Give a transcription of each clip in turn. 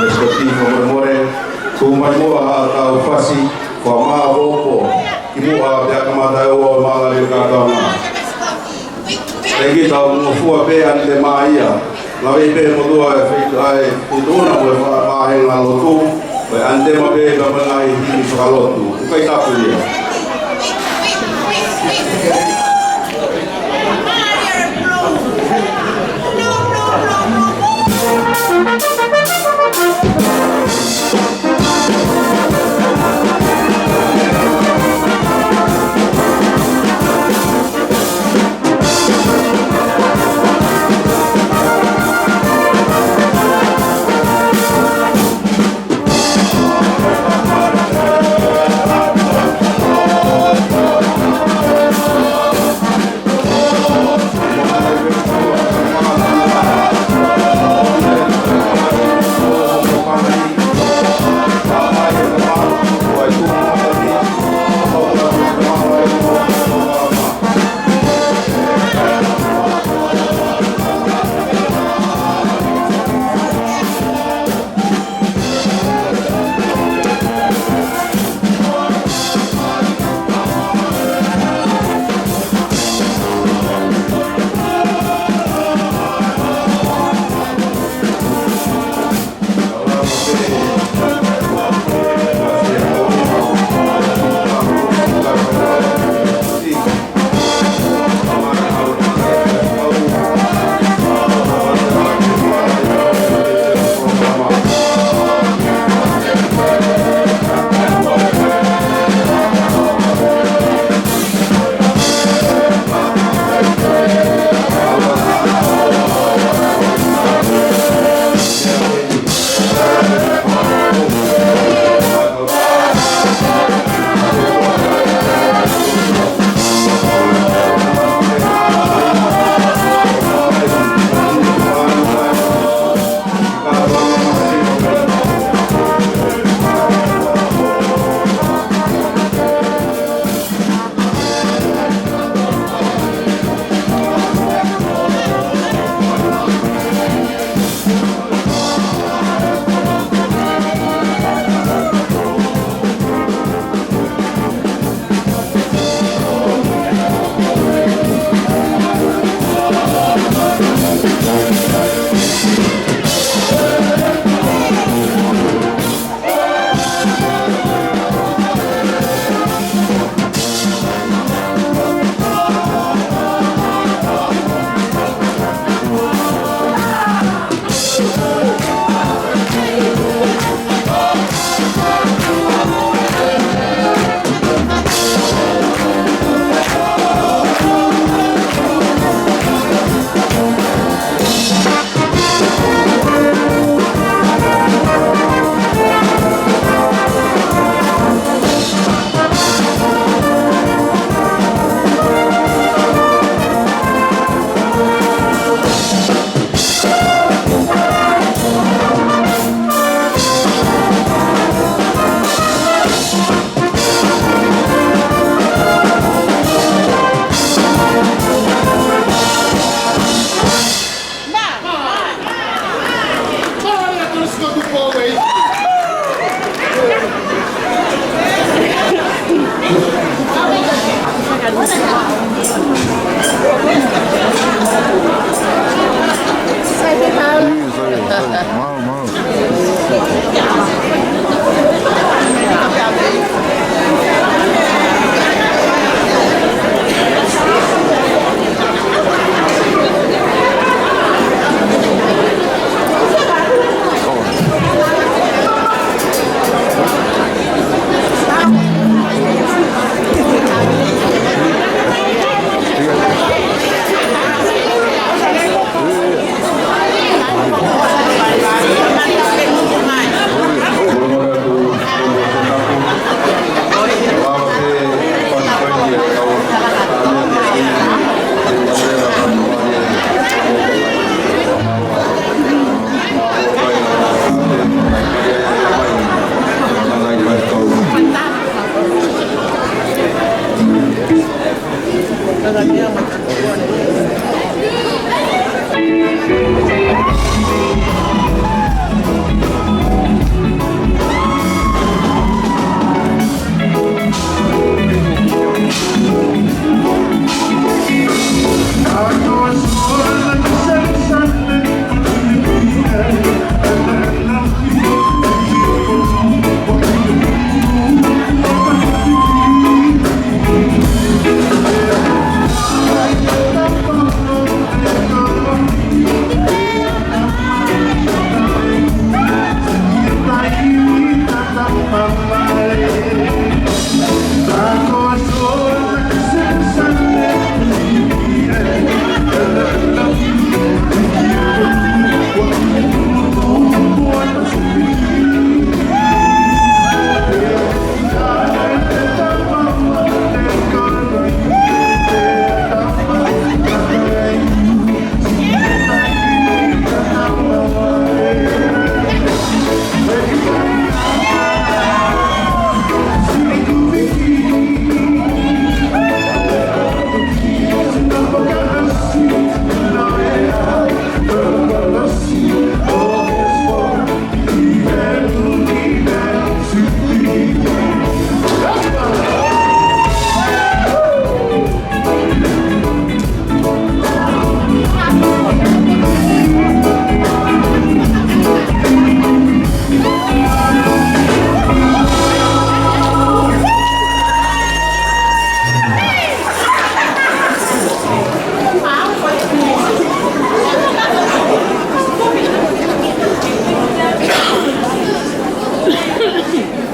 respectivo more tumai mua tau fasi kwa maa opo kimua pia kama tau maa le kakana egi tau mufua pe ante maa ia la pe modua e feito ai utuna mo maa henga lotu pe ante ma pe kama nai hini sokalotu kai tapu ia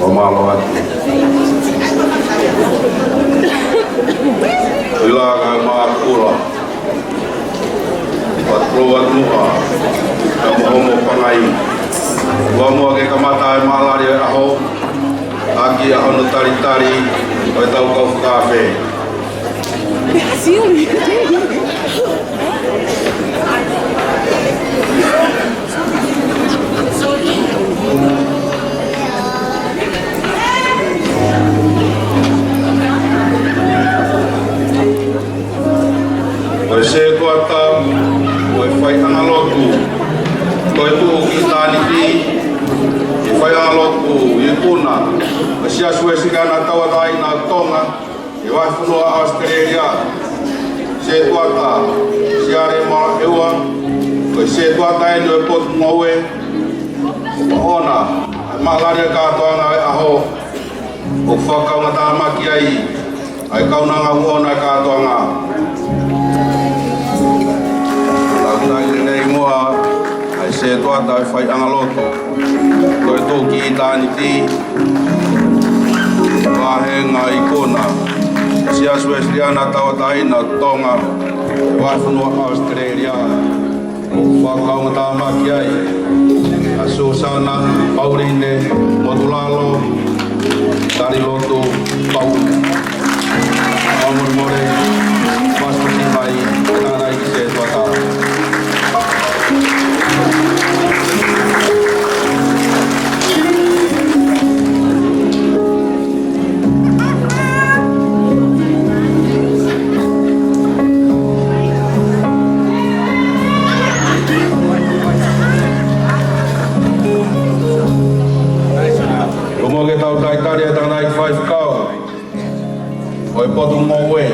o malo atu. Ilaga maa kura. Patruat muha. Kamu pangai. Kamu ke kamata malari aho. Aki aho no tari. Oi tau kau kafe. Oi se kuata, oi fai analogu, oi tu kita niki, fai analogu ikuna, sia suesigana tawatai na tonga, iwa funua Australia, se kuata, siare ma ewa, oi se kuata ino pot ngowe, ona, malaria katoanga aho, o whakau ngata maki ai, ai kaunanga uona katoanga. Nei moa ai se toata ai fai angaloto toi toki i tāni ti wahenga i kona si asu esriana tawataina tonga waifunua Australia whakaunga tāmaki ai a Susana Paurine Motulalo Tariloto Paune Amor More Maspati Mai Nara i se toata oi potu ngowe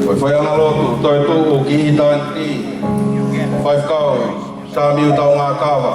oi fai analotu toi tu ki hitanti 5 kau sa miu tau ngā kawa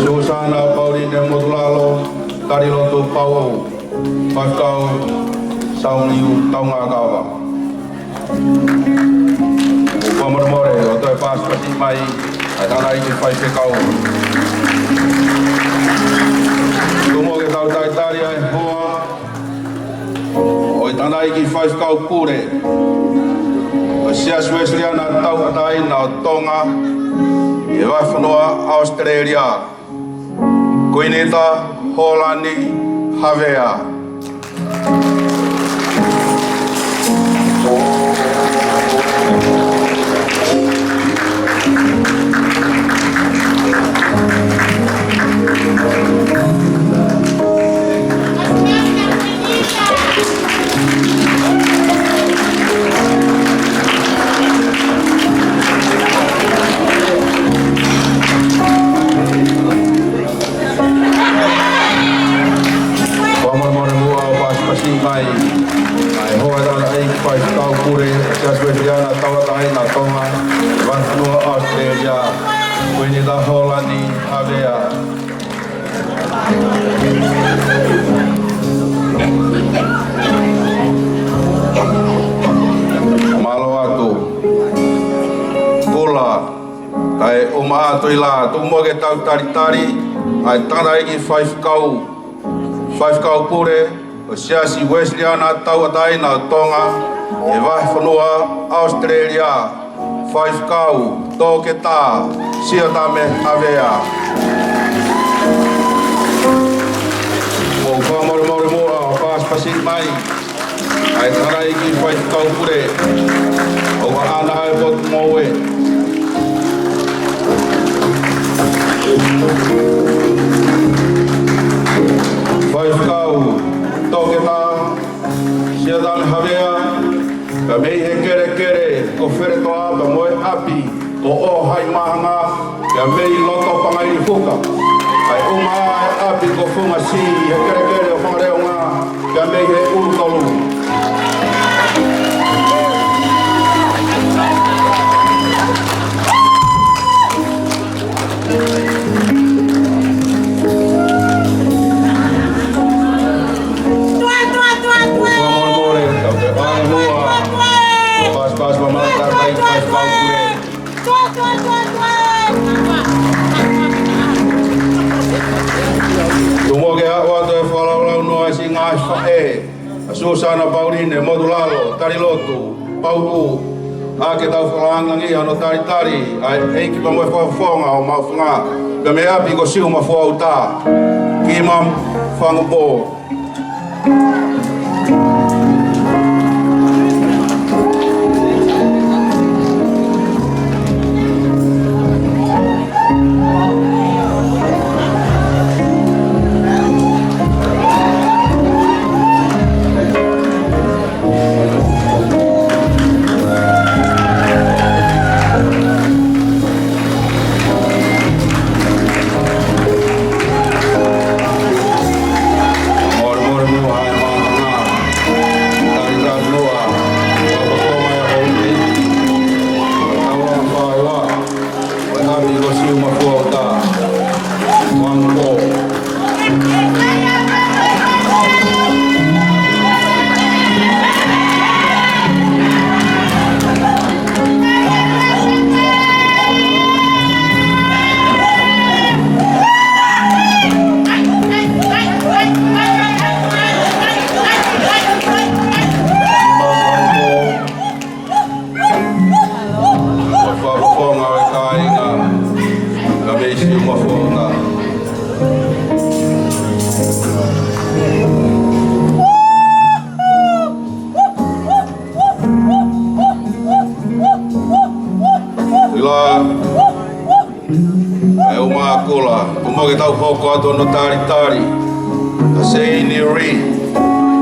Susana Paurine Motulalo Tariloto Pau Pakau Sauniu Taunga Kawa Upamor More Otoi Pas Pati Mai Atana Iki Pai Pekau Tumo ke tau taitaria e hoa Oi Tana Iki Pai Pekau Pure Sia Suesriana Tau Atai Na Tonga E vai whanua Australia Koineta Holani Havea Toila, tu mo ke tau tari ai tara iki 5 kau pure o siasi Wesleyan tau atai na tonga e vai whanua Australia 5 kau tō ke tā sia tame avea o whamore moa o pas pasit mai ai tara iki 5 kau pure o ana e pot moe Five kau toke tā sia tame havea ka mei he kere ko where toa pa moe api ko o hai mahanga ka mei loto pangai fuka ai uma api ko funga si he kere o whangare ja me he ulkolu. Susana Pauline, Modulalo, Tarilotu, Pauku, Ake tau whakaangangi ano tari, ai eiki pa moe whawhonga o mawhanga, ka me api ko siu ma whauta, ki mam whangupo. Umoke tau hoko ato no tari a sei ni ri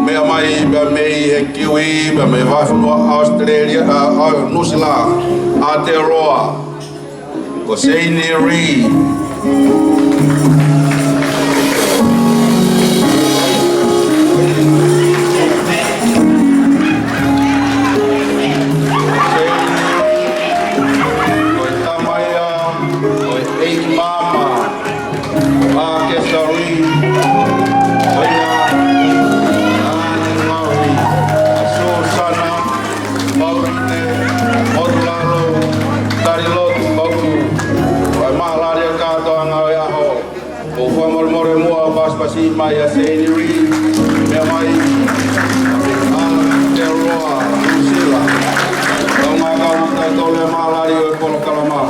mea mai ba mei he kiwi ba me vai no Australia a New Zealand Aotearoa ko sei ni ri Pasi Maya Seniri, Yamai, Aotearoa, New Zealand, Tamaga Tole Malari o Polo Kalama.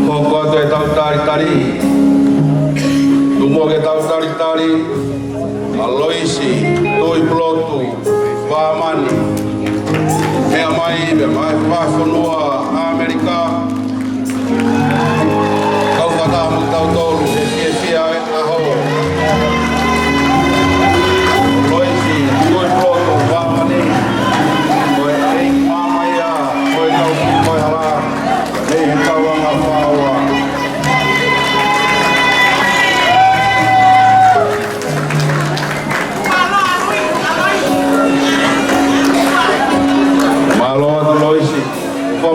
Hoko te tau tari. Tumoke tau tari, Aloisi, Toi Plotu, Vamani, Mea mai, me mai whawhanua Amerika, kau whatamu tau tolu, he fia aho. Aloisi, Toi Plotu, Vamani, koe eik mamaia, koe tau koe hala, hei he tauanga whaua.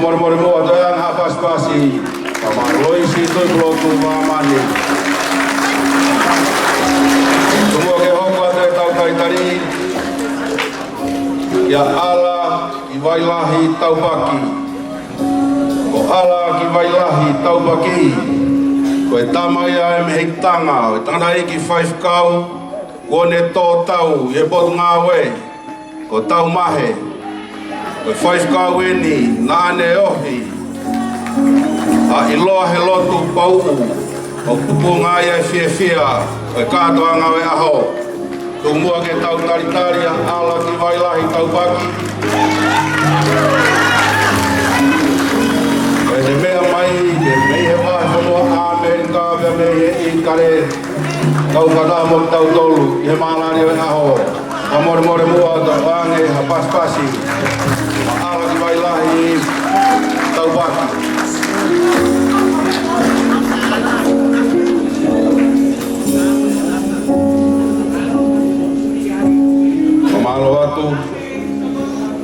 Mori mo to yang hapas pasi Loisi Toi Plotu Vamani semua ke hoko te tau tari ya Allah ki wailahi taubaki o Allah ki wailahi taubaki ko e tamaya e me hektanga o tana ki 5 kau ko ne to tau e bot ngawe ko tau mahe o 5 kau eni nane ohi a iloa he lotu pau o kupunga ia fia o katoa ngawe aho tumua ke tau tari ala ki wailahi tau baki e te mea mai ke mei he wahi whanua Amerika me he i kare kau kada mo tau tolu i he malari o aho amore more mua ta wange ha paspasi ma ala ki vai lahi tau baki malo atu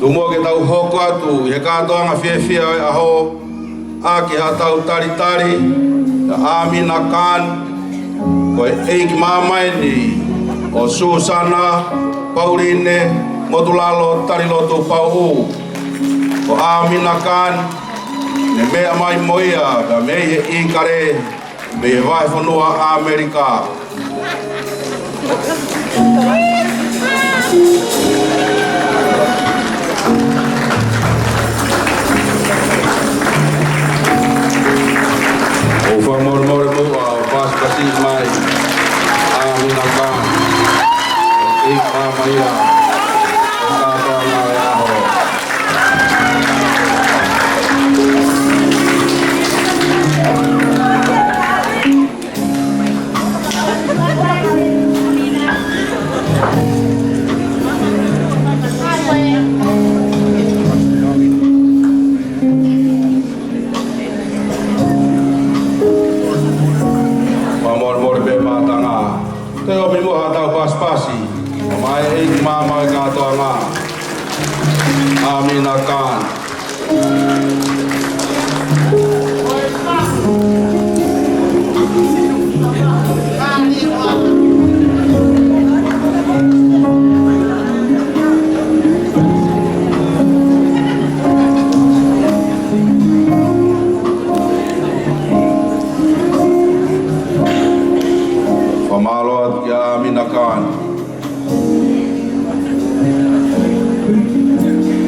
tumo ke tau hoko atu he katoanga fia aho aki ha tau tari ta Amina Khan ko eik mamai ni o Susana Pauline Modulalo Tariloto Pau o Amina Khan ne mea mai moia da me he ikare me vai fonua Amerika Over more pas kasih mai Amina Khan ik mamaya kata maya ho Teo mimu hatau pas-pasi mai ik mama kato nga Amina Khan Amina Khan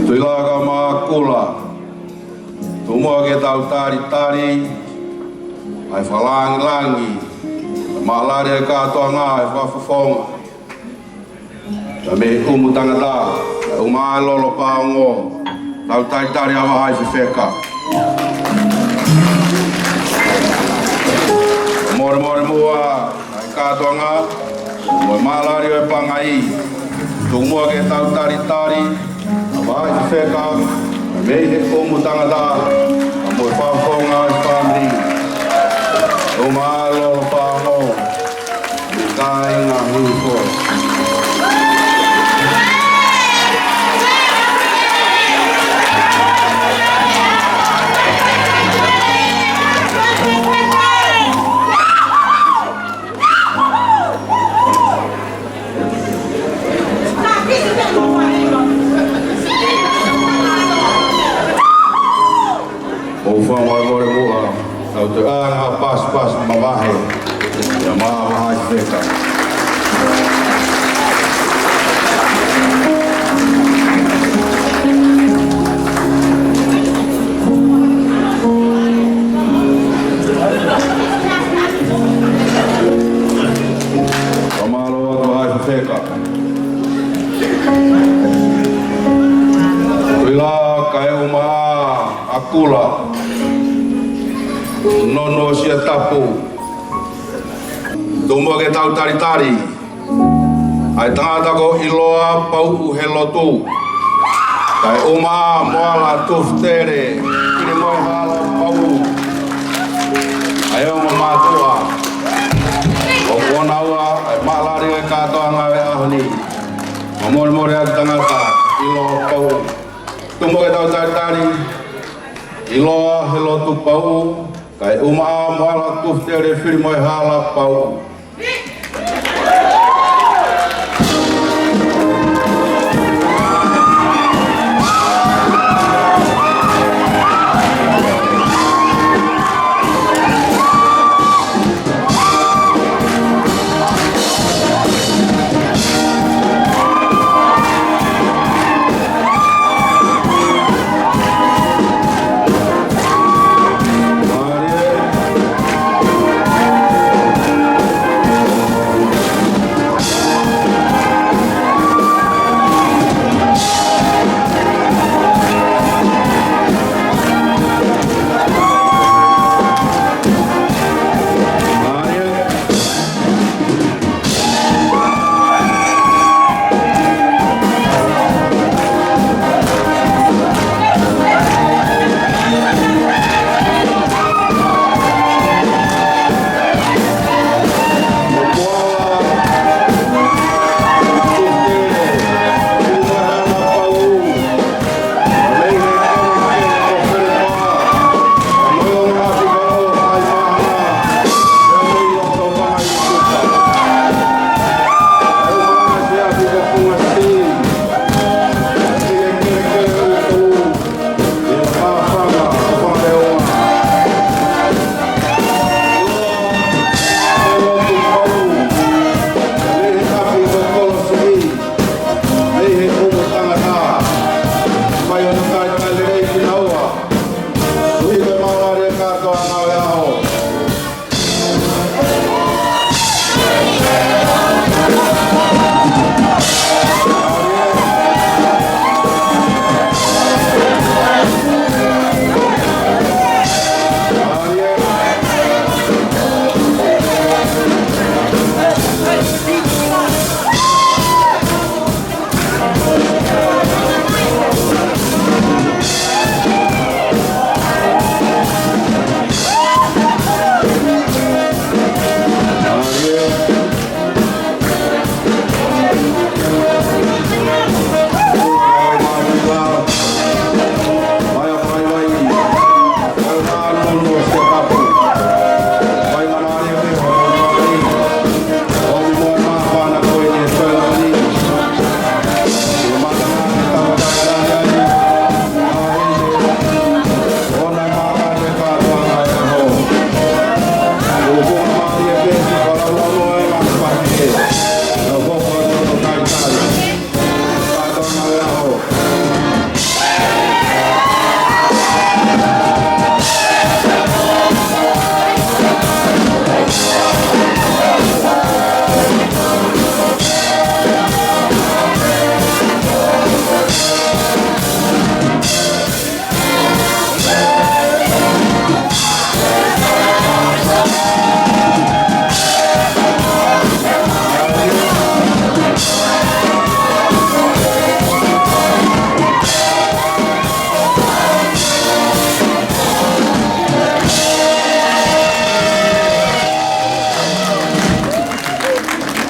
tuilaga makula tumua ke tau tari ai falangi malari ka toanga ai fafonga me umutanga umalo lo paongo tau tari ava ai feka more mua ka toanga mo malari e pangai tumua ke tau tari vai feka me he umutanga da mo fafonga family o malo paongo kai nga huko pas mamahe ya mama feka Pamalo wa feka Wila kai uma akula nono sia tapu tumbo ke tau tari ai tangata ko iloa pau helotu kai uma moala tuftere kini mo hala pau ayo mamatua o konawa ai malari ka to anga ahni momol more ak tangata ilo pau tumbo ke tau tari iloa helotu pau kai uma moala tuftere firmo hala pau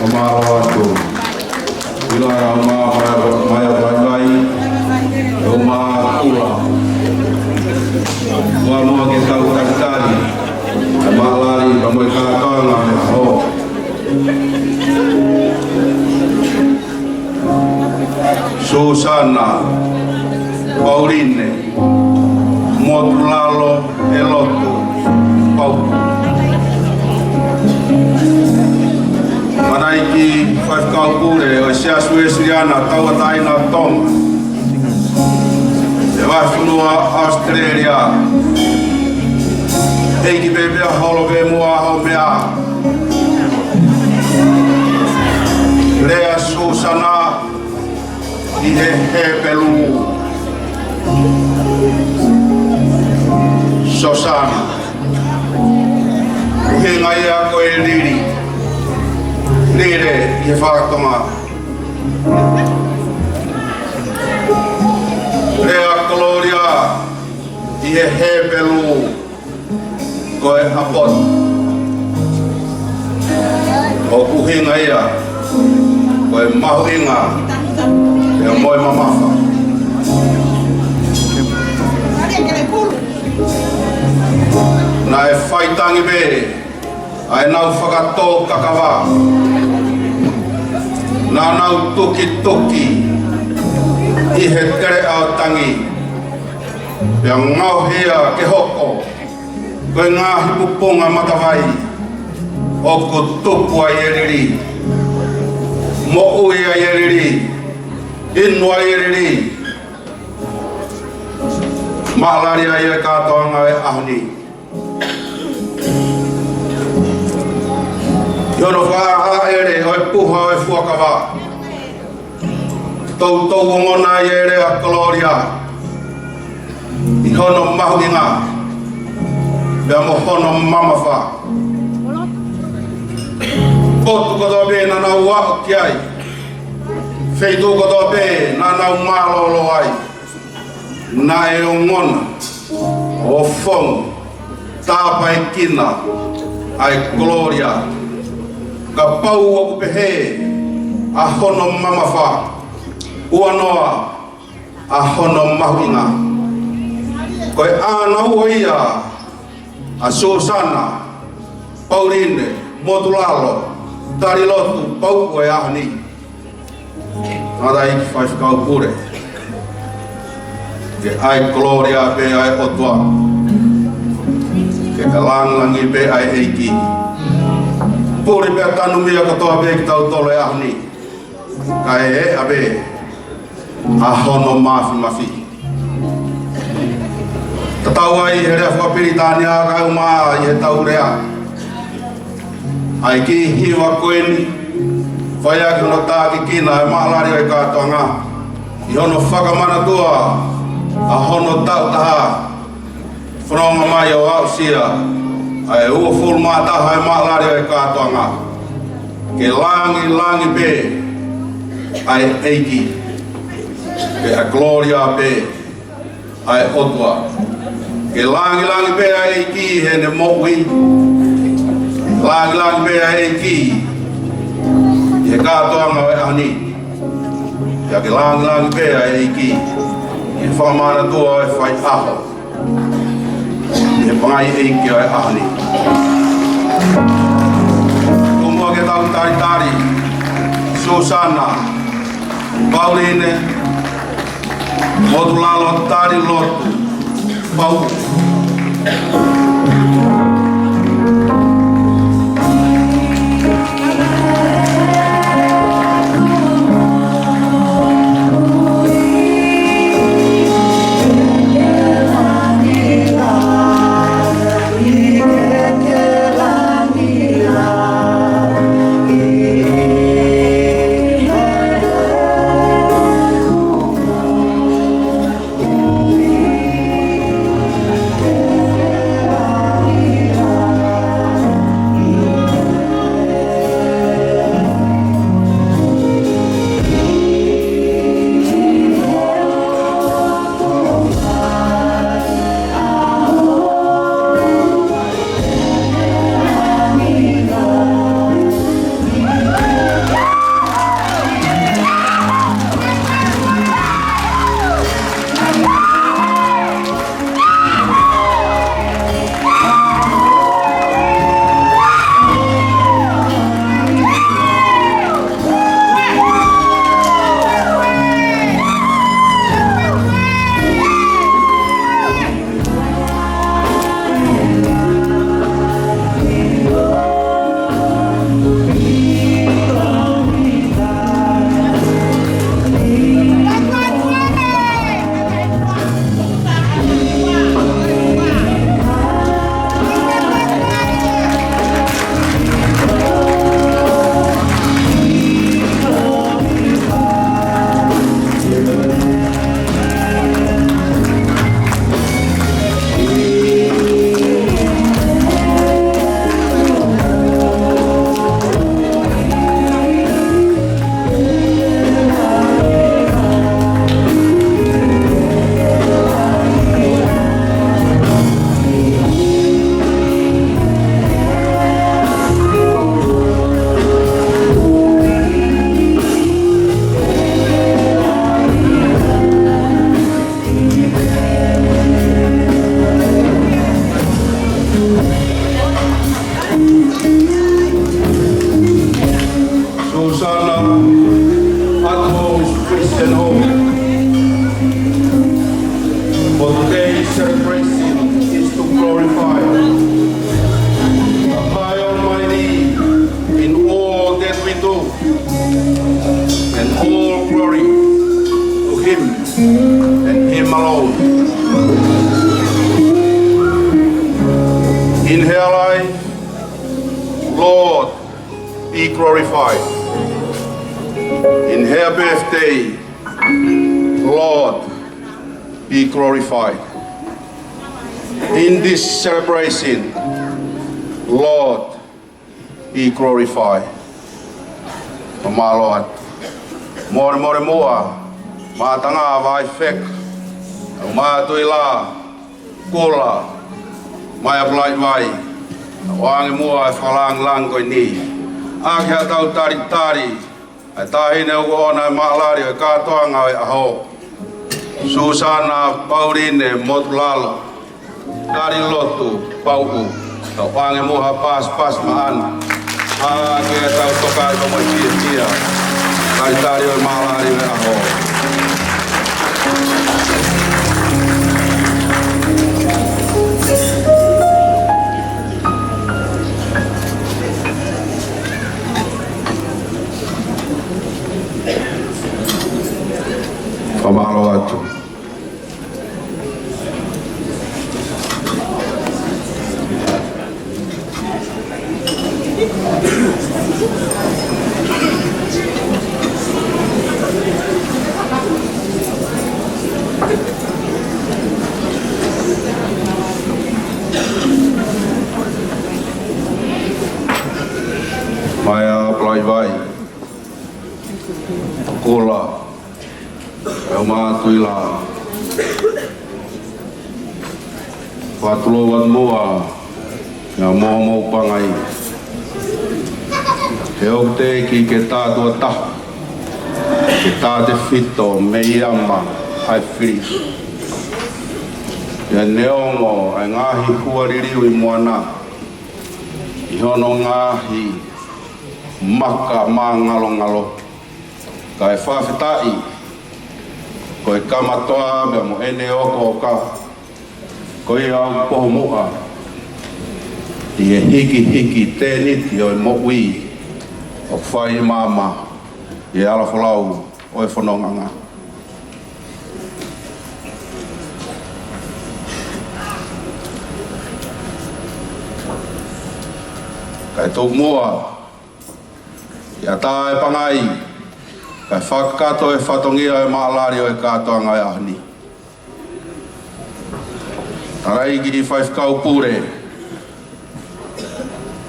Omawatu Ilara Maya Bai Oma Kula Wama kita utakali Amalari Pamoy Kakana Ho Susana Pauline Motulalo Elotu Pau Manaiki Whakakure o Sia Suesiana Tawataina Tonga e Waifunua Australia Eiki Bebea Holowe Mua Homea Lea Susana Ihe Hepelu Sosana Uhingaia Koe Liri Lire Ihe Whakatonga Lea Gloria Ihe Hepelu Koe Apot O Uhingaia Koe Mahuinga Ia moi mamafa Na e whaitangi be ai nau whakatō kakawa na nau tuki tuki I he tere au tangi Ia ngau hea ke hoko Koe ngā hipupunga matawai O ku tupu ai eriri Mo ui ai eriri Inua eriri Mahalari ai e katoanga e ahuni Yono whaha ere oi puha oi fuakawa Tau ngona ere a Gloria I hono mahuinga Bea mo hono mamafa Kotu koto be na nau wako ki ai Feitu koto be na nau malolo ai Na e o ngona O fong Tāpai kina Ai Gloria Ka pau o kupehe A hono mamafa Ua noa A hono mahuinga Koe ānau o ia A Susana Pauline Motulalo Tarilotu Pau o e ahani Nada i whaifkau pure Ke ai Gloria pe ai otua Ke langangi pe ai eiki Puri pe tanumia katoa pe ki tau tolo e ahani Kai e abe A hono mafi Tatau ai he rea whapiritania kai umaa I he tau rea Ai ki hiwa koeni Whaiaki no tāki kina e mahalari ai kātoanga I hono whakamanatua A hono tau taha Whanonga mai o au sia Ai ua full mātaha e mahalari ai kātoanga Ke langi pe Ai eiki Ke a Gloria pe Ai otua Ke langi pe ai eiki he ne mohui Langi pe ai eiki He kātoanga e ahani Ia ke langi pe ai eiki He whamana tua e whai aho He pangai eiki ai ahani Kumua ke tau tari Susana Pauline Motulalo tari lotu Pau you, and all glory to Him and Him alone. In her life, Lord, be glorified. In her birthday, Lord, be glorified. In this celebration, Lord, be glorified. My Lord, more matanga vai fek, ma tuila, kula, mai ablai vai, wangi mua falang lang koi ni, akha tau tari, tahine uona malari katoa ngai aho, Susana Pauline Motlalo, dari lotu pauku. Tau wangi muha pas maan, kita tau tokai komo cia, tari oi malari aho. Pamalo atu. Maya plai vai, kula, elma tuila, patulowan mua, ya mau pangai, heokte ki kita tuata, kita te fito meyama ai fris, ya neongo ai ngahi huaririwi muana, ihono ngahi. Maka mangalo kai whawhetai koe kamatoa mea mo ene oko ka koe au poho mua i e hiki tēniti o e mo'ui o whai mama i e alawhalau o e whanonganga. Kai tō mua ia tae pangai, kai whakakato e whatongia e maalari o e katoa ngai ahni. Tarai ki i whaifkau pure.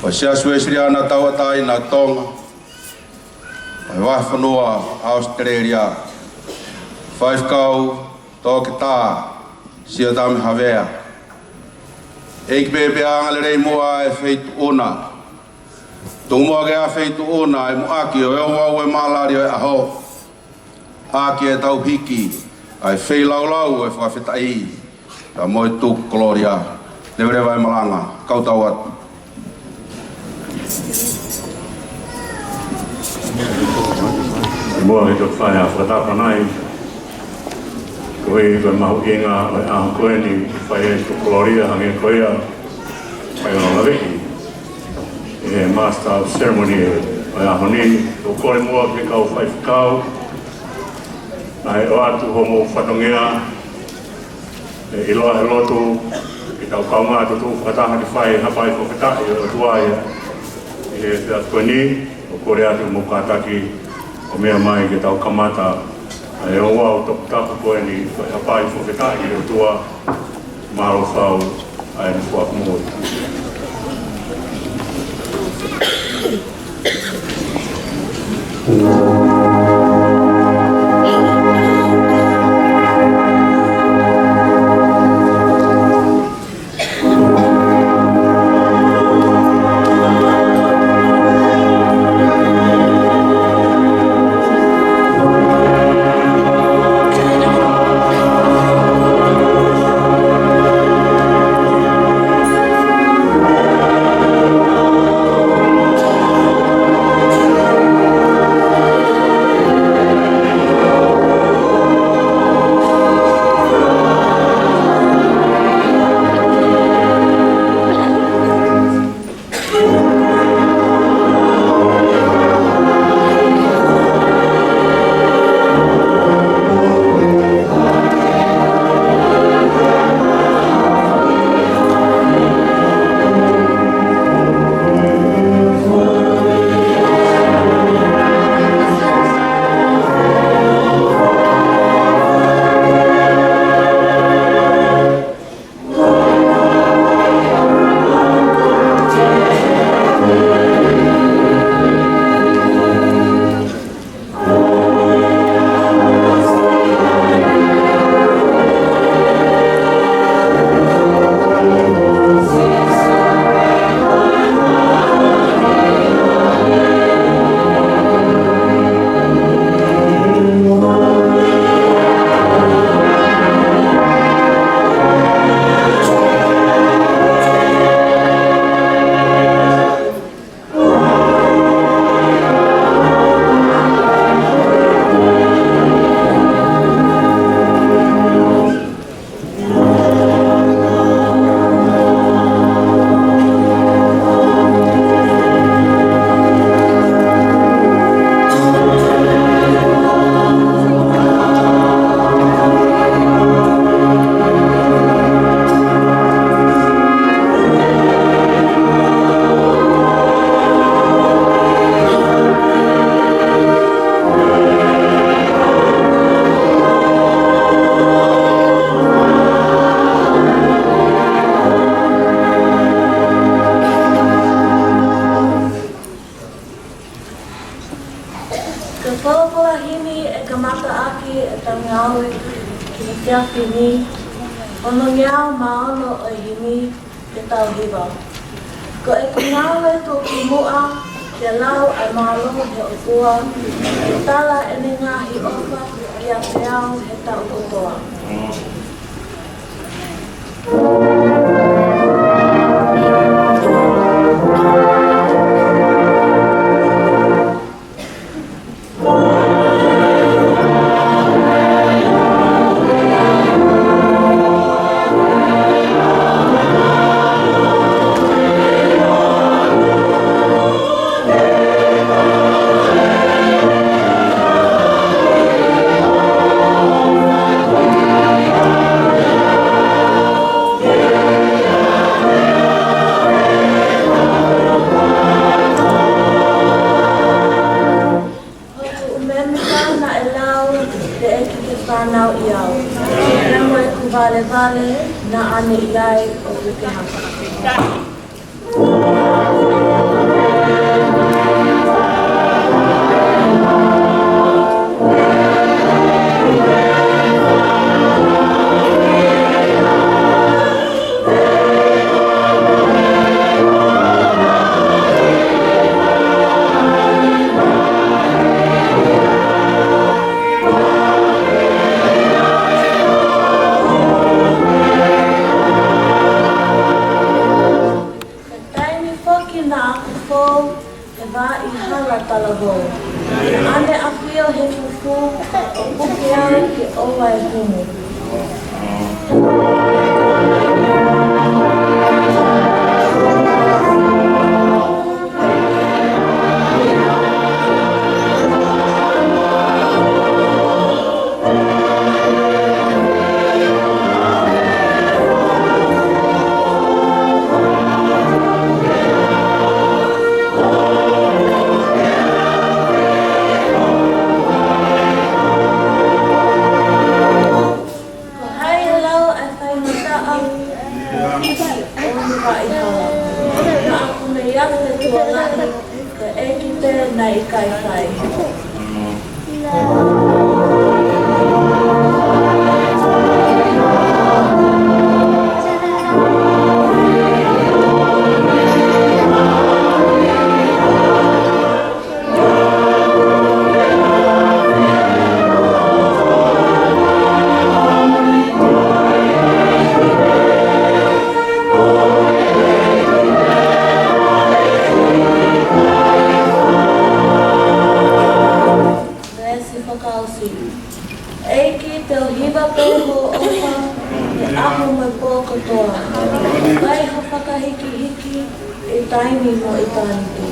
O sea suesri ana tauatai na tonga. Pai wahwhanua Australia. Whaifkau tōke tā, sia tame hawea. Eiki bebe angalerei mua e wheitu una. Tōmua ke a wheitu ona e muaki o eo wau e malari o e aho. Aki e tau hiki, ai whei lau e whawhetai. Ta moe tūku koloria, lewerewa e malanga, kautau atu. Mua he tuk whai a whatapa nai. Koe mahu inga o e aho koe ni whai e tūku koloria hange koe a whai o lawehi. E Master of Ceremony o ahoni, o kore mua ke kau whaifukau. Nai o atu homo whatongea, e iloa he lotu, ki tau kaunga atu tu whataha ki whai hapai whakatahi o tuaia. E te atuani, o kore atu mukataki o mea mai ki tau kamata. E o wau toku tapu koe ni hapai whakatahi o tua, maro whau, ai ni whakumoi. Ka whakapua hini e ka mata aki e tangi aue ki te teaki ni. Ono ngiao maono o hini te tau hiwa. Ko e ki ngawe tō ki mua, te lau ai maaloho he opua, te tala e ne ngahi ofa ki a te au he tau kotoa. Vale na ane iai o Ruke Haka. Ane apio he fufu, o puke au ki owa e humu. Eiki te hiwa peho oha, te aho mai pōkatoa. Kai ha whakahiki hiki, e taimi mo e tāniti.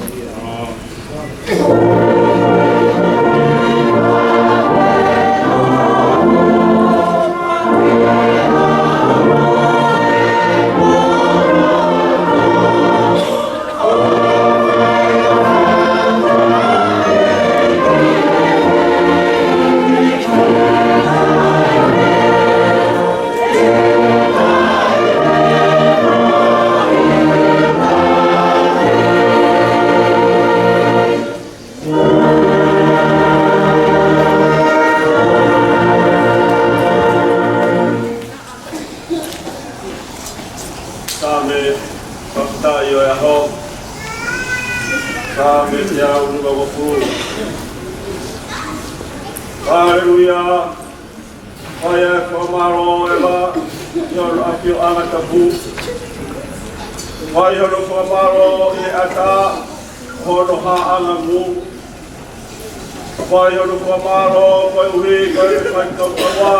Hallelujah. Kaya komaro eva yor akio angatabu. Kaya no komaro e ata hono ha angamu. Kaya no komaro koi uri koi kanto kawa.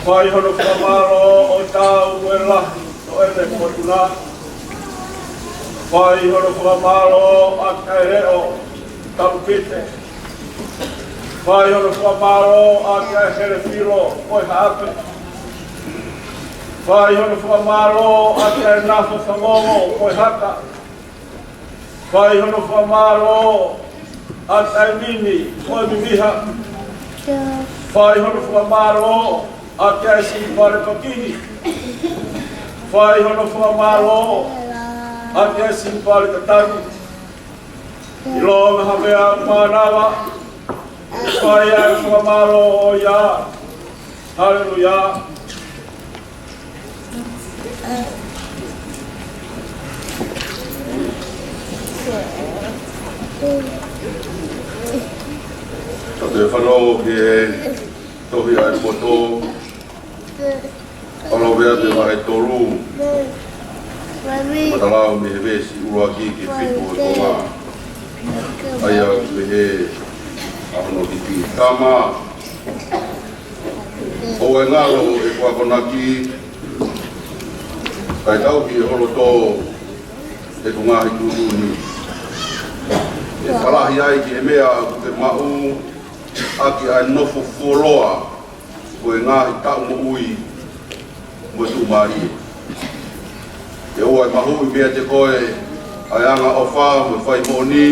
Kaya no komaro o tau wela o ele kotuna. Kaya no komaro akaero tampite. Vai ono whamaro a kia here whiro oi hape. Vai ono whamaro a kia nafa whamongo oi haka. Vai ono whamaro a taimini oi mimiha. Vai ono whamaro a kia simpare pakini. Vai ono whamaro a kia simpare katani. Ilo hapea manawa. Kaya kumalo ya. Haleluya. Te whanau ke tohi ai moto. Whanau vea te wahe toru. Matalau me he vesi ua ki ke whitu e konga. Aia me he ahono ki ki kama. O e ngalo e kua konaki. Kai tau ki e holo tō e kungahi tūruni. E whalahi ai ki e mea ke mau aki ai nofo fuoloa ko e ngahi tau mo ui mo tu mari. E oa e mahu i mea te koe ai anga o wha mo whai moni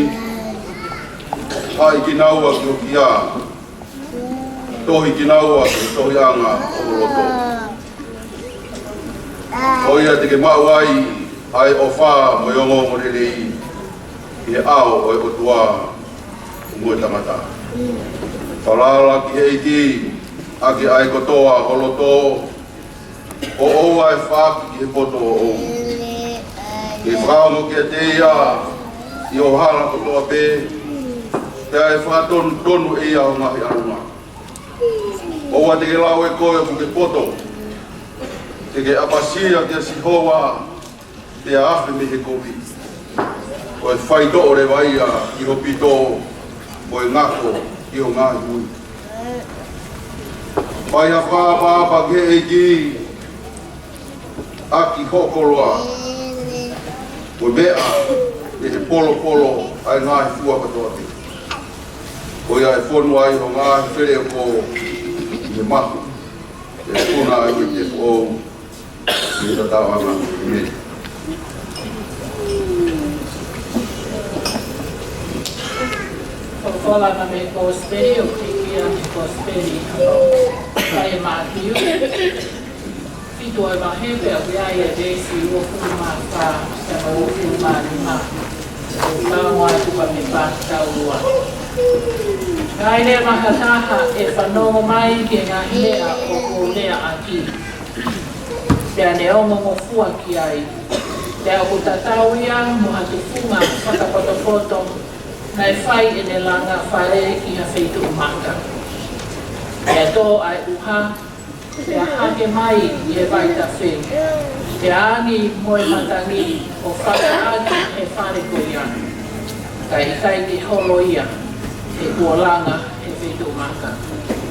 hai ki naua ki o ki a tohi ki naua ki tohi anga o roto. O ia te ke mau ai ai o wha mo yongo mo rerei i e ao o e kotua mo e tangata. Whalala ki heiti, aki ai kotoa holoto, o oa e whaaki ki he poto o ou. Ki whaongo ki a teia, i o hala kotoa pē, te ai whaatonu tonu e ia o ngahi arunga. Oa te ke lau e koe o ke poto, te ke apasia ki a sihoa, te a awhi me he kovi. O e whaito o re waia i ho pito, o e ngako, ki o ngahi hui. Pai a whāpāpa ke e ki aki hokoloa. O mea e he polo ai ngahi fua katoa te. O ia e whonu ai o ngahi where o ko i e mahu. E puna ai o te o i ta tawanga i me. Kola na me kosperi o kikia me kosperi kai matiu. Fito e mahepe a kuiai e desi o kuma ka sama o kuma lima. O kawa e kupa me pasta ua. Ngai le makataha e whanongo mai ke ngā hea o kolea aki. Pea ne ongo ngofua ki ai. Pea o tatau ia mo hatu funga whakapotopoto. Nai whai e ne langa whare ki a wheitu manga. E tō ai uha, te hake mai i e waita whi. Te angi moe matangi o whakaagi e whare koia. Kai ki holo ia, e kua langa e wheitu manga.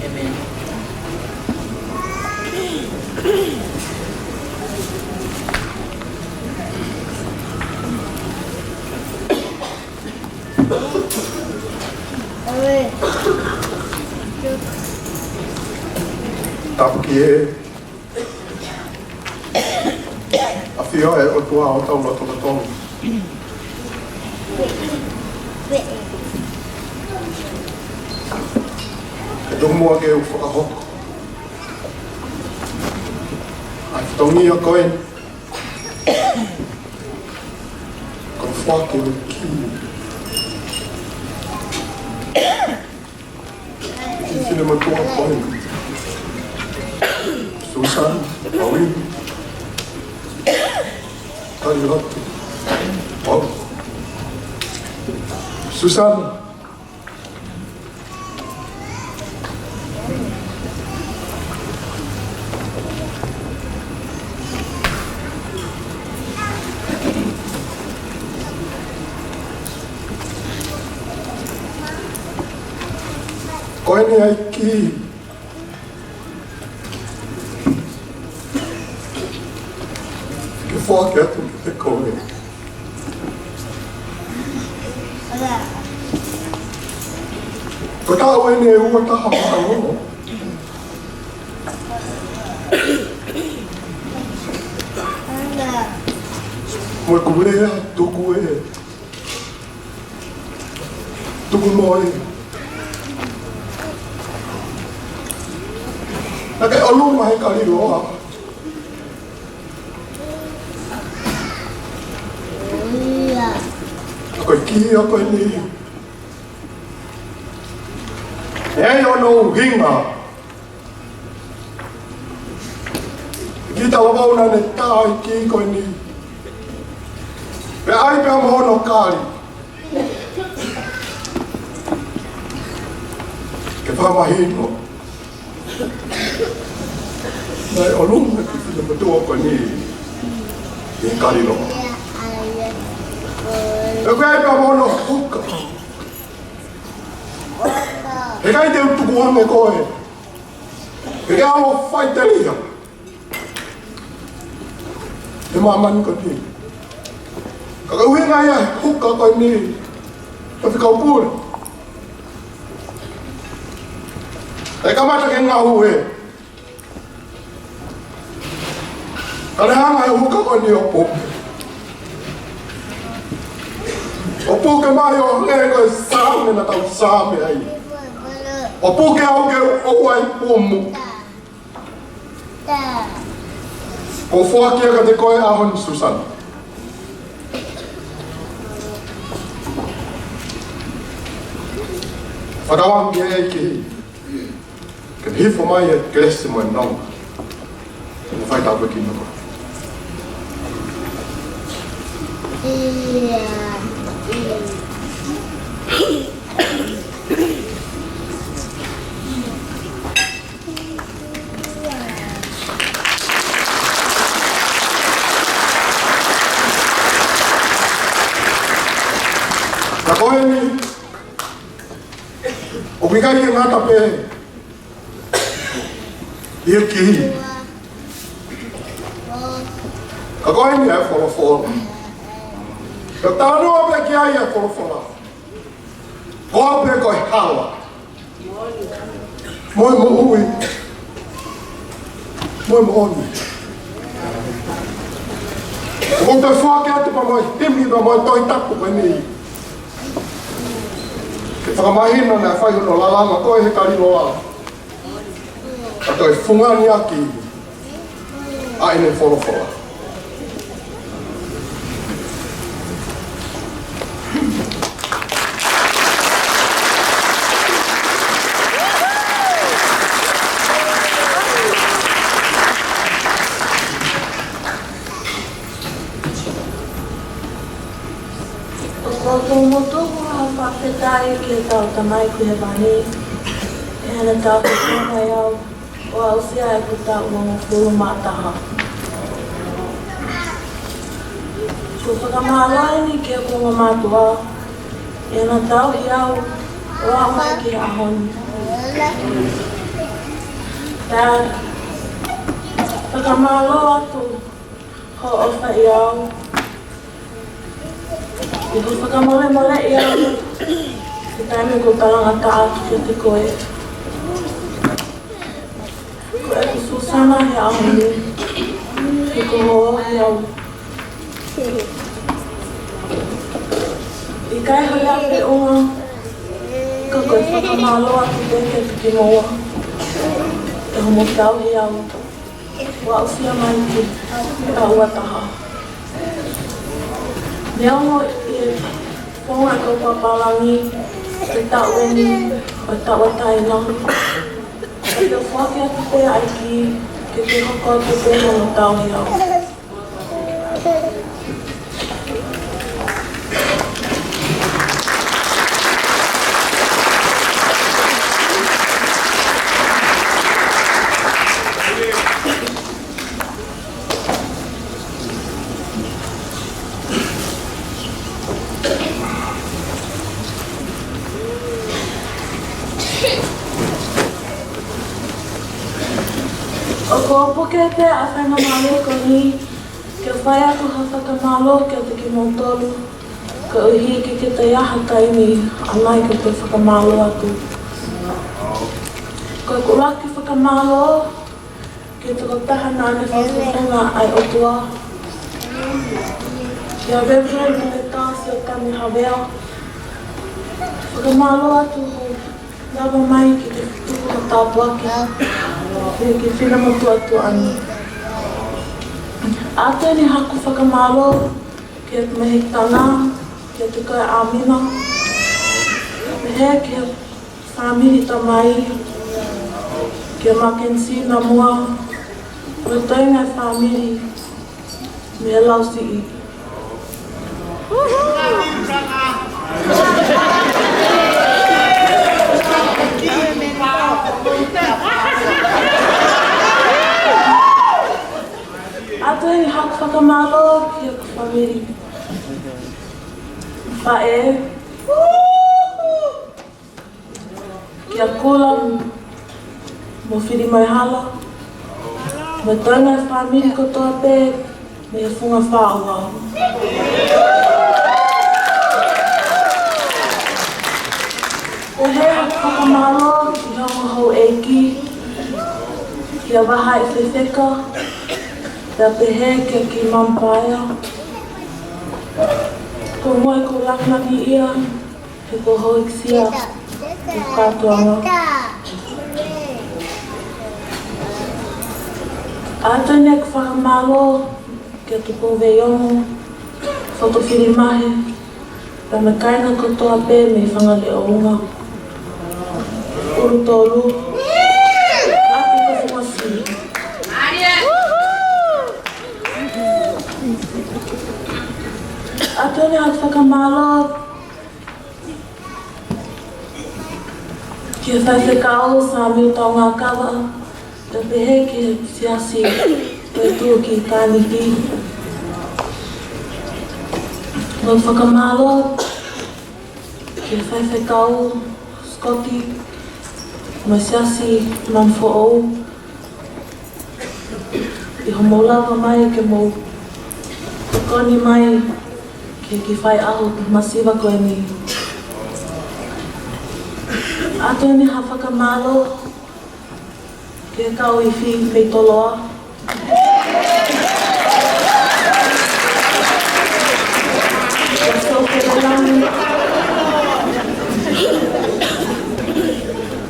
Amen. Tapu ki e a whio e o tua o tau loto na tonu. E tongu mua ke u whakahoko. Ai whatongi a koe. Ko whake o ki. I whine matua koe. Susan, Pauline, Tari Ratu, Bob, Susan. Koe ni ai ki. Whake atu ki te koe. Ko tā wene e ua taha whanongo. Moe kurea tuku e. Tuku moe. Nake alu mai kari roa. Koe ki a koe ni. E ono hinga. Kita lawauna ne tai ki ko ni. Pe ai pe mo no kali. Ke fa mahino. Dai olum ki filo betua ko ni. Ni kali lo. E ko ai pe mo no huka. E kai te utuku ame koe. E kai amo fai te lia. E mamani ko ni. Kaka uhinga ia huka ko ni. Ka whikau pūre. E kamata ke ngā hu e. Ka rehanga e huka ko ni o pōke. O pōke mai o ngai koe sāme na tau sāme ai. O pōke au ke o ai pōmu. O whuakia ka te koe ahon Susana. Whakawangi e ki. Ke hifo mai e kresi mo e nonga. Ke ne whai tāpua ki noko. Ka koe ni, o wikai ke ngata pe, ia ki. Ka koe ni e whorofora. Ka tānoa pe ki ai e whorofora. Koa pe koe hawa. Moi mo hui. Moi mo oni. O te whake atu pa moi, himi pa moi toi tapu koe ni. Ke whakamahino nea whaihono lalanga koe he karino ala. Ka toi whungani aki. Ai ne whorofora. Ko motoku ha whawhetai ki tau tamai ku he wani. E hana tau ki tūngai au, o au sia e ku tau ngā whuru mātaha. Ko whakamālai ni ki a kunga mātua, e hana tau hi au, o au mai ki a honi. Tā whakamālo atu, ho o whai au, e ko whakamole mole i au, te taime ko talanga ta atu ki te koe. Ko e ko Susana he ahoni, e ko hoa he au. I kai hoi au te unga, ka koe whakamalo atu te ke ki moa. E homo tau he au, wa au sia mai ki a uataha. Me ongo e whonga ko papalangi, te taueni, o tauataina. E te whake atu te aiki, ke te hoko atu te hono tauhi au. O ko puke te a whainga malo ko ni, ke whai aku ha whakamalo ke te ki motolu, ka uhi ki ke te aha taimi, anai ke te whakamalo atu. Ko e kuraki whakamalo, ke te ko tahana ane whakatunga ai otua. Ia Reverend me tāsi o tami hawea. Whakamalo atu ho lawa mai ki te tuku o tāpuaki. E ke whina motu atu ani. Ate ni haku whakamalo ki te mehitanga, ki te kai amina. Me he ki family tamai, kia Mackenzie na mua, me toinga family, me lau si. Ato e hak whakamalo ki a family. Whae. Ki a kula mo whiri mai hala. Me toinga family kotoa pe me e whunga whaua. O he hak whakamalo ki hongo hau eiki. Ki a waha e whewheka. Pea pehe ke ki mampaya. Ko moe ko laknaki ia, he ko hoiksia, ko katoanga. Ato ne ko whakamalo, ke tuko veiongo, whakawhiri mahe, pea me kainga kotoa pe me whangale o unga. Uru tolu, aki ko whumasi. Ato ne hak whakamalo ki e whaiwhekao sa miu tau ngā kawa te pehe ki e siasi e tua ki tāni ki. Ngā whakamalo ki e whaiwhekao Scotty ma siasi man fo'ou i homolawa mai ke mou koni mai ki whai aho masiwa koe ni. Ato ni ha whakamalo ke kau i whi pei toloa. Ke soke relangi.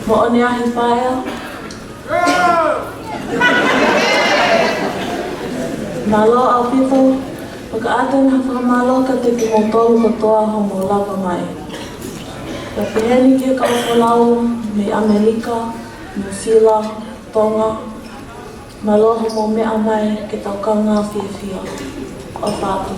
Mo one ahi whaia. Malo au pito. Paka ata na whakamalo ka te ki motolu katoa homo lava mai. Ka peheni ke ka whalau me Amerika, New Zealand, Tonga. Malo homo mea mai ke tau kanga whiawhia. O whātu.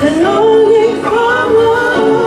And longing for more.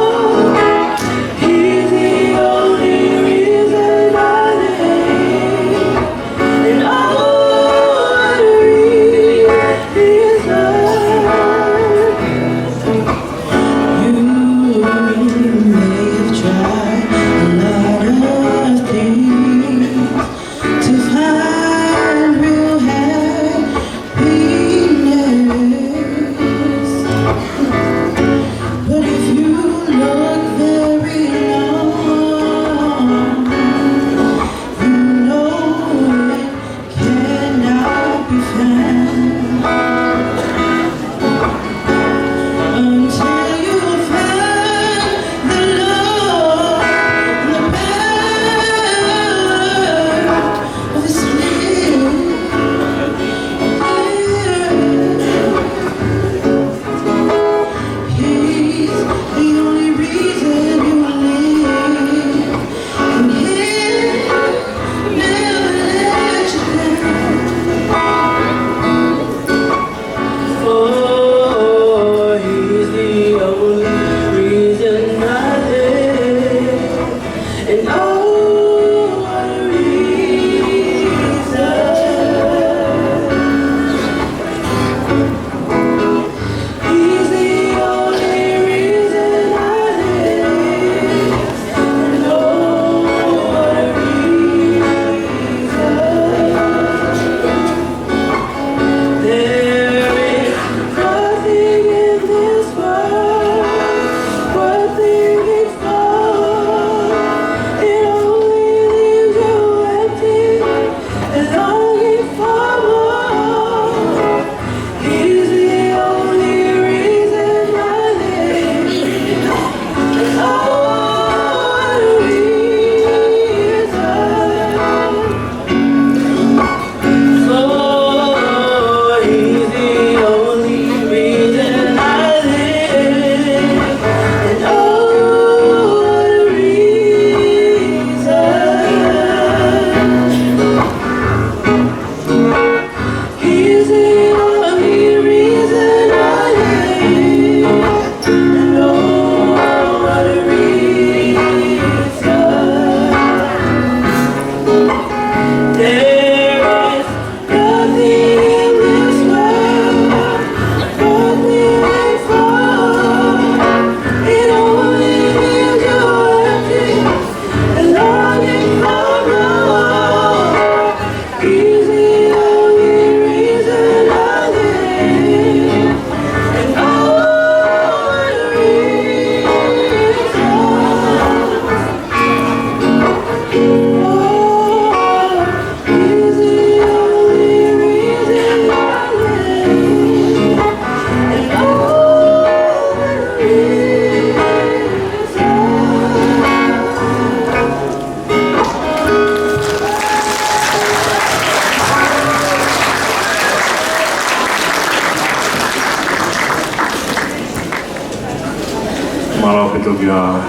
malau pitu kia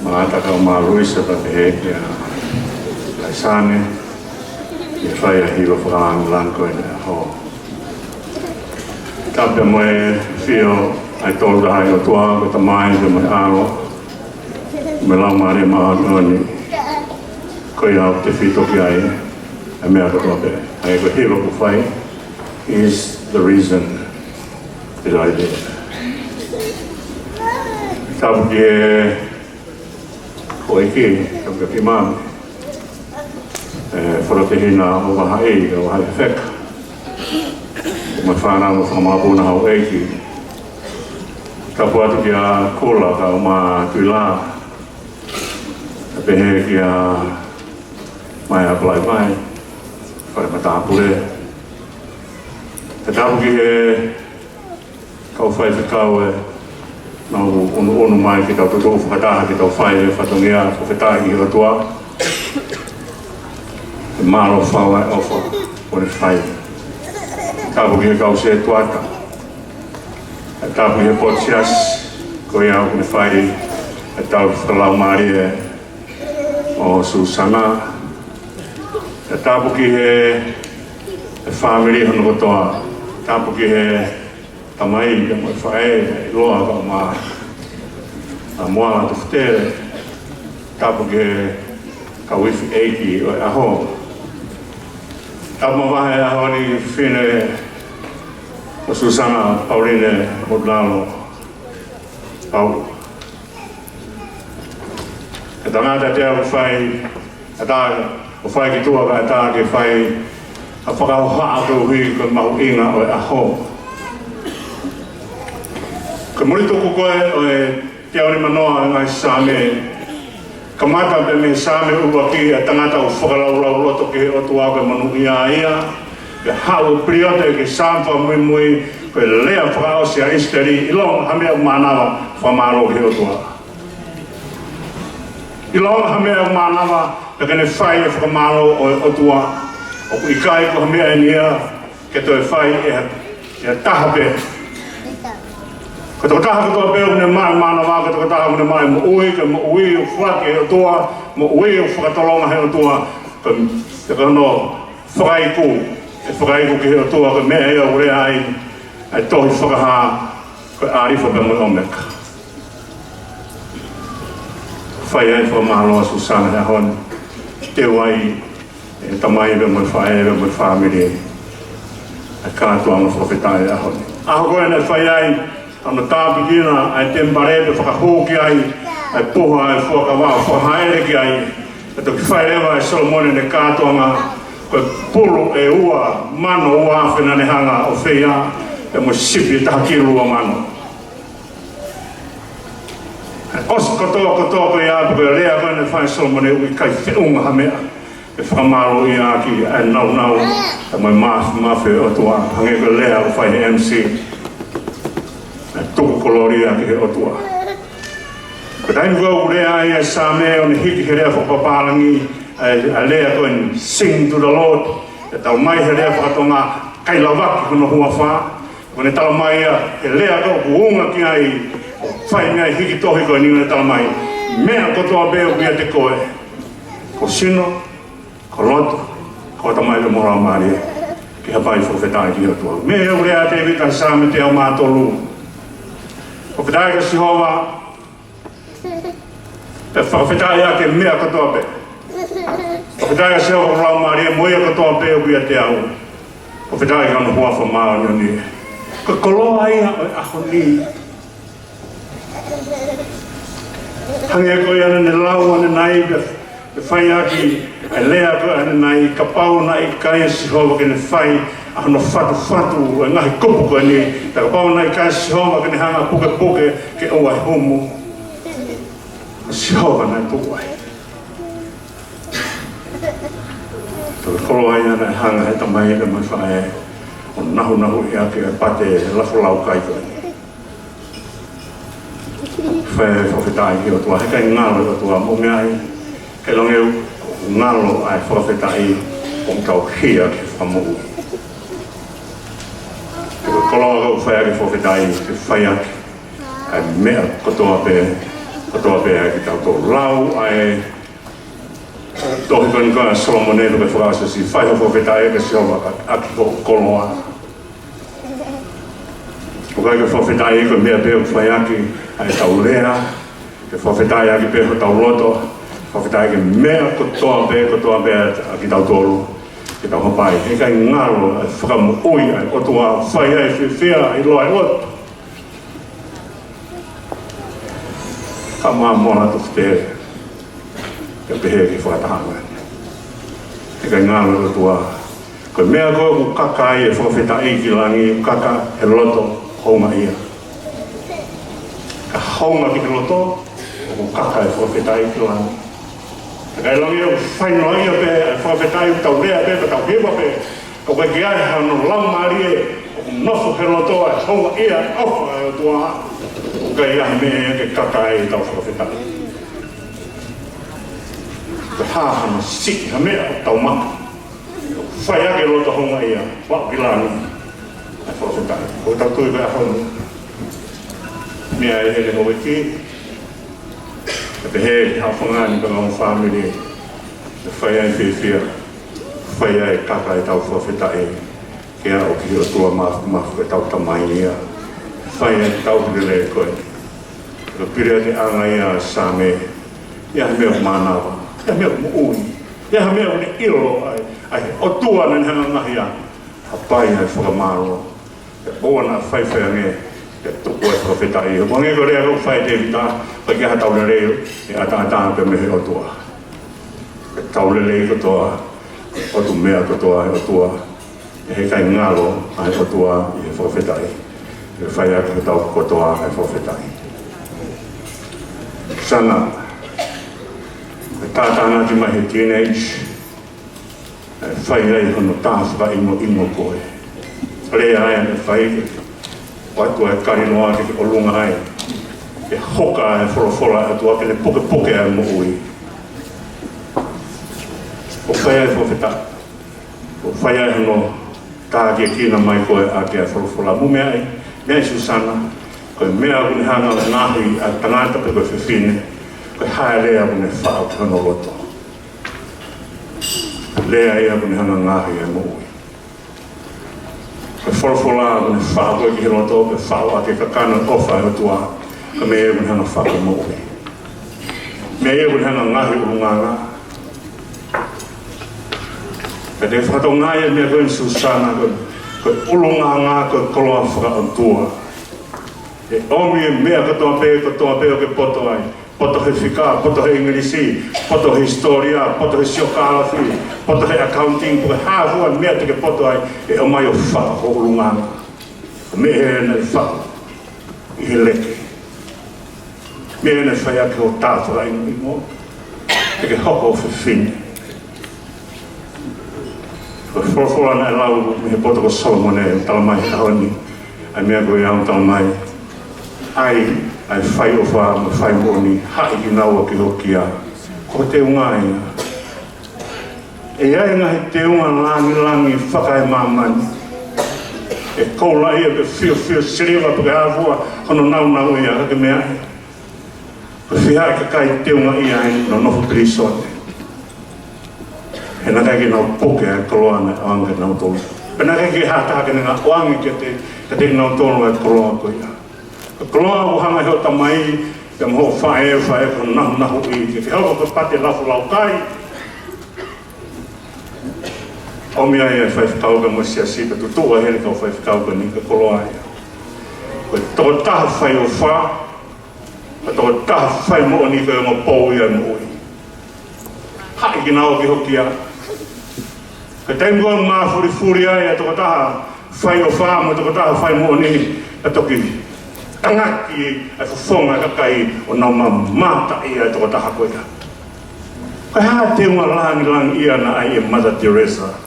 mengatakan Luisa tapi dia laisane dia saya hidup orang langko ini ho tapi moi feel I told her I tua ke tamai ke mai aro melamari mahani ko ia te fito kia ai a mea ko tope ai ko hidup ko fai is the reason that I did tabu dia ko iki ko ke imam Forotehina o wahai o wahai fek mawhana mo whamapuna hau eiki kapua tu kia kola ka o ma tuila pehe kia mai aplai mai whare matapure te tapu ki he kau whai whikau e nau unu mai ki tau tutu whakataha ki tau whai e whatongia whakataha ki rotua malo fawa ofa por fai tabu que cause tuata tabu que potsias ko ia ko fai tabu fala maria o Susana tabu que family hono toa tabu que tamai mo fai loa ko ma amoa tu tere tabu que kawifi eiki o aho Tama wahe ahoni fine o Susana Pauline Modlalo Pau. E tangata te au whai o whai ki tua ka ta ke whai a whakau haa tau hui ko mahu inga o e aho. Ka muri tuku koe o e te auri manoa ngai same kamata pe me same ua ki a tangata o whakalau roto ke o tua ke manu ia ke hau priote ke sampa mui ke lea whakao si a isteri ilong hamea manawa whamaro he o tua ilong hamea manawa pe kene whai e whakamaro o tua o ku ikai ko hamea e nia ke to e whai e tahape ko to taha ko pe ne mana wa ko to taha ne mai mo ui o fuake o toa mo ui o fuatolonga he o toa ko te no frai ku ke o toa ko me e o re ai to fuaha ko ari fo be mo omek fai ai fo malo Susana ha hon te wai e tamai be mo fai be mo family a ka to amo profetai a hon a ko ne fai ai ana tāpi kina ai tembarebe whakahoki ai ai poha ai whakawa whakahaere ki ai e toki whairewa e Solomone ne kātoanga koe pulu e ua mano ua awhena ne hanga o whea e mo sipi e taha kiru ua mano osi kotoa koe ia koe rea koe ne whai Solomone ui kai whiunga hamea e whakamaro i aki ai nau e moi mawhi o tua hange koe rea o whai MC tuku koloria ki he otua. Ko tainu kau rea ia sa mea o ne hiki he rea whakapapalangi a lea koen sing to the Lord e tau mai he rea whakatonga kai lawaki hono hua wha ko ne tau mai he rea kau kuunga ki ai whai mea hiki tohi koe ni ne tau mai mea kotoa beo kia te koe ko sino, ko loto, ko tamai le mora maria ki hapai whawhetai ki otua. Mea o rea te vita sa me te au mātolu o whitai ka Sihova te whawhitai ake mea katoa pe o whitai ka Sihova rau maria moia katoa pe o kia te au o whitai ka no hua whamao ni ko koloa ia o aho ni hange ko ia ne lau ane nai pe whai aki e lea ko ane nai ka pau nai kai Sihova ke ne whai ano fatu e ngahi kupu koe ni te ka pau nai kai Sihova ke ne hanga puke ke oa e homo Sihova nai puku ai to kolo ai ana hanga he tamai le mai whae o nahu i ake e pate e lafo lau kai koe whae whawhetai ki o tua he kai ngalo o tua mo ngai ke longeu ngalo ai whawhetai o tau hia ki whamu koloa kau whai ake whawhetai ke whai ake ai mea kotoa pe ki tau tō lau ai tohi koni kona Solomone pe whakasa si whaiho whawhetai ke sioma aki ko koloa. O kai ke whawhetai ko mea pe o whai aki ai tau rea, ke whawhetai aki pe o tau loto, whawhetai ke mea kotoa pe aki tau tōru, ke tau hapai. E kai ngaro ai whakamu ui ai otua whai ai whiwhia ai loa ai loto. Ka maa mona tu te ke pehe ki whakatahanga. E kai ngālo o tua. Koe mea koe ku kaka i e whakawheta i ki langi, kaka he loto honga ia. Ka honga ki loto, o ku kaka e whakawheta i ki langi. E kai langi e whainoa ia pe, e whakawheta i tau rea pe, tau hewa pe. Ko koe ki ai hano lau maari e, o ku nofo he loto e honga ia, ofa e o tua. Kai ahi mea ke kaka e tau whakawhetai. Ka hāhana siki ha mea tau maka. Whai ake rota honga ia, wak pilani. Ai whakawhetai. Ko tau tui kai ahonu. Mea e hele howe ki. Ka te he ki hawhangani ka ngau whamiri. Whai ai whiwhia. Whai ai kaka e tau whakawhetai. Ke a o ki o tua mafu e tau tamai ia. Whai ai tau hile koe. Ka pire te anga ia sa me. Ia mea manawa. Ia mea muui. Ia mea une ilo ai o tua nan hanga ngahi a. Hapai ai whakamaro. Te oana whaiwhea nge. Te tuku e whakawhetai. Wange ko rea rau whai te vita. Ka kia tau le reo. E ata pe mehe o tua. Ke tau le reo kotoa. O tu mea kotoa e o tua. E he kai ngalo ai o tua i he whakawhetai. E whai ake tau kotoa ai whakawhetai. Sana, tātāna ti mai he teenage, whai rei hono tāwhaka imo koe. Rea ai ane whai, waitua e karinoa ke o lunga ai, e hoka e whorowhora e tua ke le poke ai mo ui. O whai ai whawheta, o whai ai hono tāki e kina mai koe a ke ai whorowhora. Mume ai, mea Susana, koe mea kune hanga o ngahi a tangata pe koe whiwhine, koe hae rea kune whao ki hono loto. Lea ia kune hanga ngahi e mo ui. Koe whorowhora kune whao koe ki hono loto, koe whao a ke kakana ofa e o tua, ka mea ia kune hanga whao mo ui. Mea ia kune hanga ngahi urunganga. Ka te whato ngai mea koe Susana, koe urunganga koe koloa whaka o tua. E omi e mea katoa pe o ke poto ai. Poto he whika, poto he ingirisi, poto he historia, poto he siokalafi, poto he accounting, puke hāhua mea te ke poto ai, e o mai o whaka ho urunganga. Me he ene whaka, i he leke. Me ene whai ake o tātua inu imo, te ke hoko o whiwhine. Ko whorowhora e lau me he poto ko Solomone, talamai haoni, ai mea koe au talamai. Ai whai o wha, ma whai moni, hai ki naua ki hokia. Ko te unga ia. E ai ngahi te unga langi whakai mamani. E koula ia pe whio siriwa puke hawua, hono nau ia, hake mea. Ko whihai ka kai te unga ia no nofu krisone. He naka ki nau poke e koloana e anga nau tolu. Pe naka ki hata hake nga oangi ke te nau tolu e koloa ko ia. Koloa o hanga heo tamai, te mho whae ko nahu i, ke heo ko pate lafu lau kai. O mea e whai whikauka mo sia si, tu tua hele kau whai whikauka ni ka koloa ia. Koe toko taha whai o wha, ka toko taha whai mo ni ka mo pou ia mo ui. Hai ki nao ki hoki a. Ka tengoa mā furi ai, toko taha whai o wha, mo toko taha whai mo ni, ka toki. Tangaki e whawhonga kakai o nau mamata ia e toko taha koe ka. Kai haa te unga langi ia na ai e Mother Teresa.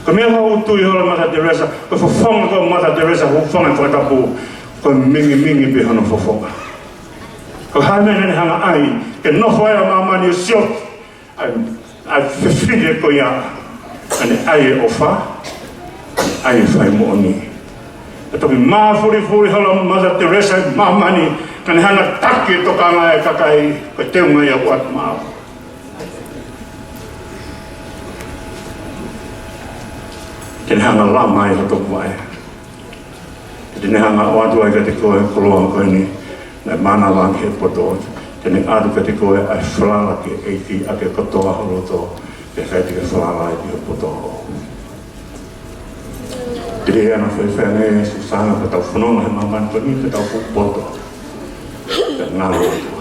Ka mea hau tui hola Mother Teresa, koe whawhonga koe Mother Teresa whawhonga koe tapu, koe mingi pe hana whawhonga. Koe hai mea nene hanga ai, ke nofo ai a mamani o siot, ai whiwhide koe ia, ane ai e ofa, ai e whai mooni. Tapi mafuri hala Mother Teresa mamani kan hana taki to kanga e kakai ko teunga ia wat mau. Ken hanga lama i to mai. Ken hanga watu ai ka te ko koloa ko ni na mana lang he poto. Ken adu ka te ko ai flala ke eiti ake kotoa holo to. Ke kai te flala i poto. Jadi anak saya ni susah nak tahu phone lah maman pergi ke tahu foto dan ngalu tu.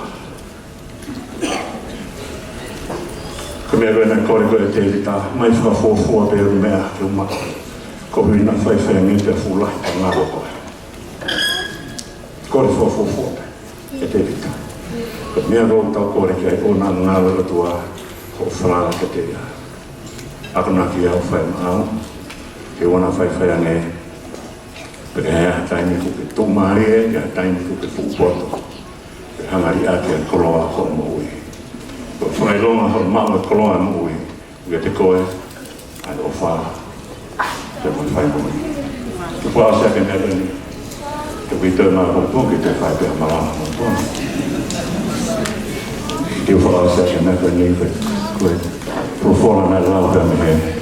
Kemudian nak kau ikut cerita, mai foto beru meh rumah. Kau ini nak saya ni dia fulah ngalu kau. Kau foto cerita. Kemudian kau tahu kau ikut orang ngalu tua kau fulah cerita. Aku nak dia faham. Ke wana whaiwhai ane pere hea taimi ko ke tōmare e taimi ko ke fupoto ke hangari ake an koloa ko mo ui ko whaironga ho maua koloa mo ui ke te koe ai o wha ke mo whai mo ui ke wha asa ke nere ni ke wita ngā kongpo ke te whai pia marama mo tōna ke wha asa ke nere ni koe profora nai lau pia me he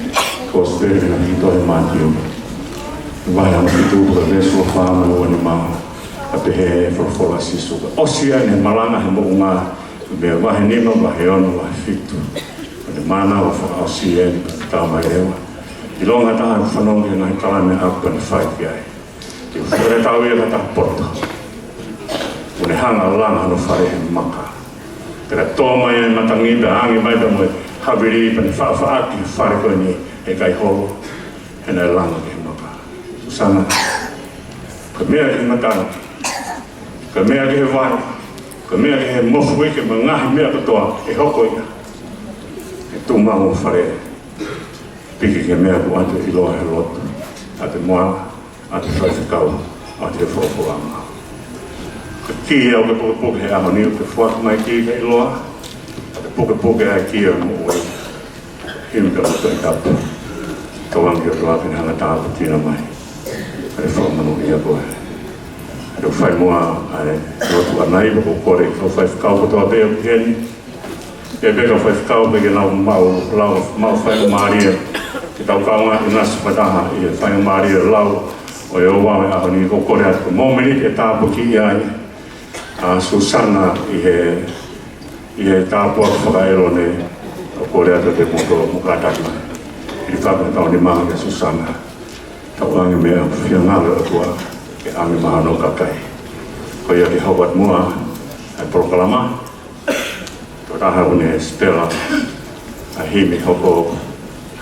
ko spere na hito e mātiu. Vai ana hitu ko veso fama o ni ma a te he for sisu. Osia ne malanga he mo nga be vai ni no vai ono vai fitu. Ne mana o fa osia ni ta mai ewa. I longa ta whanong e ngai tala me apa ni whai piai. Te where tau e kata porta. Une hanga langa no whare he maka. Tera tōma e matangi be angi mai be moe habiri pani whaaki whare koe ni e kai holo e nei langa ki maka. Susana, ka mea ki matana, ka mea ki he vai, ka mea ki he mofu ike ma ngahi mea katoa e hoko ia. E tū mau whare, piki ke mea ku atu i loa he lotu, a te moa, a te whaifakau, a te whauporama. Ka ki au ke poke he aho niu, ke whaku mai ki ke i loa, a te poke ai ki au mo ue, himi ka luto i kapu. Kawangi o toa pina hanga tāpu tina mai. Ai whamanu ia koe. Ai whai mua ai rotu anai ko kore ko whai whakau ko toa pēo ki heni. E pēka whai whakau peke lau mau whai Maria. Ke tau kaunga i nasu pataha i e whai Maria lau. O e o wawe aho ni ko kore atu. Mōmeni e tāpu ki ai. A Susana i he tāpu aku whakaero ne. O kore atu te mukataki mai. I whaka tau ni maha ke Susana. Tau angi mea whia ngāle atua ke angi maha no kakai. Ko ia ki hauat mua ai proklama. Tau taha une Stella a himi hoko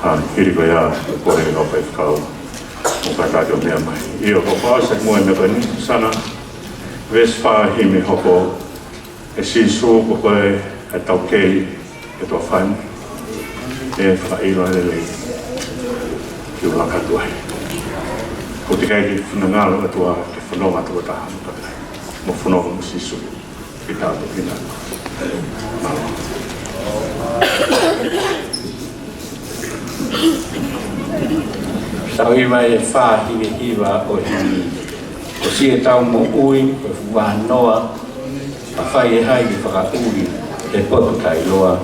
ha hiriko ia kore i haupai whakau. Mukataki o mea mai. Io hoko asak mua me kani Susana. Vespa himi hoko e sisu ko koe e tau kei e tua whaini. E whairo e lei. Ki ulaka tuai. Ko te kai ki whanangalo atua ke whanonga atua taha mukakai. Mo whanonga mo sisu ki tātou pina. Malo. Tau iwa e whāhiwe hiwa o hini. Ko si e tau mo ui, ko whanoa, a whai e hai ki whakauri e poto kai loa.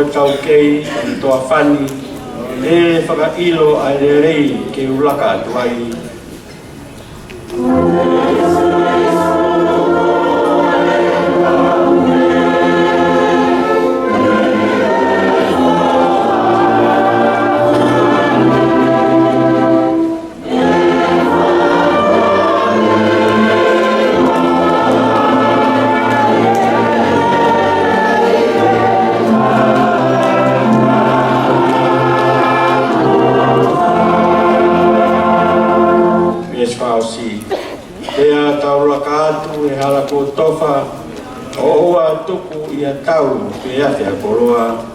Tau kei, toa whani, e whakailo ai le rei ke ulaka atuai. tau te ate a koroa.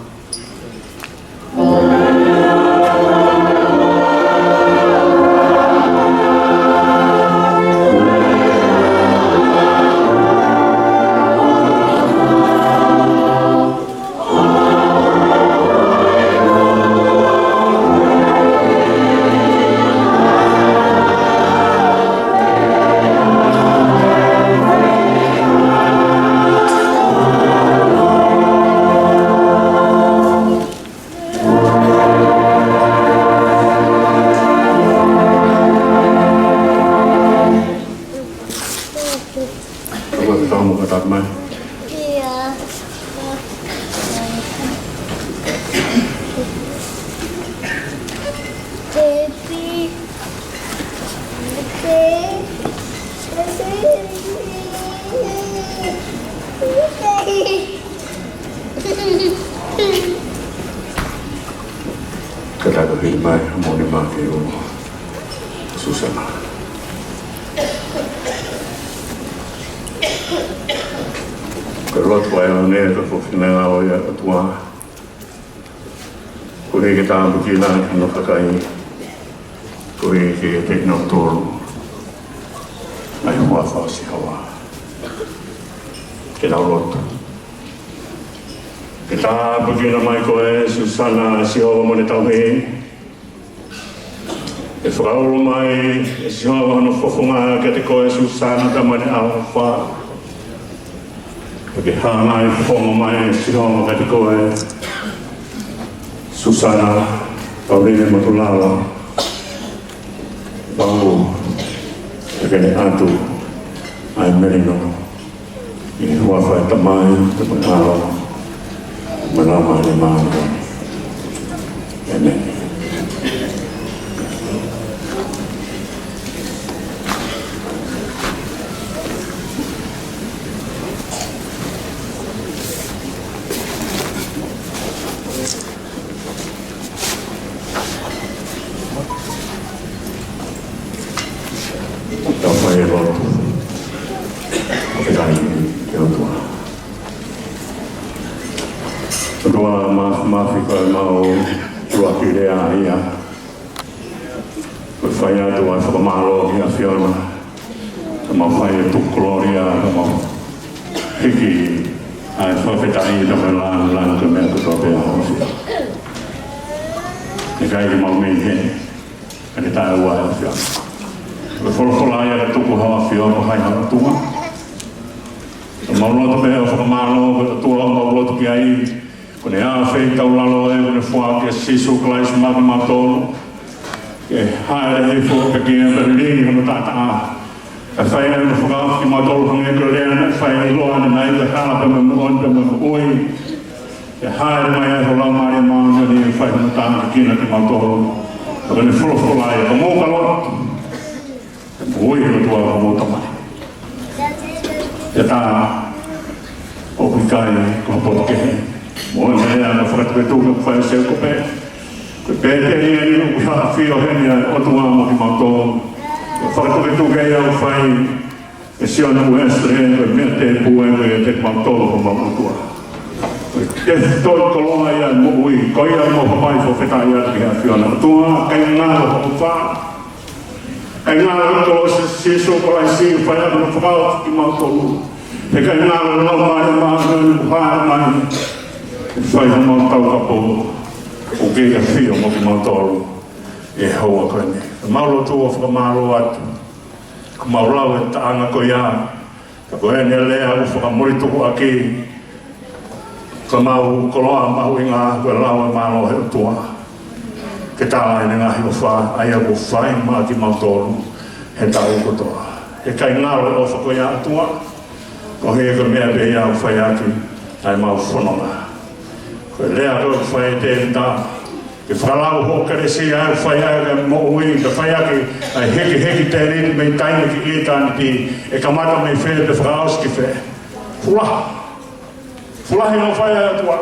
Katago hilmai moni maki o Susana. Kerot wa ya ne ko fina o ya tua. Ko ke ta bu ki la no fakai. Ko ke te no toro. Ai wa fa si hawa. Ke la rota. Kita begini mai koe Susana si o mo ne tau he. E whakaro mai e si o no fofonga ke te koe Susana ta mane au wha. Ke hana e fofonga mai e si o ke te koe Susana tau rene matulala. Pau e kene atu ai merino. I hua whae tamai te mane au. Menama ni mahu. Amen. Kau mai lo. Kita ini kau tua. Roa mafika mau tua kirea ia. Whai atu ai whakamalo ia whiona. Ka whai tu gloria ka hiki ai whawhetai na mai lan ka mea ka tōpea hosi. E kai ki mau mei he. Ka te tae ua ia whiona. Wholofola ia ka tuku hawa whiona hai hana tua. Ka mauloto mea whakamalo ka tua mauloto ki ai. Kone a whei tau lalo e kone whua ki a sisu klais maki matolo. Ke haere hei whua ka kia berlini hana tata a. Ka whai e na whakao ki matolo hange ka lea na whai e loa na nai ka harapa me muonda me ui. Ke haere mai e hola maria maunga ni e whai hana tata ka kina ki matolo. Ka kone whulawhula e ka mōka lot. Ke ui hana tua ka mōta mai. Ke tā o pikai ko potkehe. Moi mea na whakatuetu ka whai seu ko pē. Ko pē te ia ni uki haa whio heni a otua mo ki mautō. Whakatuetu kei au whai e sio na uestre ko mea te pue e te mautō ko mautua. Ke toi koloa ia mo ui, ko ia mo hapai fo whetai ia ki haa whio na otua, kai ngāro ho wha. Kai ngāro ko se so ko lai si whai a no whakao ki mautō. Te kai ngāro no mai mai. Whai ha mau tau ka pō, o ke ka whio mo ki mautoro, e haua koene. Ka maulo tū o whakamaro atu, ka maulau e taanga ko ia, ka koene lea u whakamori tuku aki, ka mau koloa mahu i ngā, koe lau e malo he utua. Ke tāa ene ngahi o wha, aia ko whai maa ki mautoro, he tau kotoa. He kai ngāro e o whakoia atua, ko he ka mea pe ia u whai aki, ai mau whanonga. Koe lea koe whai te nda. Ke whalau ho kare si au whai au mo ui, ka whai aki ai heki te riri mei taina ki i tāni ti e ka mata mei where pe whakaos ki where. Fulaha. Fulahi no whai au tua.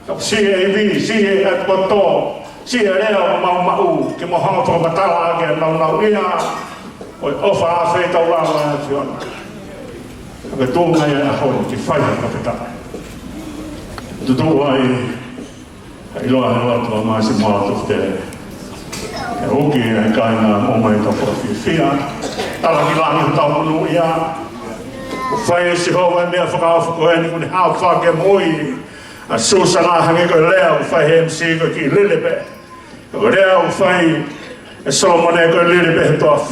Ka si e vi, si e atua tō, si e rea o mau mau, ke mo hanga whakamatala ake a nau ia, o ofa a whai tau rāwa a whiona. Ka tōngai a hoi ki whai ka petai. Tutu ai iloa tua maisi maatu te. E uki e kaina o mai ta fia. Tala ki langi tau munu ia. Whai si hoa mea whakawha ko e ni kuni hao whake mui. A susana hangi ko lea u whai MC ko ki lilipe. Ko lea u whai e Solomone ko lilipe he toaf.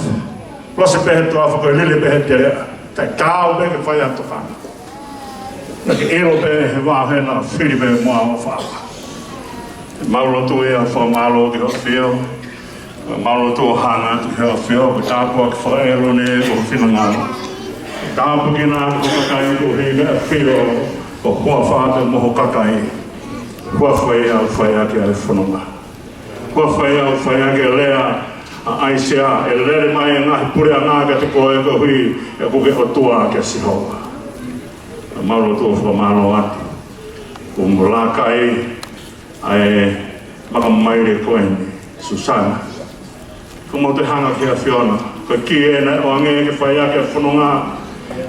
Lose pe he toaf ko lilipe he te rea. Tai kāu me ke whai atu whanga. Na ke ero pe he wāhena whiri me mua o whaka. Mauro tu e a whamalo ki ho whio. Mauro tu o hanga tu he ho whio. Ko tāpua ki whaero ne o whinangana. Tāpu ki nā ko kakai ko he mea whio. Ko hua whāte moho kakai. Hua whai au whai ake ai whanonga. Hua whai au whai ake lea a aisea e lere mai e ngahi pure a ngāga te koe ko hui e kuke o tua ake si hoa. Mauro tu o whamalo atu. Ko mulakai ai makamaire koe ni Susana. Ko mo te hanga ki a Fiona. Ko ki e nei o ange ke whai ake a whanonga.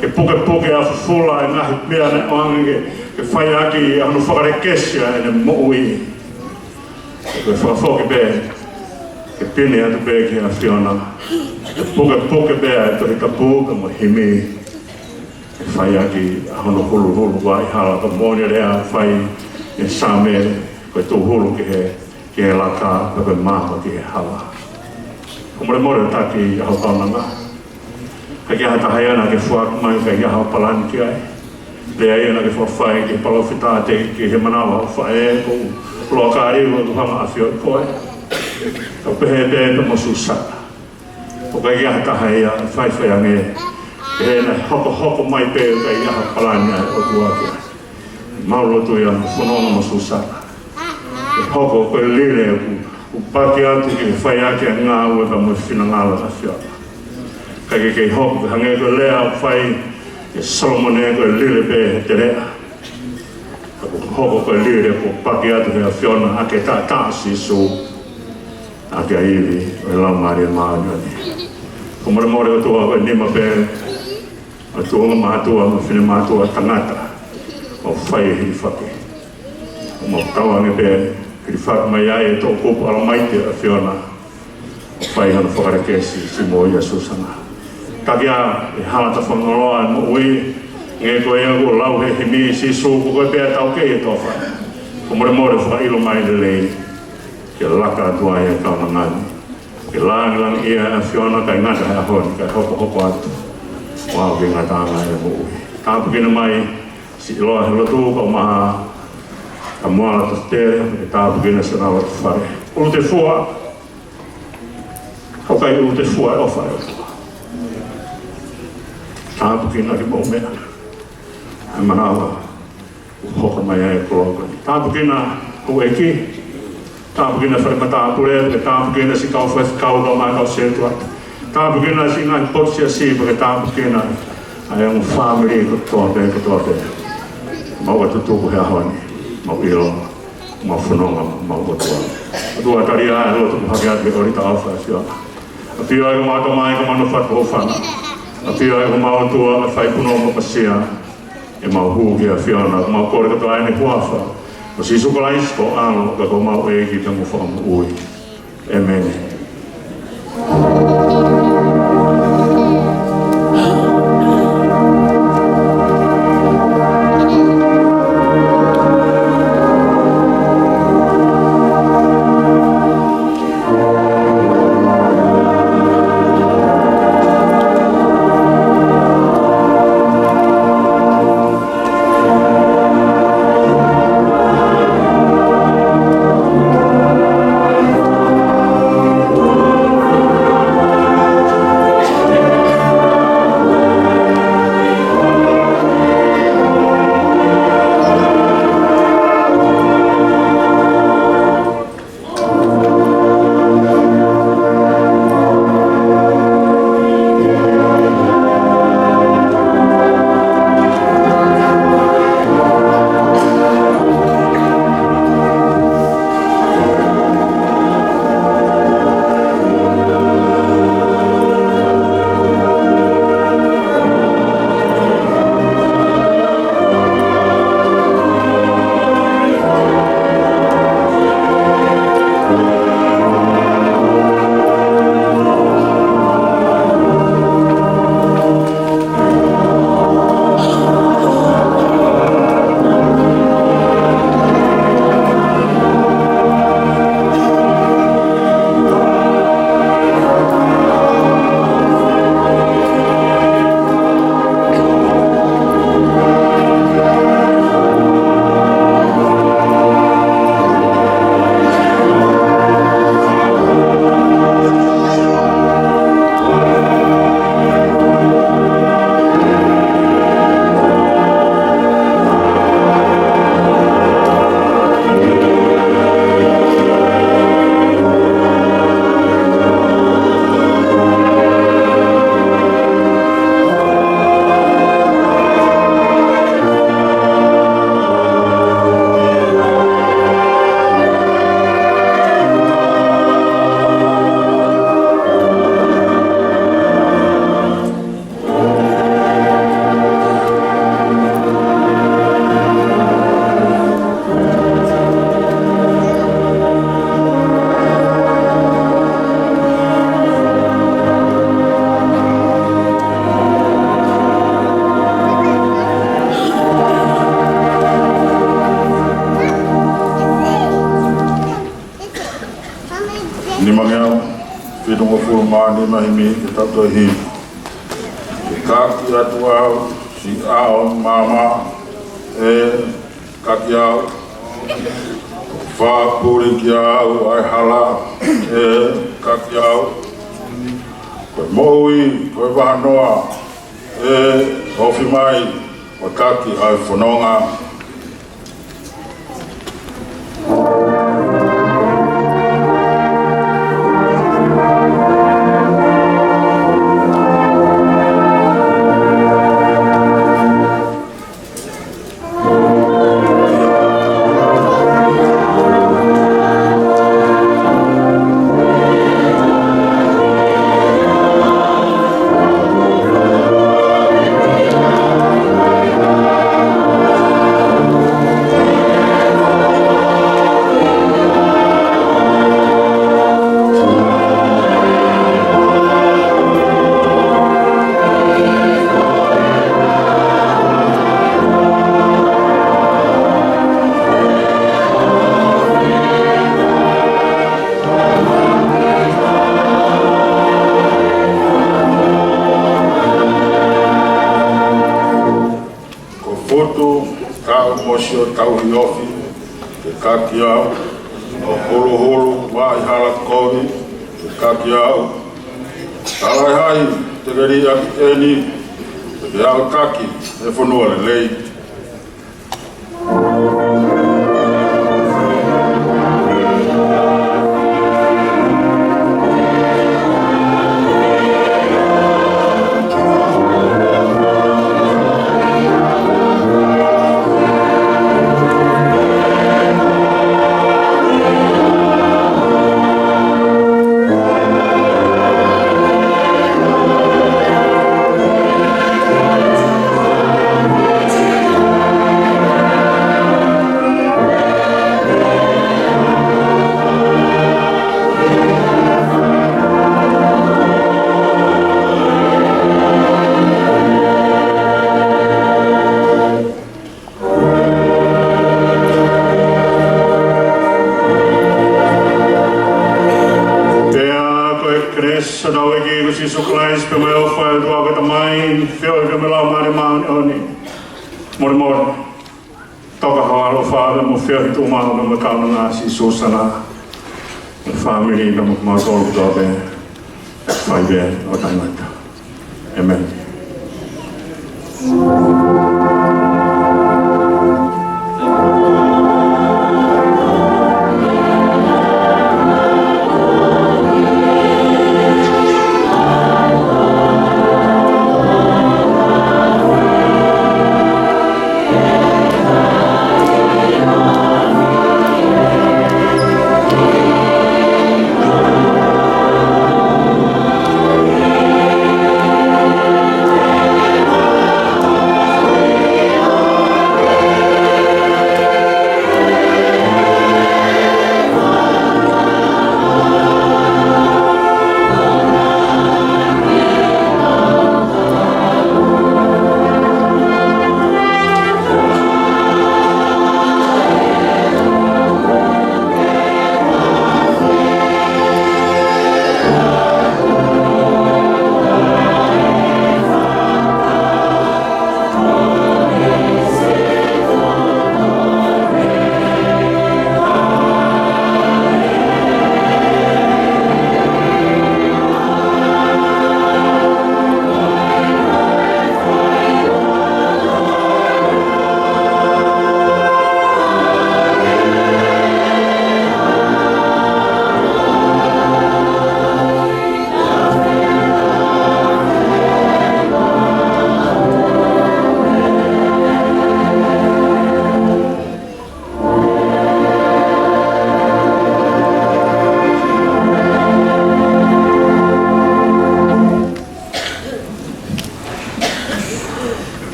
Ke puke a fufula e ngahi mea nei o ange ke whai ake i anu whakarekesia e ne moui. Ko e whakafoki bē. Ke pini atu bē ki a Fiona. Ke puke bē e tori ka pūka mo himi. Ke whai ake a hono hulu wa i hala ka mōni rea whai e sāme koe tō hulu ki he laka koe māma ki he hala. Ko more taki a hau taunanga. Haki a hata hai ana ke whuak mai kai a hau palani ki ai. Lea i ana ke whawhai ki palawhita te ki he manawa o whae ko loa ka ariwa tu hama a whio i koe. Kau pehe te mo Susana. O kai a hata hai a whai ange. He na hoko mai pe kai a hau palani ai o tua ki ai. Mauro tu ia whanonga mo Susana. E hoko koe lire u paki atu ki whai ake a ngā ue ka mo whinangala a whiona. Kai kei hoko ki hange koe lea u whai e Solomone koe lire pe he te rea. Hoko koe lire ko paki atu ki a whiona ake tā sisu. Ake a iwi o e lau maari e maanyoni. Ko more o tua koe nima pe a tuonga mātua ma whine mātua tangata. O whai e hiri whake. O mo kawange pe hiri whake mai ai e tō kupu ala maite a Fiona. O whai hana whakarekesi si mo ia Susana. Takia e halata whangaroa e mo ui. Nge koe ea ko lau he himi si su ko koe pēr tau kei e tō whai. Ko more whakailo mai le lei. Ke laka atua e kauna ngani. Ke langi ia a Fiona kai ngata hea honi kai hoko atu. Wao ke ngatanga e mo ui. Tāpu kina mai si loa he lotu ka maha ka moala ta tere e tāpu kina se nawa te whare. Ulu te fua, hau kai ulu te fua e ofa e ofa. Tāpu kina ki mo mea. E manawa, hoka mai e koloka. Tāpu kina ku eki, tāpu kina whare matāpure, e tāpu kina si kau whaith kau ka mai kau setua. Tāpu kina si ngai potsia sipa, e tāpu kina ai un family ko tope. Mau atu tuku hea honi, mau ilo, mau whanonga, mau kotua. Atua tari a e lotu ku hake atu e orita awha e whiona. A pio e ko mātua mai ka manu whatu o whana. A pio e ko mau atua me whai puno mo pasia. E mau huki a whiona, ko mau kore katoa ene huawha. Ko sisu ko lais ko alo, ka ko mau e ki tangu whamu ui. Amen. Ni mangau, whitunga furumani mahimi ki tato hi. Ki kaki atu au, si ao mama, kaki au. Whapuri ki au, ai hala, kaki au. Koe moui, koe wahanoa, hofi mai, o kaki ai whanonga. Tau hiofi, ke kaki au, o holo holo, wai hala kohi, ke kaki au. Talai hai, te gari aki tēni, te au kaki, e whanua le lei. Jesus Christ, pe mai ofa do ave ta mai, feo ke me la mare man oni. Mor. Toka halo fa mo feo tu ma no me ka na si susana. Family no ma so do be. Fai be o ta mata. Amen.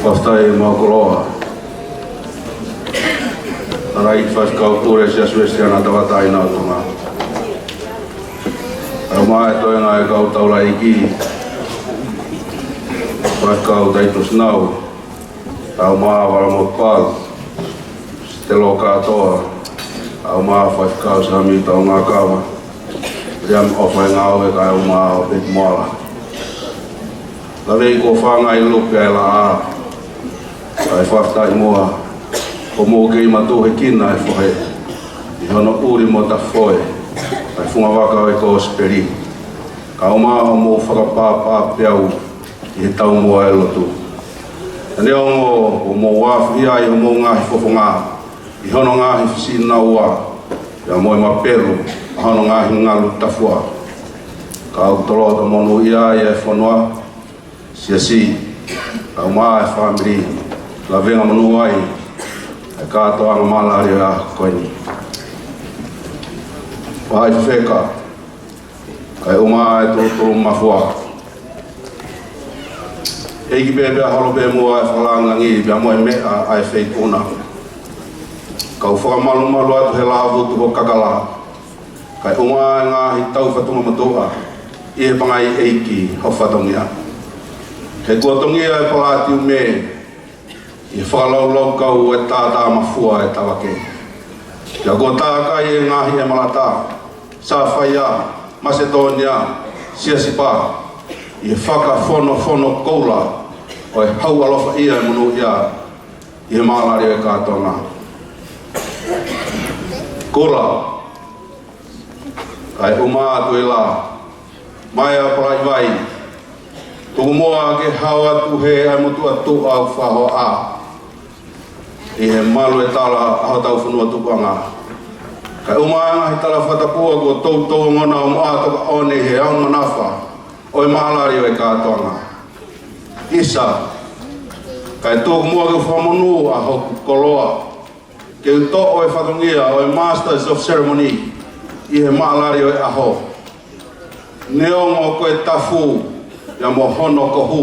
whaftai maukoloa. Arai whafkau tūre sia suesi ana tawatai nā tunga. Au mai toi ngā e kau taula iki. Whafkau taitus nau. Au maa wala mo pāl. Stelo kātoa. Au maa whafkau sami tau ngā kawa. Riam ofai ngau e kai au maa o pek moala. Lawei ko whangai lupe e la a. Ai whaftai mua. Ko mō kei matu he kina e whahe. I hono uri mo ta whoe. Ai whunga waka e ko speri. Ka o maa o mō whakapāpā peau i he tau mua e lotu. E neo o mō wafu ia i o mō ngahi whawhunga. I hono ngahi whisina ua. Ia moe ma peru. Hono ngahi ngalu tafua. Ka au tolo ta monu ia i e whanua. Sia si. Ka o maa e whamiri. La venga manu ai. E kātoa ngā malari a koini. Wahai wheka. Kai o maa e tōtoro mafua. Eiki bebea holo be mua e whalanga ngi. Bea moe mea ai wheikuna. Kau whakamalu malu atu he lavu tuho kakala. Kai o maa e ngāhi tau whatunga matoa. I he pangai eiki hau whatongia. He kuatongia e palātiu me. I whakalaulau kau e tātā mafua e tawake. Kia kua tākai e ngāhi e malata. Sāwhaia, Macedonia, Siasipa. I whaka koula. O e hau alofa ia e munu ia. I he mālari e kātonga. Kola. Kai umā tu e la. Mai a palai vai. Tuku moa ke hawa tu he ai mutu atu au whaho a. I he malu e tala aho tau whanua tukuanga. Kai umaanga he tala whatapua ko tau ngona o mua toka one he au manafa. O e mahalari o e kātoanga. Isa. Kai tuku moa ke whamonu a hoku koloa. Ke uto o e whatongia o e Masters of Ceremony. I he mahalari o e aho. Neongo ko e tafu. Ia mo hono ko hu.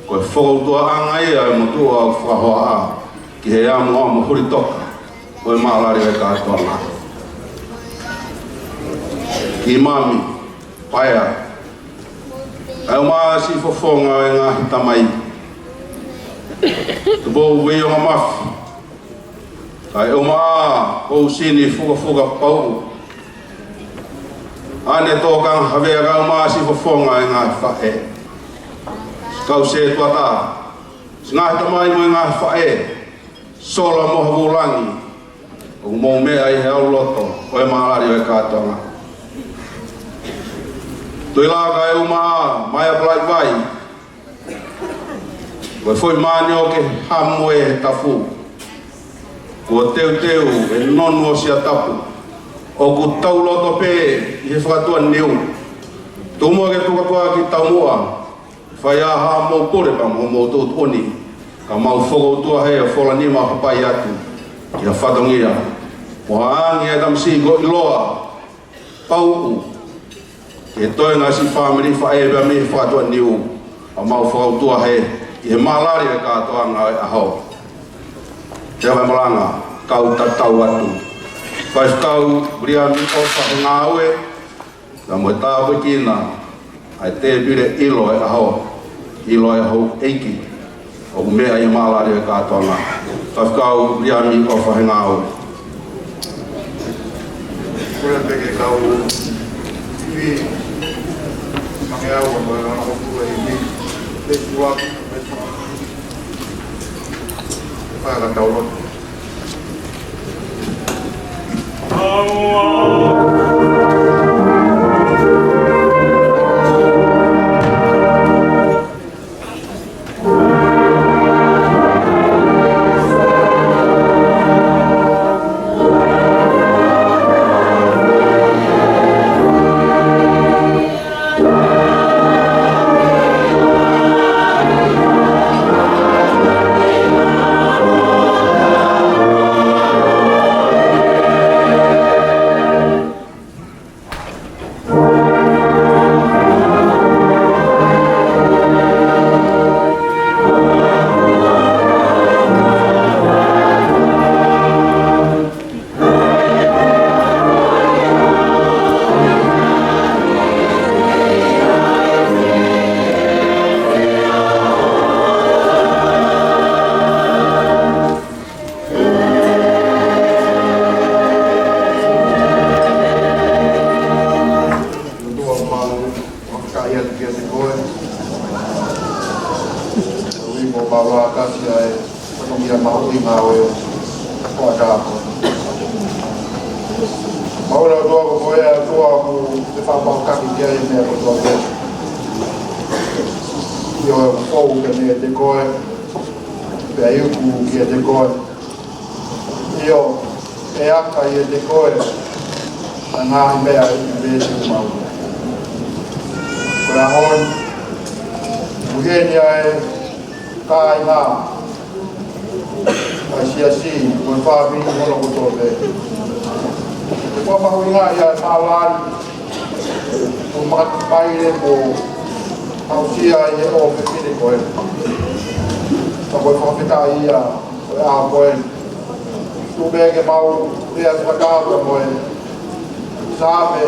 Ko e whakautua anga ia e motua au whahoa a. Ki he amu amu huri toka. O e mahalari o e kātoanga. Ki mami. Paia. Ai o maa si fofonga o e ngā hitamai. Tu bou wei o ngā mafi. Ai o maa kou sini fuga pau. Ane tōkang hawea ka o maa si fofonga e ngā whae. Kau se tuata. Ngā hitamai mo e ngā whae. Sola moha wulangi. O mō mea i he au loto. O e mahalari o e kātonga. Tui la ka e umaa, mai a plai vai. Koe foi mani o ke hamoe he tafu. Kua teu e nonu o sia tapu. O ku tau loto pē i he whakatua neu. Tumua ke tukatua ki tau mua. Whai a haa mō pore pa mō mō tūt oni. Ka mau whakautua hei a whola nima hapai atu. Ki a whatongia. Moha aangi e tamsi ko iloa. Pauku. Ke toi ngā si whamiri whae bea mihi whakatua niu. A mau whakautua hei. I he mālari e kātoanga e ahau. Te hawai malanga. Kau tatau atu. Whai kau bria mi o whahenga aue. Ka moe tāpoi kina. Ai te pire ilo e ahau. Ilo e hau eiki. O mea i mālari e kātoanga. Whai kau bria mi o whahenga aue. Kura peke kau iwi mange aua mo e ana hoku e iwi te kuaku me tona whaera kau lotu. Ui mo bawa kasi ay pagkamia mahuling ngawe ko ako. Maula doa ko koe doa ko te whapau kaki kia i mea ko doa koe. Io e fou ke ne te koe, pe iuku kia te koe. Io e aka i te koe, a ngahi mea i vesi umau. Koe a hon, muheni ai kai ngā, kai siasi, koe whāpini hono ko tō pe. Kua mahui ngā ia tālari, o makapaire o tausia i e o whekine koe. Ta koe whakawhita ia, koe a koe. Tūbege mau, rea whakāpua koe. Sāme,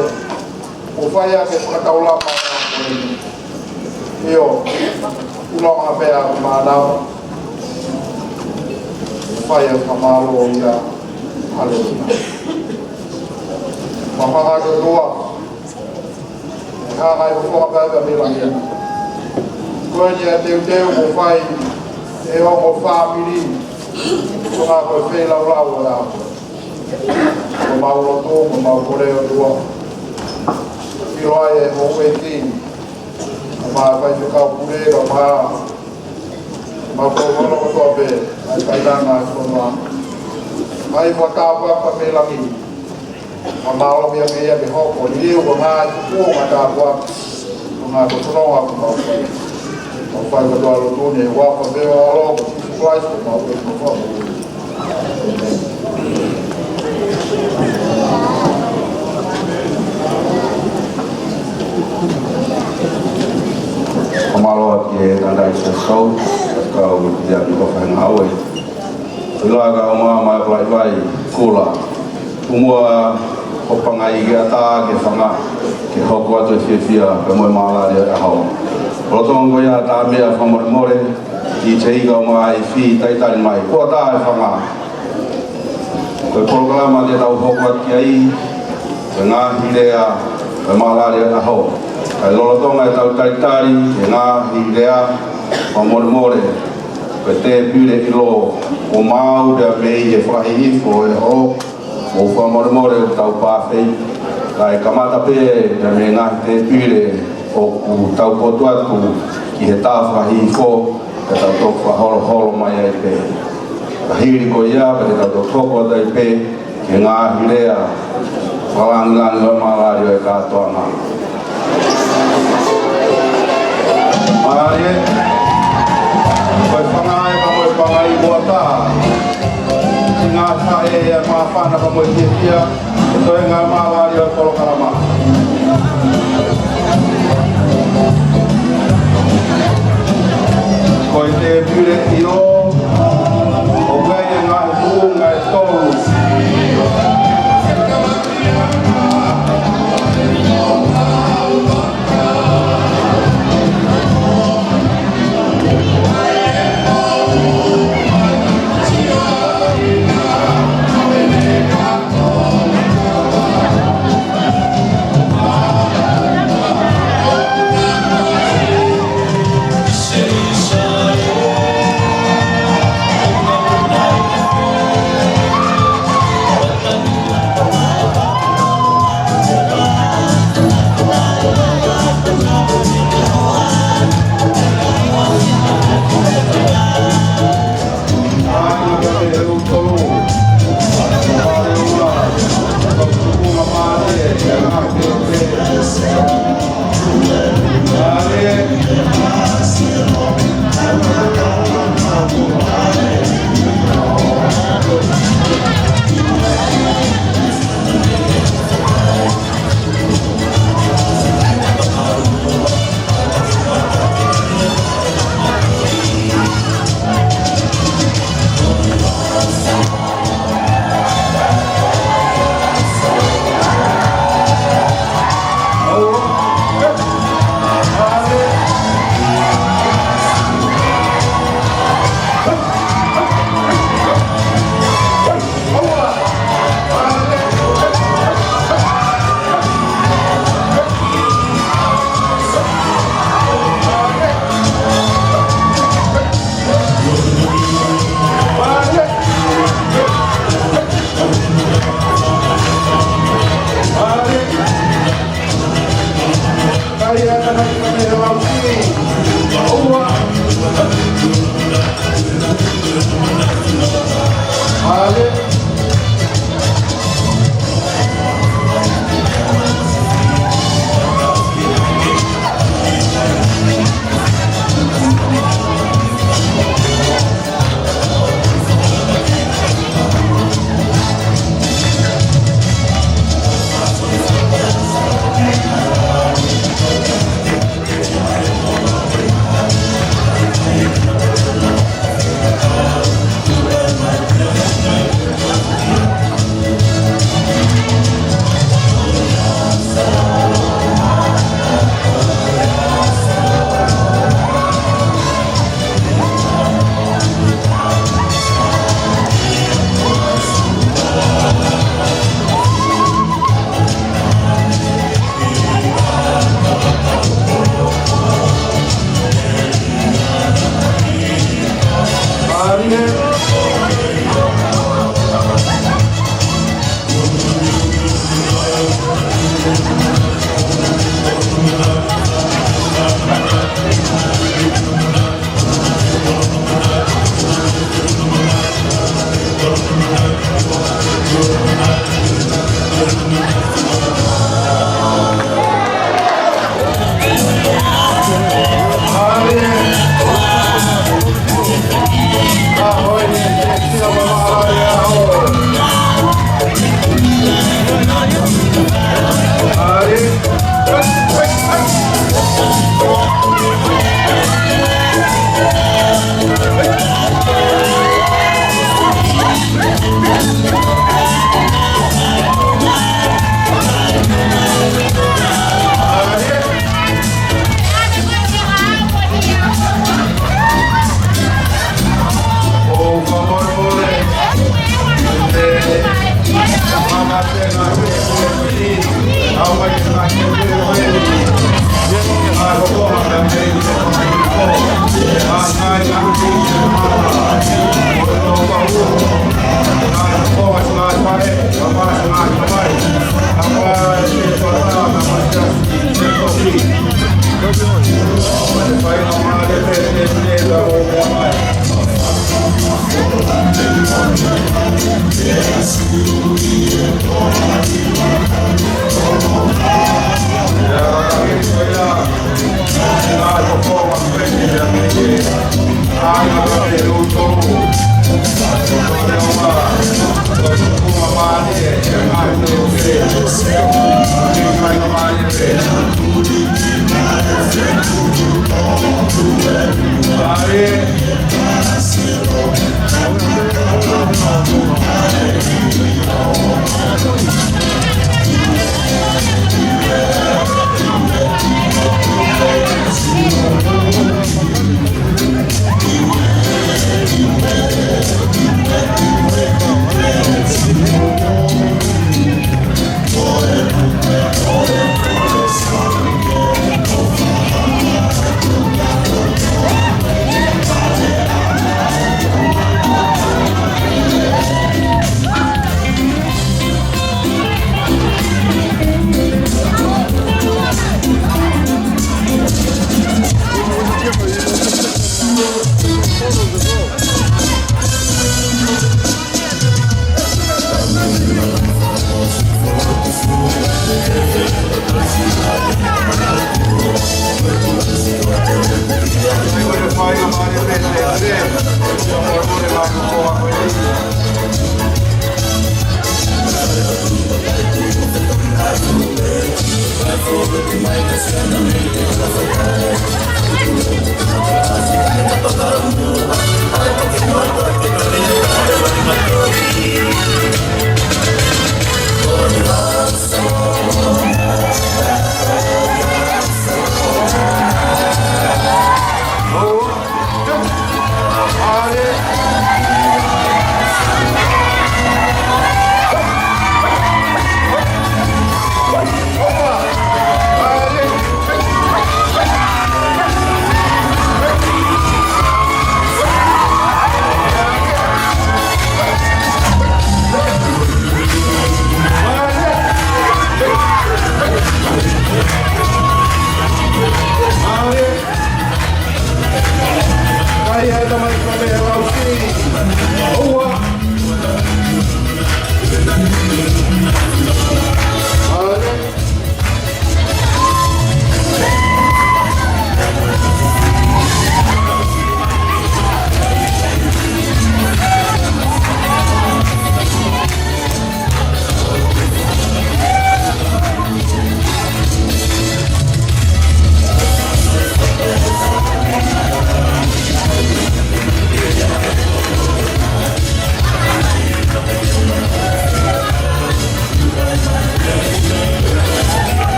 o whaia ke whakataulapa a koe. Io, ulonga pēa ko mānau. Whaia whamalo ia, haleluia. Mamaha ke doa. Hāngai whukonga pēpea milangia. Koe ni a teu mo whai e o mo whāpiri. Ko ngā koe whēlau lau e a. Ko mauroto, ko maukoreo doa. Kiroai e mo weti. Ko maa whai whikau pure, ko maa. Maukohono ko toa pē. Ai kairanga e whanua. Mai whakāpua pa milangi. Mamalo mia mea me hoko liu ko ngā tuku ngā tāpua ko ngā kuturonga ko mau whai ko whai ko toa lotune e wapa mea alo ko tisu Christ ko mau whai ko whai ko malo ki e tanda i sa sau kau dia ki ko whai ngā oi Ilaga o maa mai plai vai kula umua o pangai ke ata ke whanga ke hoko atu e whiawhia pe moe maalari e hao. Rotongo ia tā mea whamore more i te iga o mai whi taitari mai. Kua tā e whanga. Koe porokalama te tau hoko atu ki ai e ngā hirea pe maalari e hao. Kai lorotonga e tau taitari e ngā hirea whamore more pe te pire ilo o mau rea mei e whahihifo e ho o whamore more o tau pāwhei, kai kamata pē e me ngahi te pire o ku tau potu atu ki he tāwhahi fō e tau tō whahoro horo mai ai pē. Ka hiri ko ia pe te tau tō tōko tai pē ki ngahi rea whalangilangi o maalari o e kātoa ngā. Maalari e, koe whangai pa moe whangai mua tā. Ngā tae e mā whana pa moe tiatia, e toi ngā maalari o toro karama. Koe te pure i o, o gai e ngā hu, ngā e tolu.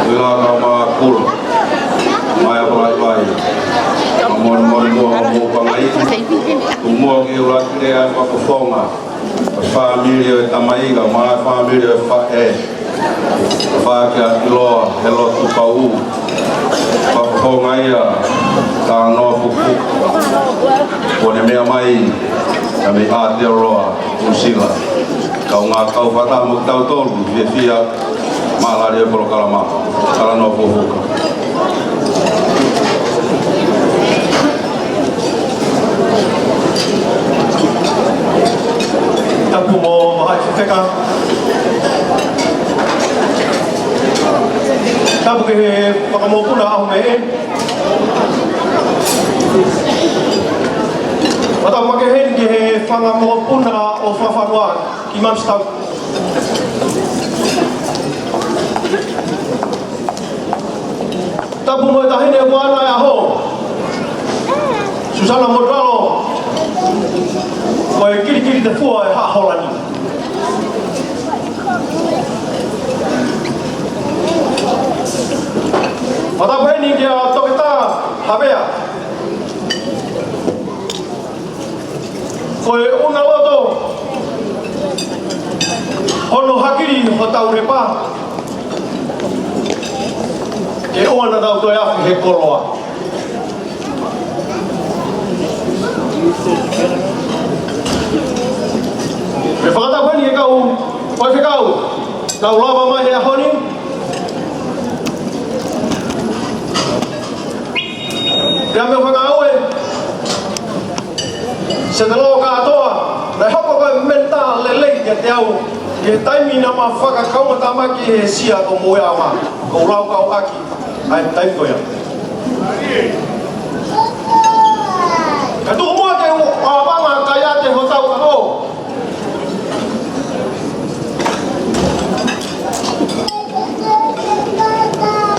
Wila kau makul. Maya pelai vai. Amor mo pangai. Tumua ke ulat krea pakufonga. Família tamaiga, ma família fa que aquilo hello tu pau. Pakufonga ia ka no pupu. Pone me mai. Kami ate roa usila. Kau ngakau fata mo tau tolu via malaria por kalama. Kala no pupu. Tapu mo mahal teka. Tapu ke pakamopu na ako me. Mata makehen ke pangamopu na o fafanwa imam stav. Tapu mo tahin e wana ya ho. Susana Modalo. Koi kiri te fua e haholani. Mata peni dia toketa habea. Koi una loto. Hono hakiri hotau repa. Ke ona dau to ya he koloa. Me whakata whani e kau, whai whikau, nau lava mai hea honi. Rea me whakau e, se te loa katoa, nei hoko koe menta lelei ke te au, ke taimi na ma whakakaunga tamaki he sia ko moe ama, ko lau kau aki, ai taimi koea. Ka tuku mua ke awanga kaya te hotau ka ho.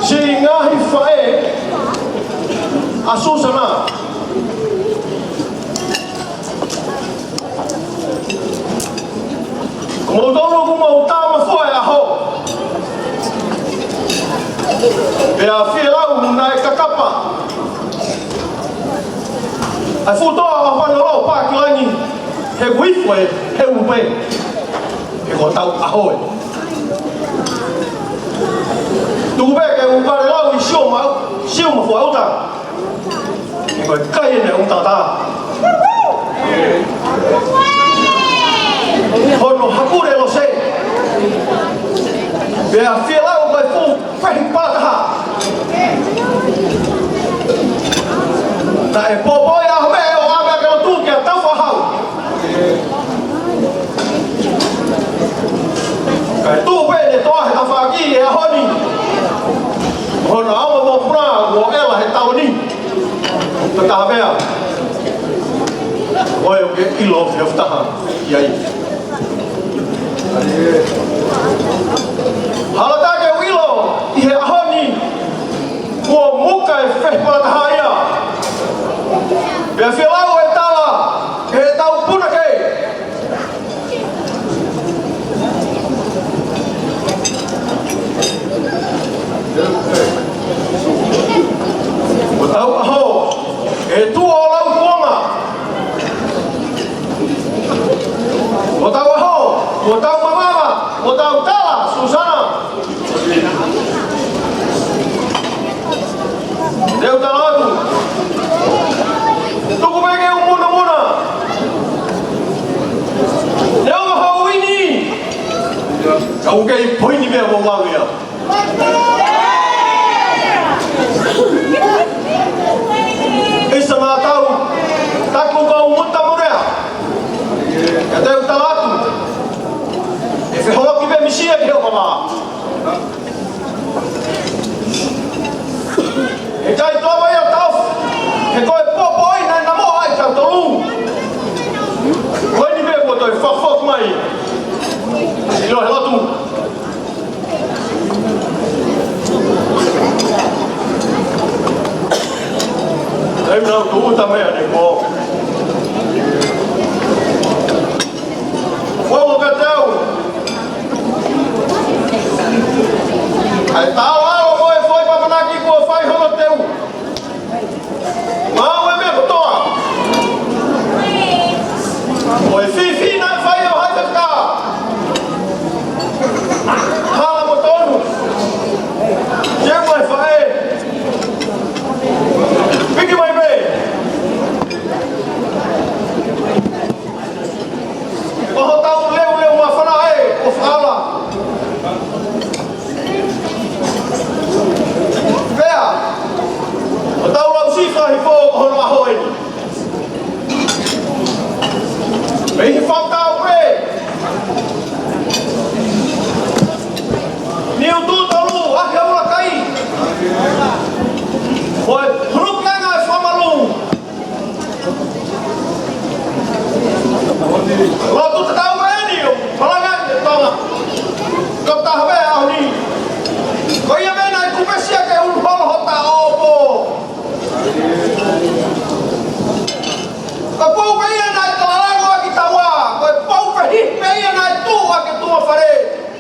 Si ngahi whae a Susana. Ko mo tono ko mo tama whae a ho. Pea whilau na e kakapa. Ai futoa a whanoro Pākilangi he wifwe he upe. He ko tau a hoe. Tuwe ke upare lau I siu ma fuauta. Ke koe kai ne utata. Hono hakure lo se. Pea whilau koe fu whehi pātaha. Na e popoi a me o ame ke lo tūke a tau whahau. Kai tūpe ne toa he tawhaki e a honi. Hono awa mo puna o ela he tau ni. Ta tahabea. Oe o ke ilo whia whtaha I ai. Halata ke wilo I he ahoni. Kua muka e whehpalataha ia. Pea whilau e tala, ke he tau puna kei. O tau aho, e tua o lau kuonga. O tau aho, o tau mamama, o tau tala, Susana. Deu tala atu. Tuku peke umuna. Deu maha uini. Kau kei poini mea mo wawia. Isa mga tau, taku kau muta murea. Kata yung talatu. E whihoki be misia ki heo kama. E kai toa mai a tau. E koe popoi nai namo ai kau tolu. Koe ni me ko toi whawhok mai. Ilo he lotu. Em nào tu ta mẹ này cô. Qua một cái treo. Hãy tao á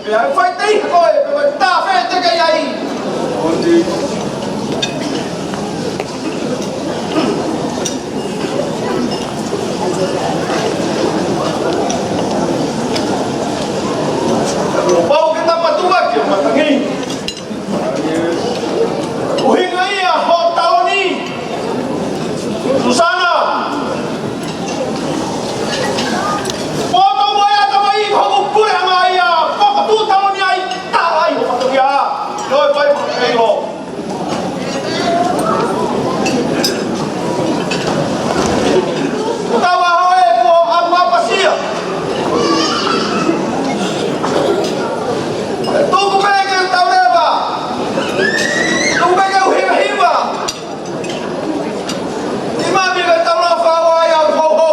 Pea fai tei koe, pea ta fe te kai ai. Pau kita patua ke matangi. Uhinga ia ho taoni. Susana. Foto moya tamai ko pura maya. Ko tu taoni ai ta ai ho patua. Loi pai mo kai ho. Tawa hoe ko amma pasia. Tuku mega tau leva. Tuku mega hiva hiva. Ima mega tau la fa wa ya ho ho.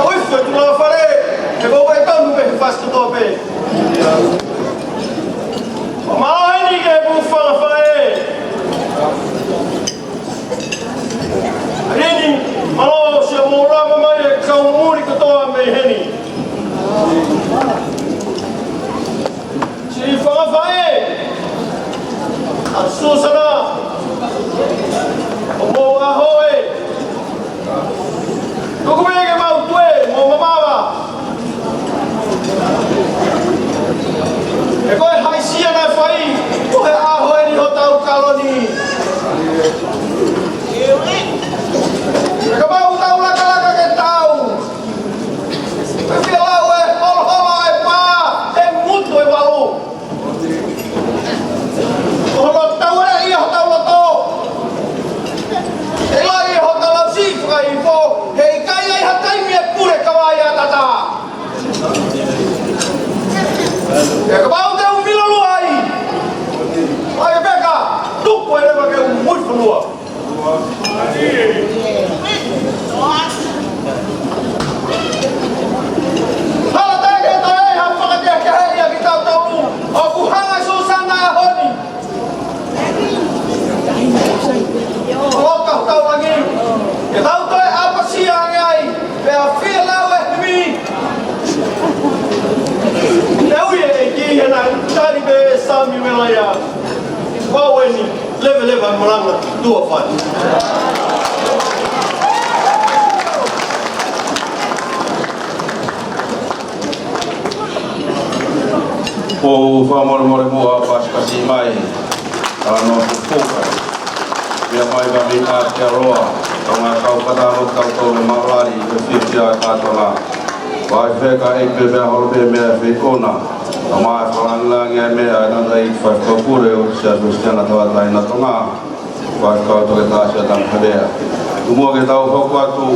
Oi foi tu la fare. Que vou vai tão bem faz tudo bem. Mama ni ke bu fa fa Reni, malo se mora mai ka umuri ko to me heni. Si fa fa Susana. Mo a hoe. Tu ko me ke mau tue, mo mama. E koe haisia na fai, koe a hoe ni ho tau kaloni. Eka mau tau laka ke tau. E fia lau e holo e pā, e mutu e walu. Holo tau e ia ho tau loto. E lai ho tau lau sifra i fo, he i kai ai hatai mi e pure kawai a tata. Eka mau te umilolu ai. Ai e peka, tupu e lewa ke umuifunua. Hala teke tae ha whakatea ke hei a ki tau tauru o kuhanga Susana e honi. O kau tau rangi. Ke tau toe apasia angai. Pea whia lau e himi. Te ui e ki hena tari be sami mela ia. Wau e ni leve maranga tua whai. O whamore mua paskasi mai, ano pupukai. Mea mai wa mika te aroa, o ngā kau patano kau tau me maulari, e whiwhia kātonga. Vai wheka e pe mea horope mea whikona, a mai whalangilangi e mea e nanda i whaikopure o sia sustiana tawatai na tonga, vai kau toke tāsia tamharea. Umua ke tau whaku atu,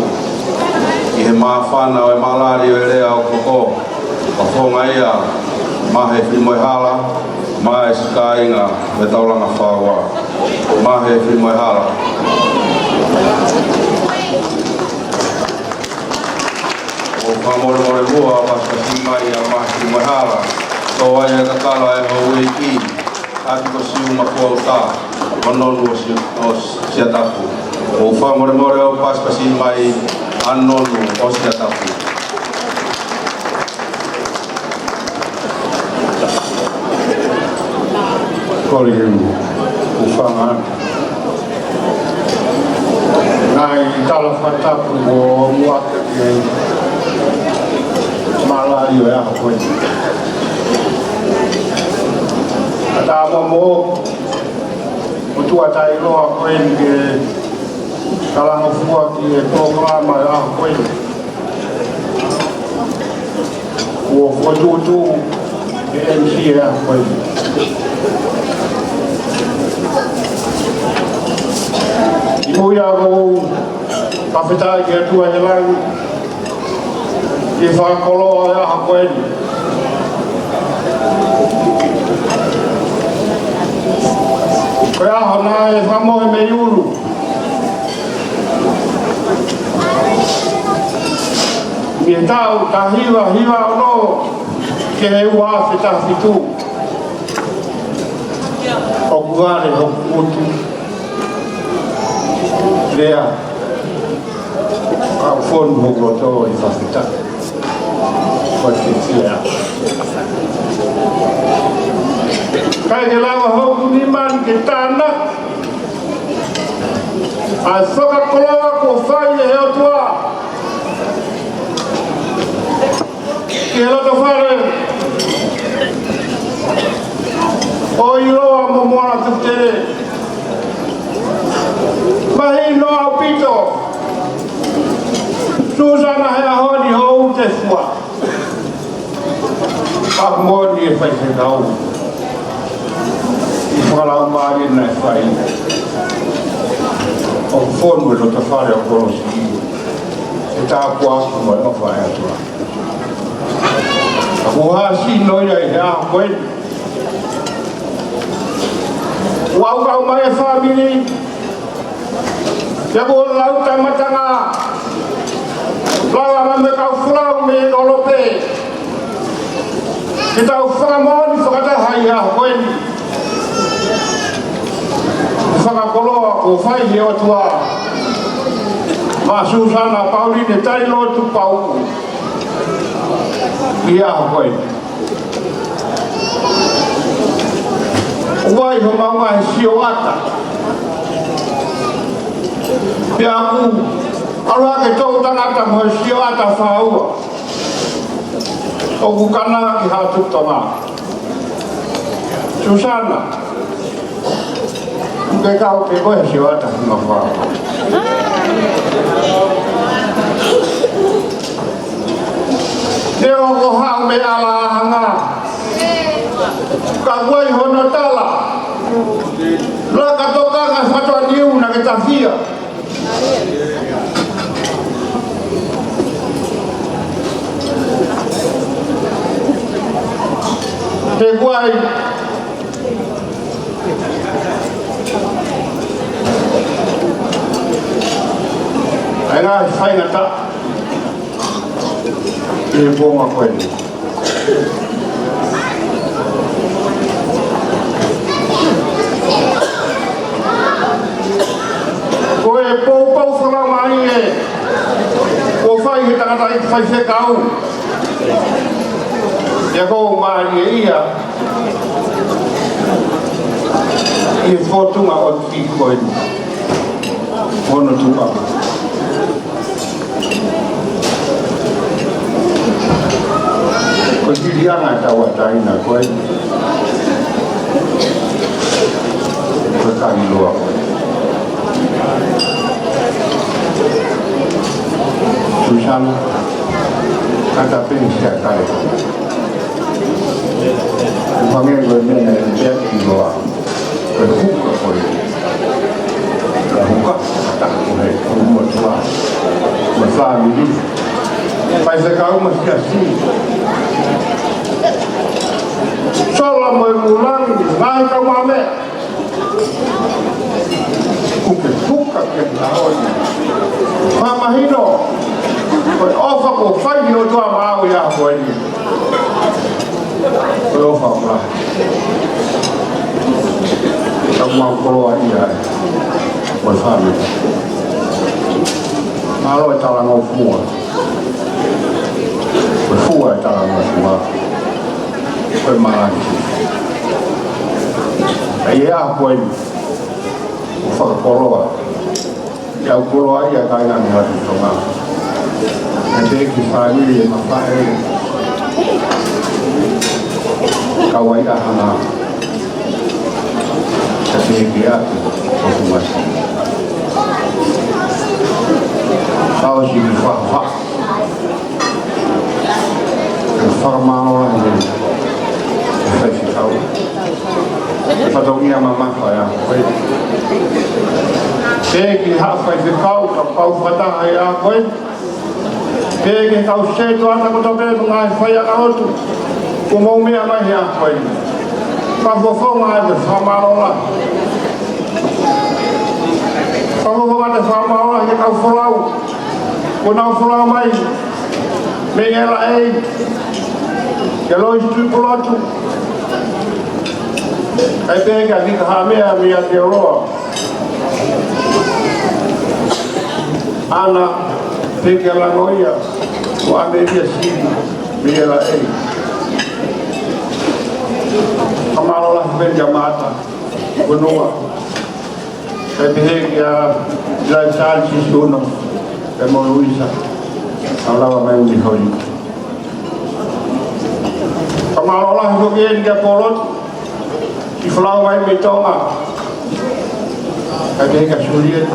i he mawhana o e maulari o e rea o koko, a whonga ia, mahe whimoe hala, mahe skainga me taulanga whaua. Mahe whimoe hala. O whamore mua paskasi mai a mahe whimoe hala. Tō ai e kakala e hau e ki, ati ko siu makua o tā, manonu o siatapu. O whamore o paskasi mai anonu o siatapu. Kori ufanga nai tala fatapu o muaka ke malai o aha koe ata mo o tua tai loa koe ke kalanga fua ki e programa o aha koe o fotutu e MC e aha koe I mui a kou kawhetai ki atua he lau I whakoloa e aha koeni. Koe aha nā e whamohe me iuru. Mi e tau ka hiwa o no ke he ua a whetawhitu. O kuare o kuotu. Lea, au fonu hukoto ifafita. Kwa kifia. Kai ke lawa hoku ni man ke tana. A soka koloa ko fai e heo tua. Ke loto fare. O iroa momoa tutere. Mahi no au pito. Susana hea honi hou te fua. Akmoni e fai se kau. Whalau maari na e whai. O whonu e rota whare o korosi. E tā kua aku mai o whai atua. Ako hasi noia i hea koe. Wau kau mai e whamini. Ia ko lau tamatanga. Lau ama me kau whurau me olope. Ki tau whakamoni whakatahai a koe. Whakakoloa ko whai he o tua. Ma Susana Pauline tai lotu pau. Ia koe. Uai ho maunga he sio ata. Pea aku aroha ke tau tangata mo he sio ata whaua. O kukana ki hatu tonga. Susana. Ke kau ke koe sio ata ma whaua. Neo ko hao me ala hanga. Ka koe hono tala. La ka toka ka whatua niu na ke tawhia. Te koe ai ngā whainga ta e pōnga koe koe pōpau whanga mai e ko whai he tangata i whai whekau ia kou mai e ia i e whotunga o ki koe hono tuka ko tirianga e tau ataina koe koe kani loa koe Susana kata pini siya kare upangen koe mene e bea ki loa koe huka koe huka kata koe umo tua koe whamiri pai se kau mas kia si sola mo e mulangi ngai kau mame kuke huka ke tahoi whamahino koe ofa ko whai o tua mau ia koe ni koe ofa o mra kau mau koroa ia koe whamiri malo e talango fua koe fua e talango fua koe maraki e ia koe ni o whakakoroa iau koroa ia kai ngani hatu tonga e te ki whaimiri e mawhae kawai a hana e te ki atu o kumasi sao si ki whakawha e whakamao e whaisi kau e whataungia mamawha e a koe te ki hawhai te kau ka pau whataha e a koe te ki kau setu ata koto petu ngai whai a karotu ko mau mea mai e a koe ka whawhonga e te whamarola ka whawhonga te whamarola he kau wholau ko nau wholau mai me ngela ei ke lois tuipolotu ai pēka vika hamea mea te roa ana peke la noia o ameria sini mira ei kamalo la benja mata bonua e behegia la salsi suno e mo Luisa alava mai uni hoi kamalo la hogen dia polot i flau vai me tonga e behegia suliet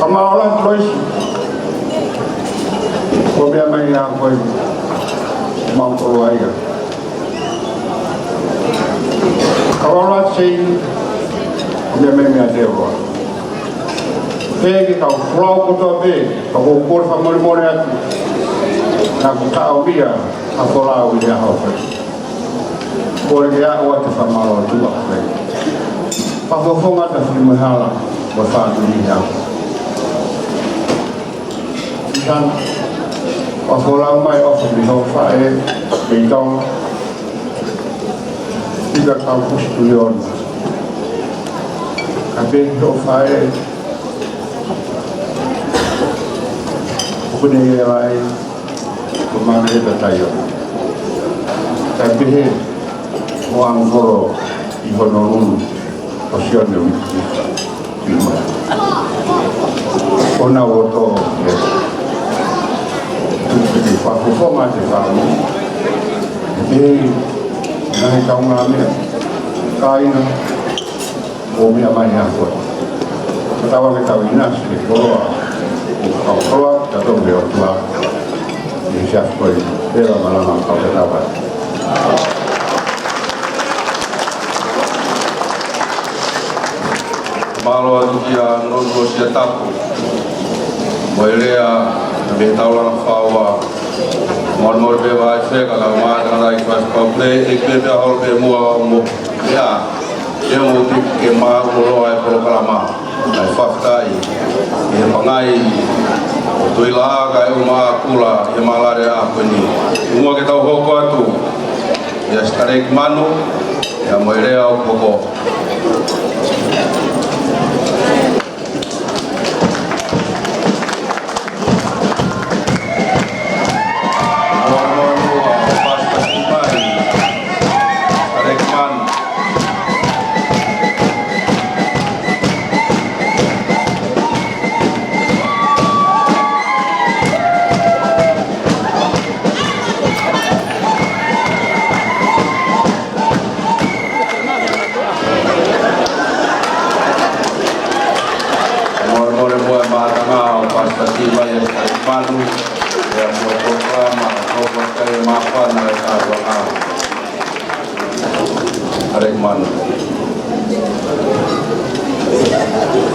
kamalo la Lois ko be mai ya ko mang ko ai kamalo la sei be mai me atero pegi ka flau ko to be ko ko fa mo mo ya na ko ta o bia a fola o dia ho ko ya o te fa malo tu ba pa fo fo ma ta fi mo hala ba fa ni ya dan pa fola mai o fa ni ho fa e be dong tiga kampus tulion kabe ho fa e ko ni ai ko ma ne da tayo kabe he o angoro I honorun o sione o filma ona woto tutti fa forma de famo e na ka una me kaina o mi amanya ko tawa me tawa ina se koroa o koroa ta to me o tla e já foi pela malama ka tava malo dia no sia tapu moirea be taula fawa mor be vai se ka ma na dai pas komple e be be hol be mo ya e mo ti ke ma lo ai programa ai faktai e mangai tu ila ga e ma kula e malare a kuni mo ke tau hoko atu ya starek manu ya moirea o poko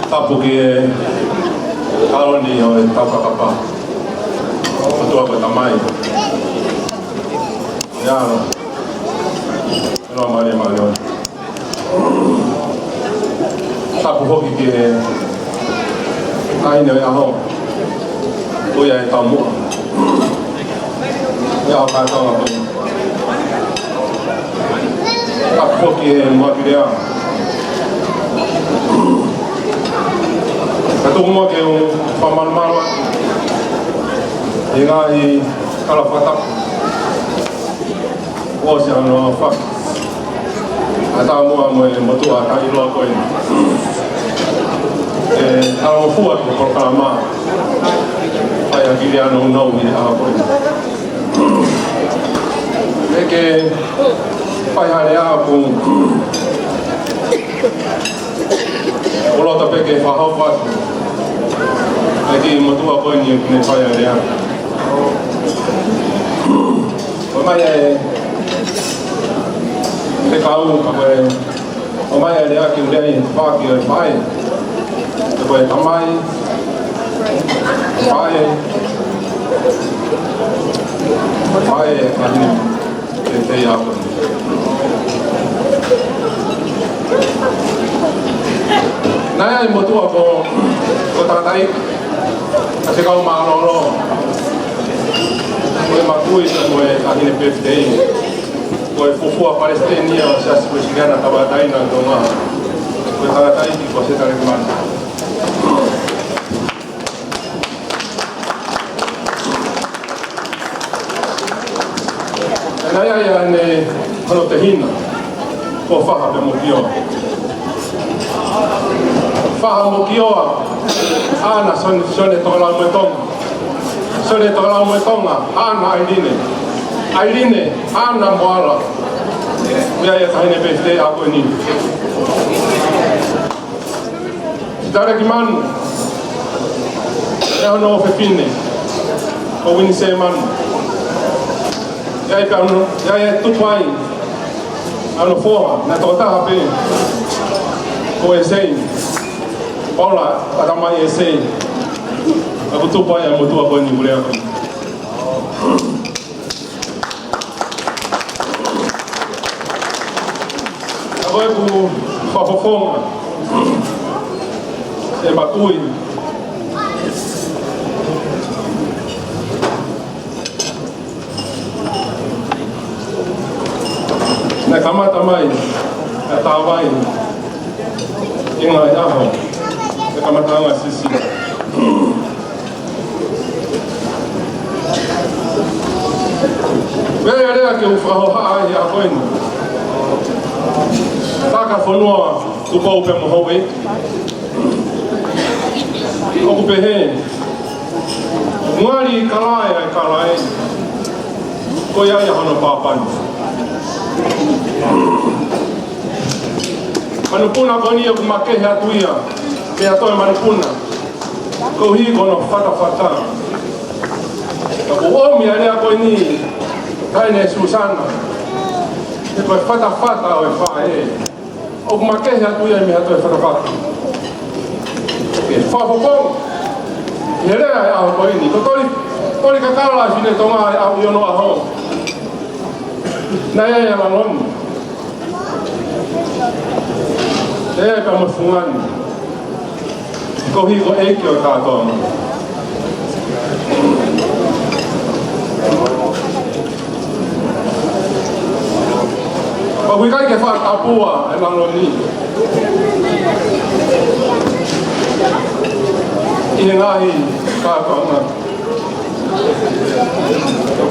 tapu ke kaloni o tau kakapa o tua ko tamai ya no mare mare tapu hoki ke ai ne ya ho o ya tamu ya ka ta wa tapu hoki mo bidea Katu mo ke o pamalmalo inga I kalafata o se ano fa ata mo mo motu ata I lo ko ni ala fu at ko kama ai ki dia no ni a ko ni ke fa ya ya ko o lo ta pe ke fa ha fa Lagi motu apa ni kena saya dia. Omaya tekau apa? Omaya dia kita ini pakai pai. Tapi tamai pai ani kita apa? Naya motu apa? Kota tai. Kasi kau malolo, kau makui kau ahli PFDI, kau fufua Palestina, saya sebenarnya tahu tain nanti kau tahu tain di kota Taliban. hano te hina, ko whaha pe mo kioa. Whaha mo kioa, ana sone tokalau mo tonga. Sone tokalau mo tonga, ana Ailine, ana moala. Mea ia tahine birthday a koe ni. Tara ki manu, e hono o whepine, o wini se manu. Ia ka ano, ia tupai, ano foha, na totaha pe, ko e sei, Paula, atamai e sei, aku tupai a motua koe ni mulea koe. Ako e ku whafofonga, e matui. Na kamata mai, e tāwai, i ngā aho, e kamata anga sisi. Rea rea ke uwhahoha ai a koeni. Taka whanua kupau pe mohowe. Oku pehe. Ngari kalai ai kalai. Ko ia ia hana pāpani. Manupuna koni e kumakehe atuia. Me atoe manupuna. Ko hi kono whata. Ka ku omi area koe ni. Kaine Susana. E koe whata o e whae. O kumakehe atuia me atoe whata. E whawhopong. I rea e aho koe ni. Ko tori kakala sine tonga e aho iono aho. Nai ai ala ngoni. E ka mawhungani. Ko hiko eiki o tātoa. Ko hui kai ke whakapua e langoni. I he ngahi kātoa ngā.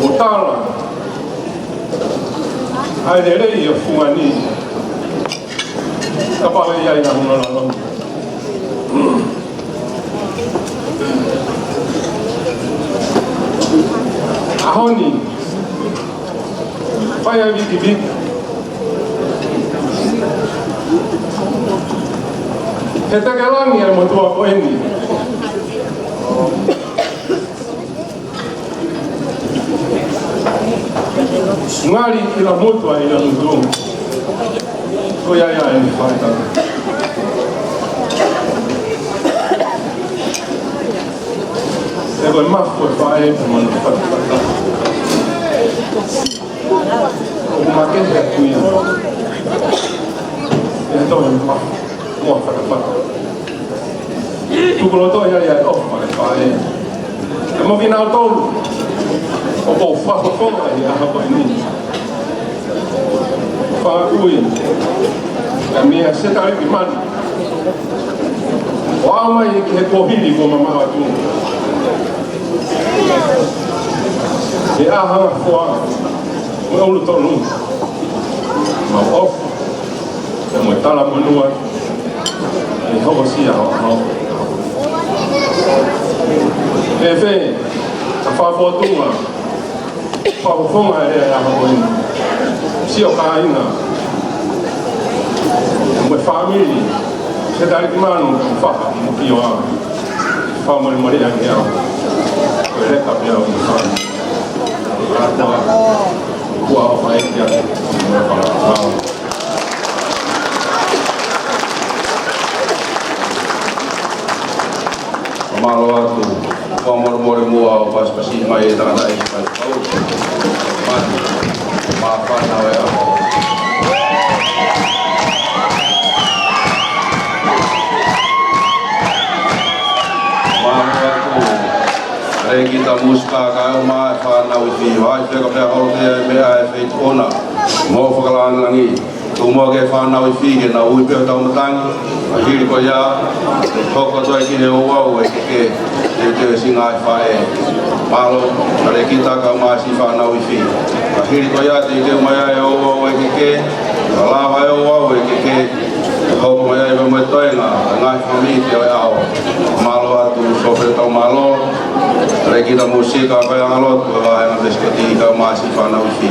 Ko tāla. Ai re rei o whungani. Ka pale iai ngā huna langoni. Ahoni, whai ai wiki. He teke langi ai motua koe ni. Ngari i la motua i la mutu. Ko ia e ni whaitanga. E koe mafu e whae e manu whata. O kumakehe kuia. E toi mafu. Mua whata. Tukolo toi ai ofa e whae. E mo vina o tolu. O po whakokonga i aha koe ni. Whakui. E mea setari ki manu. O amai e ki he kohiri ko mamaha tunga. E aha whoa, mo ulu tonu. Ma ofu, e mo tala monua, e hoko sia hao. E whe, a whafotunga, whafofonga e aha koini. Sio ka ina. E mo family, se tari ki manu, whaka mo ki o a. Whamori mori angi au. Koe reka pia o ni whani. Rātua, kua o whae kia, mo e whakatau. Malo atu, kua moro mua o paspasi mai e tangata e pai pau. Mati, maa whana o e aho. Rei kita muska ka o mai whana o i hai wheka pia horote e mea e wheit ona. Mō whakalaan langi, tu mō ke whana o i whike na ui pia tau matangi. A hiri ko ia, hoko toi kine o wau e ke te singa e whae. Malo, rei kita ka o mai si whana o i whike. Hiri ko ia te ke mai ai o e ke la vai o e ke ho mai ai mo toi nga fami te ao malo atu so fe tau malo regi da musika ka yang alot ko ai na beskoti ka masi fa na ufi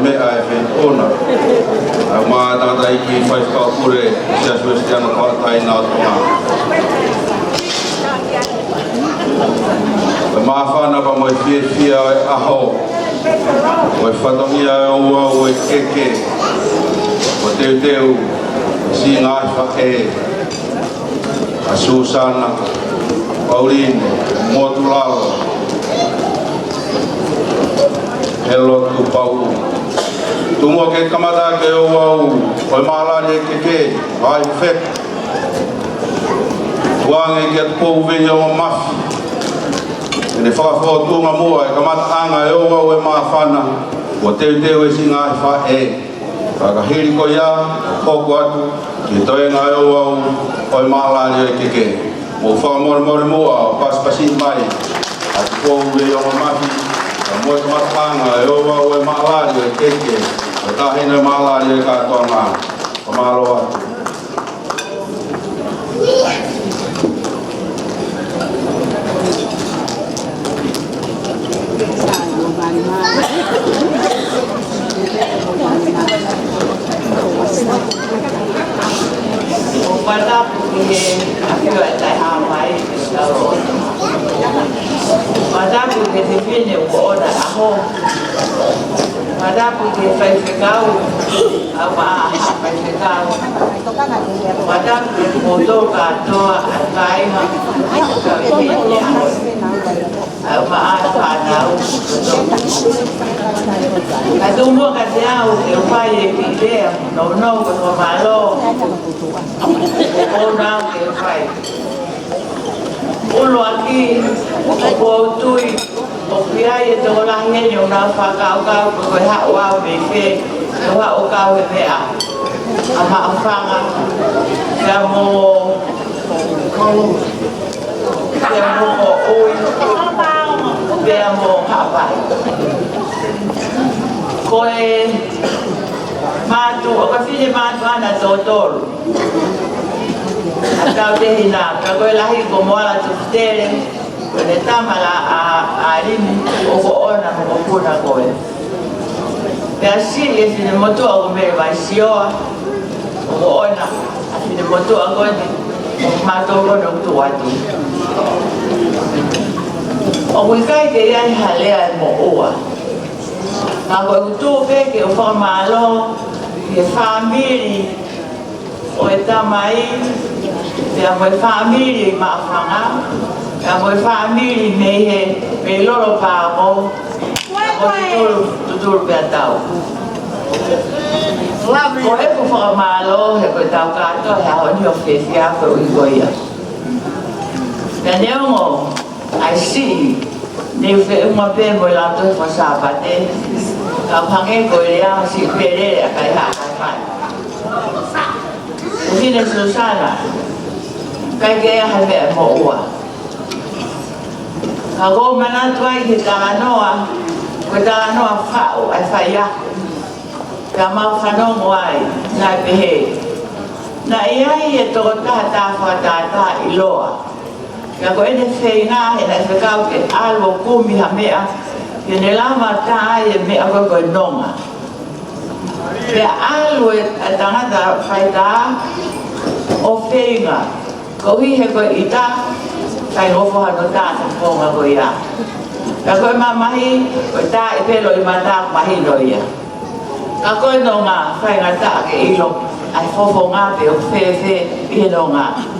me ai fe ona. Au ma tangata iki whai whakaupure sia suestiano kawatai nā tonga. Ma whana pa moi fia e aho. Oi whatongia e ua oi keke. O teu si ngai whake. A Susana, Pauline, Motulalo. Hello tu Pau. Tumo ke kamata ke o wau. Oi malani keke, vai fet. Wange ke pou venha o mafi. Ele fala foto nga mua e kamata anga e o wau e mafana. O teu e singa fa e. Whakahiri ko ia, koko atu, ki toi ngā e o wau, oi malani e keke. Mo whakamore mua, o paspasi mai. Atu pou venha o mafi. Mo e matanga e o wau e malari e keke. O tahina e malari e katoa ngā. O malo atu. O pada porque aquilo é mai pada porque define o ora aho pada porque faz legal a faz legal pada porque motor kato kai ma ma pada Ado mo kasi ako yung fire pide no ko malo o na yung fire ulo aquí o tui o kaya ito lang yan yung napakaukaw ko hawa beke hawa ukaw bea ama afanga kaya mo uy kaya mo hapa koe matu o kasi matu ana totoro atau te hina ka koe lahi ko moala tutere koe le tamala a rimu o ko ona mo kuna koe pea si e fine motu a kumere vai sioa o ko ona a fine motu a koe o matu o kono tu atu o wikai ke iai halea mo ua Nā koe kutu peke o whakamalo i e whamiri o e tamai pia mo e whamiri i maafanga pia mo e whamiri me loro pāmo o tuturu pia tau ko e ku whakamalo he koe tau kato he ahoni o whewhia koe ui koia pia neongo I see Nei fe uma pe mo la to fa sabate ka pange ko rea si pere ka ha ka Ufine Susana kai ke ha ve mo ua ka go mana twai ki ta noa ko ta noa fa o ai fa ya ka ma fa no mo ai na pe he na ia e to ta fa ta iloa Ka ko ene feina e na fekau ke alo kumi ha mea ke ne lama ta e mea ko nonga. Pe alo e tangata faita o feinga ko hi he ko ita kai ho fo ha no ta ko nga ko ia. Ka ko mamahi ko ta e pelo i mata mahi no ia. Ka ko nonga fainga ta ke ilo ai fo nga pe o fe i nonga.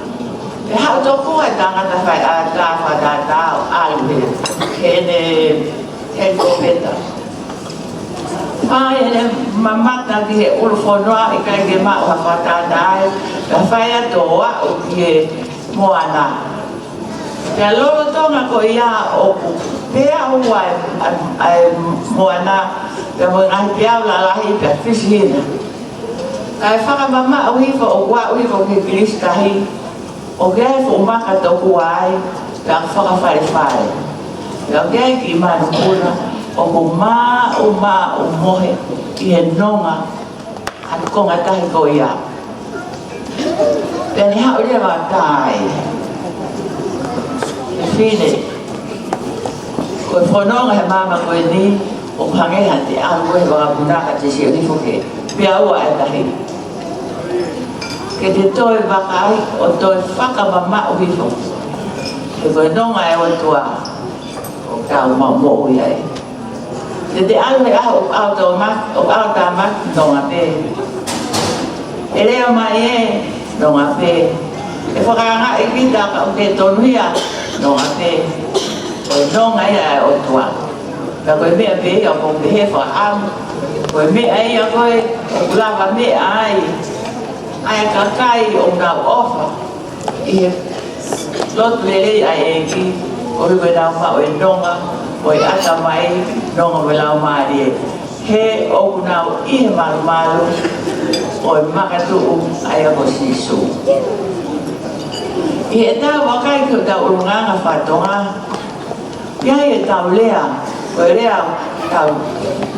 E hao tōku e tangata whai a tāwha tā tāo aluhe kene peta. Whai ene mamata ki he uruwhonua i kai ke mao hawha tā tāe ka whai atoa o ki he moana. Pea loro tonga ko ia opu pea ua ai moana pea mo ngai pea lalahi pea fishina. Kai whakamama o hifa o kua o hifa o ki kiristahi O gai fo maka toku ai, ka whakawhare. Ka gai ki manu kuna, o ko o mohe i he nonga, anu konga tahi ko ia. Pea ni hao rea wa tai. E whine, ko e whanonga he mama koe ni, o hange hati a ko e wa puna ka te se ni foke pia wa e tahi ke te toi wakai o toi whakamama o hifo e koe nonga e o tua o kau mo iai te alu e aho o auta mak nonga pe e leo mai e nonga pe e whakanga e kita ka o te tonuia nonga pe o nonga ia e o tua ka koe mea pe o kong pehe wha am koe mea ia koe o kulawa mea ai kakai o ngā ofa i he lotu lelei ai e ki o hiwe nau mao e nonga o i ata mai nonga me lau maari e he o kunau i he malu malu o i makatuu ai a ko sisu i he tau wakai ki o tau urunganga whatonga iai e tau lea o e lea tau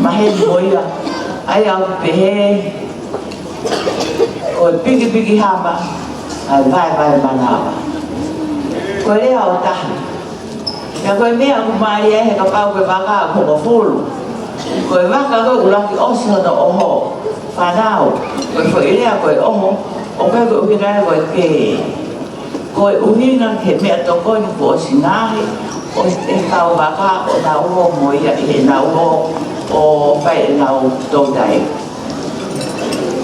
maheni moia ai au pehe o piki hama ai vai manawa ko lea o taha ya koe mea ku maari e he ka pau koe waka a konga fulu koe waka koe ulaki osi hono oho whanau koe fo ilea koe oho o koe koe uhingai koe ke koe uhinga ke mea tokoni ko osi nahi o te kau waka o na uho moia i he na uho o whai na u tōtai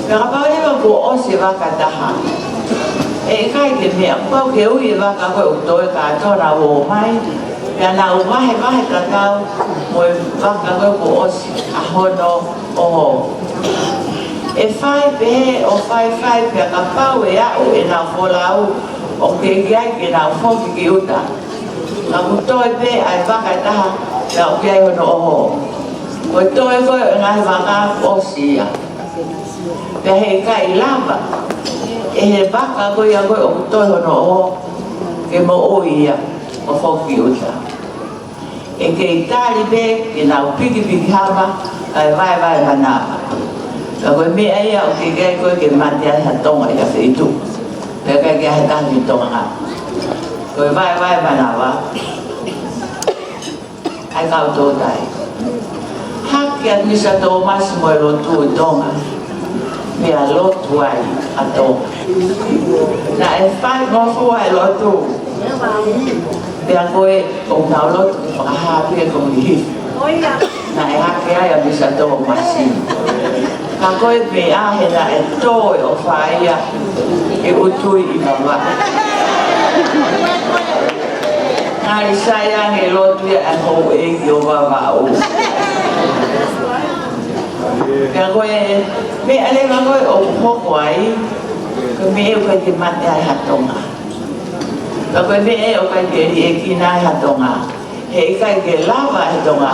Pera pau lewa ko ose waka taha. E kai ke mea, pau ke ui e waka koe utoe ka tōna o mai. Pea nā u wahe kakau, mo e waka koe ko ose a hono o ho. E whai pehe o whai pea ka pau e au e nā wholau o ke giai ke nā whoki ki uta. Nā kutoe pe ai waka taha, pea o giai hono o ho. Koe toe koe e ngahi waka ose ia. Pea he kai lava, e he waka koe a koe o kutoi hono o ke mo o ia o whoki uta. E ke i tāli pe, ke nau piki hama, ai vai manapa. Ka koe mea ia o ke kai koe ke mati ai ha tonga ia whitu. Pea kai ke ha tāli tonga ha. Koe vai manapa. Ai kau tōtai. Haki at misa tō masimo e lotu i tonga. Mea lotu ai a tō. Na e whai ngofu ai lotu. Pea koe o ngau lotu ki whakahapi e kongi hi. Na e hake ai a misa tō masi. Ka koe me ahe na e tō e o whaia e utui i mawa. Ngāri sai ange lotu e a hou e ki o wawau. Pea koe, me alewa koe o hoko ai, koe me eo kai te mate ai hatonga. Pea koe me eo kai te ri e kina ai hatonga. He kai ke lava ai hatonga,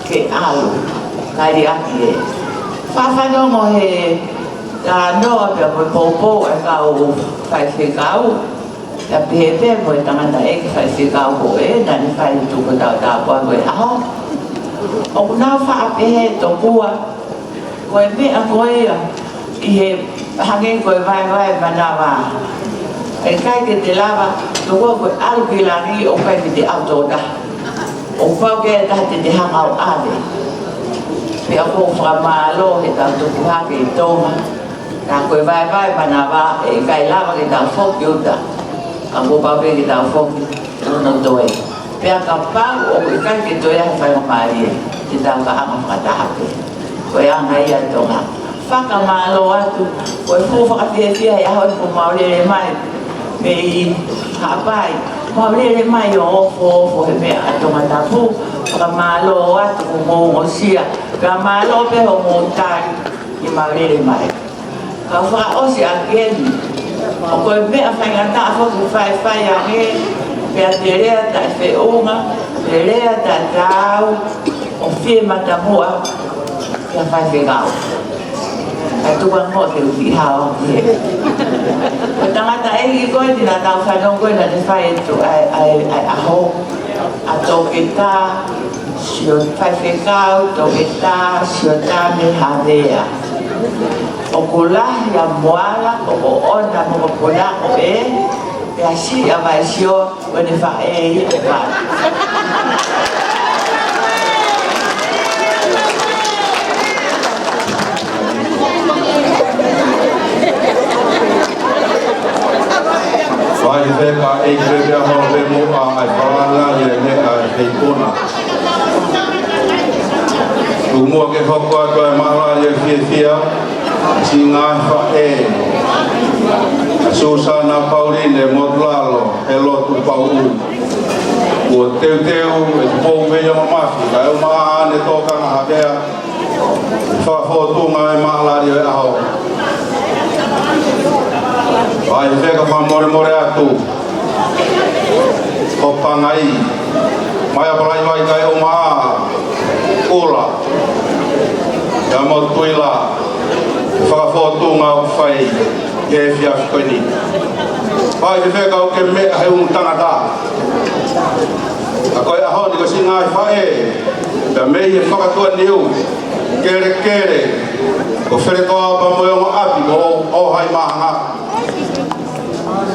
ke alu, kai ri aki e. Whawhanongo he ka noa pea koe popo e kau whai whikau. Pea pehe koe tangata e ki whai whikau ko e, nani whai tuku tau tāpua koe aho. O kunau whaapehe tō kua, koe mea koe ia, i he hange koe vai manawa. E kai ke te lava, tō kua koe alu ki langi o kai ki te autoda. O pau ke taha te hanga o ave. Pea ko whakamalo he tau tuku hake i tōma. Tā koe vai manawa, e kai lava ki tau whoki uta. Ka ko pau ke ki tau whoki, uno toe. Pea ka pau o i kai ke toi ai whai ngapari e, te tau ka anga whakatahake. Koe anga ia tonga. Whakamalo atu, koe fu whakawhiawhia e ahoi ko maurere mai, me i hapai. Maurere mai o ofo he mea atonga tapu, whakamalo atu ko mō sia. Ka malo pe ho mō tari i maurere mai. Ka whakaosi a keni, o koe mea whaingata a whoki whai a he, pea te rea ta whiunga, te rea ta tau, o whie matamua, pea whai whingau. Ai tuka ngō te uhi hao ki he. O tangata eki koe tina tau whanong koe na te whai etu ai aho, a tōke tā, sio whai whingau, tōke tā, sio tā me hawea. O kulahi a moala, o ona mo kula o e, pea si a vai sio, wene wha e i e wha. hoko atu e mahalari e fia si ngai whae Susana Pauline Modlalo e lotu pau ua teu e pou mea mamafi ka e maa ane toka nga hapea whawhotunga e mahalari e aho ai wheka wha more atu o pangai mai apalai vai kai o maa ula ya mo tuila whakawhotunga o whai e whiawhikoini vai wheka o ke mea he un tangata a koe aho ni ko si ngai whae pia mei e whakatua niu kere ko where toa pa moe o api ko o hai mahanga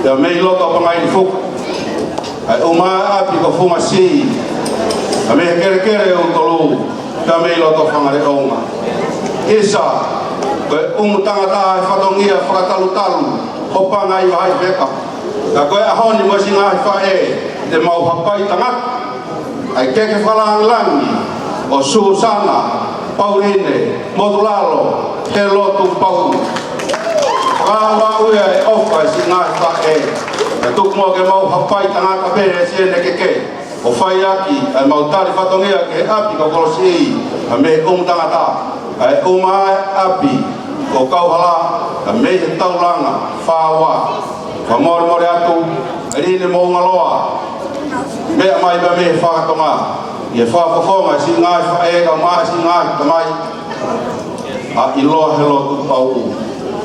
pia mei loka o pangai ni fuku ai o maa api ko funga si a mei kere o tolu pia mei loka o whangare onga isa koe tangata e whatongia whakatalu hopanga i wahai wheka ka koe aho ni mo si ngai whae te mau hapai tangat ai keke whalangi o Susana Pauline Modulalo te lotu pau kawa uia e ofa si ngai whae e tuk mo ke mau hapai tangata pere siene keke o whai aki ai mau tari whatongia ke api ko kolosi a me tangata ai api ko kauhala a me he taulanga whawa more atu rine mo ngaloa mea mai ba me whakatonga i e whakafonga si ngai whae ka maa si ngai tamai a i loa he lotu pau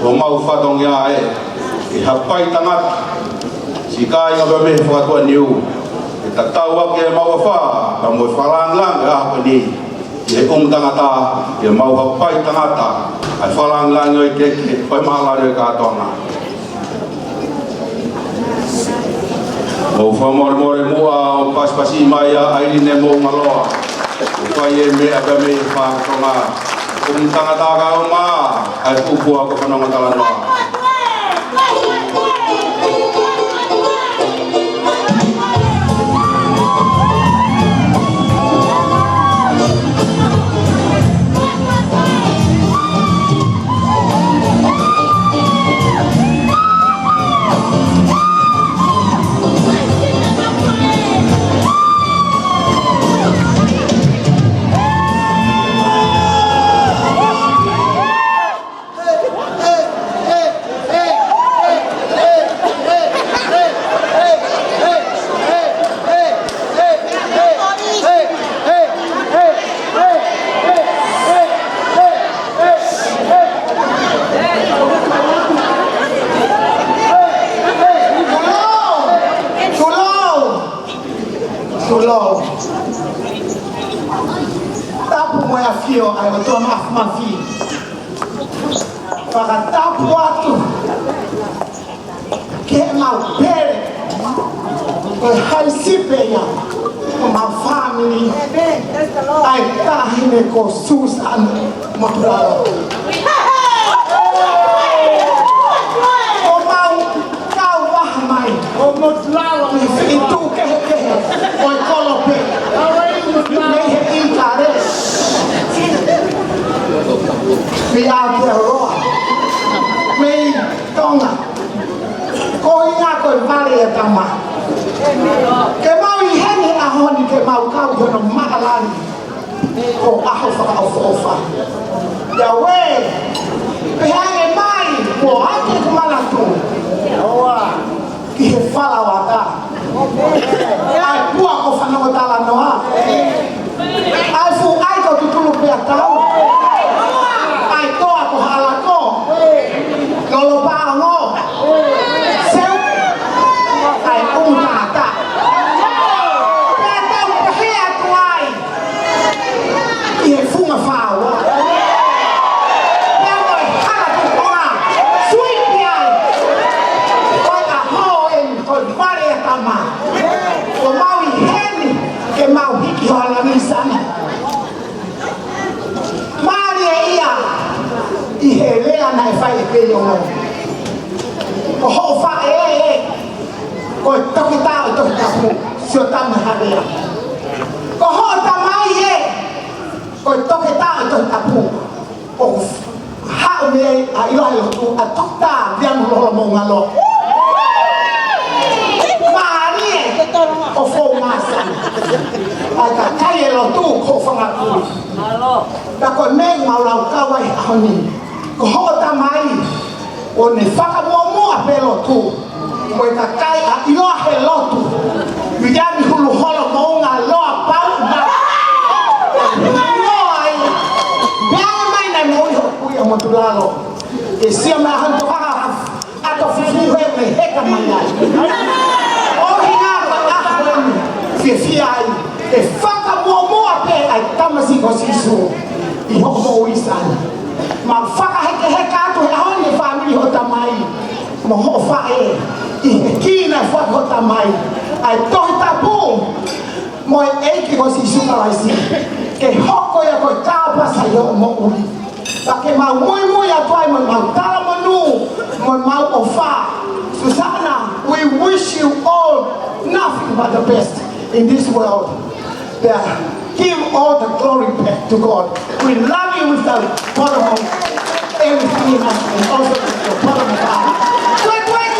o mau whatongia e hapai tangata si kai nga ba me whakatua niu e tatau ake mau a wha ka mo whalangang e ahapa ni i he tangata i e mau hapai tangata ai whalangang e keke pai mahalari e kātonga o whamore mua o paspasi mai a airine mo ngaloa o whai e mea ka me whakatonga tangata ka o maa ai pupua ko whanonga talanoa ko Susana Modulalo o mau kau wahmai o Modulalo itu kehe o kolope mei he inkare mei Aotearoa mei tonga ko inga ko vale e tama ke mau i heni ahoni ke mau kau hono makalani ko aho whakaofa ia we pehange mai ko ake kumalatu ki he whalawata ai pua ko whanonga tala noa ai fu ai ko tutulu pia tau ai toa ko halako lolo paango seu ai tata funga fawa pero hala tu toa sweet piai koi a hoen koi vale tama ko mau i heni ke mau hiki hala ni sana mari ia i helea na fai ke yo ko ho fa ko tokita sio tama havea ko ho tamai Ko toke ta to tapu. O ha me a ilo ilo tu a tokta diam lo mo ngalo. Mari o fo masa. Aka kai lo tu ko fanga ku. Halo. Ta ko neng mau lau ka wai ahoni. Ko ho ta mai. O ne faka mo a pelo tu. Ko ta kai a ilo he lo tu. Bijani hulu holo mo ngalo pa ma. Noi. Biang mai na mo yo ku ya mo tulalo. E sia ma han to ha. Ato fifi he me he ka mai. O hina ba fifi ai. E faka mo a pe ai tamasi ko sisu. I ho mo isana. Ma faka he ka to ha ni family ho tamai. Mo ho fa e. I kina fa ho tamai. Ai to tapu. Mo e ki ko sisu ka lai si. Ke hoko ya ko ka pa sa yo mo uli. Ba ke ma moi ya toi mo ma tala mo nu. Mo ma o fa. Susanna, we wish you all nothing but the best in this world. Give all the glory back to God. We love you with the bottom of everything in us and also with the bottom of our heart. Great life!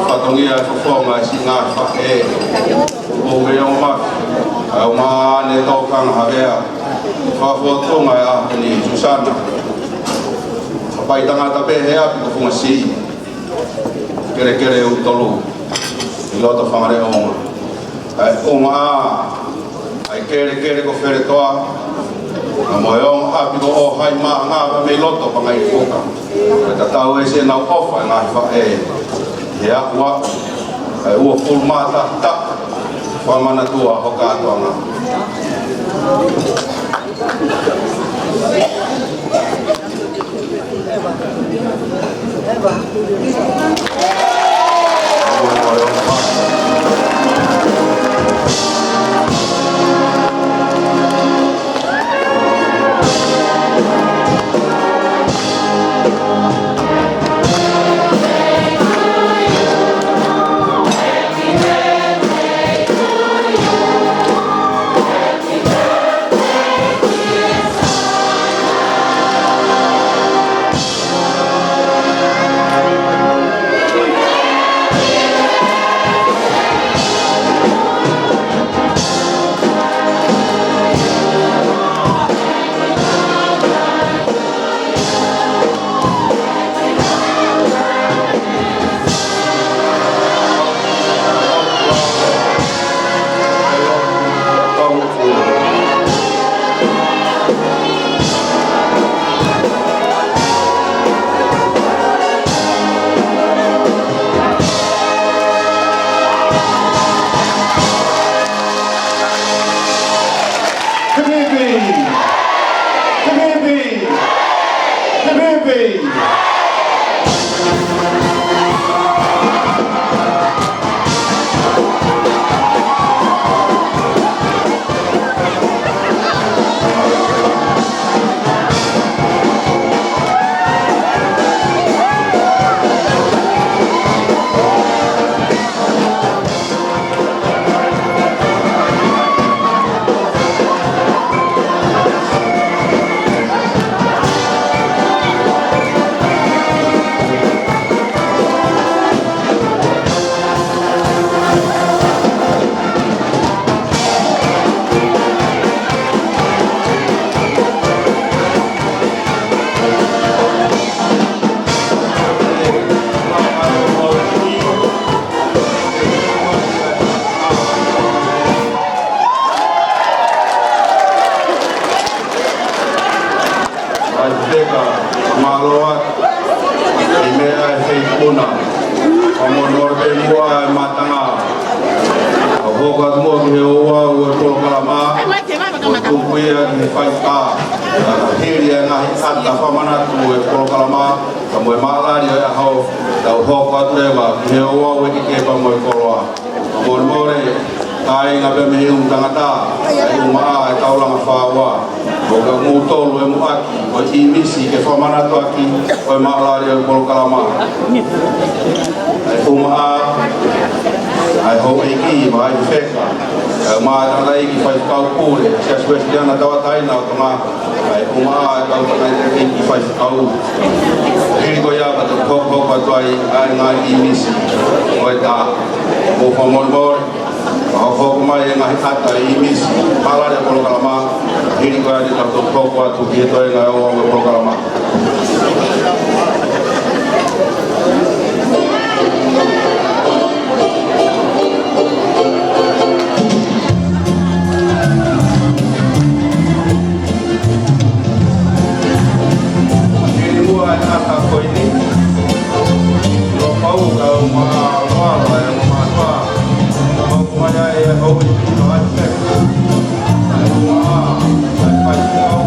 Patongia fofonga singa fa e o me o ma o ma ne to kan havea fa fotonga a ni Susana pai tanga ta be he a ko fonga si kere o tolu i lo to famare o ma ai kere ko fere toa a moyo a piko o hai ma nga me loto pa ngai foka ta tau e se na ofa na fa e ya wa ai o full mata ta fa mana tua hoka tonga mahaloa i mea e whaipuna o monorbe mua e matanga o hoka mua ki he oa ua tolo kalama o tukuia ki he whaika hiri e ngahi ata whamanatu e tolo kalama ka moe maalari o e ahau tau hoka aturewa ki he oa ue ki kepa moe koroa o morimore ai ngā pe mehi tangata ai umaa e taulanga whaua o ka mūtolu e muaki o i misi ke whamanatu aki o e maalari o kolo kalama ai umaa ai hou e ki ma ai wheka ai umaa tangata i ki whai kau pūre sia suesi ana tawa taina o tanga ai umaa e kau tanga i ki whai kau hiri ko ia ka te koko tuai ai ngā i misi o e tā o whamormore Ako ko mai e ngahi ata i misi malare kolo kalama hiri ko ia te tau koko atu ki e toi ngai o kolo kalama hiri mua e ata ko ini lo pau ka maa loa e maa toa Maya e hau i pino ai wheka ai ua ai whai kau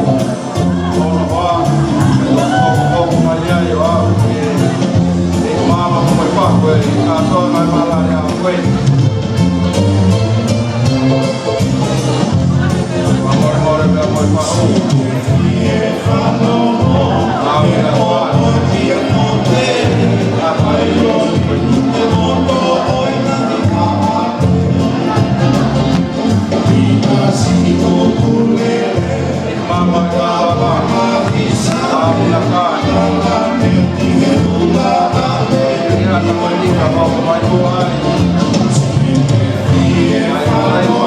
ono hoa e lo koko maria i o au e mama mai whakwe i katoa ngai malari a koe Mamore mea mai whakau Nau i a hoa Apai o Mama Baba Amina Khan Ina Tamalika Mama Mai Boai Ai Mai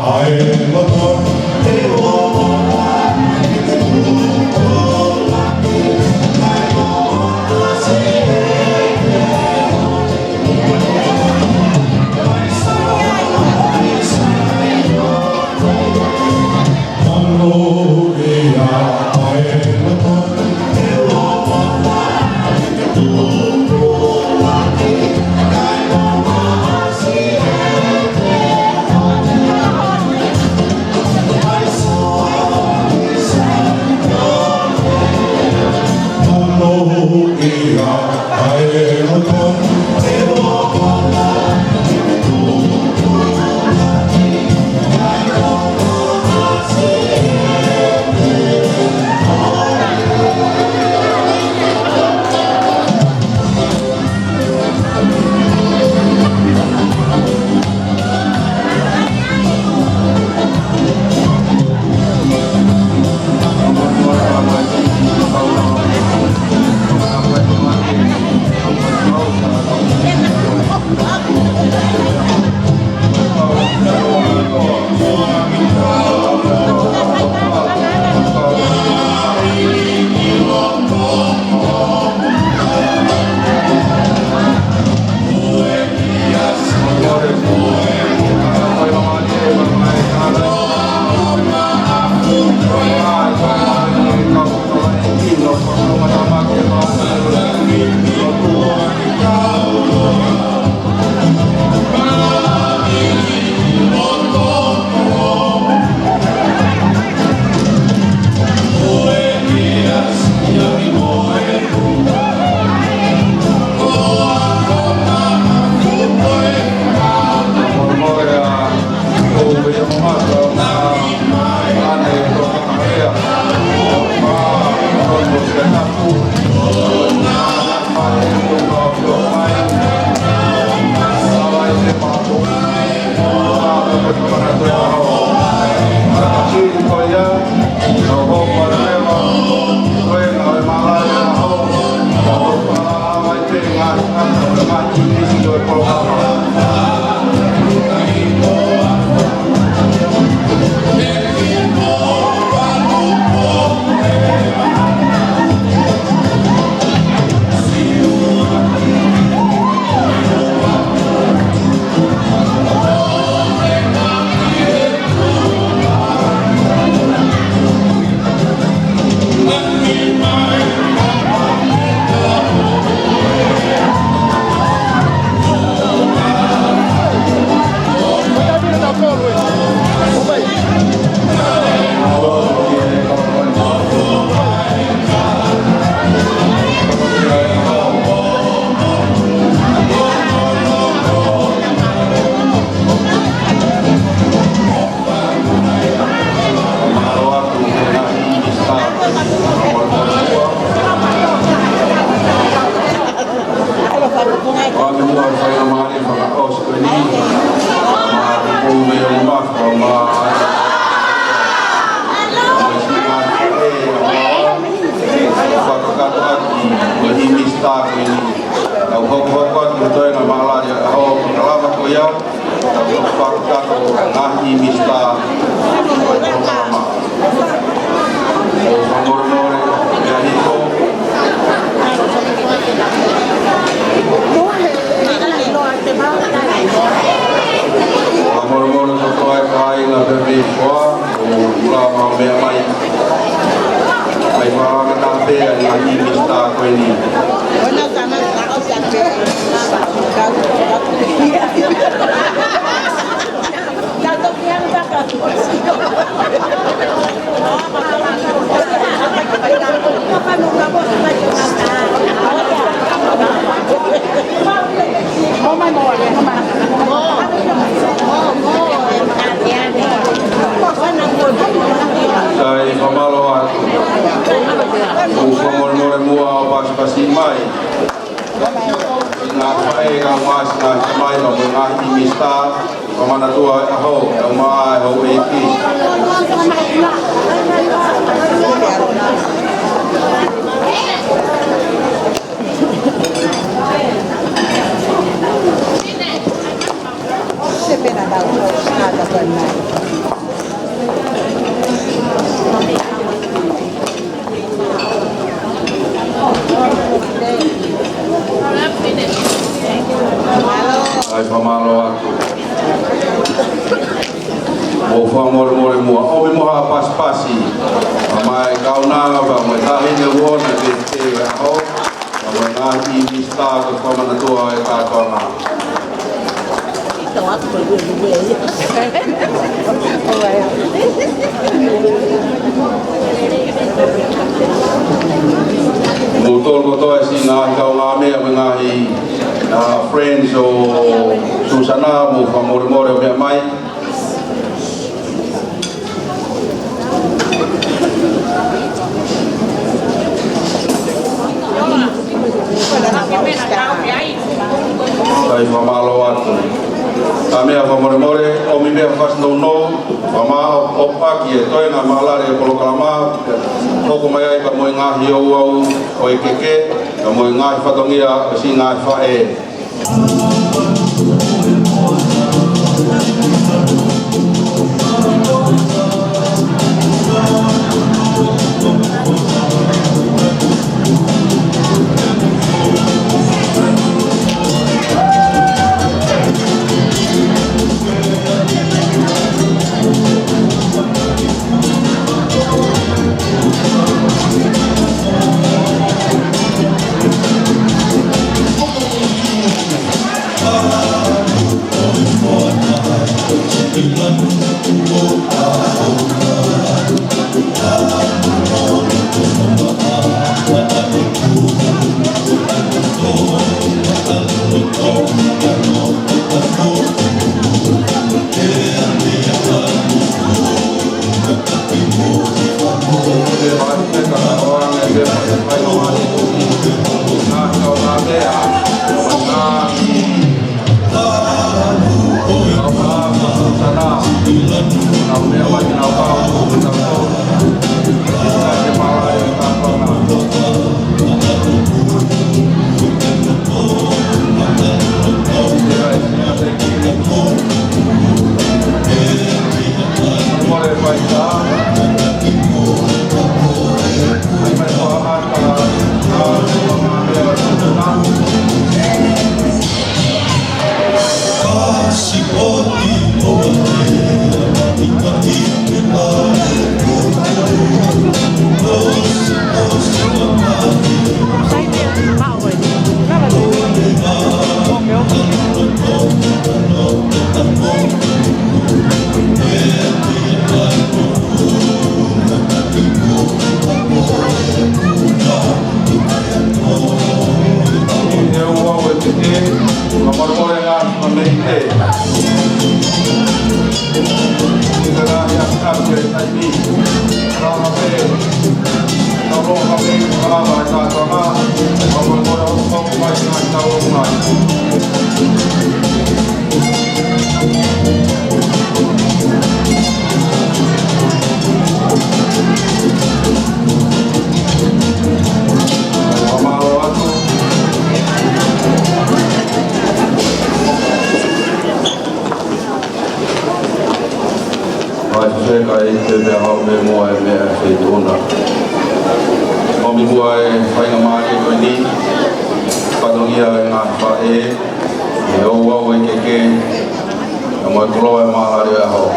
I am a Friends o Susana mo famore o mea mai Sai famalo atu Tamea famore o mi mea fas no Mama o paki e toi na malare e polokalama Toko mai ai ka moe ngahi au o e keke Ka moe ngahi whatongia o si ngahi whae pe tai ni. Rama pe. Tolo kami rama ta tama. Apa mora ko mai na tau mai. Sekä itse me haluamme mua ja me ei tunna. Omi mua ei aina maani toi niin. Katongia ei ngahpa ei. Ja oua ei keke. Ja mua kuloa maala ja hau.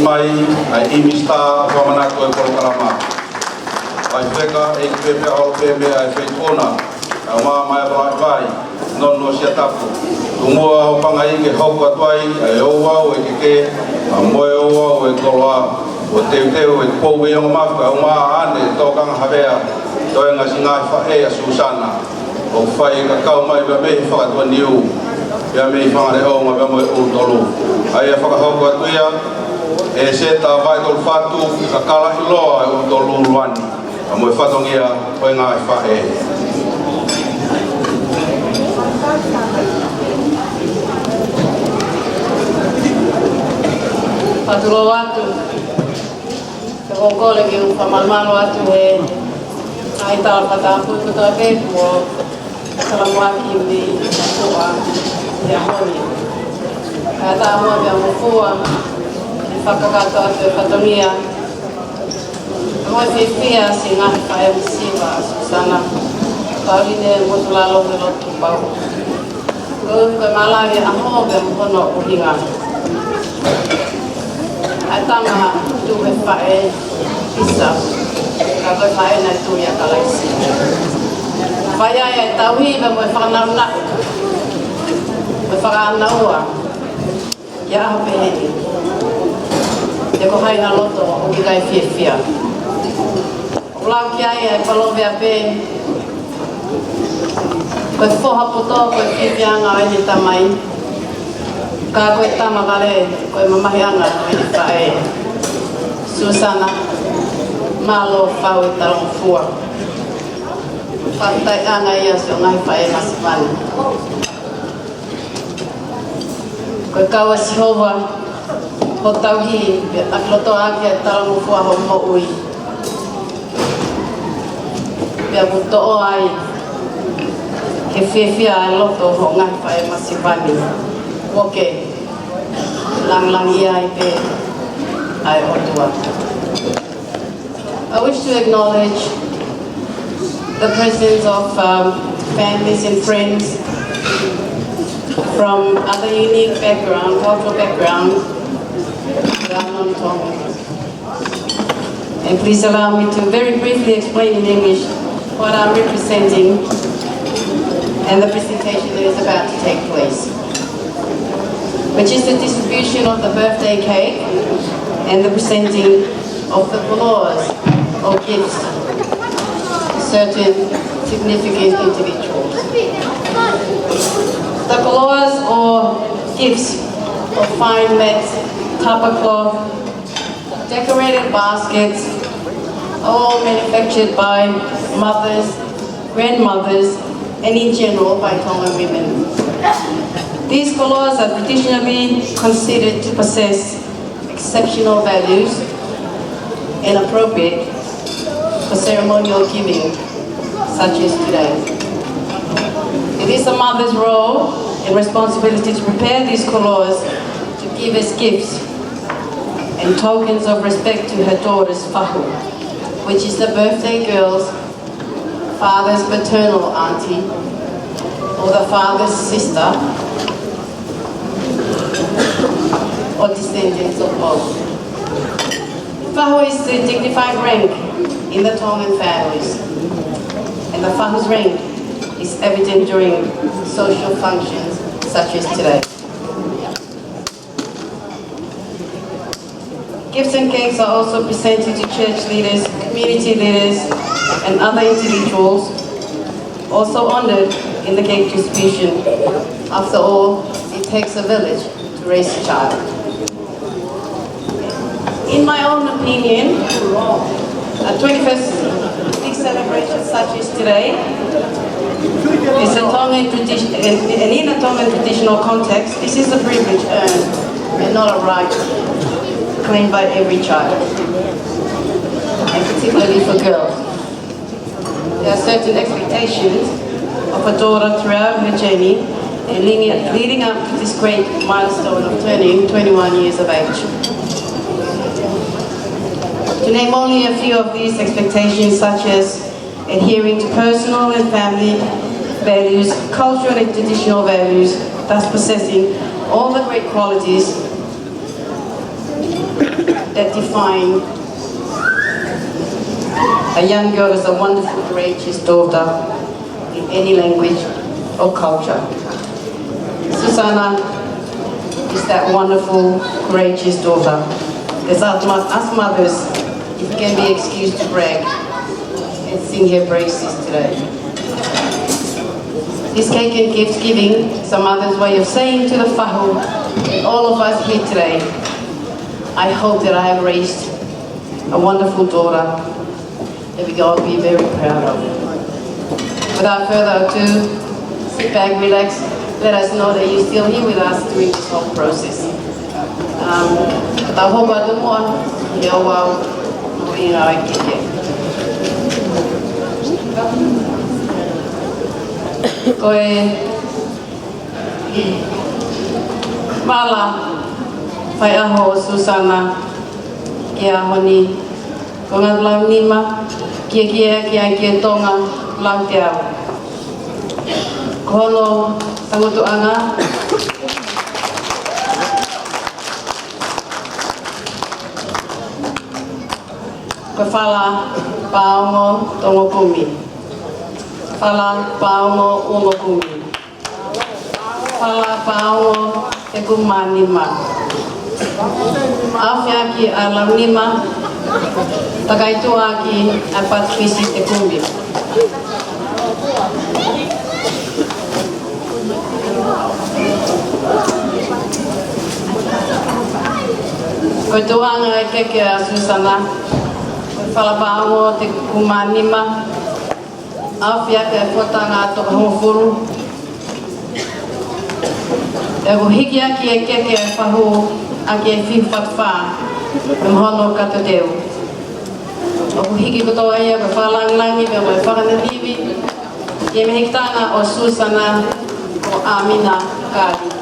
Mai ai imista ko mana ko programa ai peka e pepe au pepe ai fe ona ma mai vai non sia tapu mo o pangai ke hoko tuai ai o wa o ke mo o wa o ko wa o te o po we o ma ka ma ane to kang havea to nga singa fa e Susana o fai ka ka mai ba me fa to niu ya me fa re o ma ba mo o tolu ai fa ka hoko tuia e se ta vai tol fatu ka kala iloa e o luluani a mo fatongia o nga fa e Patulo watu ko kole ki u famalmalo watu e ai tal patapu ko to ke ko salamu aki di tua ya honi kata mo ya mo fua Pakakato atu patomia. Mo fifia singa kai siva Susana. Pauline motulalo de lotu pau. Go ko malari amo be mono uhinga. Atama tu be fae pisa. Ka ko fae na tu ya kalaisi. Faya ya tawi be mo fanamna. Be farana wa. Ya be e ko hai na loto o ki kai fia. O lau ki ai e palo vea pe. Koe foha poto koe fia nga ai tamai. Ka koe tama kale koe mamahi anga ai fae. Susana malo fau i talong fua. Patai anga ia so ngai fae masipani. Koe kawa Sihova ho tauhi a loto ake talangu fua ho mo ui. Pea muto o ai ke fia e loto ho ngai whae masipani. Woke lang ia i pe ai otua. I wish to acknowledge the presence of families and friends from other unique background, cultural background. And please allow me to very briefly explain in English what I'm representing and the presentation that is about to take place, which is the distribution of the birthday cake and the presenting of the poloas or gifts to certain significant individuals. The poloas or gifts of fine met tapa cloth, decorated baskets, all manufactured by mothers, grandmothers, and in general by Tongan women. These koloas are traditionally considered to possess exceptional values and appropriate for ceremonial giving, such as today. It is a mother's role and responsibility to prepare these colors to give as gifts and tokens of respect to her daughter's fahu, which is the birthday girl's father's maternal auntie or the father's sister or descendants of both. Fahu is the dignified rank in the Tongan families, and the fahu's rank is evident during social functions such as today. Gifts and cakes are also presented to church leaders, community leaders, and other individuals also honored in the cake distribution. After all, it takes a village to raise a child. In my own opinion, a 21st big celebration such as today is a Tongan tradition, and in a Tongan traditional context, this is a privilege earned and not a right claimed by every child, and particularly for girls. There are certain expectations of a daughter throughout her journey and leading up to this great milestone of turning 21 years of age. To name only a few of these expectations, such as adhering to personal and family values, cultural and traditional values, thus possessing all the great qualities that define a young girl as a wonderful, courageous daughter in any language or culture. Susanna is that wonderful, courageous daughter. As us mothers, if we can be excused to brag and sing her praises today. This cake and gift giving is a mother's way of saying to the fahu and all of us here today, I hope that I have raised a wonderful daughter that we can all be very proud of. Without further ado, sit back, relax, let us know that you're still here with us during this whole process. I hope I don't want you koe mala whai aho o Susanna ki aho ni ko ngā lau nima kia tonga lau te au ko hono tangotuanga ko whala paongo tongo kumi. Whala paongo ungo kumi. Whala paongo te kumanima. Awhia ki a launima, takaitua ki a patrisi te kumbi. Ko tuanga e keke a Susanna, whalapaongo te kumanima, awhia ke whotanga toka hongfuru. E ko hiki aki e keke e whahu aki e whiwhatwha, me mhono kata teo. O ko hiki kotoa ia ko whalanglangi me koe whakanatiwi, ke me hikitanga o Susanna o Amina Kari.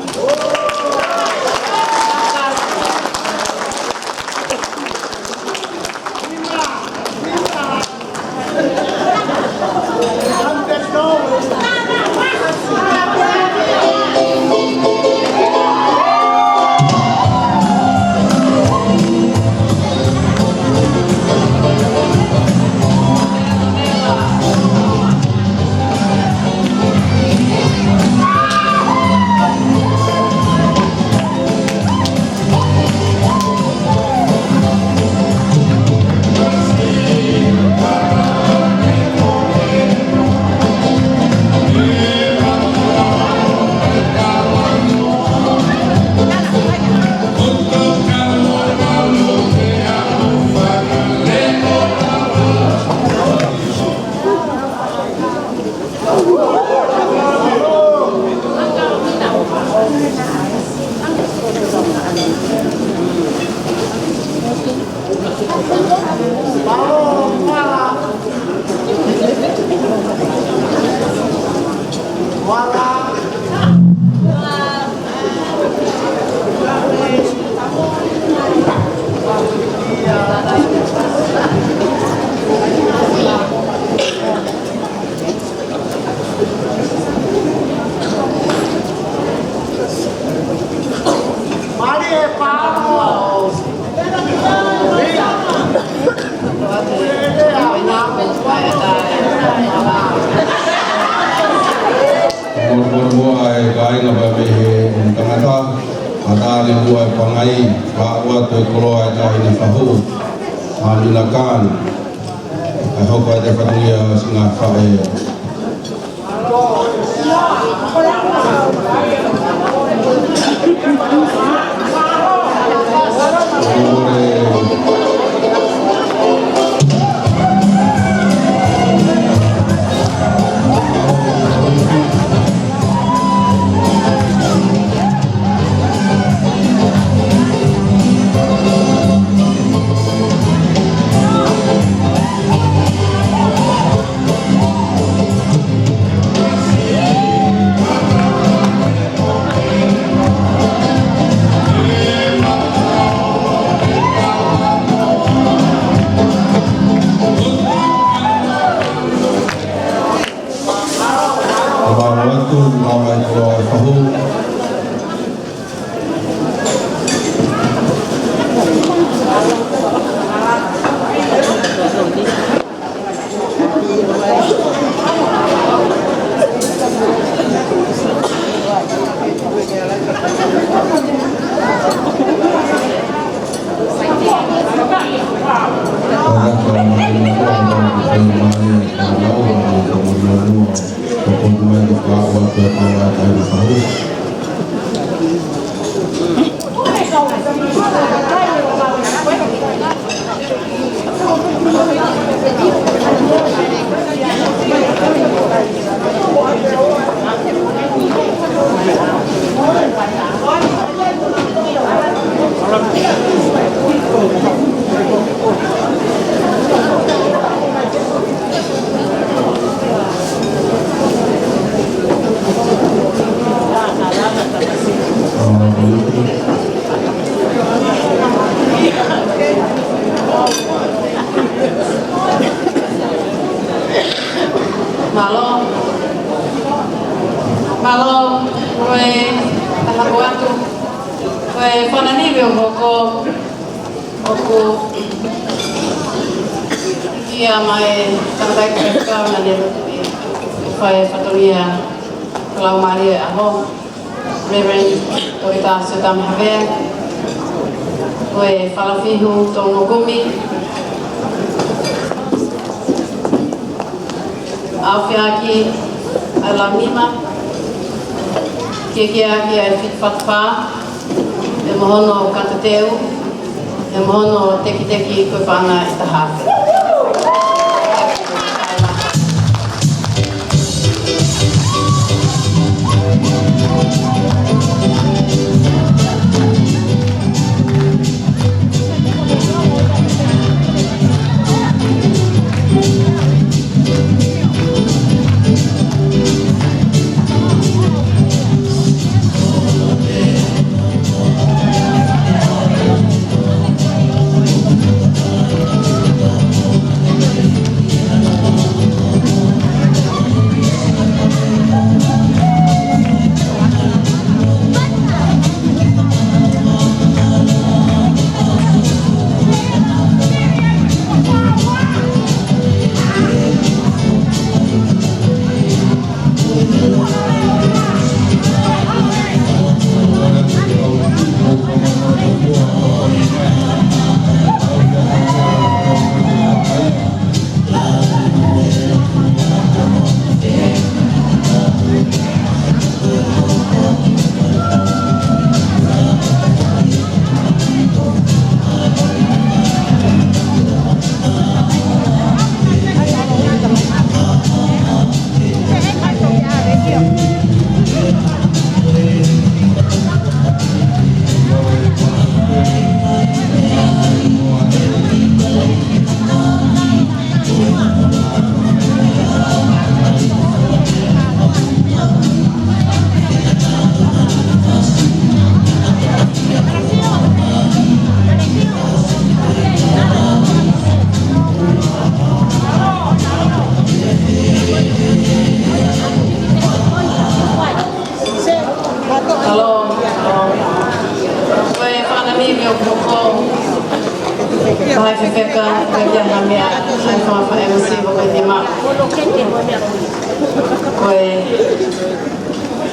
mua e kai nga ba me he tangata ata le mua e pangai ka ua to koloa e tai na fahu amina kan ai hope ai te whanuia singa whae Kekeaki ai whitwhakpā, e mohono katateu, e mohono teki teki koe whana i ta hawhi.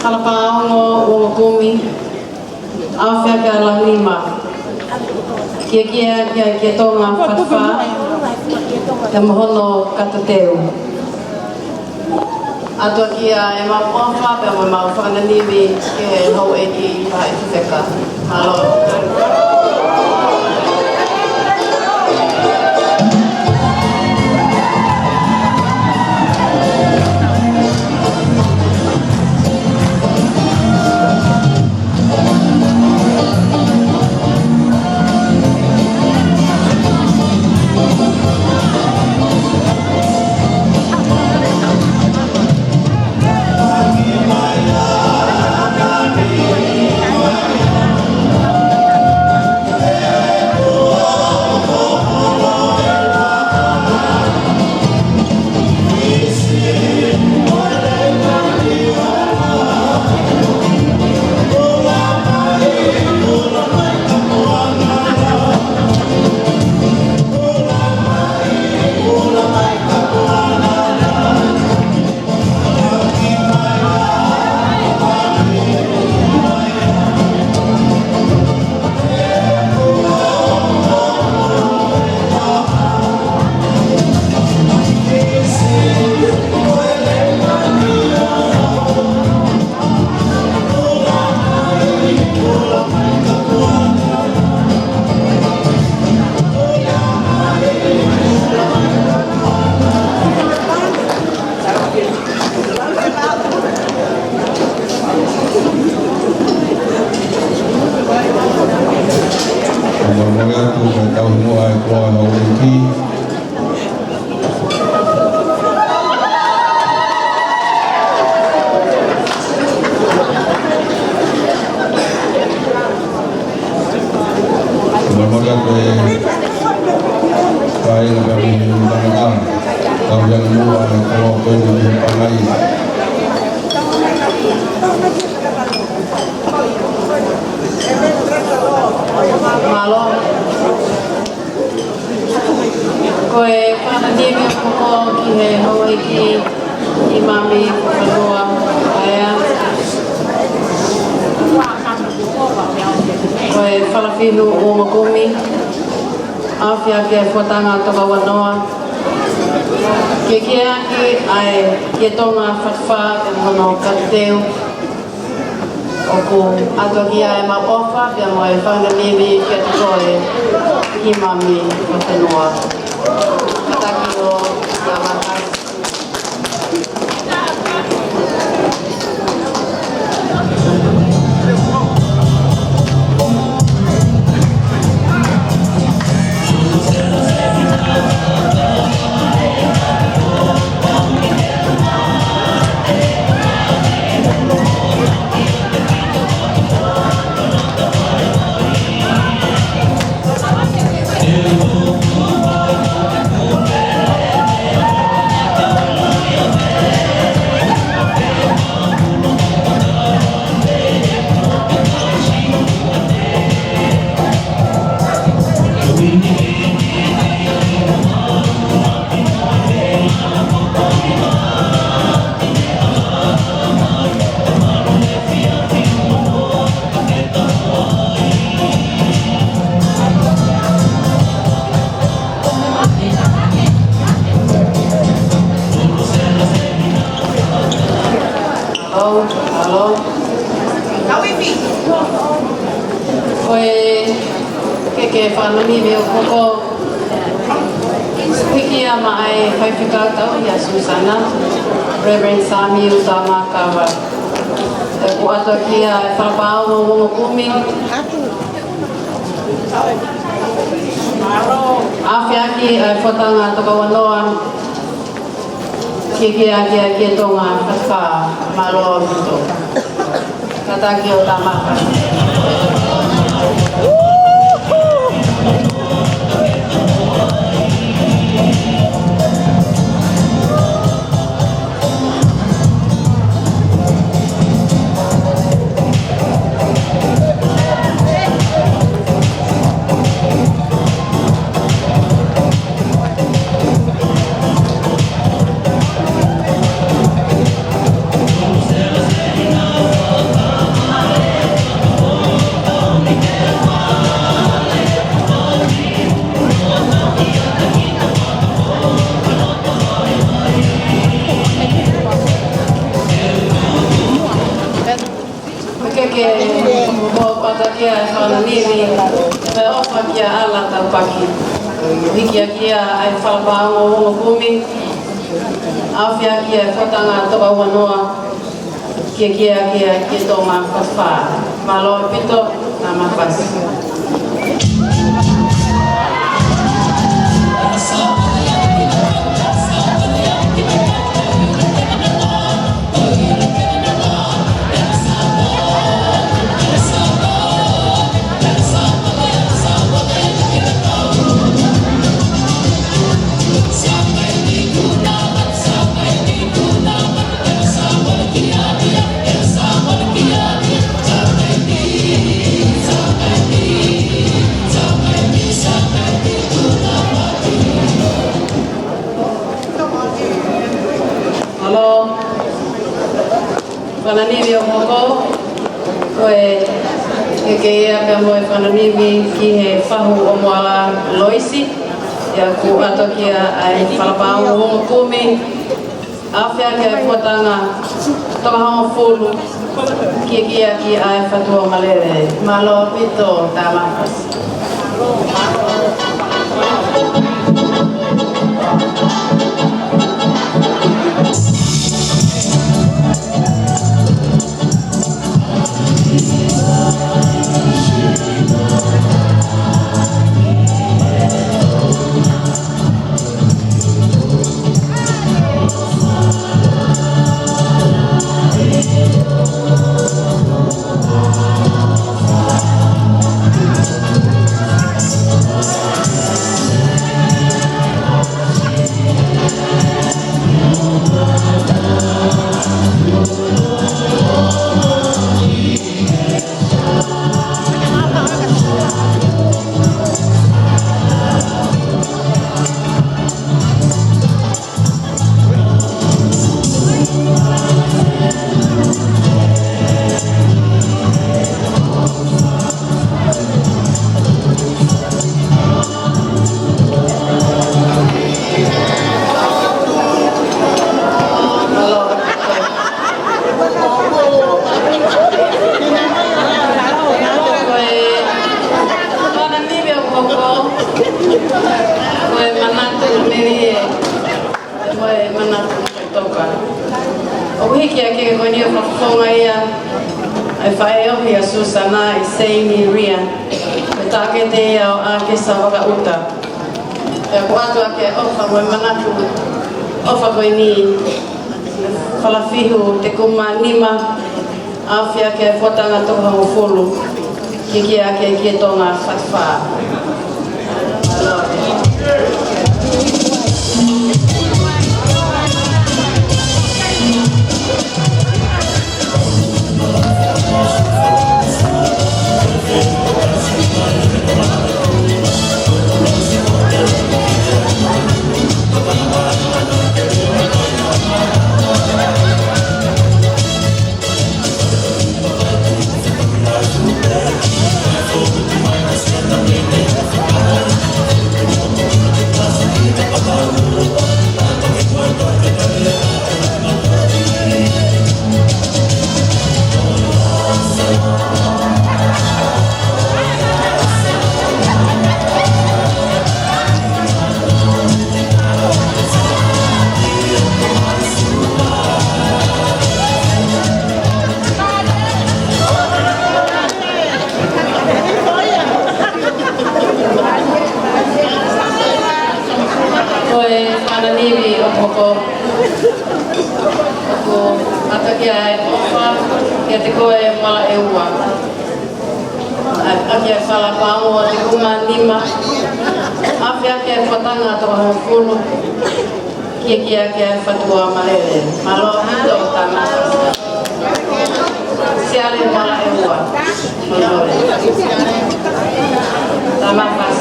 Kalapaongo o kumi. Awhia kia la lima. Kia tonga whatwha. Te mohono katateo. Atua kia e mau whawha, pia mau whananiwi ke hau eki pa e whiwheka. Malo. Whatanga toka wanoa. Kia ai kia tonga whatwha te mono katateo. Oku atua kia e mapofa pia mo e whanganiwi kia tukoe ki mami whatenua. Taki o ka matai. Whananiwi o koko Wiki a mai whaiwhikatau i a Susana, Reverend Sami Utamakawa. E ko ato ki a whapao o Wongo Kumi. Awhiaki a whatanga toka wanoa. Kia tonga whawha maloa mito. Kataki o Tamaka. keke mo patakia whana niri me ofa kia ala tau paki. Hikia kia ai whalapaongo hongo kumi. Awhia kia whatanga toka wanoa. Kia tō mā whawha. Malo pito nā mā whasi. Whananiwi o moko, koe ke ia pia moe whananiwi ki he whahu o moala loisi. Ia ku ato kia ai whalapao o hongo kumi. Awhia kia puatanga toka hongo fulu kia ki ai whatua malere. Malo pito tāmakas. Susana i Seini Ria. Me tāke te iau a ke sa waka uta. Ea ku atu ake ofa moe manatu. Ofa koe ni whalafihu te kuma nima. Awhia ke whatanga toka hongo fulu. Ki ake ki tonga whatwha. Kia whatua malere. Malo hito tāmakas. Siale mala e ua. Malore. Tāmakas.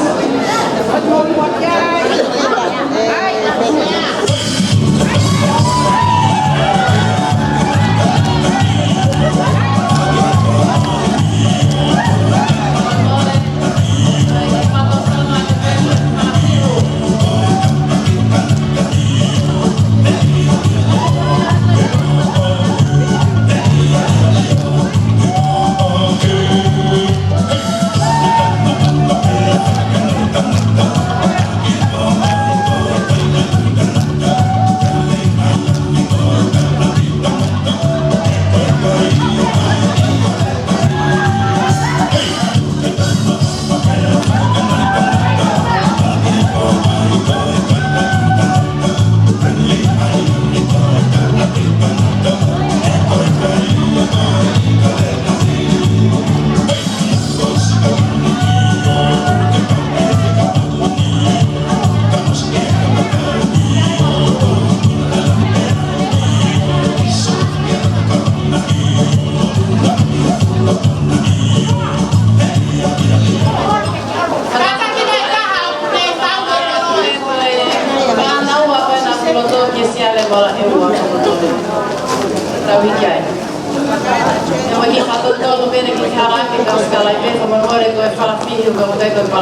fatto bene che anche casca la idea come vuole che fa la figlia come detto fa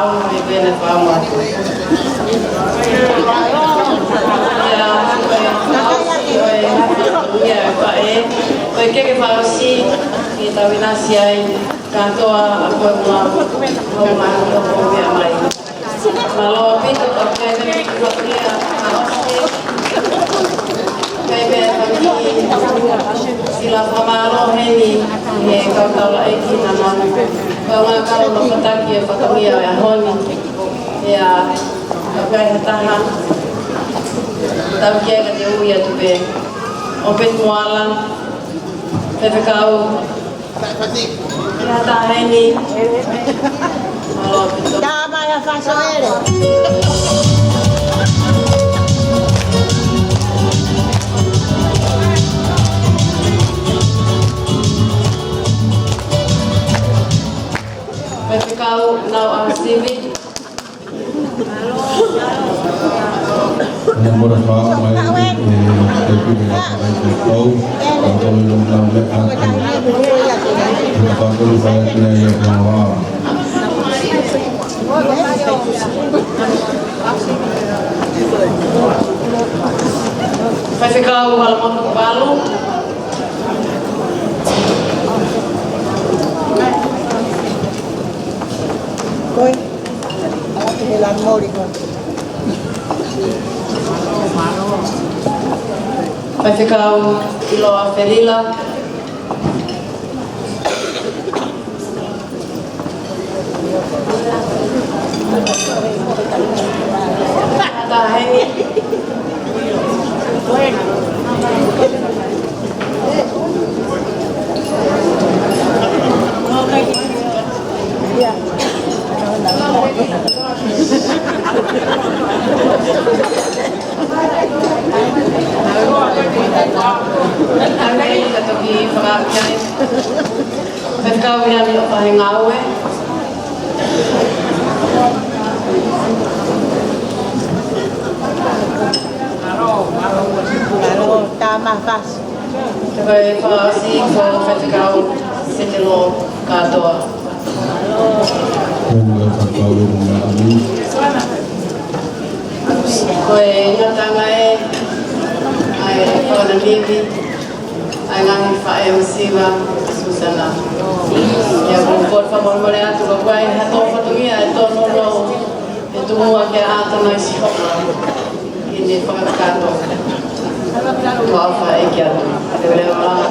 un bene fa un perché che fa così che tavinasi ai katoa ako una mai kalau itu terkait dengan sila pamalo heni kau tahu lagi nama kalau nak petaki petaki ya honi ya apa yang tahan tapi kita jauh ya tu be opet mualan tapi kau ya tahan ni kalau itu dah maya fasore Tapi kau now RCB. Nomor apa mai tapi dengan kau kalau dalam lekat kalau saya tidak yang awal. Tapi kau kalau mau balu. Coi, thì làm mô đi con. Vai ficar kilo a ferila. Tá, Reni. Yeah. Kau yang paling ngawe. Kalau tamah pas. Sebagai polisi, kau setelo kado. Koe ngatangai ai kona livi ai ngangi fae masiva Susana ya por favor mole atu ko ai hato fatumia to no itu mua ke ato no isi ini fakakato ko fae kia deve ola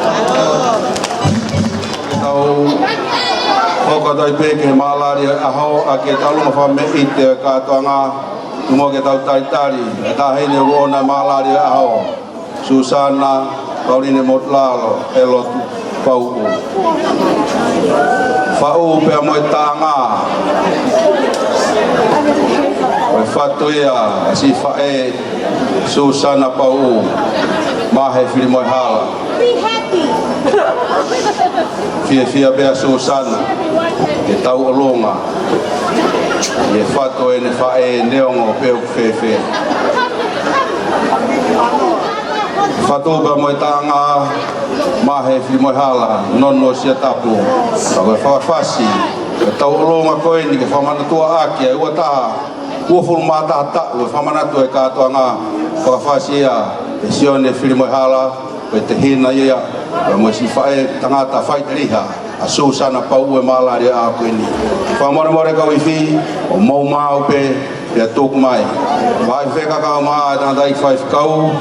Kau kata ibu malari aho ake talu ngafame ite kata nga tumo ke tau tari tahe ni wona malari aho Susana Pauline Motlalo elot pau fau pe mo tanga fatu ya si fae Susana pau mahe fili mo hala Fia bea Susana ke tau olonga ye fato ene fae neongo peu fefe fato ba mo tanga mahe fi mo hala nonno sia tapu ka fasi ke tau olonga ko ene ke famana tua aki ua ta ua ful mata ta ua famana tua ka to nga ka fasi ya sione fi mo hala pe te hina ia mo si fae tangata fai liha Susana pau e malari a ko ni fa mo ka wifi o mau mau pe ya tok mai vai fe ka ma ta dai fai kau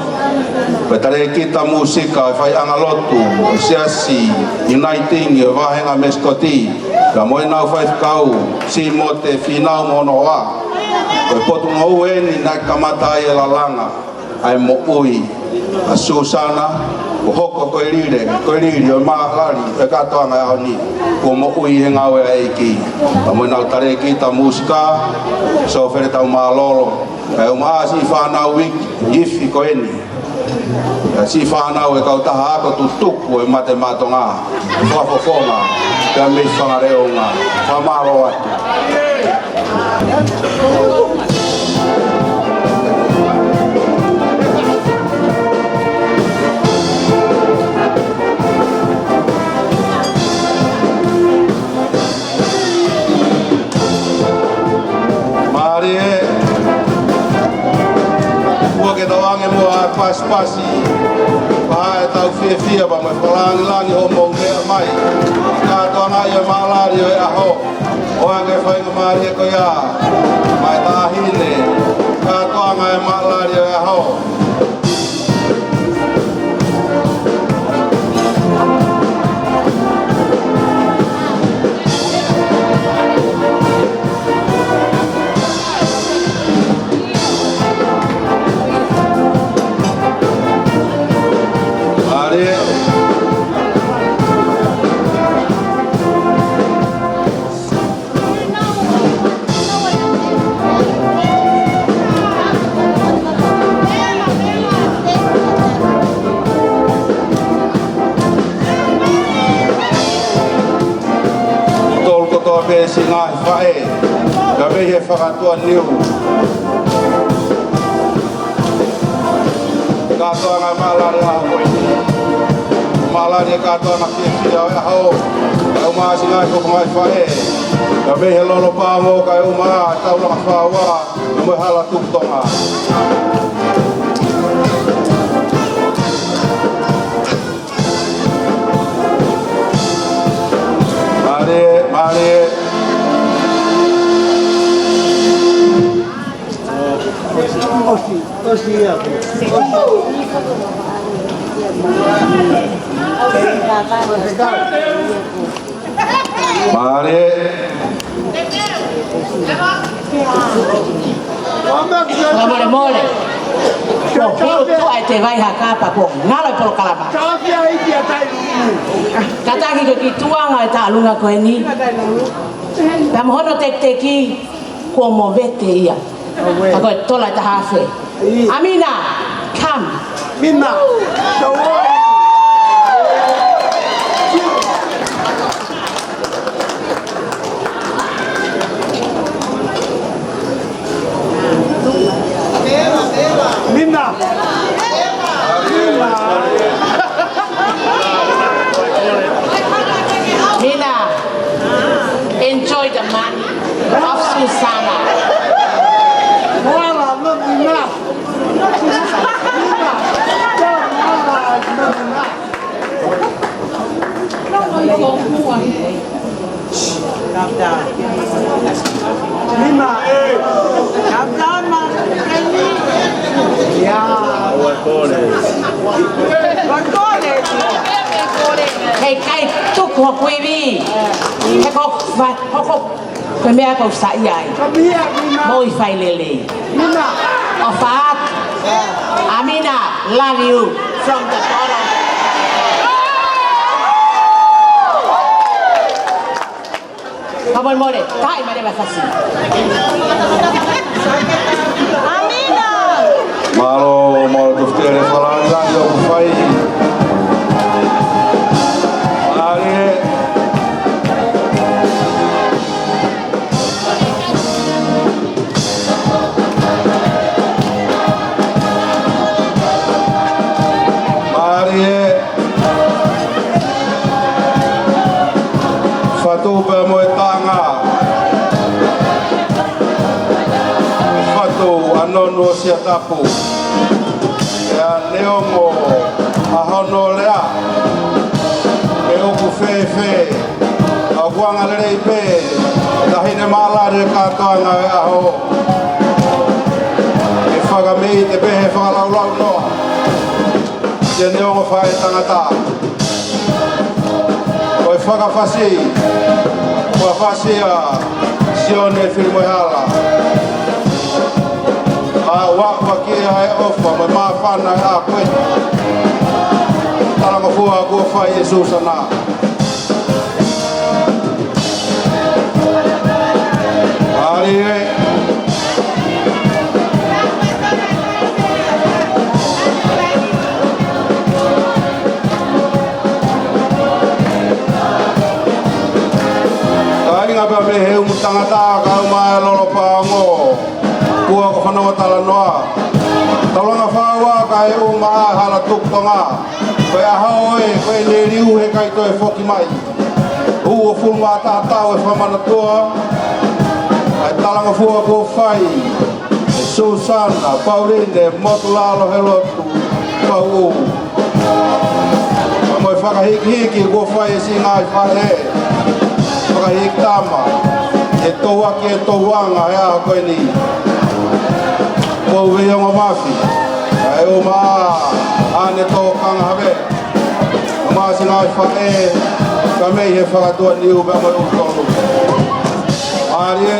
pe tare kita musika fai angalotu siasi uniting e va henga meskoti ka mo na fai kau si mote final mo no wa pe potu ngou ni na kamata e la langa ai mo ui Susana o hoko ko rire o malari pe ka to nga ni ko mo ui henga we ki mo na tare ki ta musika so fere ta malolo e ma si fa na week if ko eni si fa na we ka ta ha ko tutuku e mate matonga fo fonga ka me fa reo nga fa malo atu pasi. Paha e tau fia ba mai whalangi ho mou mea mai. Katoa ngai e maalari o e aho. O ange whainga maari e ko ia. Mai tahine. Katoa ngai e maalari o e aho. Si ngai whae, ka mehe whakatua niu. Katoa ngai maalari aho koe. Maalari e katoa na kia o e aho. Ka umaa si ngai koko ngai whae. Ka mehe lolo pāmo ka e umaa taulanga whaua. Na moe hala tuktonga. Mare. Osi ya. Mare. Mole. Tu ai te vai hakapa ko. Ngala polo kalama. Kataki ko ki tuanga e ta lunga ko ni. Tam hono te ki ko mo vete ia. Ako tola ta hafe. Amina, come. Mina. Mina. Mina, enjoy the money of Susana. Moala, not enough. Calm down. Lima, calm down, man. Yeah. Hey, kai tuku ho kuivi. He ko ko mea ko sa iai. Moi fai lele. Lima. Ofat. Amina, love you from the bottom. Vamos more, tai mare bakasi. Amina. Malo tu tere falanga yo fai. Nono sia tapu ya neongo ahono lea e oku fefe a guanga lere ipe tahine malare katoanga e aho e whaga mei te pehe whakalaulau noa te neongo whae tangata koe whakawhasi koe whasia sione whirimoihala Waka kia e ofa mai mawhana e a koe. Taranga fua kua whai e Susana. Ari e. Ka inga pia me heu mutangata ka umai lolo paongo. Kua ko whanau tala noa. Taulanga whaua ka e o maa hala tuktonga. Koe ahau e, koe ne riu he kai toi whoki mai. Ua fulma tātau e whamana toa. Ai talanga fua ko whai. E Susana, Pauline, Motulalo he lotu. pau. Mo whakahiki ko whai si ngai whahe. Whakahiki tama. E tō aki e tō wanga hea koe ni. Ko wei o mafi. Ai o maa ane tō kanga hawe. O maa si ngai whahe. Ka mei he whakatua ni ube mai o tōru. Ari e.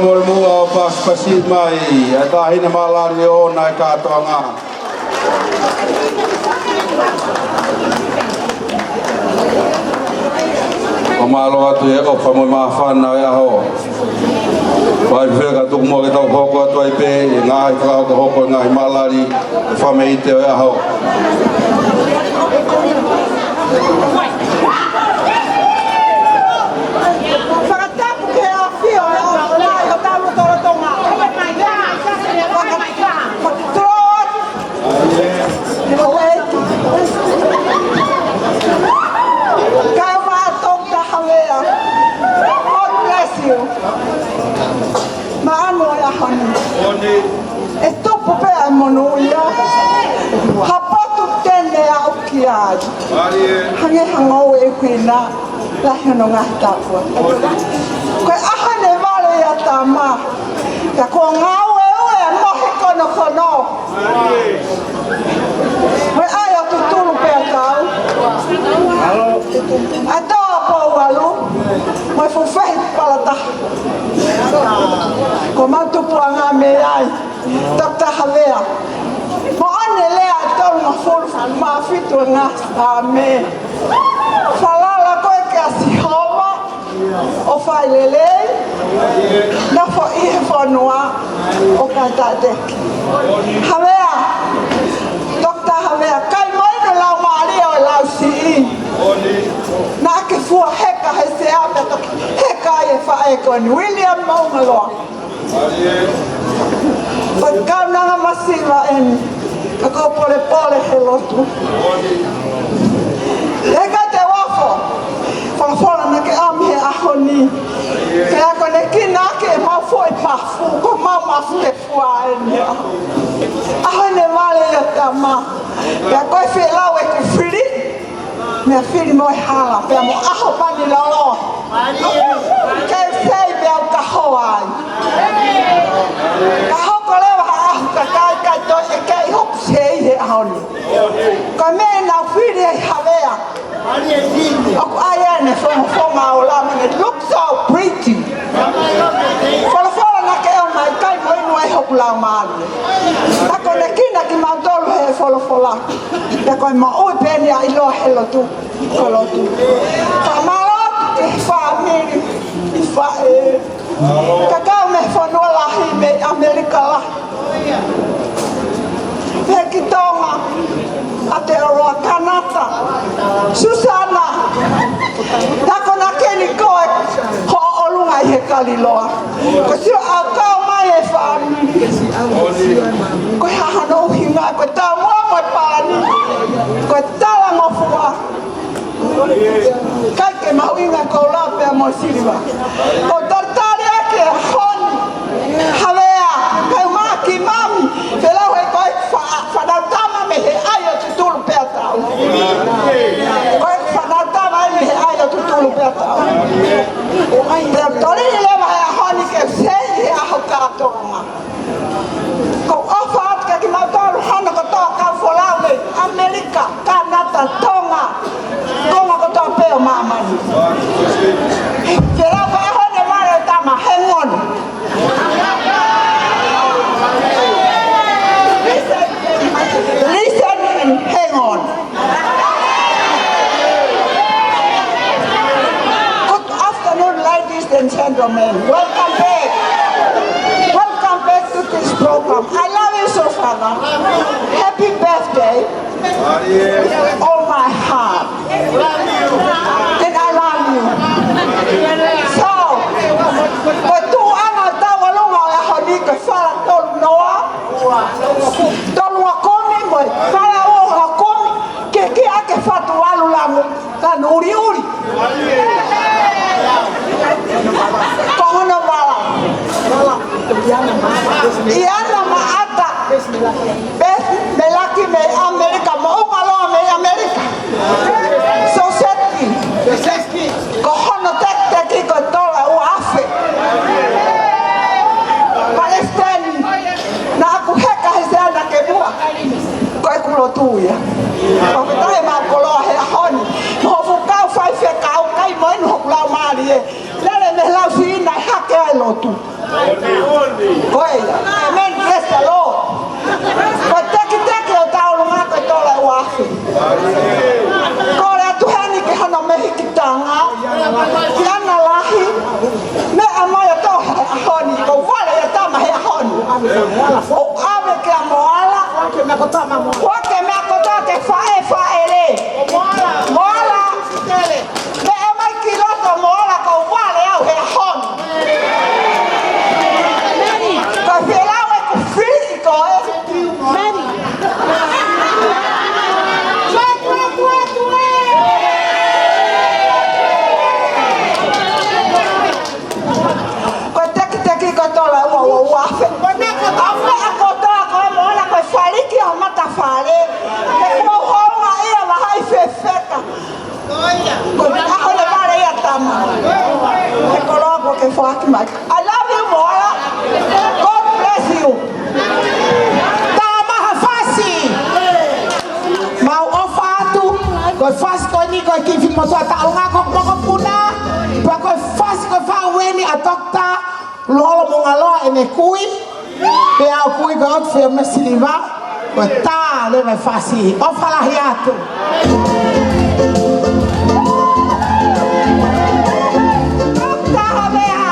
Mori mua o pasit mai, e tahina malari o nai katoa ngā. O malo atu e ofa mo maa whana e aho. Wai whika tuku mo ke tau hoko atu ai pē, e ngā i whakao hoko ngā i malari, e whame ite o e aho. E topo pe ai monuia. Hapatu tene au ki ai. Hange hangau e kuina. Lahi no ngā tāpua. Koe ahane vale ia tā mā. Ka ko ngau e ue a mohi kono kono. Koe ai o tuturu pe a tau. A toa pō walu. Moe fuwhehi palata. Ko mautupu a ngā me ai. Dr. Havea. Mo ane lea tau ngā furu mā fitu ngā me. Whalala koe ke a sihoma. O whai lelei. Na fo ihe whanua. O kai tāteki. Havea. Dr. Havea. Kai maino lau maari o lau si i. Nā ke fua heka he se ata toki. Heka e whae koe ni William Maungaloa. Pagkau nanga masiva en. Ako pole he lotu. Eka te wafo. Whakawhora na ke amihe aho ni. Kaya ko ne kina ke mau foi pafu. Ko mau mafu te fua en hea. Aho ne male ia ta ma. Kaya koe whi lau e ku whiri. Mea whiri mo e hala. Pea mo aho pani lolo. Kei sei pea u ka hoa ai. Ka hoko lewa ha ahu ka kai toi e kei hoku sei he aho ni. Ko me na whiri e Havea. Aku ayane fonga o la me look so pretty. Fala na ke o mai kai mo no e hoku la mali. Ako ne kina ki fola. Ya koe ma oi pene a ilo helo tu. Kolo tu. Whamalot ke whamiri. I whae. Kakao me whanua lahi me Amerika la. Peki tonga. A te oroa kanata. Susana. Tako na keni koe. Ho olunga I he kaliloa. Ko sio au kau mai e whamiri. Koe hahano hinga. Koe tau mua moe pani. Koe tala ngofua. Kai ke mauinga ko lape a mo siriwa. O tartari ake honi. Havea. Kai maki mami. Pelau he koe whanautama me he aio tutulu pea tau. Koe whanautama me he aio tutulu pea tau. Pea tori ni lewa he a honi ke sei he aho kātonga. Ko ofa atka ki mautaru hana ko toa kau folau le Amerika, Kanata, Tonga. Konga ko toa peo mamani. Pera pa hone mara tama hengon. Listen and hang on. Good afternoon, ladies and gentlemen. Welcome back. Welcome back to this program. I love you, Susana. Happy birthday. All my heart. And I love you. So, but tu anga tawa lunga ya honi ke fala tol noa. Tol wa komi mo fala o ha komi ke ake fatu walu langu kan uri. Kohono wala. Iana maata. Beth melaki me Amerika mo ungalo me Amerika. So setki. Kohono tek ko tola u afe. Palestini. Na aku heka hesana ke mua. Koe kulo tuia. Koe tahe ma kolo he honi. Mo fukau fai fe kau kai mo inu hoklau mari e. Lele me lau si ina hake ai lotu. Koe, amen, bless the Lord. Koe teki o tau lunga koe tola u afe. Koe atu heni ke hana mehi ki tanga. Ki ana lahi. Me amaya tau he honi. Ko wale ya tama he honi. O ave ke a moala. Wake me akotoa ke fae le. Moala. Me amai ki loto moala ko wale au he honi. Ko whilau e ku whiri ko e. Mary. Ko teki ko tola ua afe. Afe akotoa ko moala ko whariki o matawhare. Ke kua honga ia mahai whewheka. Ko aho le ware ia tama. He koloa ko ke whaki mai. I love you moala. God bless you. Tamaha fasi. Mau ofa atu. Koe fasi koe ni koe kiwi mosoa taonga ko moko puna. Pa koe fasi koe whaweni a tokta. Lolo mongaloa ene kui. Pe au kui koe out whea mesiliva. Koe tā lewe fasi. Ofa lahi atu. Tokta havea.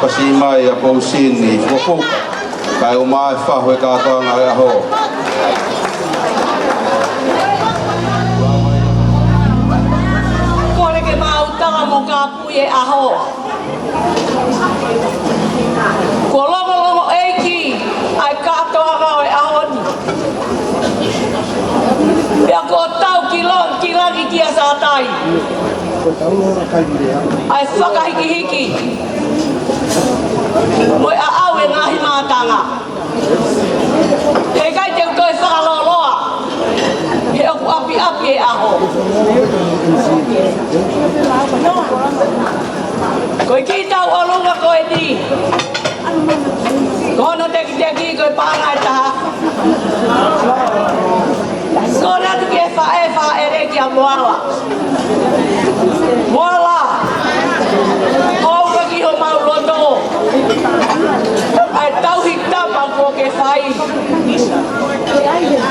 Pasi mai a pou sini fofu kai o mai fa ho ka to nga ho ko le ke mau tanga mo ka puye a ho ko lo eki ai ka to nga o a ho ni ya ko tau kilong ki sa tai ai whaka hiki moi a au e ngahi mātanga he kai te koe whakaloloa he oku api e aho koe ki tau olunga koe ni kono teki koe pāngai taha ko natu ke whae reki a moala houka ki ho mau roto ai tau hitapa ko ke whai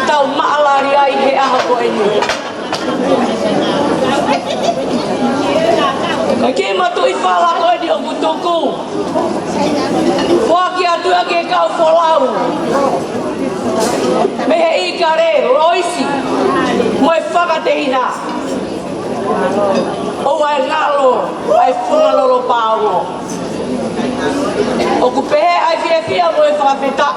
tau maalari ai he aha ko e ni ka ke matu i whala ko e ni o kutuku waki atu a ke kau wholau me he i kare roisi mo e whakatehina o ai ngalo ai whangalolo pāongo o ku pehe ai whiawhia mo e whakapeta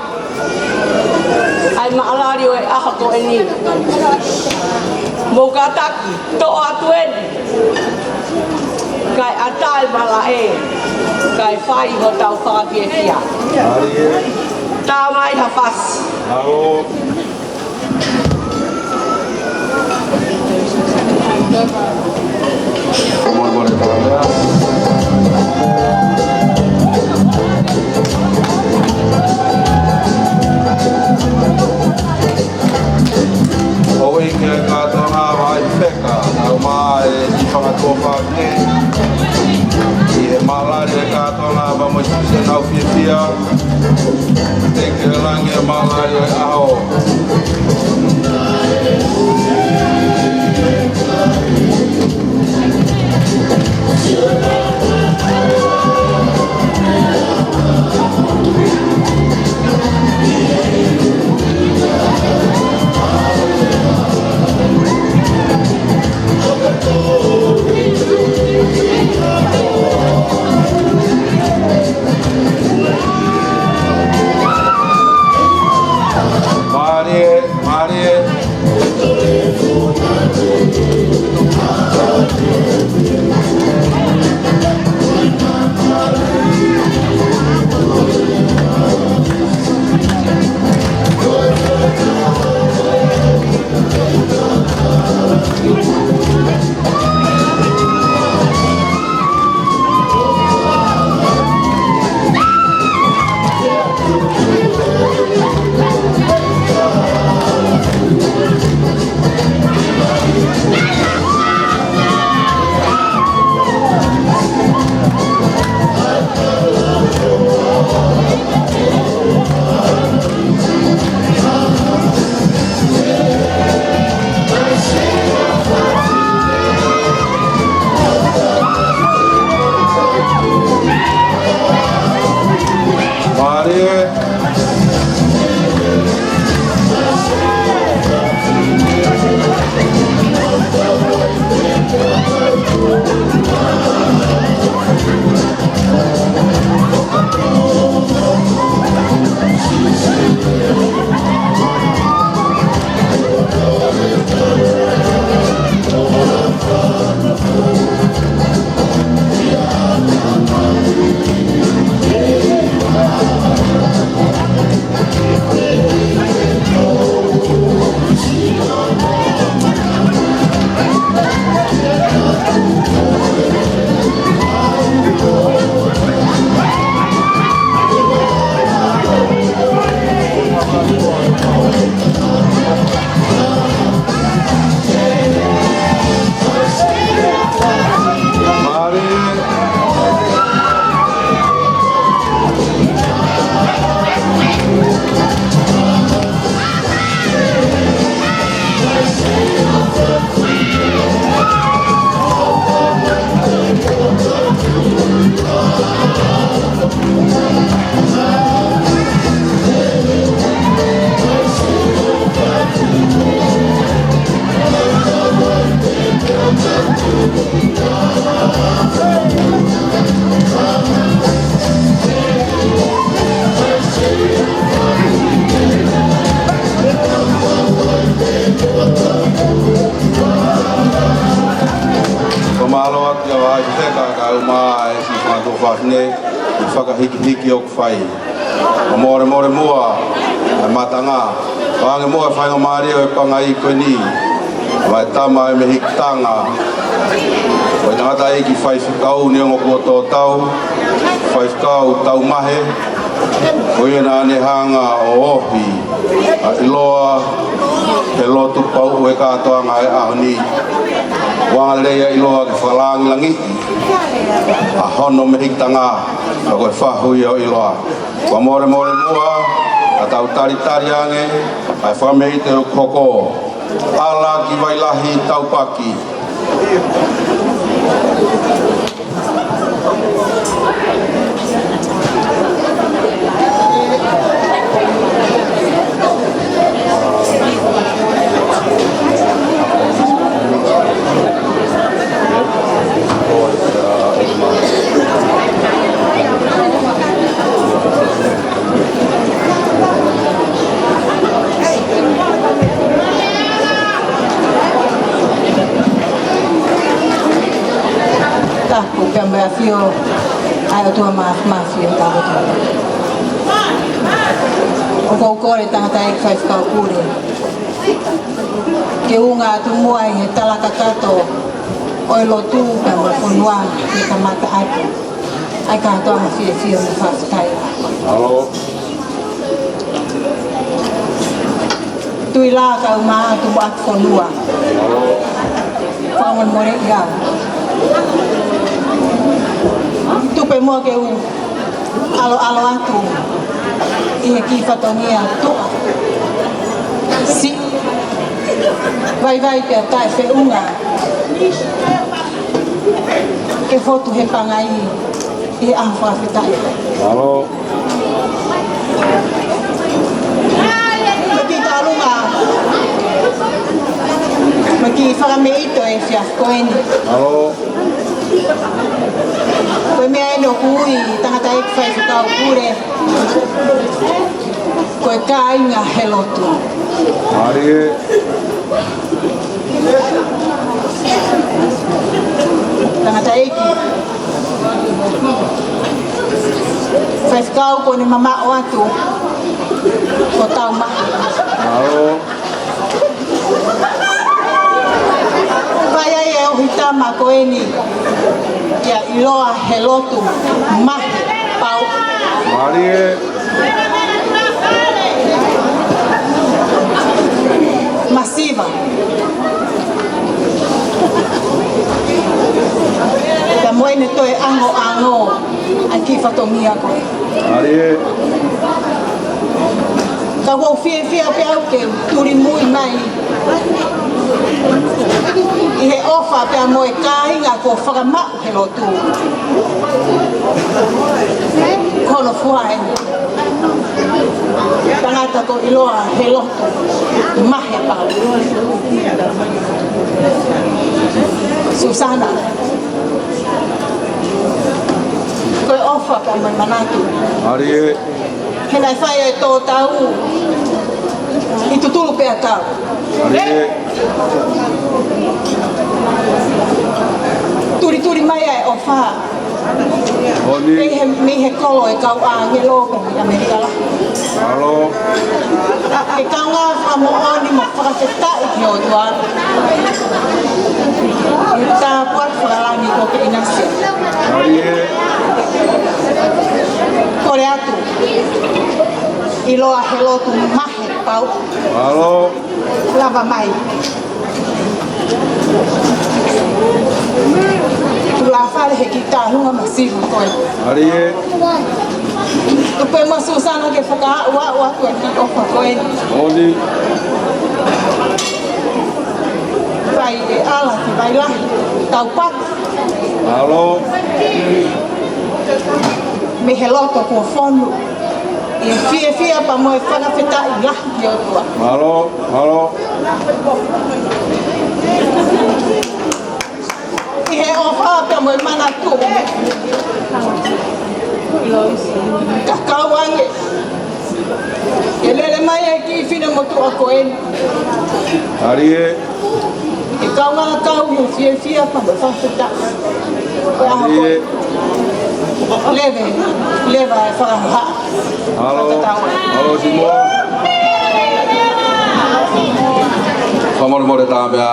ai maalari o e aha ko e ni mo ka taki to atu eni kai atai mala e kai whai ho tau whakapia tā mai ha whas Oi ke ka tona vai peka au mai i whakatopa ke i he malari ka tona wa mo se nau fia te ke lange malari o aho hiki o kwhai. O more mua, ai matanga. Whange mua whainga maari o e panga i koe ni. Mai tama e me hikitanga. O i ngata e ki whai whikau ni ongo kua tō tau. Whai whikau tau mahe. O i nā ne hanga o ohi. A iloa, he lotu pau e kātoanga e ahoni. Wanga leia iloa ke whakalangi langi. A hono me hikitanga. A koe whahui o iloa. Wa more mua, a tau tari ange, ai whamei te o koko. Ala ki wailahi taupaki. Fio ai o tua mafio tau tu. O ko kore tangata e kai whakau kure. Ke unga tu mua i he talaka kato o e lotu ka mo ponua ke ka mata atu. Ai ka toa ma fio na whawhikai. Alo. Tui la ka umaa tu buat ponua. Alo. Whangon more ia. Tupe mua ke u alo atu i he ki whatongia toa si vai ke tae whiunga ke fotu he pangai i he ahu whawhitai. Alo. Maki talunga maki whakameito e whiaf koeni. Alo. Koe mea eno kui tangata e whai whakau kure. Koe ka inga he lotu. Mari e. Tangata eki. Whai whakau kone mama o atu. Ko tau mahi. Alo. Vai ai e o hitama koeni. Ia iloa he lotu mahi pau. Mari e. Masiva. Ta moene toe ango ai ki whatongia koe. Mari e. Ka wau fia pe au ke turi mui mai. I he ofa pe a moe kāinga ko whakamau he lotu. Kono fuae. Tangata ko iloa he lotu. Mahe pau. Susana. Koe ofa pe a moe manatu. Mari e. He nai whai e tō tau. I tutulu pe a tau. Mari e. Turi mai ai o wha. Oni. Mi he kolo e kau a nge loka i Amerikala. Alo. E kau ngā whamo oni mo whakawhetai ki o tua. I tā puat whakalangi ko ke inasia. Mari e. Kore atu. I loa he lotu mahe pau. Alo. Lava mai. Tu la whare he ki tā hunga masivu koe. Mari e. Tu pe ma Susana ke whaka ua tu e ki ofa koe. Oni. Vai e ala ki vai lahi. Tau pat. Alo. me he loto ko fonu e fia pa mo e fana feta i la ki o tua Malo i he ofa pa mo e mana tu kakawange e lele mai e ki fina mo tu a koe Ari e kaunga kau mo fia pa mo fana feta Ari e leva e whakaha. Halo Simoa. Whamoromore tā mea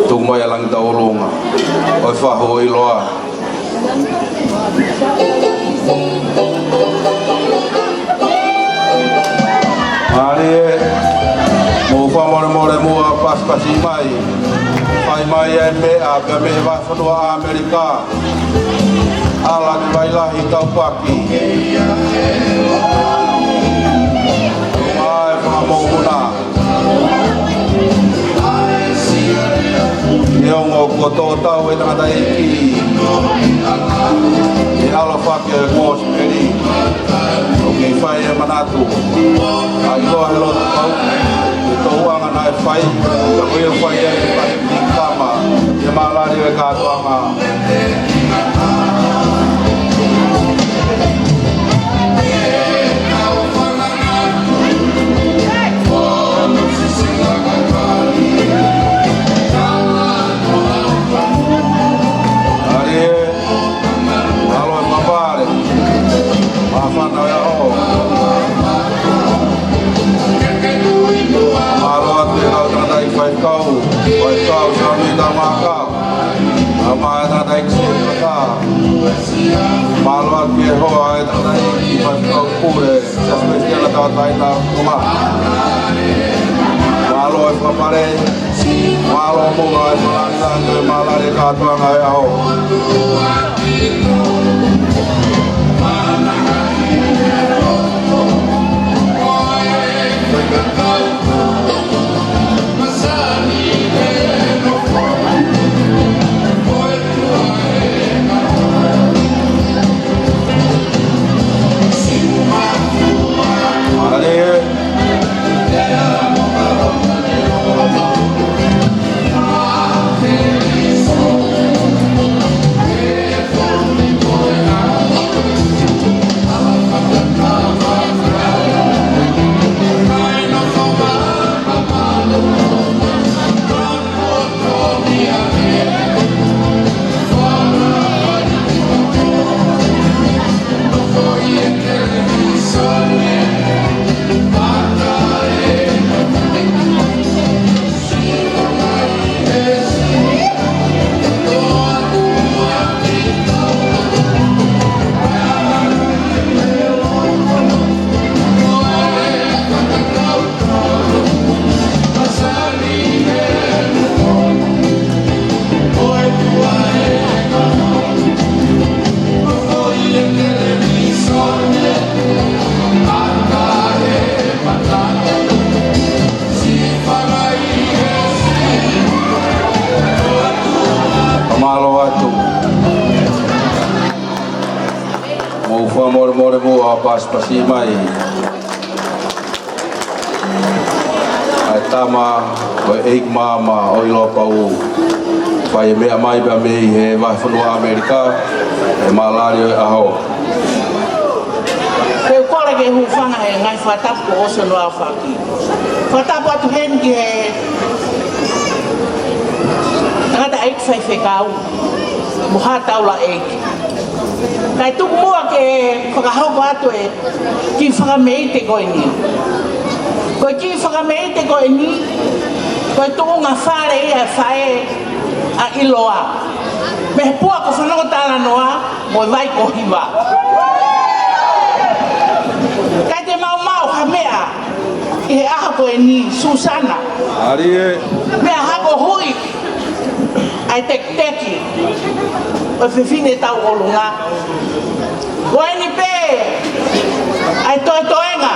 tūku mai alangi tau orunga. Oi whaho i loa. Ari e mō whamoromore mua paspasi mai. Whai mai e mea pia me whawhanua Amerika. Ala ki wailahi tau paki. Mai whamahuna. E ongo kua tō tau e tangata eki. E ala whake e kua speri. O ki whai e manatu. A i loa he loto tau. E tō uanga na e whai. Ka koe e whai e whai ki kama. E maalari e kātuanga. Malo ke hoa e tana i whakau pure, sa spesiala tau taita kuma. Malo e whapare, malo munga e whananga e malare kātuanga e aho. More mua paspasi mai. Ai tama o eik mama o ilo pau. Pai mea mai ba mei he vai whanua Amerika e malari o aho. Ke kore ke hufanga e ngai whatapu o se noa whaki. Whatapu atu hen ki he tangata eik whaiwhekau. Muha taula eik. Kai tuku mua ke whakahaupa atu e ki whakameite koe ni. Koe ki whakameite koe ni, koe tuku ngā whare i e whae a iloa. Me he pua ko whanongo tāna noa, mo vai ko hiwa. Kai te mau ha mea, i he aha koe ni Susana. Ari e. Mea hako hui, ai teki. O whiwhine tau olunga. Koe ni pē, ai toenga,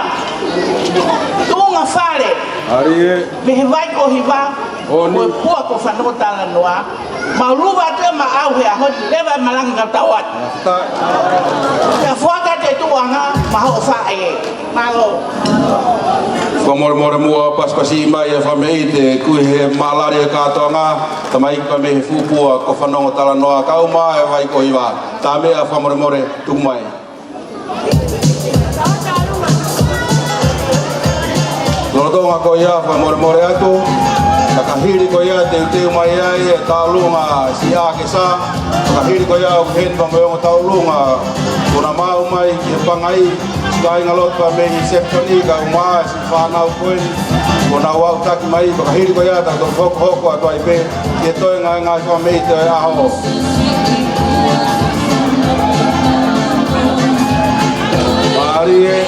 tūnga whare. Ari e. Me he vai ko hiwa, koe pua ko whanongo tāna noa. Ma ruwa te ma au hea hoti, lewa malanga tau atu. Ka wha maho fae malo More mua paspasi mai e whamei te kui he malari e kātoanga tamai ka me he fupua ko whanonga tala noa kau mai e vai ko iwa tā mea whamore tumai Lotonga ko ia whamore atu Kakahiri ko ia te uteu mai ai e tālunga si ake sa Kakahiri ko ia o hen pamoyonga tālunga Kona mau mai ki he pangai Kai ngalot pa me ni septoni ka uma si whanau koen Kona wau taki mai Kakahiri ko ia ta to hoko atu ai pe Ke toi ngai wha mei te aho Mari e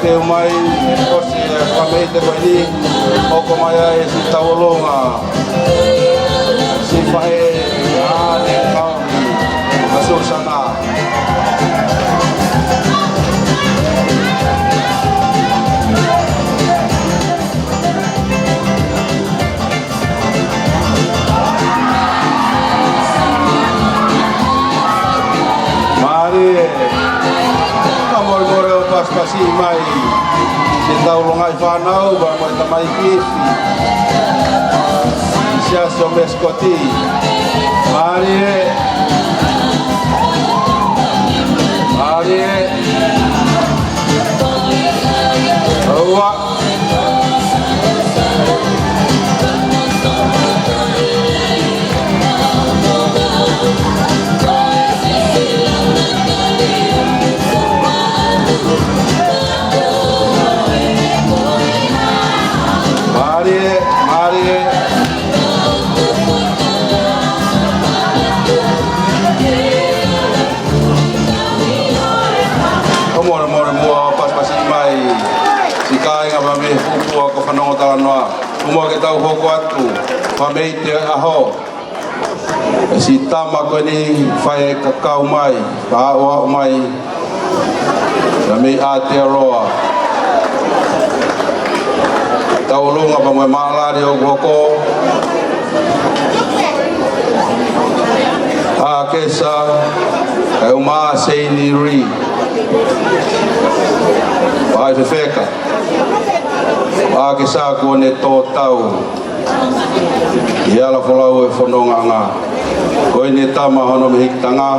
Teu mai kosi e whamei te koini Oko mai ai si taulonga Si whae ane kaumi Asusana Mari Kamor-more o paspasi mai Si taulonga I whanau Ba mai tamai kifi Sia si o meskoti Mari Aua Mari More mua paspasi mai Si kai ngā mame fupua ko whanonga tala noa Umua ke tau hoko atu Whamei te aho Si tama koe ni whae kakau mai Pahaoa mai Whamei Aotearoa Taulunga pa moe maalari o hoko Kesa Kai umaa seini ri Pai whewheka Kesa kone tō tau I ala whalau e whanonga ngā Koe ne tama hono me hikitanga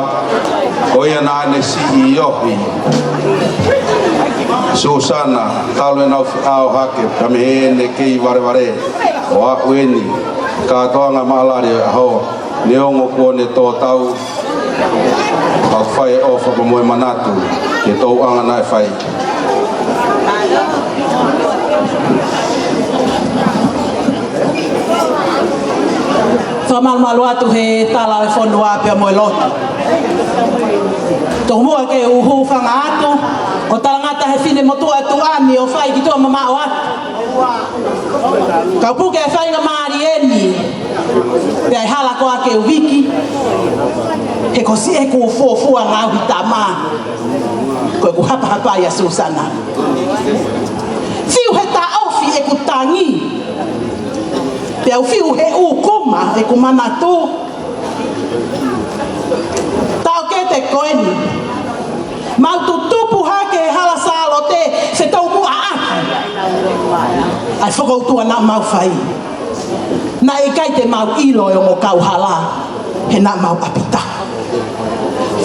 Koe ana ane si I ohi Susana, talo e nau au hake, kame hene kei ware o a ueni, kātoanga maalari aho, neongo kone tō tau, kau whai e ofa pa moe manatu, ke tō anga nai whai. Whamalmalu atu he tala e whonua pia moe lotu. Tō mua ke uhu whanga atu, o talangata he whine motua atu ami o whai ki tō mamao atu. Kau puke e whai ngā maari eni, pia e hala ko ake uwiki, he ko si e ko fōfua ngā uhi tā mā, koe ku hapa ia Susana. Whiu he tā ofi e ku tangi, pia whiu he ukuma e ku manatu, tau ke te koeni, mau tu tupu hake hala salo te se tau mua ake. Ai whakautua nā mau whai. Nā e kai te mau ilo e o mo kau hala, he nā mau apita.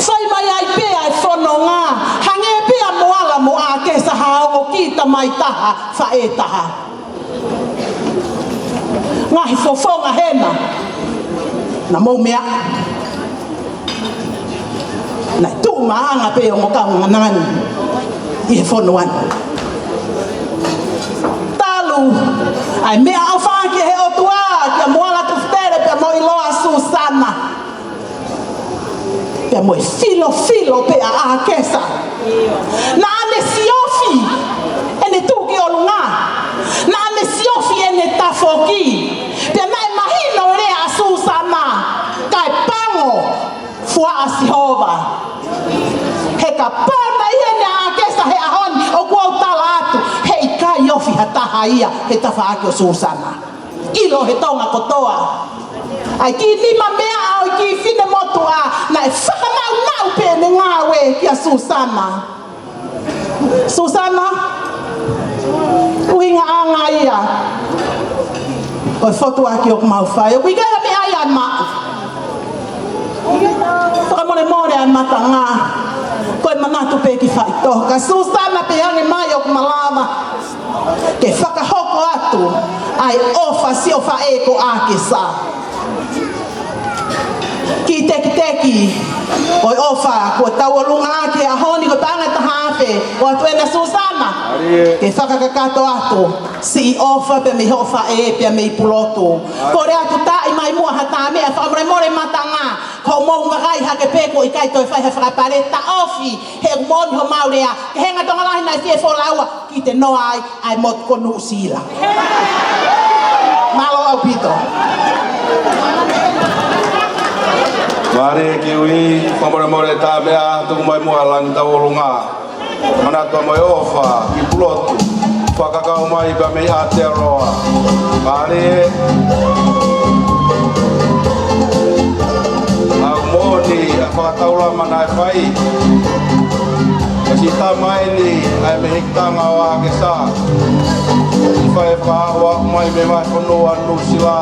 Whai mai ai pēa e whono ngā, hange pēa moala mo ake sa hao o kita mai taha whae taha. Ngahi fofonga hena. Na mau mea. Na tu maanga pe o moka nganani. I he whonuan. Talu. Ai mea au whanke he o tua. Kia moala tuftere pe mo iloa Susana. Pe mo filo pe a kesa. Na ane siofi. Ene tuki o lunga. Na ane siofi ene tafoki. Pe nai mahino rea Susana. Kai pango. Fua a Sihova. He ka pana iene a kesa he ahon. O kua utala atu. He i kai ofi hataha ia. He tafaaki o Susana. Ilo he tonga kotoa. Ai ki lima mea au ki fine motua. Na e whakamau pene ngawe kia Susana. Susana. Uinga anga ia. Oi foto aki o kumau whai. Ui gaya me ai an ma. Whakamore an mata ngā. Koe manatu pe ki whai toka. Susana pe hange mai o kumalama. Ke whakahoko atu. Ai ofa si o whae ko ake sa. Ki teki. Oi ofa ko tau lunga ake a honi ko tanga tahafe. O atu ena Susana. Ke whakakakato atu. Si ofa pe me hofa e pe me puloto. Kore atu tai mai mua hata mea whamore mata ngā. Ko mou ngarai hake peko i kai toi whai he whakapare ta ofi. He umoni ho maurea. Ke henga tonga lahi nai fie wholaua. Ki te noa ai mot konu sila. Malo au pito. Mare ki ui, whamore tā mea, tuku mai mua langi tau o lunga. Manatua mai ofa, ki pulotu. Whakakau mai pa mei Aotearoa. Mare. Au moni, a whakataula mana e whai. Kasi tā mai ni, ai me hiktanga o ake sā. I whai whaawa mai me mai whanua nusila.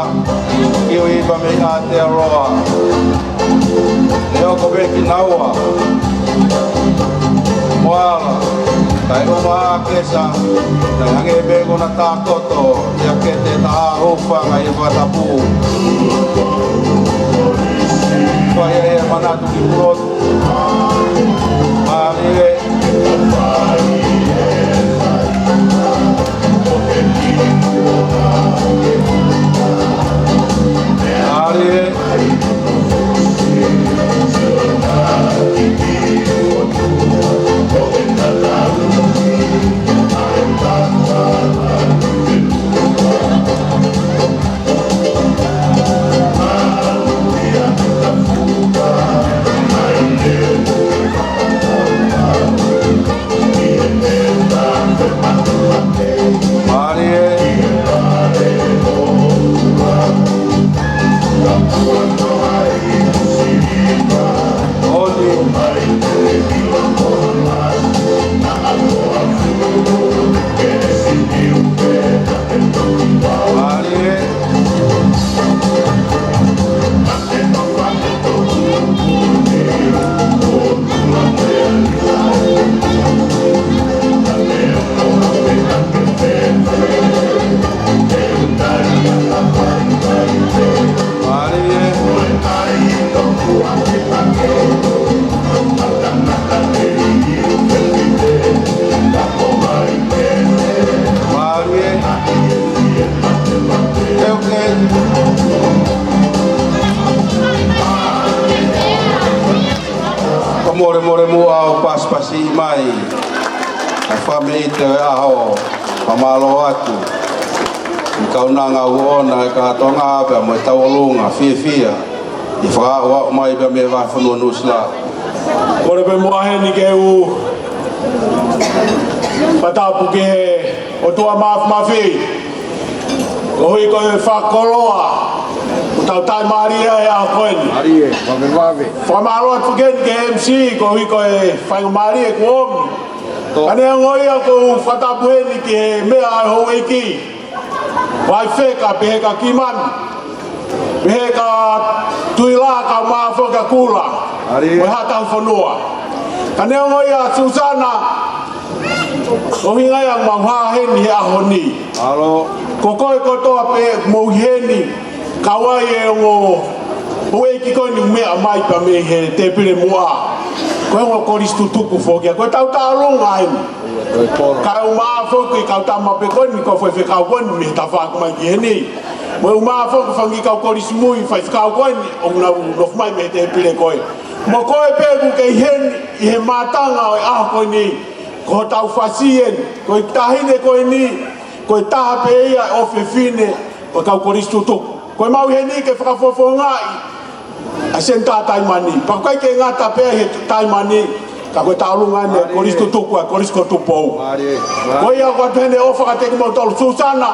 Ki ui pa mei Aotearoa. Neo ko beki naua. Moala. Tai uma kesa. Tai hange beko na takoto. Ia kete taha hufanga i watapu. Whai e manatu ki purotu. Maale. More mua o paspasi mai. A whamei te aho, pamalo atu. I kaunanga uona e katonga ape mo e tawalunga, fia. I whaawa mai pe me whawhanua nusla. Kore pe mua heni ke u. Patapu ke o tua mawhi. Ko hui koe whakoloa. Tau tai Maria e a koen. Maria, whawe. Whamaro atu gen ke MC, ko hui koe whaingo Maria ku omi. Kane ngoi a ko whatapuheni ki he mea ai hou eiki. Wai wheka pe he ka kiman. Pe he ka tuila ka maa whoka kula. Wai hatau whanua. Kane ngoi a Susana. O hinga yang maha heni ahoni. Alo. Kokoe kotoa pe mo heni kawai e o oe ki ko ni mea mai pa me he te pile mua. Ko ngo koristu tuku fogia. Ko tau talunga ai. Ka o ma fo ki ka ta ma pe ko ni ko foi fe ka ko ni ta fa ko mai heni. Mo ma fo ko fangi ka korismu mui fa ka ko ni o na no mai me te pile ko. Mo ko e pe ku ke hen I he matanga o a ko ni ko tau fasien ko tahine ko ni ko taha pe ia o fefine o kau koristu tu ko mau he ni ke whakafofo ngai a senta tai mani pa kai ke ngata pe he tai mani ka ko taulunga ne koristu tu ko korisko tu pou ko ia ko tene o whakate mo tol Susana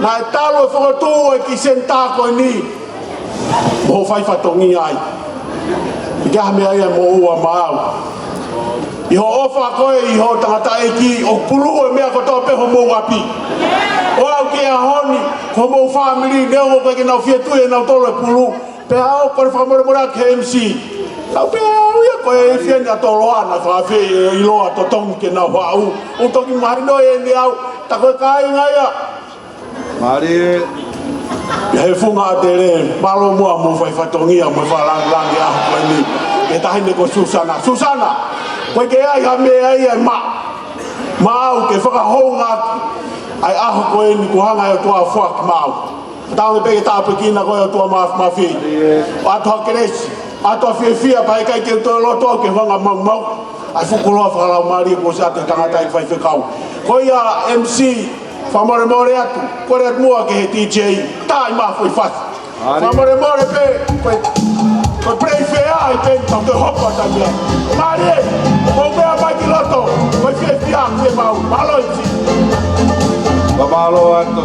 na talo fo tu e ki senta ko ni mo fai fatongi ai ia me ai mo ua mau Iho ofa koe iho tangata eki o pulu e mea kotoa pe homo wapi. O au ke a honi, homo family, neo mo koe ke nau fietu e nau tolo e pulu. Pe au kore whamore mora ke MC. Tau pe au ia koe e fieni a tolo ana, whaafe I loa to tongi ke nau whaau. O toki marino e ni au, ta koe kai ngai a. Mari e. Ia he funga a te re, malo mua mo whai whatongia, mo whalangi ahu koe ni. E tahine ko Susana. Susana! Koe ke ai ha me ai ai ma au ke whakahonga ai aho koe ni kuhanga e tua whak mau. Tau me peke tāpe kina koe o tua mawhi. O ato hakeresi, ato whiawhia pai kai ke toi loto ke whanga mau. Ai whukuloa whakalau mari ko se ate tangatai whai whikau. Koe ia MC, whamore more atu, kore at mua ke he DJ, tai mawhi whasi. Whamore more pe, koe prei whea ai pe, tau te hopa tamia. Mari e, o mea mai ki loto, koe whiawhia ke mau, malo iti. Mamalo atu,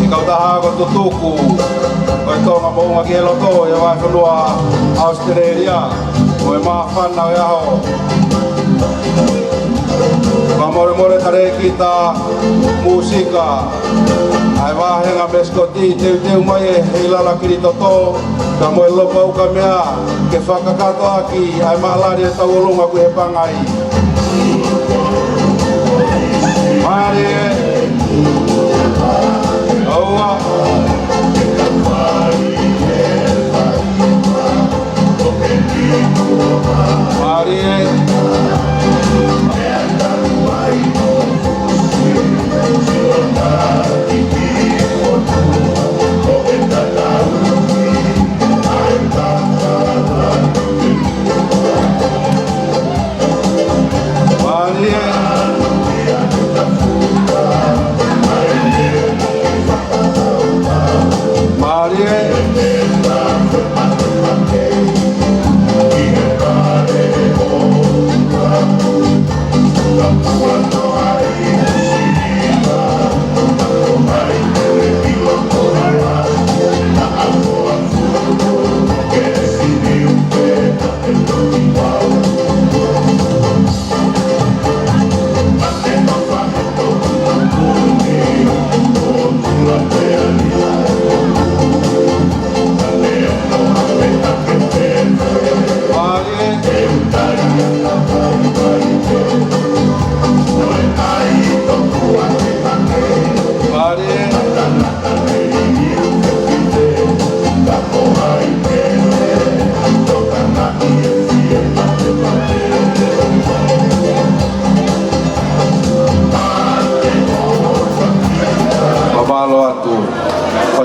I kau taha ko tutuku, koe tonga mounga ki e loto, e vai whanua Australia, koe maa whanau e aho. Mamore more tare ki ta musika, ai wahenga meskoti, teu mai e heilala kiri toto, ka moe lopa uka mea, ke whakakato aki, ai mahalari e tau olunga ku he pangai. Mari e, aua. Mari e.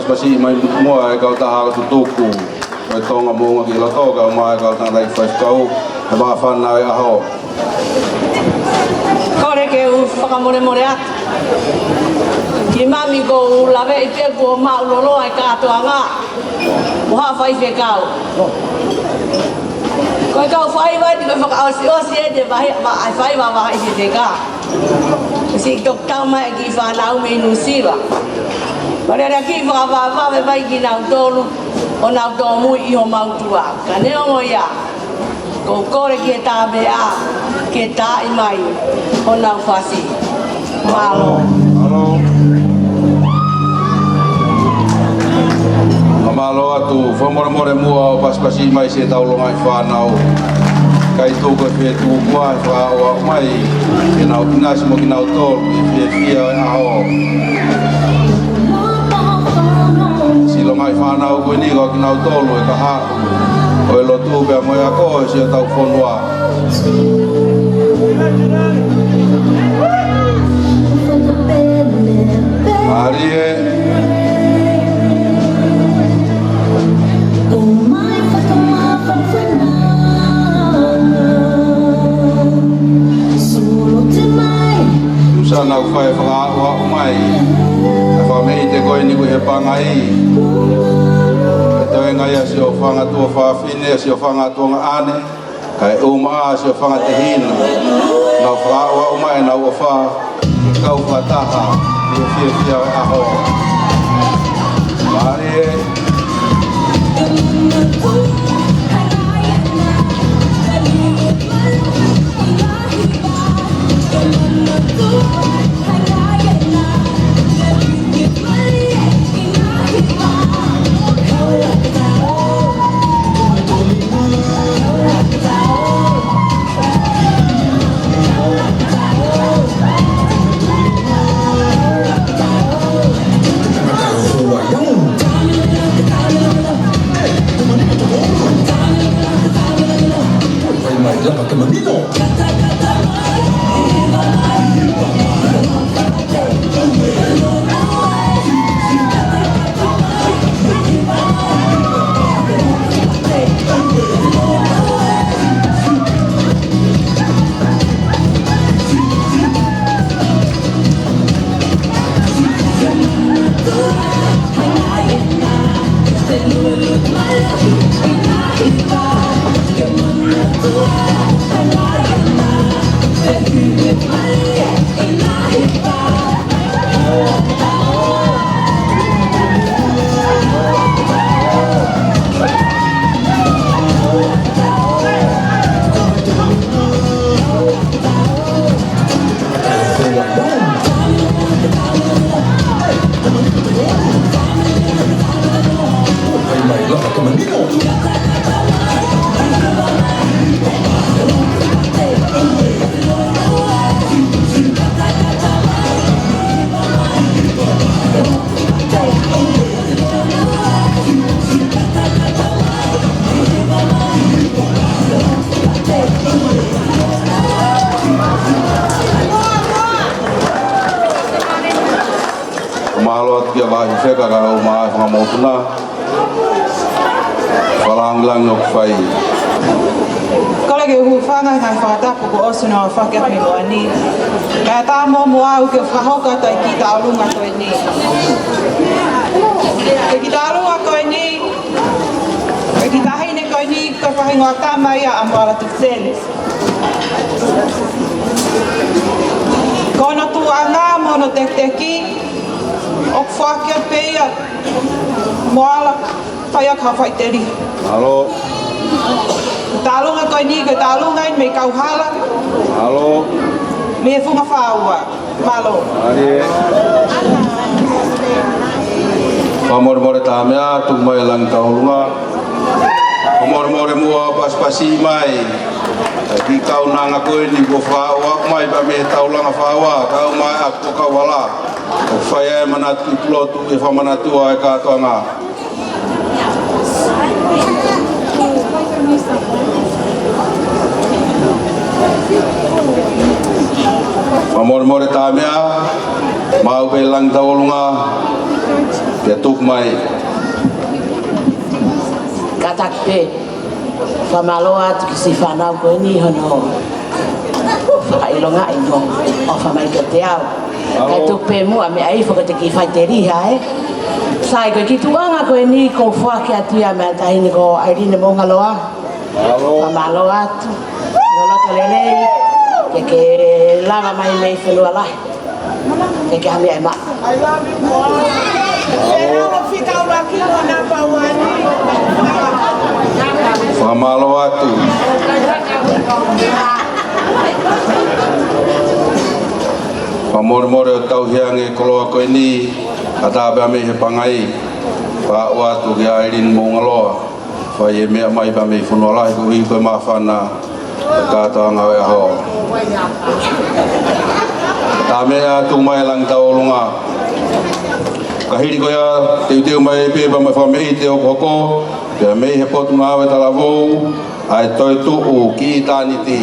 Pasi mai mua e kau taha tu tuku e tonga mounga ki la toga o mai kau tanga i whai kau e maa whanau e aho. Kore ke u whakamore more atu. Ki mami ko lawe I te ko ma ulolo ai katoa ngā. Uha whai whe kau. Koe kau whai wai ni koe whakaosi osi e te ai whai wa waha I te kā. Si tok tau mai ki whanau me nusiwa. Pare ki whakawawhawe mai ki nau tōru o nau tō mui I ho mautua. Ka neongo ia, ko kore ki e tāme a, ki e tāi mai o nau whasi. Malo. Malo atu, whamore more mua o paspasi mai se taulonga I whanau. kai tō koe whē tū kua e whāoa mai e nau inasi mo ki nau tōru e whia e aho. Silo mai whānau koe ni ko ki nau tōru e ka haku o e lo tūpea mo e a koe si o tau whonua. Marie Lusa nau whae whakaua umai e whamei te koe ni he pangai e tau ngai si o whangatua whawhine si o whangatua ngā ane kai umaa si o whangatehina nau whakaua umai nau o wha kau whataha e whia e aho Marie Whekara o maa whamotuna whalanglang no whai Kala ke hu whangai ngai whatapu ko osuna o whakepi moa ni Kaya tā mō mua au ke whahoka tai ki tā alunga koe ni Ki tā alunga koe ni Ki tā heine koe ni Koe whahingoa tā mai a ambala tu tēne Kono tu anga mono te ki O whakia peia moala whaia ka whaiteri. Halo. Tālunga koe ni, koe tālunga i mei kauhala. Halo. Me e whunga whaua. Malo. Arie. Whamore tā mea, tuk mai lang taulunga. Whamore mua paspasi mai. Ki kau nanga koe ni ko whaua mai pa me taulanga whaua. Kau mai aku kau wala. O whaia e manatu plotu e whamanatua e kātoa ngā. Whamore tā mea, mau pe lang taulunga, te tuk mai. Katak pe, whamaloa atu ki si whanau koe ni hono. Whailonga i no, o whamai ka te au. Kai tuk pe mua me ai whakate ki whaiteri hai. Sai koe ki tuanga koe ni ko whake atu ia mea tahini ko Airine Mongaloa. Whamaloa atu. Noloka lelei. Ke lava mai mei whenua lai. Ke hami ai maa. Whamalo atu. Whamore o tauhiange koloa koe ni. Katāpea me he pangai. Wha atu ki Airine Mongaloa. Whai e mea mai pa mei whenua lai ko i koe mawhana. katoa ngau e ho ta mea tu mai lang tau lunga kahiri ko ya teu mai pe ba mai fa me te o koko pe me he potu ngau e tala vou ai toi tu o ki tani ti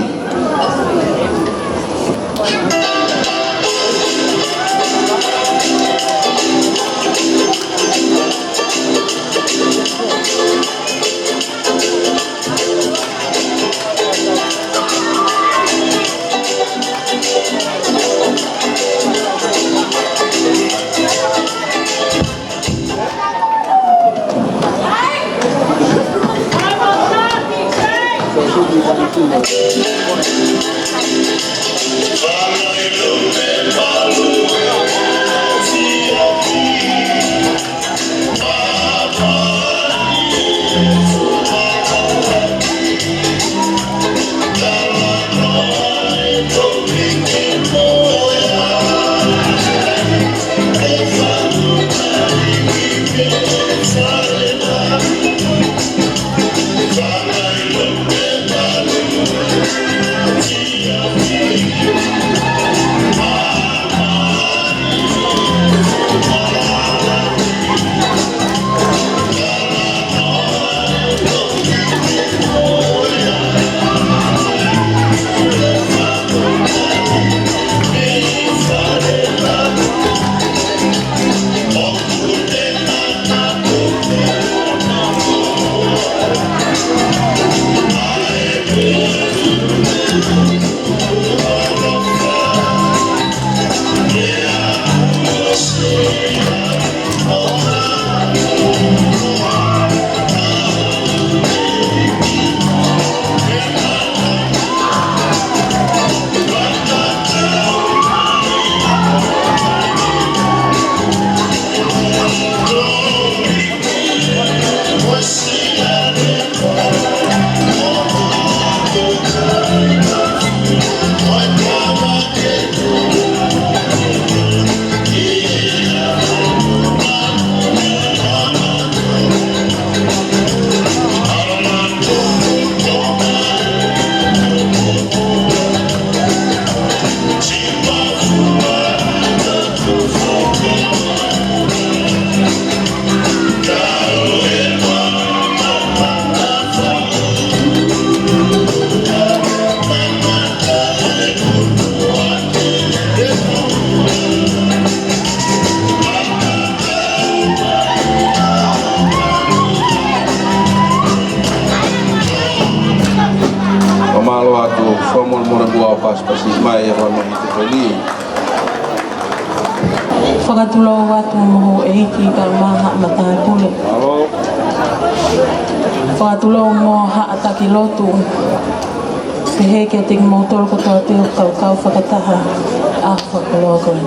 Whakatulo watu moho e hiki ka maha matai pule. Whakatulo mo ha ataki lotu. Te heke te mo tolo kotoa te o kau whakataha a whakatulo koe.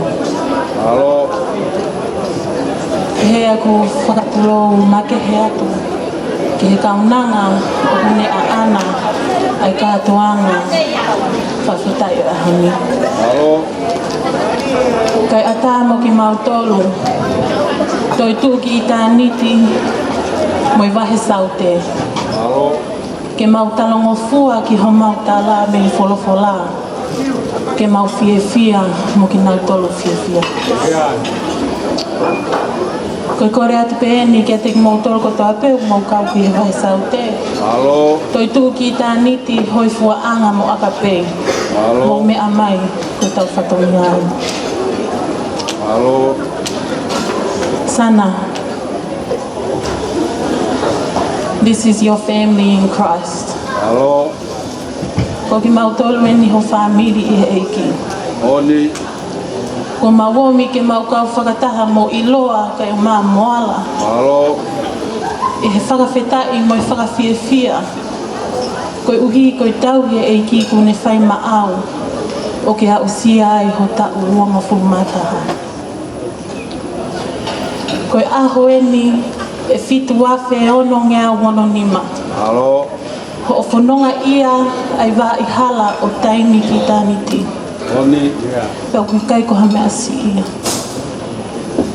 He aku whakatulo make he atu. Ki he kaunanga o kune a ana ai katoanga whawhitai a hani. Kai ata mo ki mautolu, toi tu ki i tā niti, moi wahe saute. Ke mautalongo fua ki ho mautala me i wholofola. Ke mau fie fia mo ki nautolu fie fia. Koi kore atu peeni ke te ki mautolu ko toa peu mau kau ki he wahe saute. Toi tu ki i tā niti hoi fua anga mo aka pei. Mo me amai ko tau whatongi ai. Halo. Sana, this is your family in Christ. Halo. Ko ki mautolu e ni ho whamiri i he eiki. Oni. Ko mawomi ke maukau whakataha mo iloa kai o maa moala. Halo. E he whakawhetai mo i whakawhiawhia. Koi uhi koi tau he eiki ku ne whai maau. O ke a usia ai ho ta uonga fulmataha. Koi aho eni e fitu wafe ono ngea wono nima. Halo. Ho o whanonga ia ai wā i hala o taini ki tāniti. Oni. Pau kai ko hame asi ia.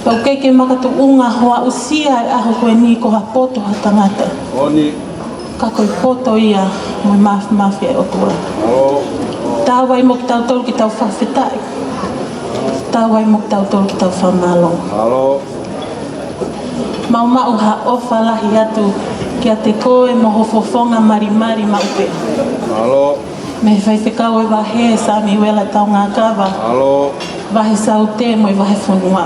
Pau kai ke makatu unga hoa usia ai aho koe ni ko ha poto ha tangata. Oni. Kako i poto ia mo mafi e otua. Tā wai mo ki tau tolu ki tau whawhetai. Tā wai mo ki tau tolu ki tau whamalo. Mau mau ha ofa lahi atu ki a te koe mo hofofonga marimari maupe. Me whai whekau e wahe sa mi wela tau ngā kawa. Wahe sau te mo i wahe whanua.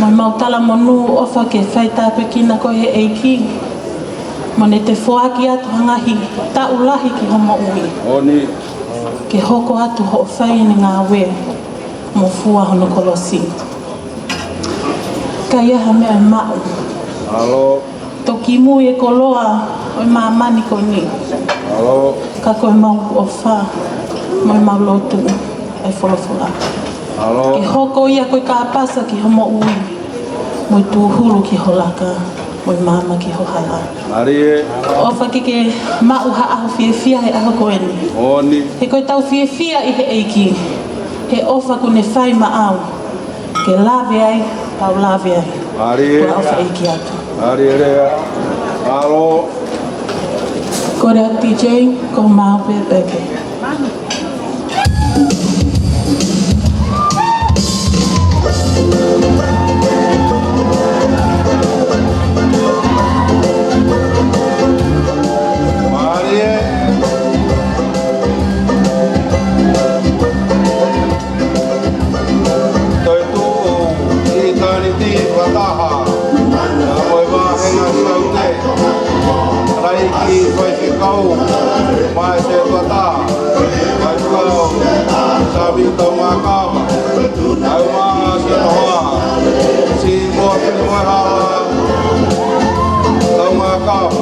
Mo i mautala monu ofa ke whai tāpe kina koe he eiki. Mo ne te whoaki atu hangahi ta ulahi ki homo ui. Ke hoko atu ho whai ni ngā we mo fua hono kolosi. Ka iaha mea mau. Toki mu e koloa o i maamani ko ni. Ka koe mau o wha mo i mau lotu e wholawhola. Ke hoko ia koe ka apasa ki homo ui mo i tūhuru ki holaka. Mo i mama ki hohala. Ofa ke ke mau ha aho fia he aho koe ni. He koe tau fia i he eiki. He ofa kune whai ma au. Ke lawe ai, tau lawe ai. Kua ofa eiki atu. Kore a DJ, ko mau pe peke. Mai se kota, mai kau, sabi tau makawa, au maa si noa, si mua pini mai hawa, tau makawa,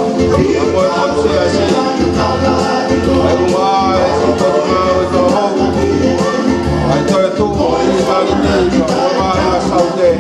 amoi kotsi asi, ai kumai si totu mau i tau hou, ai toi tu, i mani tika, o maa na saute.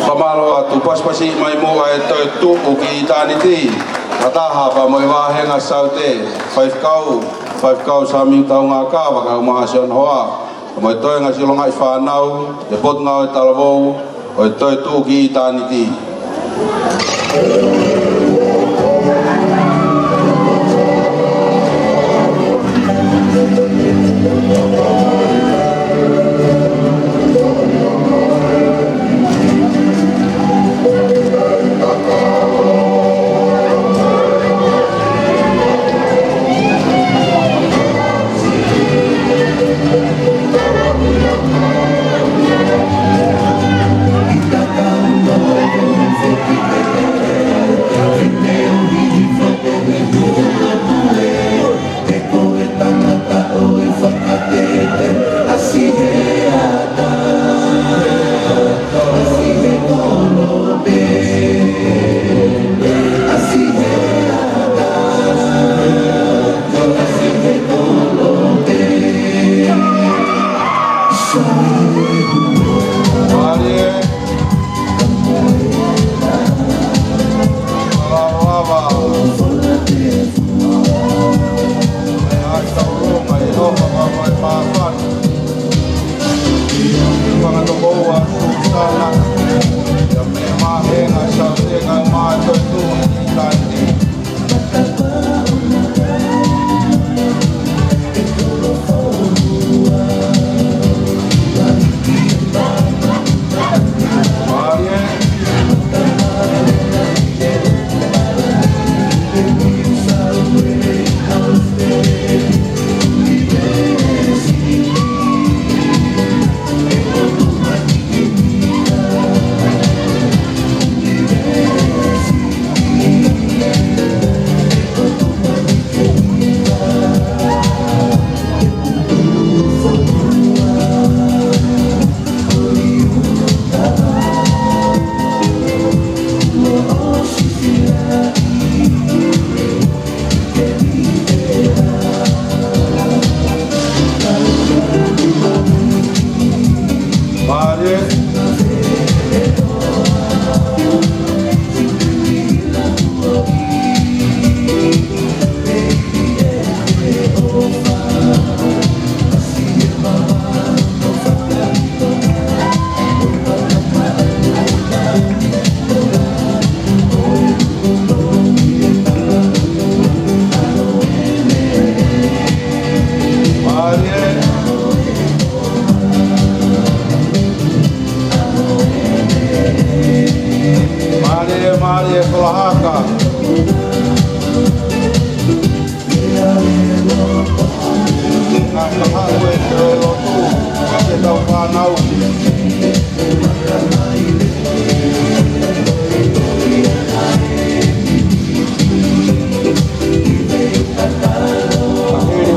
Pamalo atu paspasi mai mo ai toi tu ki tani ti ataha pa mo wa henga saute 5 kau sami tau nga ka wa ka ma sion hoa mo toi nga silonga fa nau e pot nga talvo o toi tu ki tani ti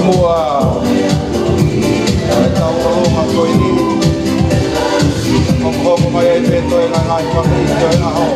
mua tau rolonga ko ini Hoko mai e peto e nga ngai whaki e nga ho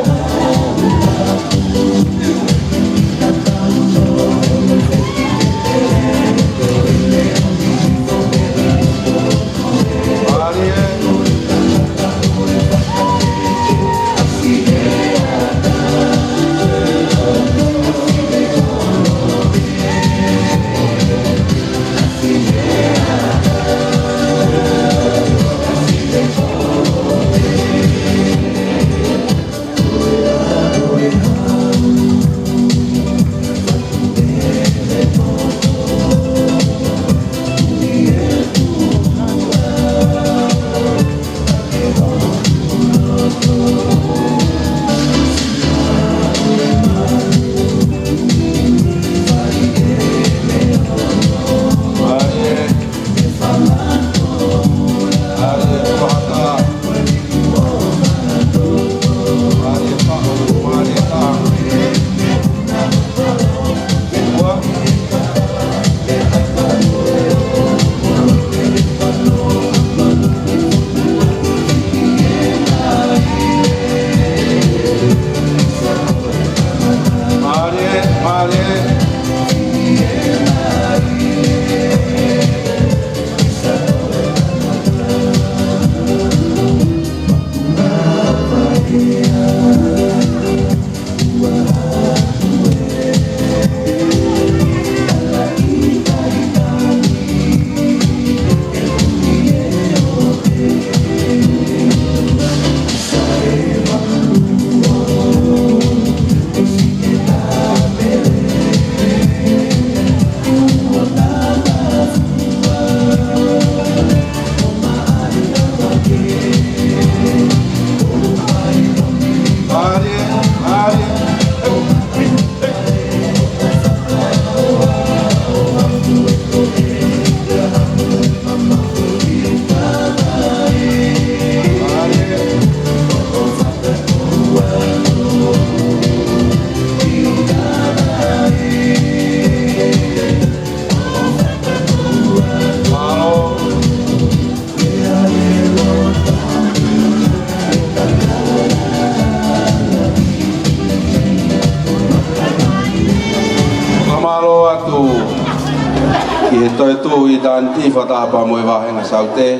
Ti whatapa moe wahenga saute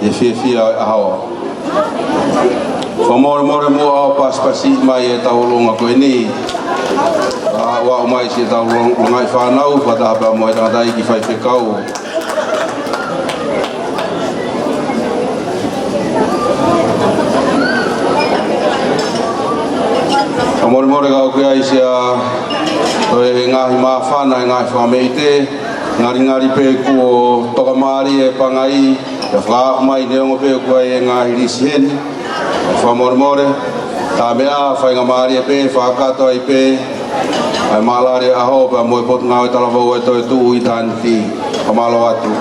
e whiawhia a hawa. Whamore mua ao paspasi mai e taulunga koe ni. Wa o mai si taulunga i whanau whatapa moe tangatai ki whaiwhekau. Whamore kau kia i sia e ngahi maa whana e ngahi whameite. Ngari pe ko toka mari e pangai e wha mai neongo pe ko e ngahi risien whamormore ta mea whainga mari e pe whakato ai pe ai malare a hopa mo e pot ngau e talavau e toi tu i tanti kamalo atu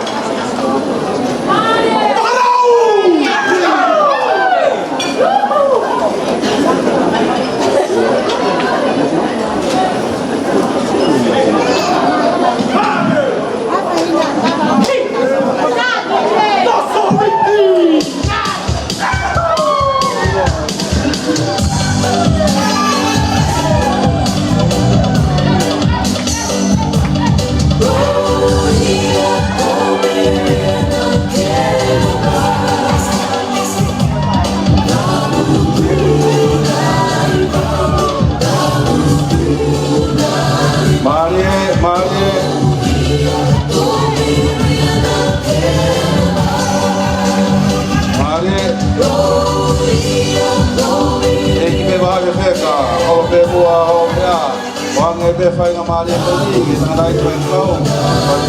be whainga maari e peri ki tangarai koe kau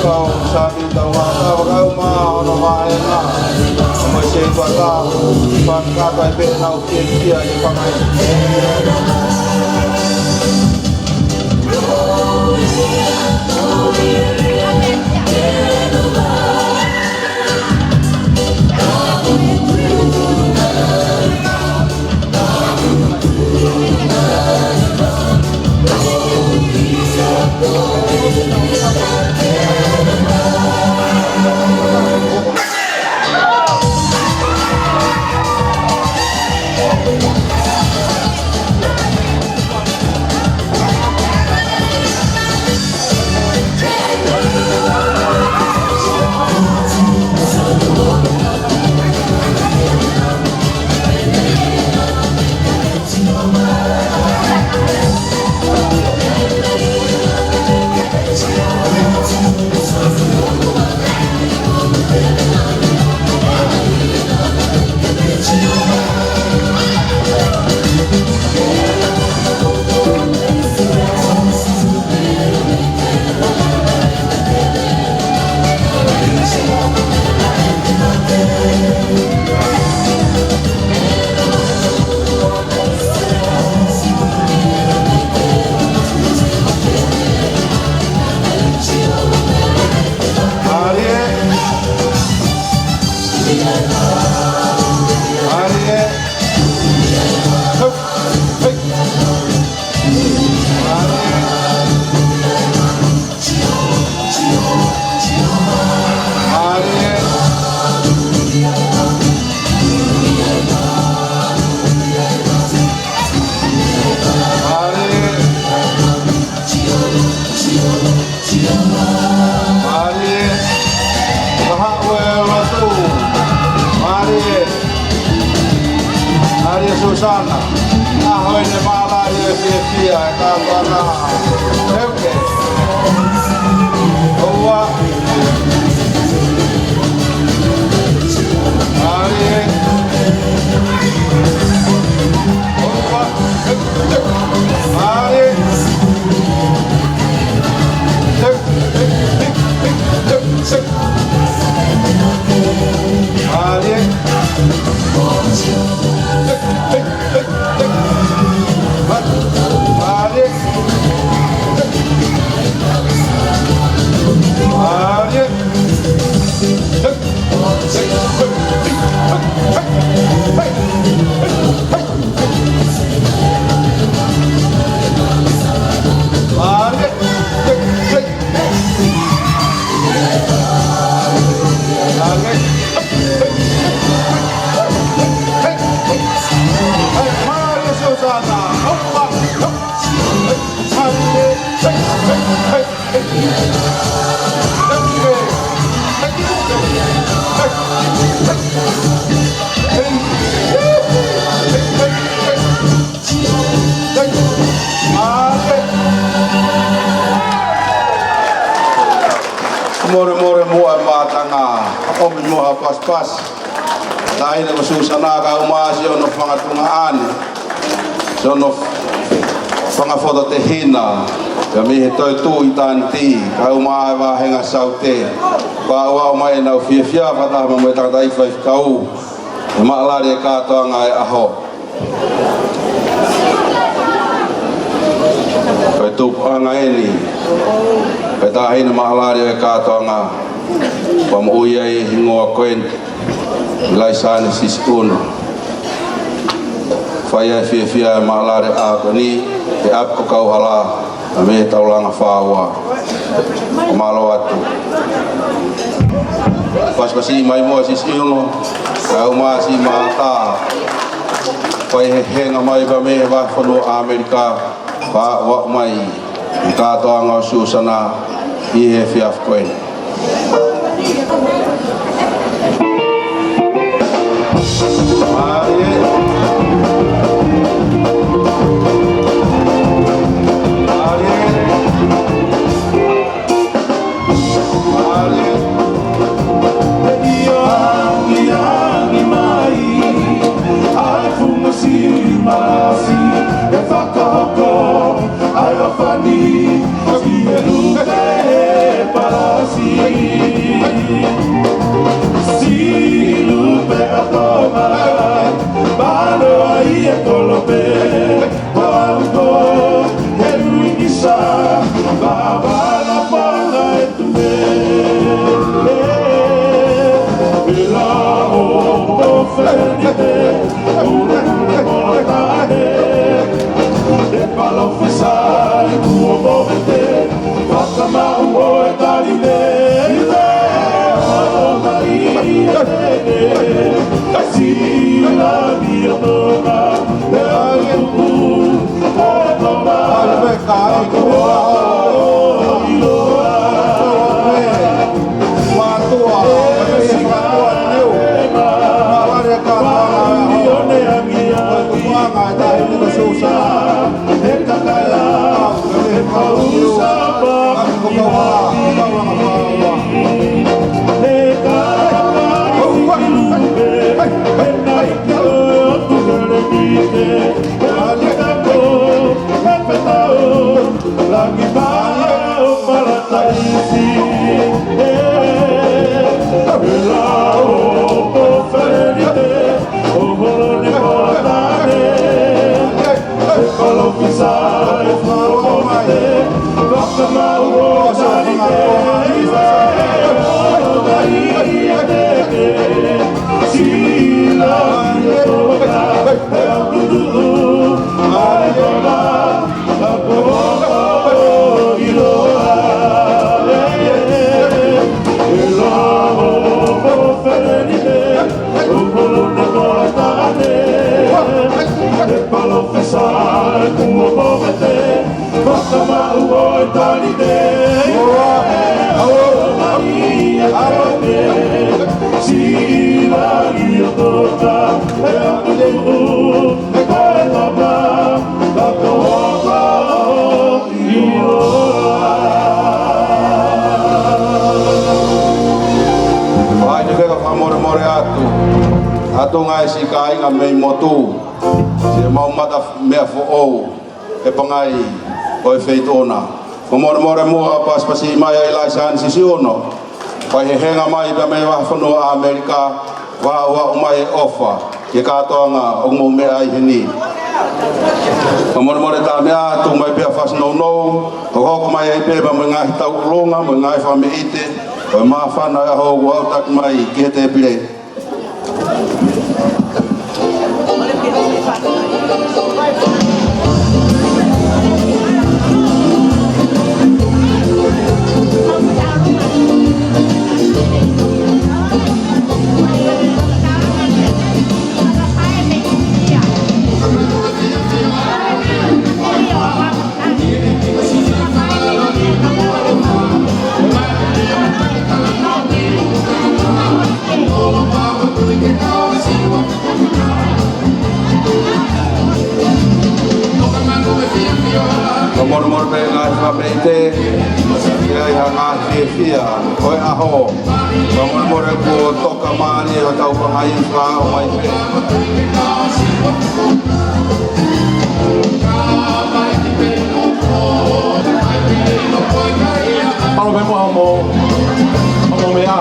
kau sami tau waka wakau maa ono maa e ngā mo se tua tā whakata e pe nau kia kia i whangai Susana. Ahoi ne maalari e fia e kātana. Euke. Oua. Ari. Oua. Ari. More mua matanga omi moha pas dahil na Susana ka umasi ono pangatungaan sono pangafoto tehina kami hitoy tu itanti ka umawa henga saute pa wa mai na fia patah mametang dai five kau malari ka to ngai aho tu angai ni petahin malari ka to nga pamuyay hingo kwen laisan sis uno faya fia malari ako ni te ap ko kau hala ame taulang fawa malawatu pas kasi mai mo sis uno kau masih mata faya henga mai ba me ba fono Amerika pa wa mai ka to nga Susana ihe fiaf kwen Para si Atunga e si ka inga mei motu. Se mau mata mea fo ou. E pangai o e feitona. Ko more mua pas pasi mai ai lai san si siono. Pai he henga mai pa mei wa whanua Amerika. Wa umai e ofa. Ke katoanga o mo mea ai heni. Ko more ta mea tu mai pia fas no. Ko hoko mai ai pe ba mo ngai tau longa mo ngai fa me ite. Ko ma fa na ho wa tak mai ke te pile. Mor be ngai fa beite ya ya ngai fia oi aho mor ko toka mani o tau pangai fa o mai pe Palo be mo mea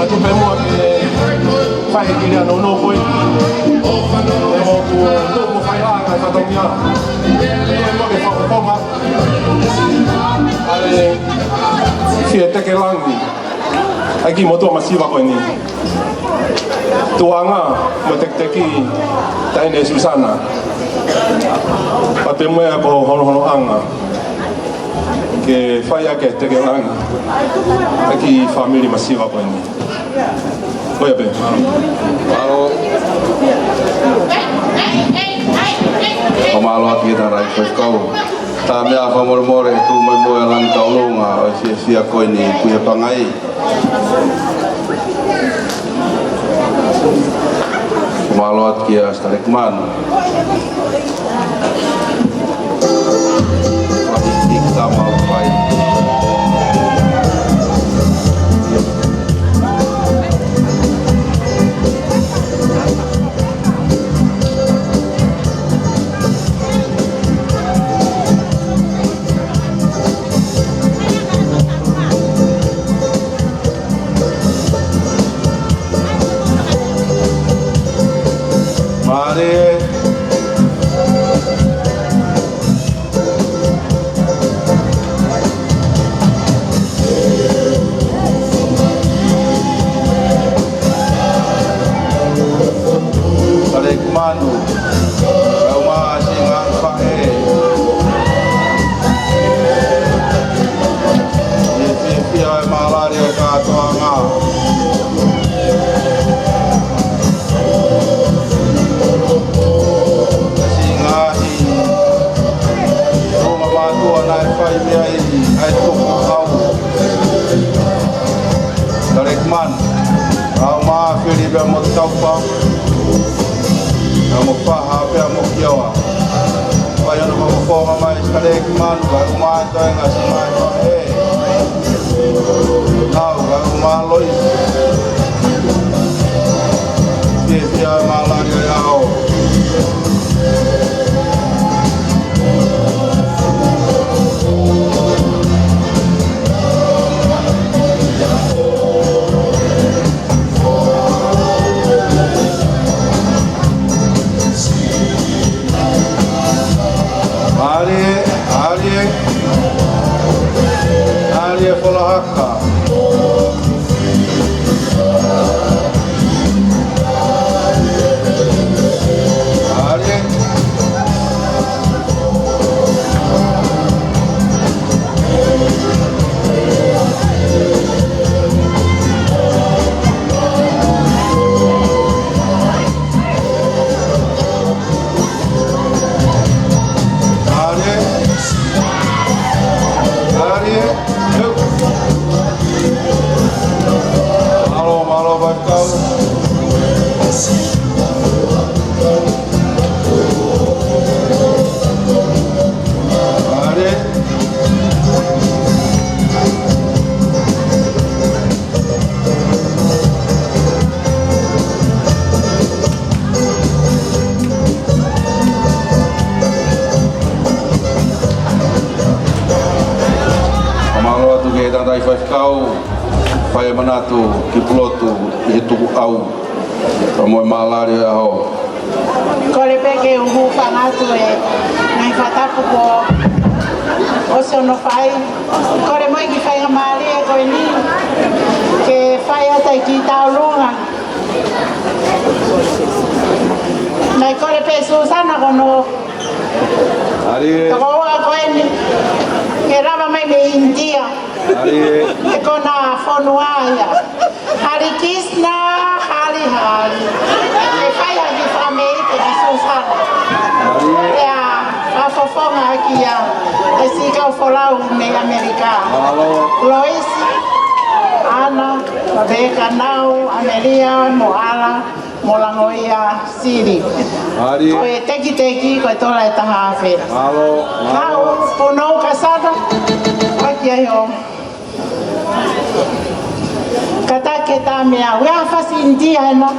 atu be mo ke fai ki no foi mo ko fai la ka fa tomia ale fie teke langi aki moto masiva ko ni tuanga mo teki taine Susana pate mo ko hono anga ke fai ke teke langi aki family masiva ko ni oya be Alo. Omalo ati ta rai ko kau. Ta mea fa more tu mai moe lang ka longa o sia ko ni ku e pangai. Omalo ati ya Starekman. Patik sama pai. Alie pola haka. whai manatu ki pulotu i tuku au. Moe malari a ho. Kore peke uhu whangatu ngai whatapu ko oso no whai. Kore moi ki whai ngamari koe ni ke whai atai ki tau runga. Nai kore pe Susana kono Takoa koe ni ke rama mai me India. E kona whonuaia. Hari Krishna, Hari Hari. E whai aki whameite ki Susana. Ea whawhawhonga aki a e sikau wholau me Amerika. Loisi, Ana, Rebecca, Nau, Amelia, Moala, Molangoia, Siri. Koe teki teki, koe tola e taha awhera. Nau, ponou kasada, waki ai o. Kata ke tā mea, wea whasi India ena.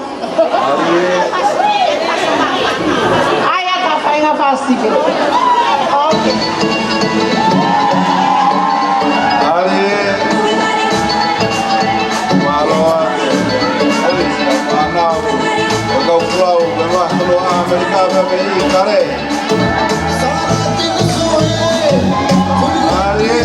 Aia ka whainga whasi ke. Ok. Ari, Maloa, Olisa, Manau, o kau pulau, me wahtono a Amerika me i kare. Ari,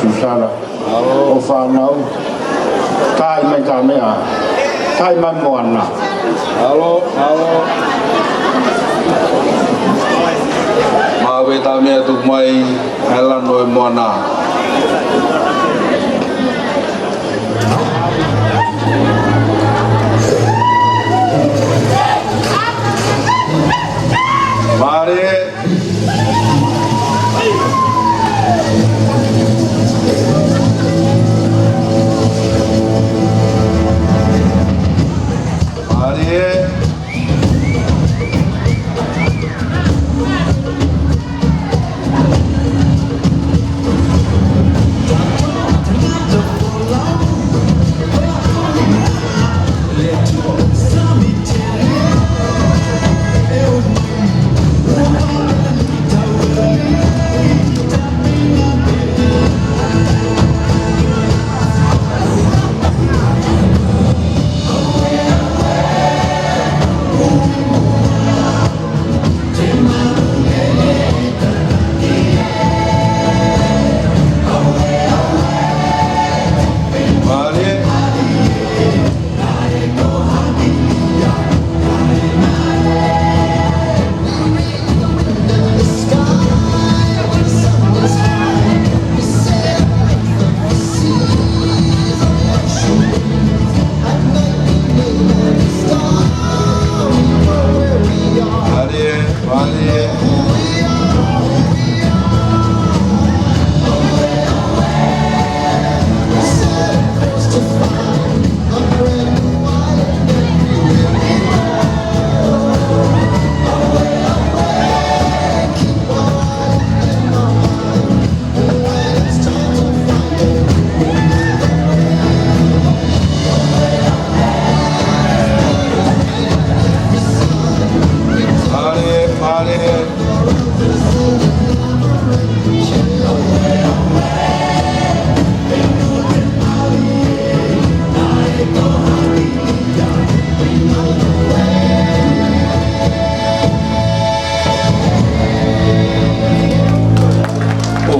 Susana, o whanau, tai mai tā mea, tai mai moana. Halo, halo. Mawe tā mea tuk mai, helano e moana. Mare.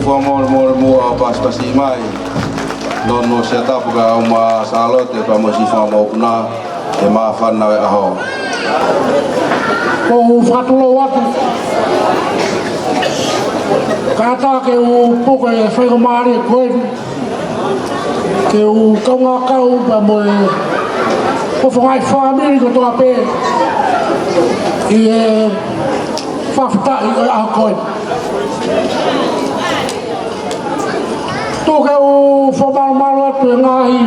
fua mua pas mai. Nono se tapu ka uma salote pa mo si fa mo kuna e ma fana e aho. Ko fatulo watu. Kata ke u puka e whaika maari koe. Ke u kaunga kau pa mo e ko whangai whamiri ko toa pē. I e whawhitai e a koe. Tō ke u whamaro atu e ngahi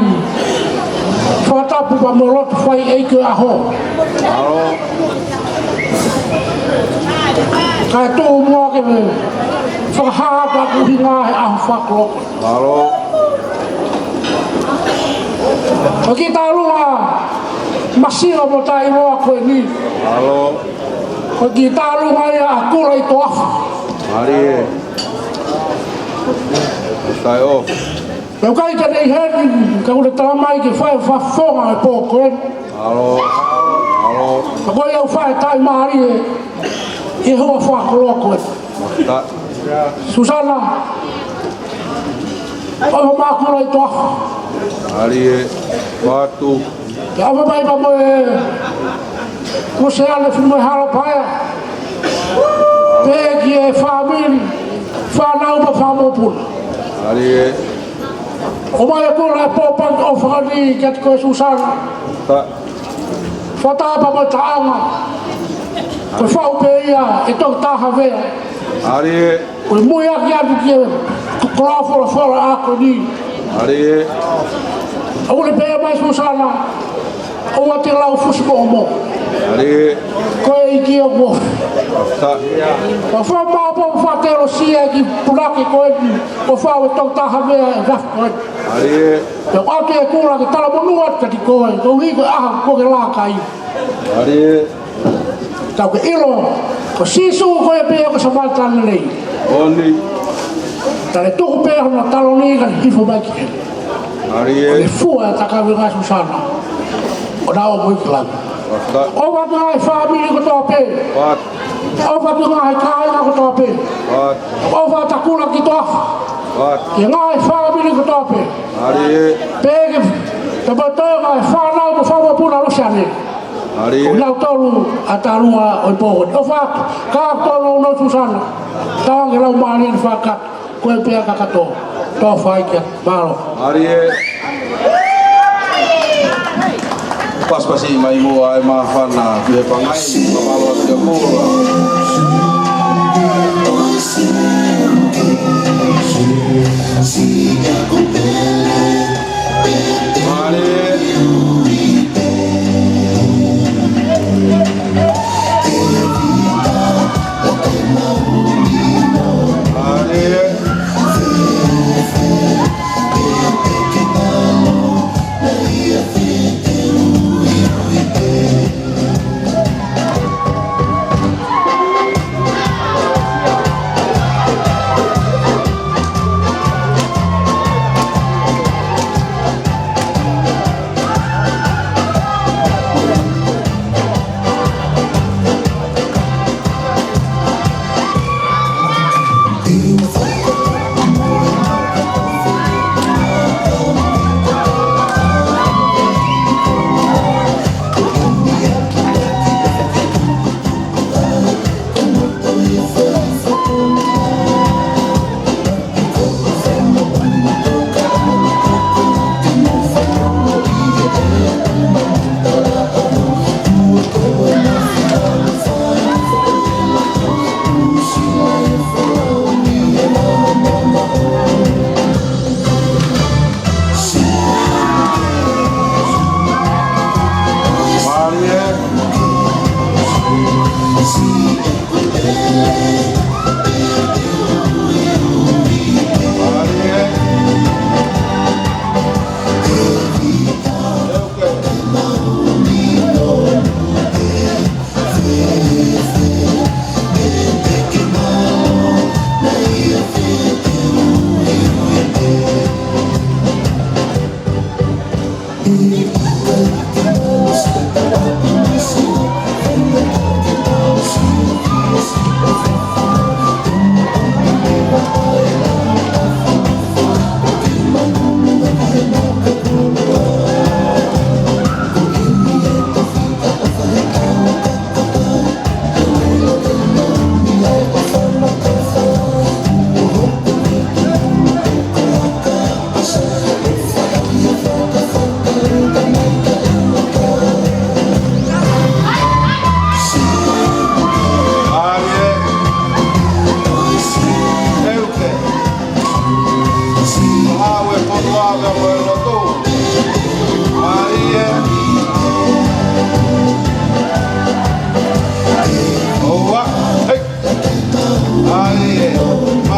whatapu pa mo rotu whai eike aho. Kai tō mua ke me whakahata kuhi ngahi aho whakoroko. Alo. Ka ki tā runga masira mo tā i roa koe ni. Alo. Ka ki tā runga ia a kura i tō afu. Mari e. Tai o. Pau kai ka nei heri, ka ure tā mai ke whai whafonga e pō koe. Alo. Alo. Ka koe au whai tai maari e e hoa whakoroko e. Ta. Susana. Pau mā kura i tō afu. Mari e. Watu. Te awa mai pa mo e ko se ale whinu e hara paia. Pēki e whamiri, whanau pa whamopuna. Mari e. O mai e kura e pōpaki o whakani kia te koe Susana. Ta. Whatapa mo taanga. Koe whau pē ia e tōk tāha vea. Mari e. Koe mui aki atu ki e korafora whara ako ni. Mari e. Aure pē mai Susana. O te lau fusi mo mo. Mari e. Koe i ki o mo. Ta. O wha māpō whatero sia ki puraki koe ni. O whau e tōk tāha vea e rafu koe. Mari e. Te ake e kura ki tala monua ka ti koe. Kau hiko e aha koe la kai. Mari e. Tau ke ilo. Ko sisu koe pēa ko sa mātana nei. Oni. Tale tuku pēa hona talo ni ka hifo mai ki he. Mari e. O le fua e takawe ngai Susana. O nao mo iki lang. O watu ngai whamiri ko toa pē. Wat. O watu ngai kāinga ko toa pē. Wat. O watu takura ki toa. Wat. Ki ngai whamiri ko toa pē. Mari e. Pēke. Te patoe ngai whanau mo whamapuna lusiane. Mari e. O nau tolu a tarua o i pōhoni. O whatu. Kā tolu no Susana. Tāwangi lau maari ni whakat. Koe pēa kakato. Tō whaikia. Māro. Mari e. Pas-pasi mai mua e ma whana ki he pangai, mamalo ati a kura. Mari e. Mari e.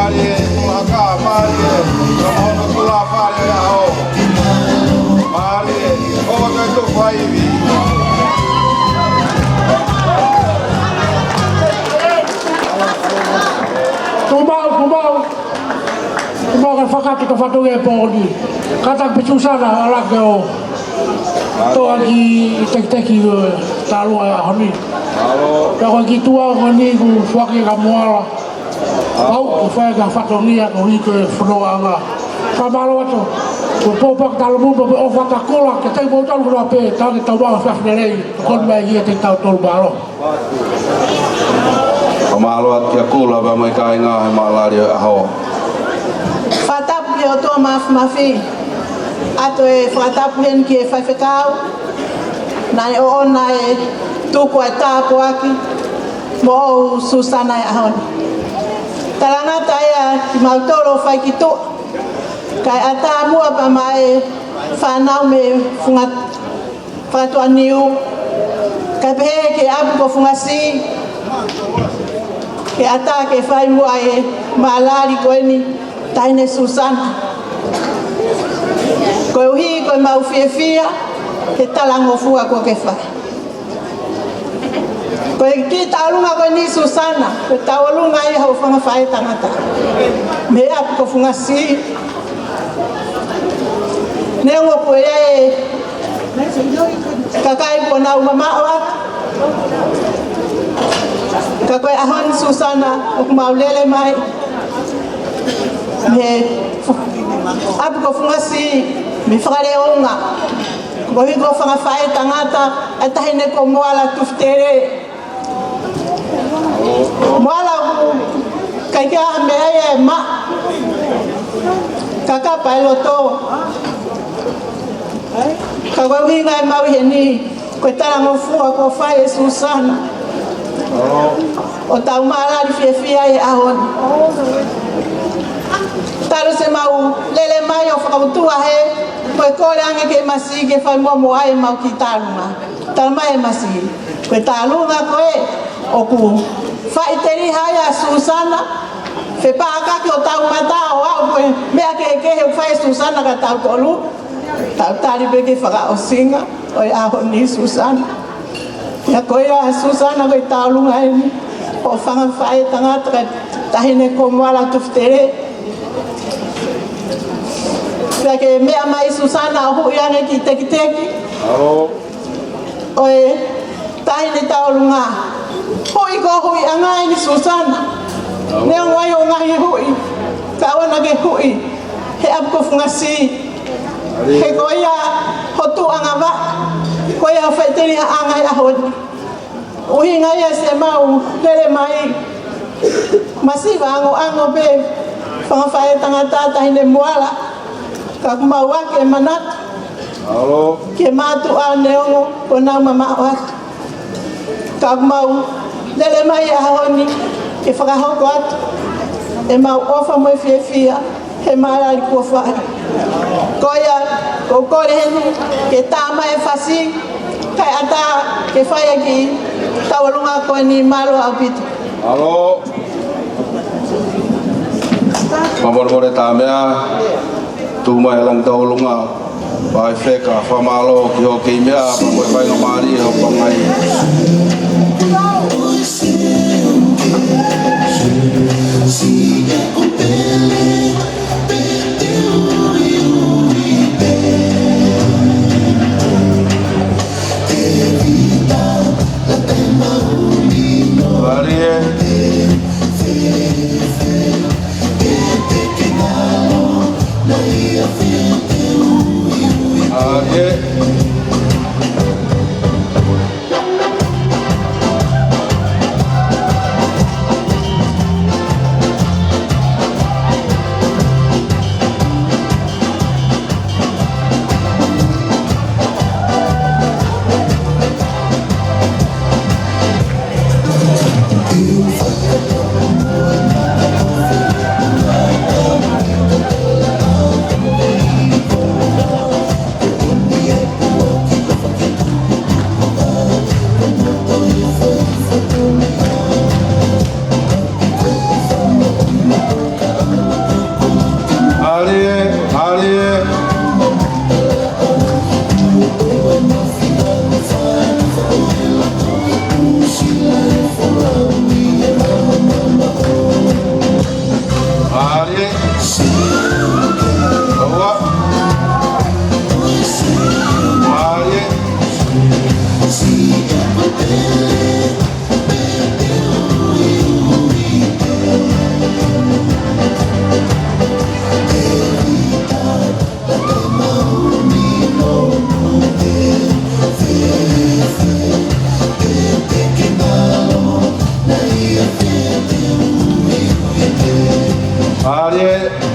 Marie, Maka, Marie, Kamono Kula Pare Aho. Marie, Oga to Faivi. Kumau kan whakati ka whatunga e pōni. Katang pitusana alake o toa ki teki tālua e ahoni. Ka koe ki tua ngani ku whaki ka moala. Pau ku whae ka whatongia ko hiko e whanoa anga. Whamaro ato, ku pōpak talamu pa o whatakola ke tei mōtalu kura pē tāke tau maa whaknerei. Kon mai hia te tau tolu baro. Kamalo at kia kula ba mai ka inga he malari aho. Whatapu ki o toa mafi. Ato e whatapu hen ki e whaiwhekau. Nai o ona e tuku e tāpo aki. Mo o Susana e ahoni. Tarangata ea ki mautoro whai ki toa. Kai ata mua pa mai whanau me whakatua niu. Kai pehe ke apu ko whungasi. Ke ata ke whai mua e malari koe ni taine Susana. Koe uhi koe mau fia ke talango fua ko ke whai. Koe ki taulunga koe ni Susana, koe taulunga i hau whanga whai tangata. Me apu ko whungasi. Nengo koe e kakai po na umamao atu. Ka koe ahon Susana o kumaulele mai. Me apu ko whungasi me whakareonga. Ko hiko whangawhae tangata atahine ko moala tuftere. Moala ku kai kia mea e ma. Kakapa e loto. Ka koe uhinga e mau heni. Koe tarango fua ko whae Susana. O tau maalari fia e ahon. Taro se mau lele mai o whakautua he. Koe kore ange ke masi ke whai momo ai mau ki tarunga. Taro mai e masi. Koe tarunga koe o ku whai teri hai a Susana. Whe paakaki o tau mata o au koe mea ke he whai Susana ka tau tolu. Tau tari peke whaka o singa. O e ahon ni Susana. Ia koe a Susana koe taulunga e ni. O whanga whae tangata ka tahine ko moala tuftere. Pea ke mea mai Susana o hui ange ki teki teki. O e tahine taulunga. Hui ko hui anga e ni Susana. Nea ngai o ngahi hui. Ka wana ke hui. He apu ko whungasi. He koe ia hotu anga wa. Koe ia whaiteri anga i ahoni. Uhi ngai e se mau lele mai. Masiva ango pe. Whangawhae tangata tahine moala. Ka kumau ake manat. Ke matu a neongo ko nau mamao atu. Ka kumau lele mai e ahoni. Ke whakahoko atu. E mau ofa moe fia. He marari kua whae. Koia, ko kore henu, ke tāma e whasi, kai ata ke whaia ki tawalunga koe ni malo au pitu. Alo. Mamormore tāmea, tūma e lang tawalunga, pai wheka, whamalo ki ho kei mea, pa koe whainga maari e ho pangai. Marie.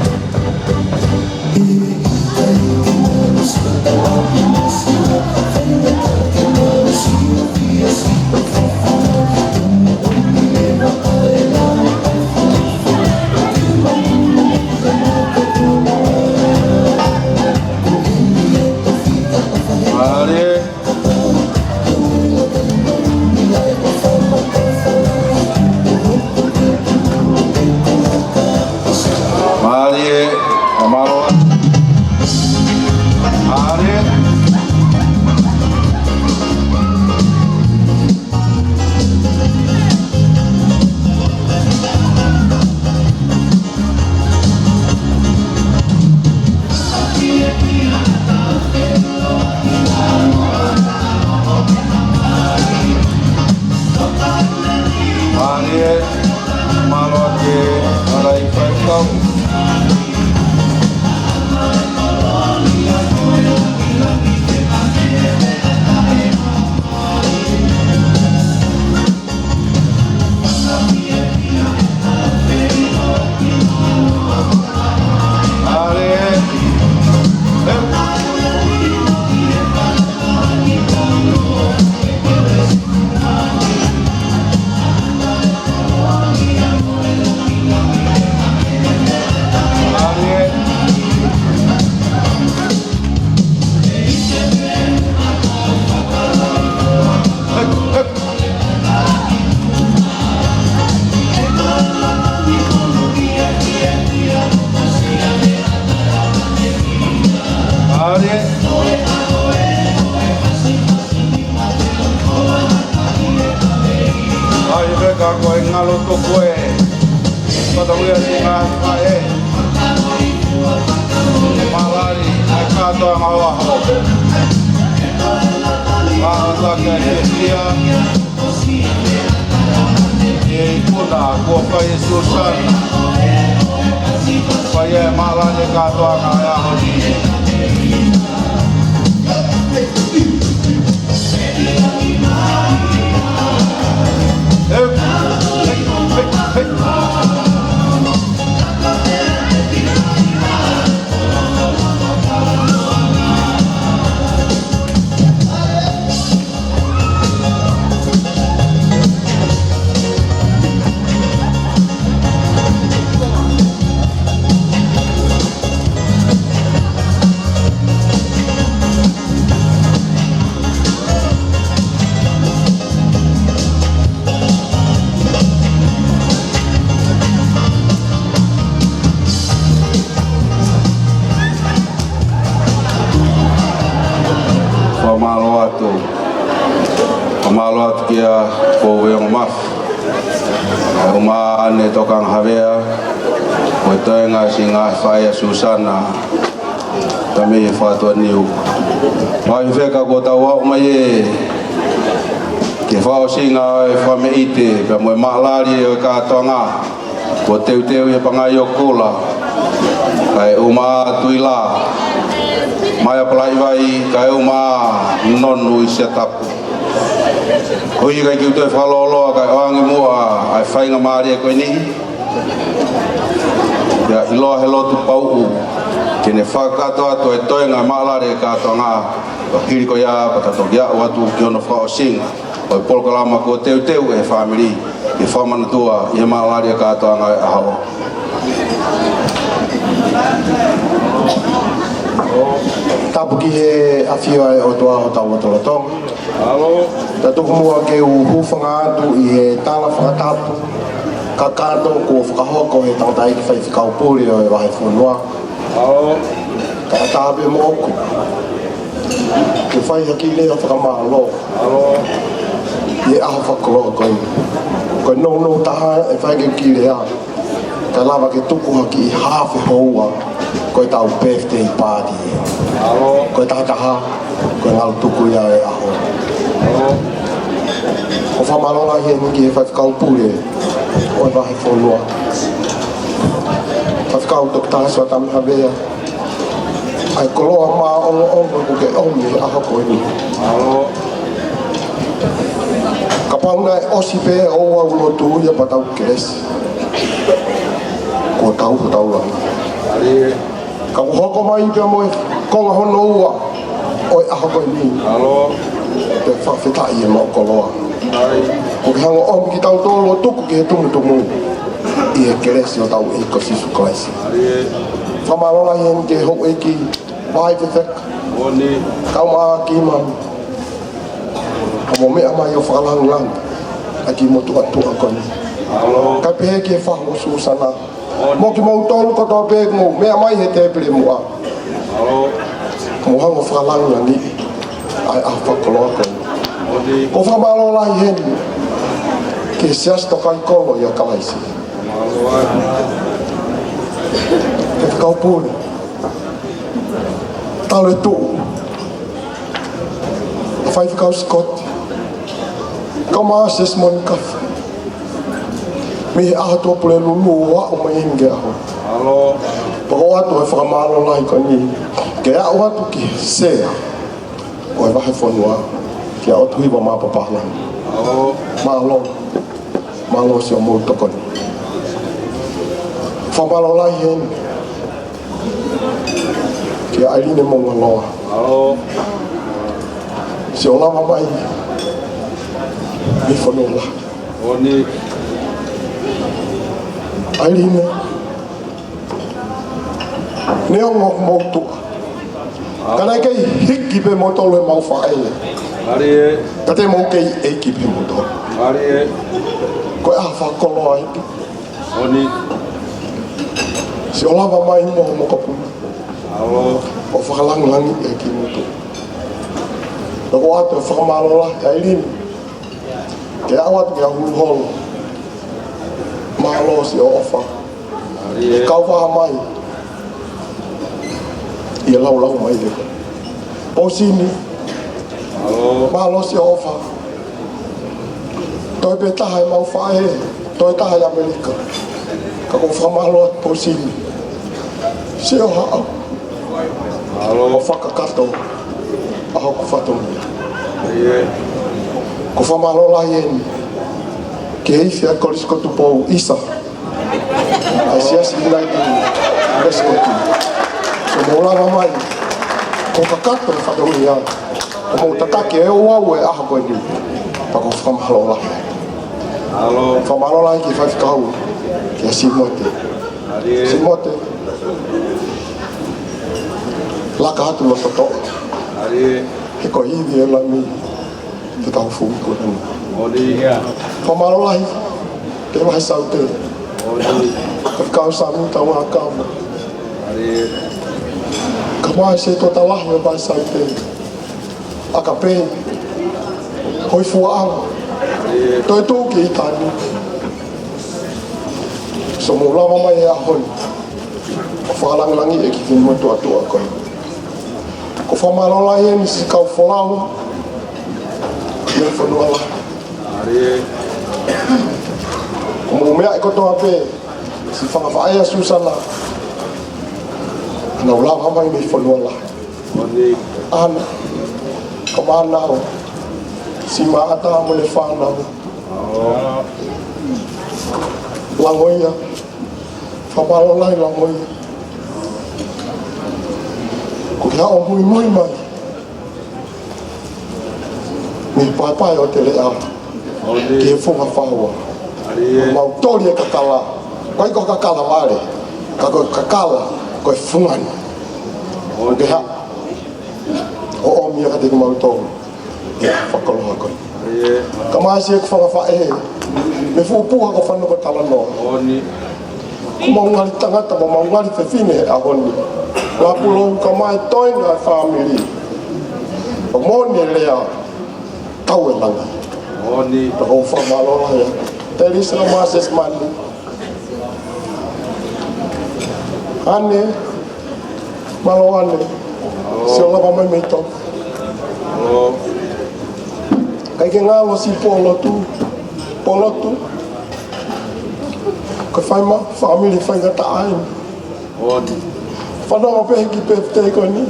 Susana kami fatua niu mai feka kota wa mai ke fa singa fa me ite ka mo malari ka tonga ko teu e pangayo kola kai uma tuila mai apply vai kai uma non nu setup oi kai ki te fa lo kai wangi mua ai fai nga mari ko ni ya ilo hello tu pau kene whakato ato e toi ngā maalare kātoa ngā hiri ko ia patato kia watu ki ono whao singa o e polkalama ko teu e whamiri ki whamanatua i maalare kātoa ngā e aho tapu ki he awhia e o tua o tau atolotong ta tuku mua ke u hufanga atu i he tala whakatapu ka kato ko whakahoko he tangata ki whai whikau pūri o e wahe whunua ka atabe mo oku ke whai haki lea whakamalo i aho whakaloa koe no taha e whai ke ki lea ka lava ke tuku haki i hawhi houa koe tau birthday party koe takaha koe ngalu tuku ia e aho ko whamalonga hia niki he whai whikau pūri o wahi whonua. Whakau tok tāsua tam hawea. Ai koloa mā ongo ko ke omi aha koe ni. Ka pauna e osi pē o au lotu ia patau keresi. Ko kau tau lang. Kau hoko mai pia mo konga hono ua oi aha koe ni. Alo. Te whawhetai e mau koloa. Ko ke hango om ki tau tolo tuku ki he tumutumu. I he keresi o tau e ko sisu klaisi. Whamarora hen ke hok e ki vai te tek. Kau maa ki man. Ka mo mea mai o whakalang lang. Aki mo tua tua koni. Ka pehe ki e whaho susana. Mo ki mau tolu ko tō pēk mo, mea mai he te pere mua. Mo hango whakalang lang ni. Ai a whakoloa koni. Ko whamalo lai hen. Ke sias to kai kolo ia kalaisi. Ke whakau pūne. Talo e tū. A whai whakau skoti. Kau maa ses moni kawhi. Mi he aha tō pule lulu wa o mai hinge aho. Alo. Pako atu he whakamaro lai ka ni. Ke a o atu ki sea. O he wahe whanua. Ki a o tuhiwa maa papahla. Alo. Malo. Malo si o mou tokoni. Whamaro lai hen. Ki a airine monga loa. Alo. Si o lama mai. Mi whanua la. Oni. Airine. Neo ngok mau tua. Kanai kei hiki pe mo tolu e mau whae. Arie. Kate mau kei eiki pe mo tolu. Arie. Koe a whakoloa hiki. Oni. Si o lava mai mo mo kapuna. Alo. O whakalangi eki mo tolu. Nako atu e whakamalola Airine. Ke awat ke a hulu malo si o ofa. E kau wha mai. Ia lau mai le. Posini. Malo si o ofa. Toi pe taha e mau whae. Toi taha i Amerika. Ka ko wha malo at posini. Si o hao. O whakakato. Aho ku whatongi. Ko wha malo lai eni. Ke hei koris ko tupou isa. Ai siasi nai ki reskotu. So mo lava mai. Ko kakato e whatongi ia. O mo tatake e o au e aha koe ni. Pako whamalo lai. Whamalo lai ki whaifikau. Ki a simote. Simote. Laka hatu lo toto. He ko hivi e lami. Te tau fuku ko nani. Whamaro lai, ke wahi saute. Ka kau sami tau ngā kāma. Ka mai se tō talahi o wahi saute. A ka pēi, hoi fuaanga. Toi tūki i tāni. So mō lama mai e ahoi. O whakalangilangi e ki whinu tua tua koe. Ko whamaro lai e nisi kau whalau. Me whanua lai. Mo mea e kotoa pē, si whakawhaea susana. Nau lava mai me whanua la. Ana, ka mānao, si maata mo le whanau. Langoia, whamalo lai langoia. Ko kia o mui mui mai. Me pai o te lea. Ki he whunga whaua. Mau tori e kakala. Koi ko kakala mare. Ka koe kakala, koe whungani. Ke ha. O omia ka teke mau tori. E whakaloha koe. Ka maasi e ku whanga whae. Me whupuha ko whanua tala noa. Ko maungari tangata, mo maungari whewhine he ahoni. Lapulou ka mai toinga e whamiri. O moni e lea. Tau e langa. Oni pa o whamalola hea. Te risa na mases mani. Ane. Malo ane. Si o lava mai meito. Kai ke ngalo si polotu. Polotu. Ko whaima, family whaingata aim. Oni. Whanau pehe ki pefte ko ni.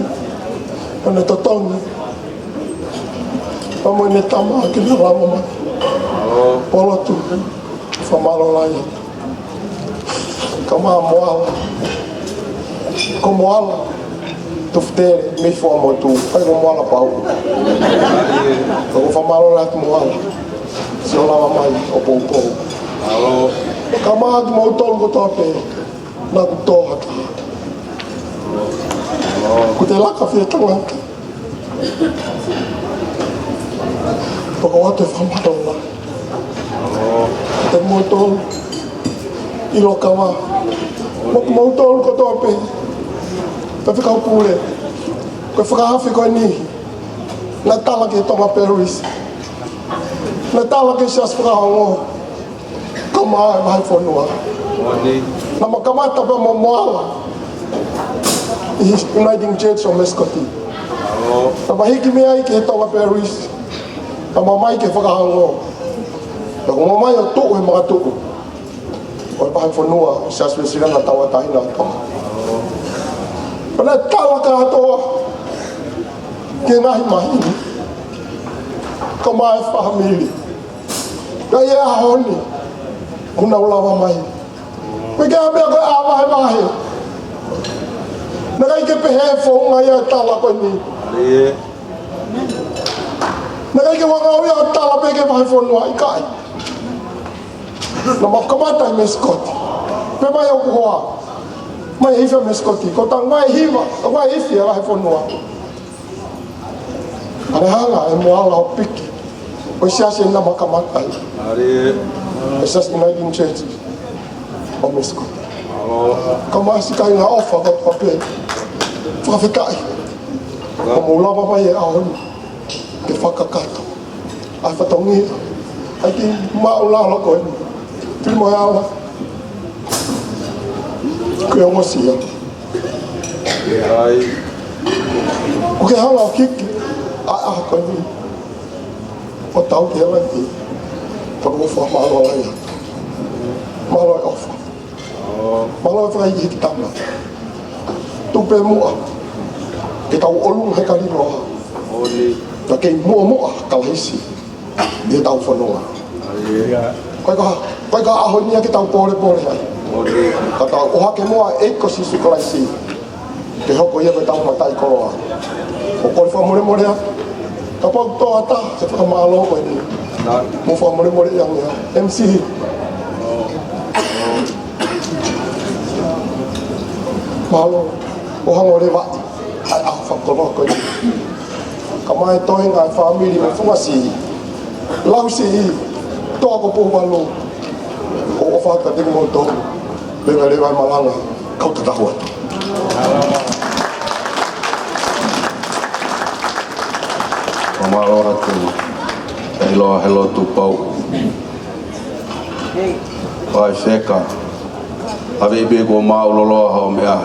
Ane totongi. Pamo ne tama ki na rama mai. Polotu. Whamalo lai. Ka Kama moala. Ko moala. Tu ftere me fo mo tu. Pai ko moala pau. Ko fa malo la tu moala. Si ola mai o popo. Alo. Kama mo tol ko tope. Na ku to hata. Ku te laka fie tangaka. Poko wate fa malo la. Te mo tol. Ilo kama. Mo tol ko tope. Tapi kau pule, kau fakahafi kau ni, natala ke tonga Paris, natala ke sias fakahango, kau mahal fonua, nama kamata pa moala, Uniting Church of Mescoti, nama hiki mea ke tonga Paris, nama mai ke fakahango, nama mamai o tuku he mga tuku, kau mahal fonua, sias besiran natawa tahi na tonga. Pada tala ka atoa ke ngahi mahi ka mai family ka ia honi kuna ulawa mai pe ka me ka ama mai na kai ke pehe fo ngai tala ko ni na kai ke wanga ia tala pe ke mai fo no ai kai na makamata Mescoti pe mai o kwa mai hifa Mescoti ko tang mai hiva mai hifi ala fonua ana hanga e moala o piki o siase na makamata ari esas Uniting Church o Mescoti kama sikai na ofa ko pape fa fikai ko mola papa ye ahon ke fakakato a fatongi ai ki maula lo ko ti mo ala kaya mo siya. Ay. Okay, hala kiki. Ko ni. O tao ke lang ti. Pag mo fa malo ay. Malo ay off. Malo fa ay kita ma. Tu pe mo. Kita ulung he kali ro. Oli. Ta ke mo kalisi. Dia tao fa no. Ay. Koi ka ahon niya kita pore ay. Kata oha ke moa eko sisu kalaisi ke hoko ia betang matai koroa o koi fa more kapa to ata se fa malo ko ni mo fa more yang MC malo oha ngore wa a fa ko ni kama to nga family mo funga si lausi to ko po malo o fa ta ding mo to Bebe vai malanga kau tatahu atu. Pamalo atu. Hello tu pau. Vai seka. Ave be ko mau lolo ha mea.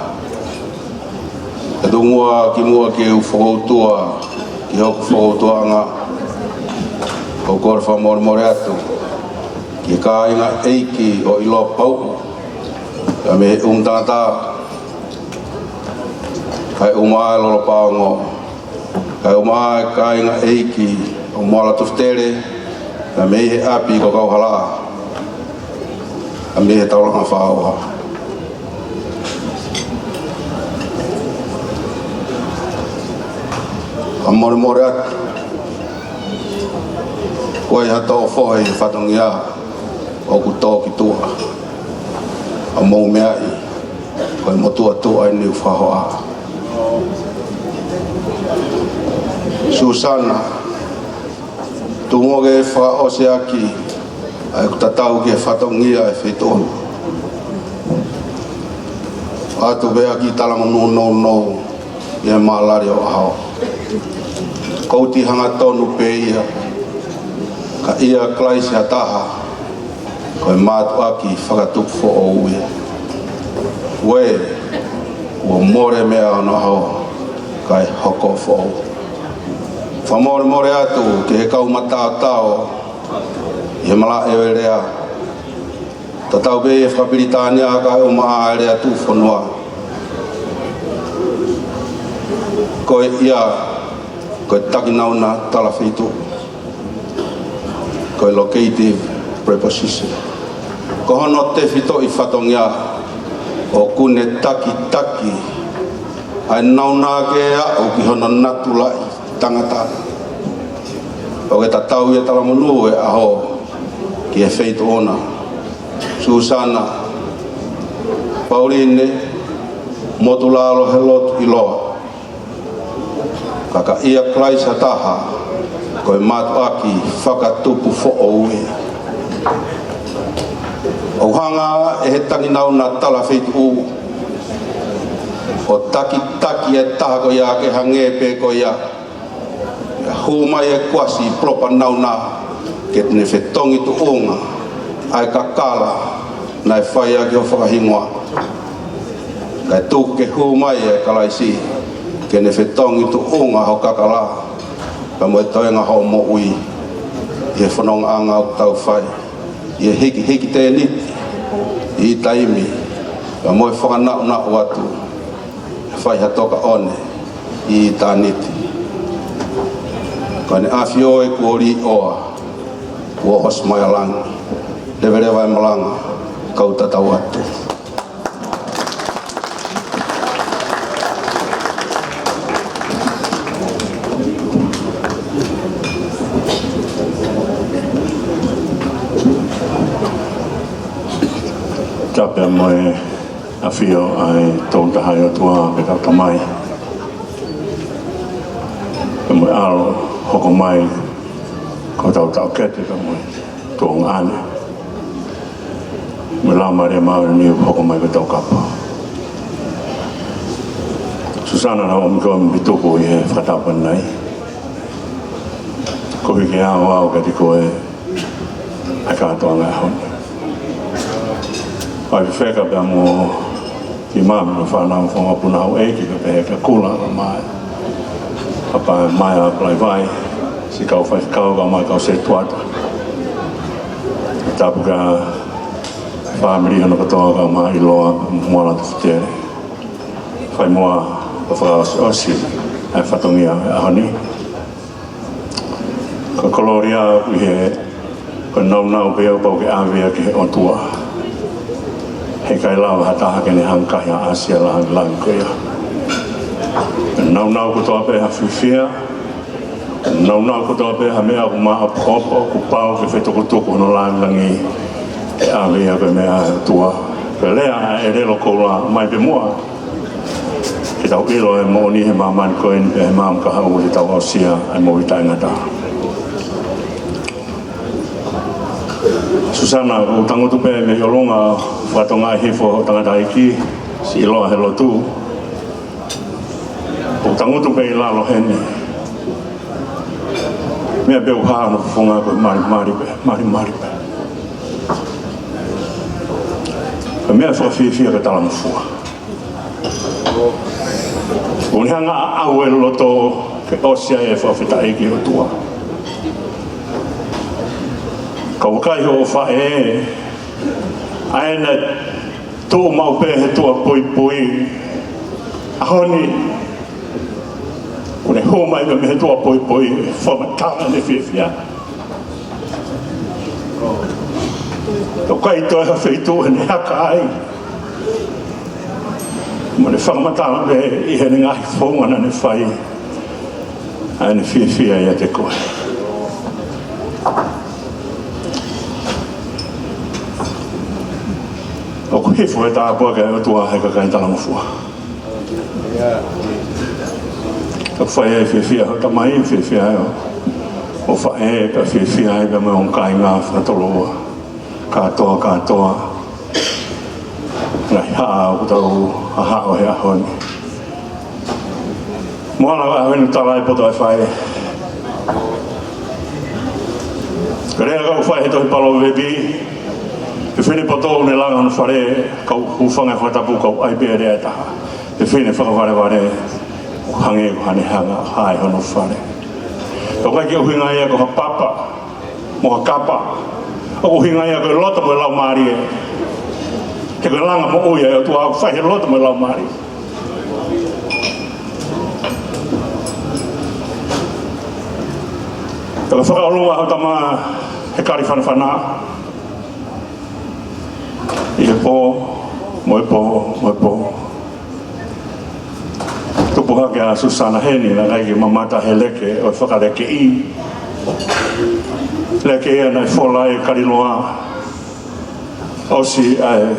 Edungua ki mua ke u fotua. Ki hok fotua nga. Ko kor fa mor atu. Ki ka inga eiki o ilo pau. Kami tata kai lo pango kai kai nga eiki umala tuftere kami he api ko kau hala kami he tau nga fawa amor morat wai hato foi fatongia o kuto kitua amo mea i koi motua tu ai ni fahoa Susana tungo ge fa osiaki ai kutatau ke fatongia e feton atu be aki talang no ye malari o hao kouti hanga tonu pe ia ka ia klaisi hataha koi matu aki whakatuk fo o ue. We, ua more mea ono hao, kai hoko fo o. Whamore atu, ke he kau matao tao, i he mala ewe rea. Tatau be e whakapiritania ka o maa rea tu whanua. Koe ia, koe takinauna tala whitu. Koe locative preposition. Ko hono te whito i whatongia o kune taki taki ai nauna ke a o ki hona natula tangata o ke tatau e tala monu e aho ki e feito ona Susana Pauline motulalo helot iloa kaka ia Klaisa taha koe matu aki whakatupu fo oue o hanga e he tangi nau na tala feitu u o taki taki e taha ko ia ke hange pe ko ia huma e kwasi propa nau na ke tene whetongi tu unga ai kakala na e whaia ki o whakahingwa kai tu ke huma e kalaisi ke ne whetongi tu unga ho kakala ka mo toenga ho mo ui e whanong anga o tau whai i hiki te niti i taimi ka mo e whakanau na watu whai hatoka one i ta niti ka ne awhi oe kuori oa kua hos mai alangi levere vai malanga kau tatau atu Tape moe a fio ai tō tahai o tua pe tau tamai. Pe moe alo hoko mai ko tau kete pe moe tō ngane. Me lau maria maare ni hoko mai pe tau kapa. Susana na o miko mi bituku i he whakatapan nei. Ko hiki ao au kati koe ai kātoa ngai honi. Ai wheka pia mo ki mami no whanau whonga puna au eiki ka pehe ka kula na mai. Papa mai a plai vai, si kau whai kau ka mai kau se tuata. Tapu ka whamiri hana katoa ka mai iloa moana tu whatere. Whai moa ka whakaosi osi ai whatongia e ahani. Ka koloria i he ka nau pia upau ke awea ki he otua. He kai lau hataha ke ne hangkahi a Asia lahang lang koia. Nau ko toa peha whiwhia. Nau ko toa peha mea ku maa popo ku pau ke whetoko no lang langi e awea ke mea tua. Ke lea e relo koula mai pe mua. Ke tau ilo e mo ni he maman koen pe he maam kaha uli tau Asia e mo i taingata. Susana, o tangotu pe me yolonga whatonga hifo tangata iki si iloa he lotu. O tangotu pe ilalo heni. Mea pe uhaa no whunga koe mari pe. Ka mea whawhiwhia ka tala mawhua. O ni hanga au e loto ke osia e whawhita iki o tua. Ka wakai ho whae aena tō mau pē he tua pui ahoni kone ho mai me he tua pui whamatanga ne whiwhia ka kai toi ha whaitu he haka ai mo ne whakamatanga me i he ngahi whongana ne whai aena whiwhia ia te koe o ku hifo e tā pua kai o tua hei ka kai tala mawhua. Ka whai e whiwhia ho ta mai whiwhia e o whae e ka whiwhia e ka me on kai ngā whatoloa. Katoa. Ngai haa o tau aha o he ahoni. Moana wa hawenu tala e poto e whae. Ka rea kau whae he tohi palo webi. Te whine poto ne langa no whare kau hufanga whatapu kau aipere e taha. Te whine whakaware hange ko hane hanga hae hono whare. Kau kai ki o hinga ia ko ha papa, mo ha kapa. O hinga ia ko lota mo lau maari e. Te ko langa mo uia e o tua whahe lota mo lau maari. Te ko whakaolunga hau tama he kari whanawhana. I he pō, Moi po. Tupuha ke a Susana Heni na kai ki mamata he leke o whakareke I. Leke ia nei whola e kariloa. Osi ai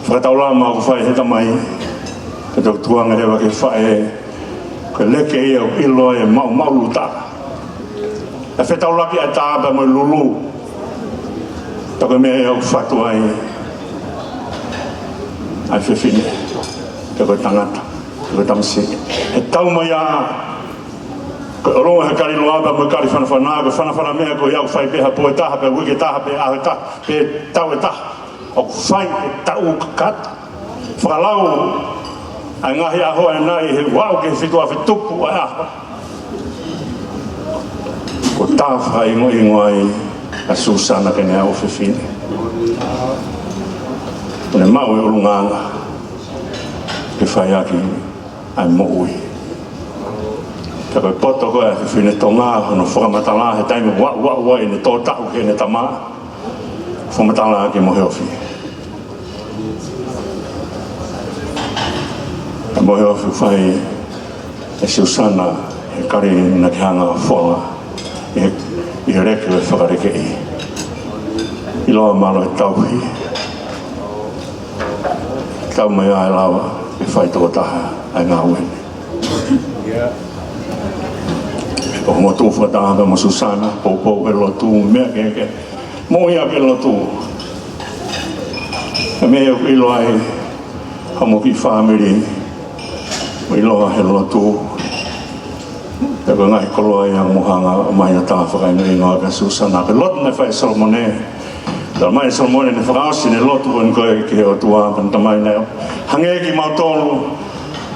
whakataulama ku whai he tamai. Ke tau tuanga hewa ke whae. Ke leke ia o ilo e mauluta. E whetaulaki a tāba mo lulu. Tako mea ia o whatu ai. Ai whiwhine. Te koe tangata. Te koe tamsi. He tau mai a. Koe oroa he kari loaba mo kari whanawhana. Koe whanawhana mea koe iau whai peha po e taha pe wike taha pe ahe taha. Pe tau e taha. O whai e tau kakata. Whakalau. Ai ngahi aho e nai he wau ke whitua whitupu ai aho. Ko tāwha ingo ai a Susana ke nea o whiwhine. Kone mau e urunganga ke whai aki ai mo'ui. Ka koe poto koe a whiwhine tonga hono whakamatala he taimi wa i ne tō tahu ke ne tama. Whamatala aki mo heofi. Ka mo heofi whai e Susana he kari na ki hanga whonga i he reke e whakareke I. I loa malo e tauhi. Tau mai ai lawa e whai tō taha ai ngā wene. O mo tū whataha mo Susana, pou ke lo tū, mea ke mo ia ke lo tū. E mea i loa ai hamo ki whamiri, o i loa he lo tū. E ko ngai koloa i ang mohanga mai na taha whakaino i ngā ka Susana. Ke lotu nei whai Solomone. Dal mai Solomone ne whakaosi ne lotu kon koe ki o tua pan tamai nei. Hange ki mautonu,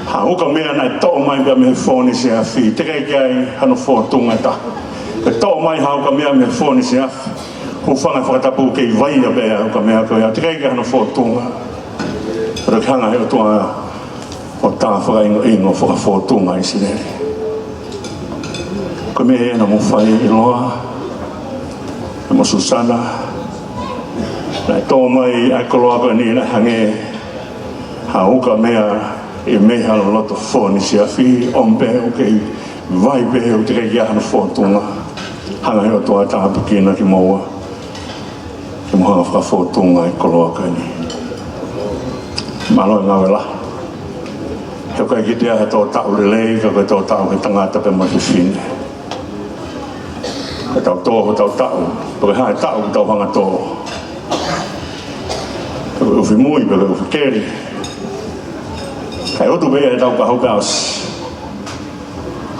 ha uka mea nei tō mai bea me he whoni se awhi. Te kei kai hano whōtunga ta. Ke tō mai ha uka mea me he whoni se awhi. Hu whanga whakatapu kei vaia bea uka mea koe. Te kei kai hano whōtunga. Pero ki hanga he o tua o tā whakaingo ingo whakawhōtunga i sineri. Ko mea ena mo whai i loa. E mo Susana. Nai tō mai ai koloa koe ni na hange ha uka mea i meha lo loto whoni si a whi ompe o kei vai pe o te kei ahana whōtunga hanga heo toa tāpu kina ki maua ki mohanga whaka whōtunga i koloa koe ni malo e ngawe la heo kai ki te ahe tō tau lelei ka koe tō tau he tangata pe mai whiwhine ka tau tōho tau tau pa ke hae tau tau hanga tōho uwhi mui pe uwhi keri. Kai otu bea e tau ka haukaos.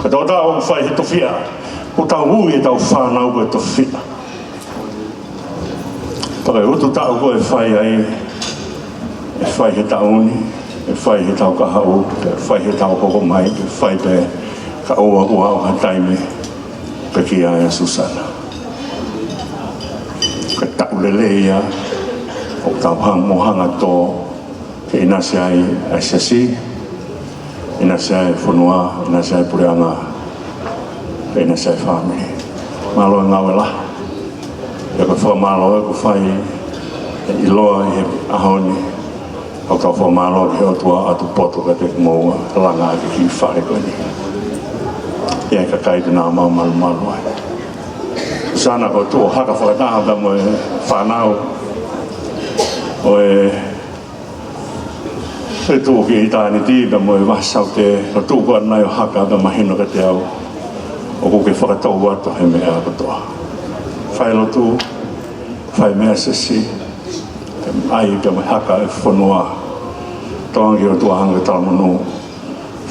Ka tau tau whai he tofia. Ko tau hui e tau whanau koe tofia. Pakai otu tau koe whai ai. E whai he tauni. E whai he tau ka hau. E whai he tau koko mai. E whai pe ka oa ua o ha taime. Pe ki aia Susana. Ka tau lelea. O tau mohanga tō ke ina se ai asasi, ina se ai whanua, ina se ai pureanga, ke ina se ai whamiri. Malo e ngawe la. E koe whamalo e ko whai i loa i he ahoni. O tau whamalo ki heo tua atu poto ka te moua langa ki ki whare koe ni. Ia ka kai tuna mau malu ai. Sana ko tō haka whakataha ka mo e whanau. O e tū ki i tāni tība mo e wasau te o tū kua nai o haka ka mahino ka te au o kuke whakatau watu he mea katoa. Whai lo tū, whai mea sesi, te ai ka mai haka e whanua tawangi o tuahanga talamanu,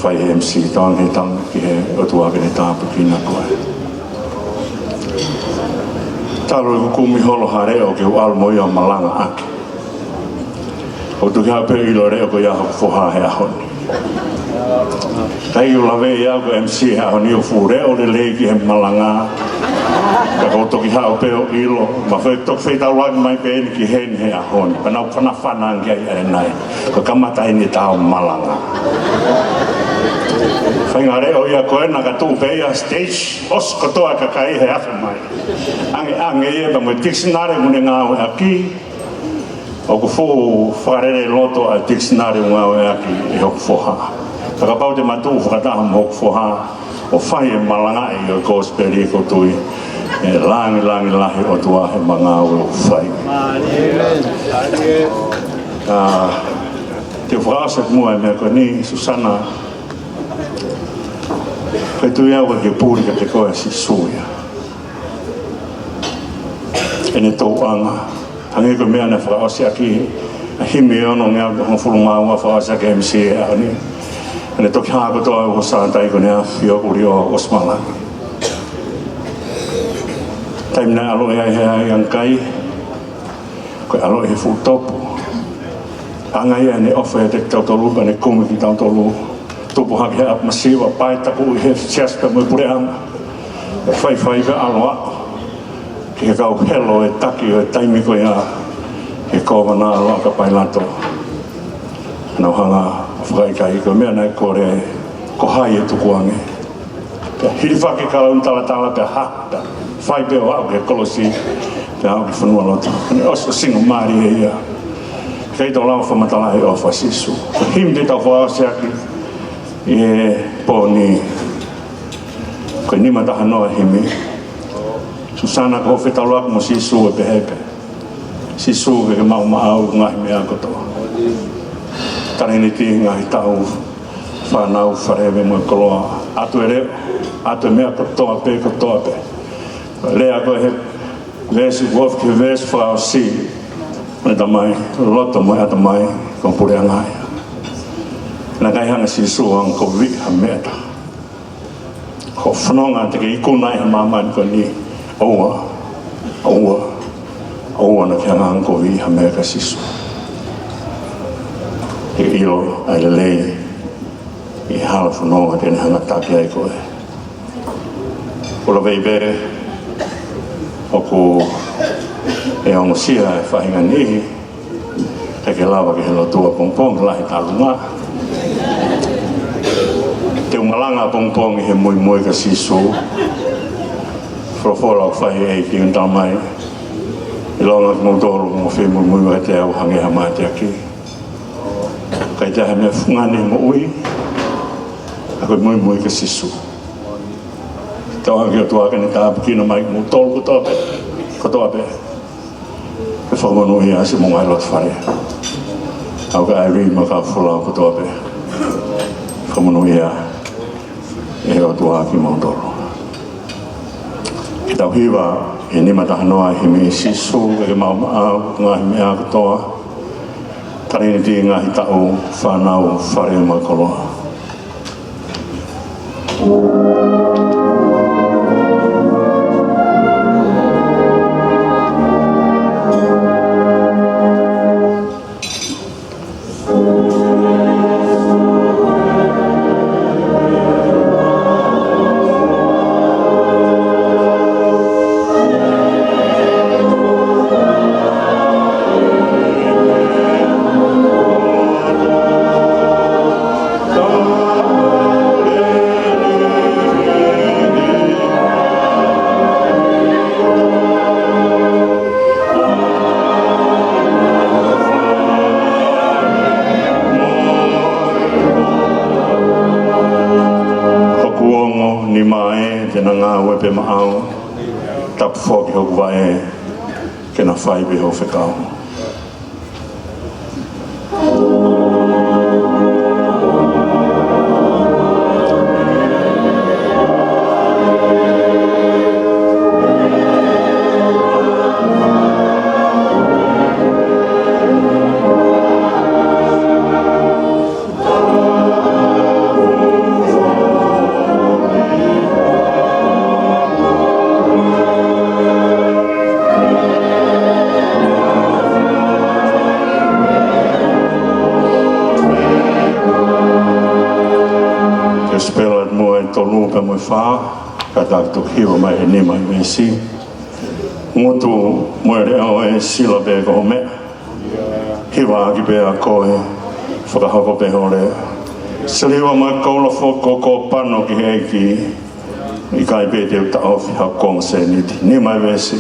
whai he MC, tawangi tanga ki he o tuahanga ne tāpu ki nga koe. Taro i kukumi holo hareo ki u almo i o malanga ake. O tu kia pe ilo reo ko iaha whoha he ahoni. Kai u lawe ia ko MC he ahoni o fu reo le leiki he malanga. Ka ko toki hao pe o ilo. Ma whai tok whai tau lagi mai pe eni ki heni he ahoni. Pa nau whanawhana ngia i e nai. Ko kamata eni tau malanga. Whai ngā reo ia ko ena ka tū pe ia stage. Os kotoa ka kai he afe mai. Ange ia pa mo dictionary mune ngā o aki. o ko fu whakarere loto a dictionary ngau e aki e hoku foha. Taka pau te matu whakataha mo hoku foha o whai e malanga i o gospel ko tui e langi lahi o tua he mangau e o whai. Te whakaasat mua e mea koe ni Susana kai tui au ke pūri ka te koe si suia. E ne tau anga hangi ko mea na whakaasi aki a himi ono ngea hong fulunga ua whakaasi aki MC e ahani ane toki hako toa o sātai ko nea whio uri o Osmala taimina alo e ai hea i ankai koe alo e he futopu anga ia ne ofa e te tautolu ane kumi ki tautolu tupu haki hea masiwa pai taku i he siaspa mui pure anga e whai ka alo a ki he kau helo e taki o e taimi ko ia e kōwa nā loa ka pai lato nau hanga whakaikai ko mea nei kore ko hai e tuku ange pe hiri whake ka lau tala pe hata whai peo au ke kolosi pe au ki whanua loto ane oso singo maari e ia kei tau lau whamatala e ofa sisu him te tau whaase aki i e pōni koe nima taha noa himi Susana ko whetalo aku mo sisu e pehepe. Sisu ke mau maau ngahi mea kotoa. Tareni ti ngahi tau whanau wharewe mo e koloa. Atu e reo, atu e mea kotoa pe. Lea ko he vesu wof ke vesu whao si. Me tamai, loto mo e tamai, kon pure angai. Na kai hanga sisu ang ko viha mea ta. Ko whanonga te ke ikunai ha mamani ko ni. Oua na kia ngāngo i ha mea ka sisu. He ilo ai lei i hala whanonga tēne hanga taki ai koe. Ula veibere oku e ongo sia e whahinga nihi te ke lawa ke helo tua pongpong lahi tālunga. Te umalanga pongpong i he mui ka sisu Profora whai e ki un tamai i longa ki motoro mo whi mui te au hange ha mai te aki kai te he mea whungani mo ui a koe mui ka sisu tau hangi o tuaka ni tāpu kina mai mo tolu kotoa pe ke whamanu i asi mo ngai lot whare au ka airi ma ka whulau kotoa pe whamanu i a e o tuaki motoro Ki tau hiwa, e nima taha noa hi me sisu, e mau maau, ngahi mea katoa. Tarini ti ngahi tau, whanau, whare mai koloa. Pe maau tap foki hoku wae ke na whai beho whekau. Moi wha, ka tātou hiwa mai e nema i mesi. Ngotu moe reo e sila be ko mea. Hiwa aki be a koe, whakahoko be hore. Siliwa mai kaula whoko ko pano ki heiki, i kai be te uta ofi ha kong se niti. Nema i mesi.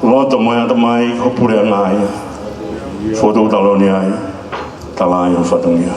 Loto moe ata mai hopure a ngāia. Foto taloni ai, talai o whatungia.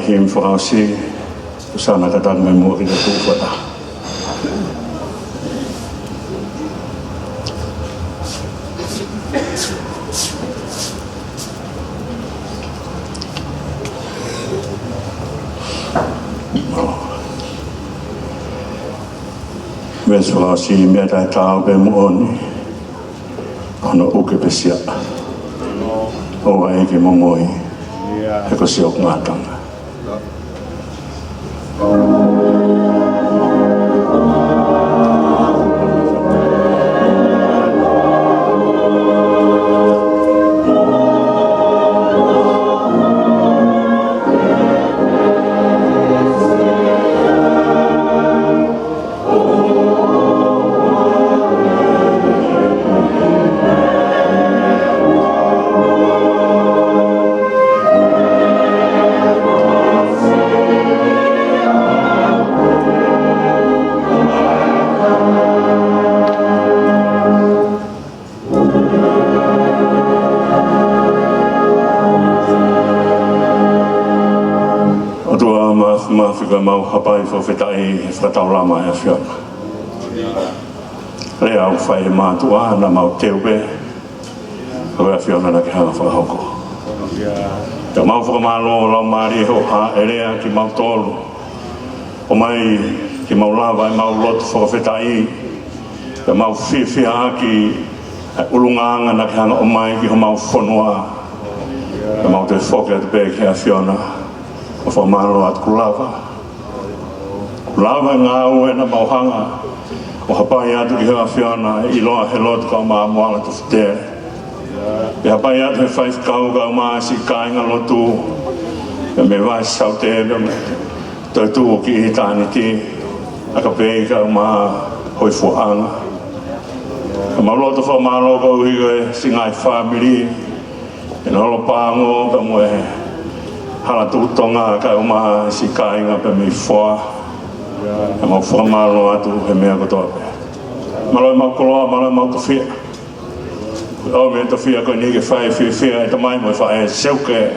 Him whakasi, sana kata me mua ki te tūwhata. Mes whakasi mea tai tāu pe muoni, ono uke pesia. Oa eke momoi, he ko siok ngātanga. Mau hapai fo fetai whakatau lama e whiona. Rea au whai mātua na mau teupe, koe a whiona na ki hanga whakahoko. Te mau whakamalo lau maari ho ha e rea ki mau tolu. O mai ki mau lava e mau lotu whakawhetai, te mau whiwhia ki ulunganga na ki hanga o mai ki ho mau whonua. Te mau te whoke atu pē ki a whiona, o whamalo atu kulava. Lava ngā ue na mauhanga o hapai atu ki hea whiana I loa he lotu kau maa moala tu whitere. E hapai atu he whaifkau kau maa si kāinga lotu e me vai saute e me tautu o ki I tāni ti a ka pēi kau maa hoi fuanga. Ka ma lotu wha maa loko uhigo e si ngai whamiri e na holo pāngo ka mo e hala tutonga kau maa si kāinga pe me whoa. E mau whamalo atu he mea kotoa pe. Maloi mau koloa, maloi mau tawhia. O mea tawhia koe nike whae whiwhia e tamai mo e whae seuke.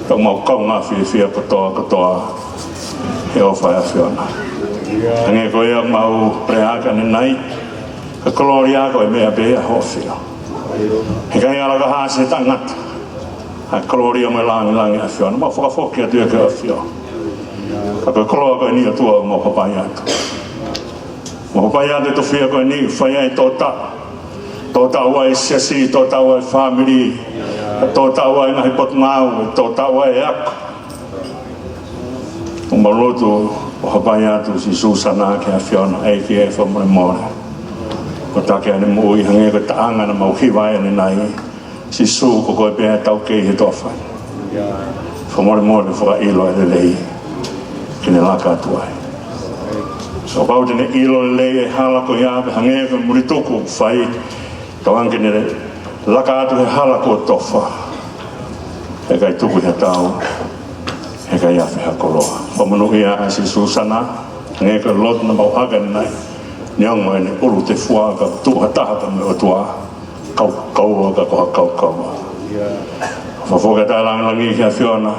Kau mau kaunga whiwhia kotoa he o whae a whiona. Hange koe a mau preaka ne nai. Ka kolori a koe mea bea ho whio. He kai alaka haase tangata. Ha kolori a me langi a whiona. Mau whakafoki atu e ka a whio. Ka koloa koe ni atua mo papai atu. Mo papai atu to whia koe ni whaia I tōta. Tōta ua I siasi, tōta ua I whamiri, tōta ua I ngahi potngau, tōta ua I aku. O malotu o papai atu si Susana ki a whiona e ki e whamore more. O take ane mui hange koe taanga na mau hiwai ane nai. Si su ko koe pēa tau kei he tōwhai. Whamore more whaka ilo e lei. Kine laka atuai. So pau tene ilo lei e halako ia pe hangea muri tuku whai. Tauang kine laka atu he halako tofa. He kai tuku he tau. He kai awhi hakoloa. Whamunu ia si Susana. Hangea ka lot na mau hagan nai. Niango ene uru te fua ka tuha taha ka me o tua. Kau ka koha kau. Whafoka tā langi ki a whiona.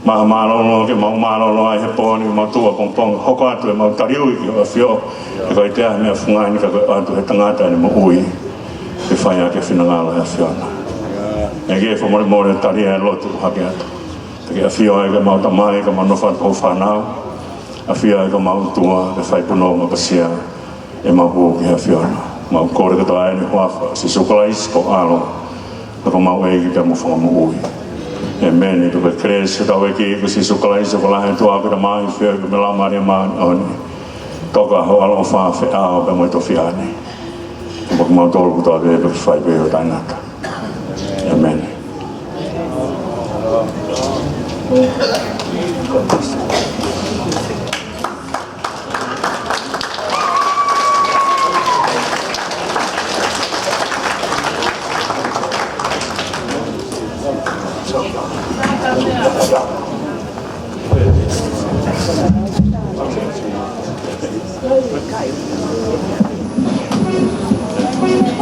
Maha mālono ke mau mālono ai he pōni mau tua pongpong hoko atu e mau tariui ki o whio e koe tea mea whungaini ka koe atu he tangata ni mo ui ke whaia ke whinangalo he whiona e ke whamore more taria e lotu hake atu ke a whio e ke mau tamai ka mau nofat pou whanau a whio e ke mau tua ke whaipuno ma pasia e mau huu ki he whiona mau kore kato ai ni huafa si sukala isko alo ka mau eiki ke mo whangamu ui e meni tu ke kres tau e ki si sukala iso ko lahe tu aku da mai whio ke me la maria maani oni toka ho alo fa fe a be mo to fiane mo mo to lu to be fai be o tanaka amen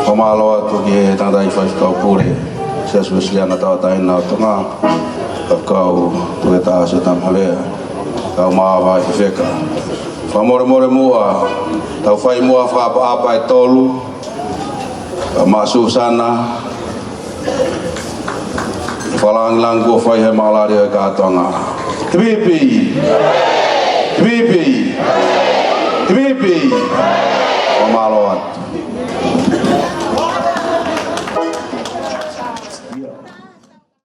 Pamalo atu ki tandai fai kau pure sesuai liana tahu tain na tengah kau tu kita setam habe kau mawa feka famore more mua tau fai mua fa apa tolu masuk sana falang langgo fai he malari ka tonga tibi pamalo atu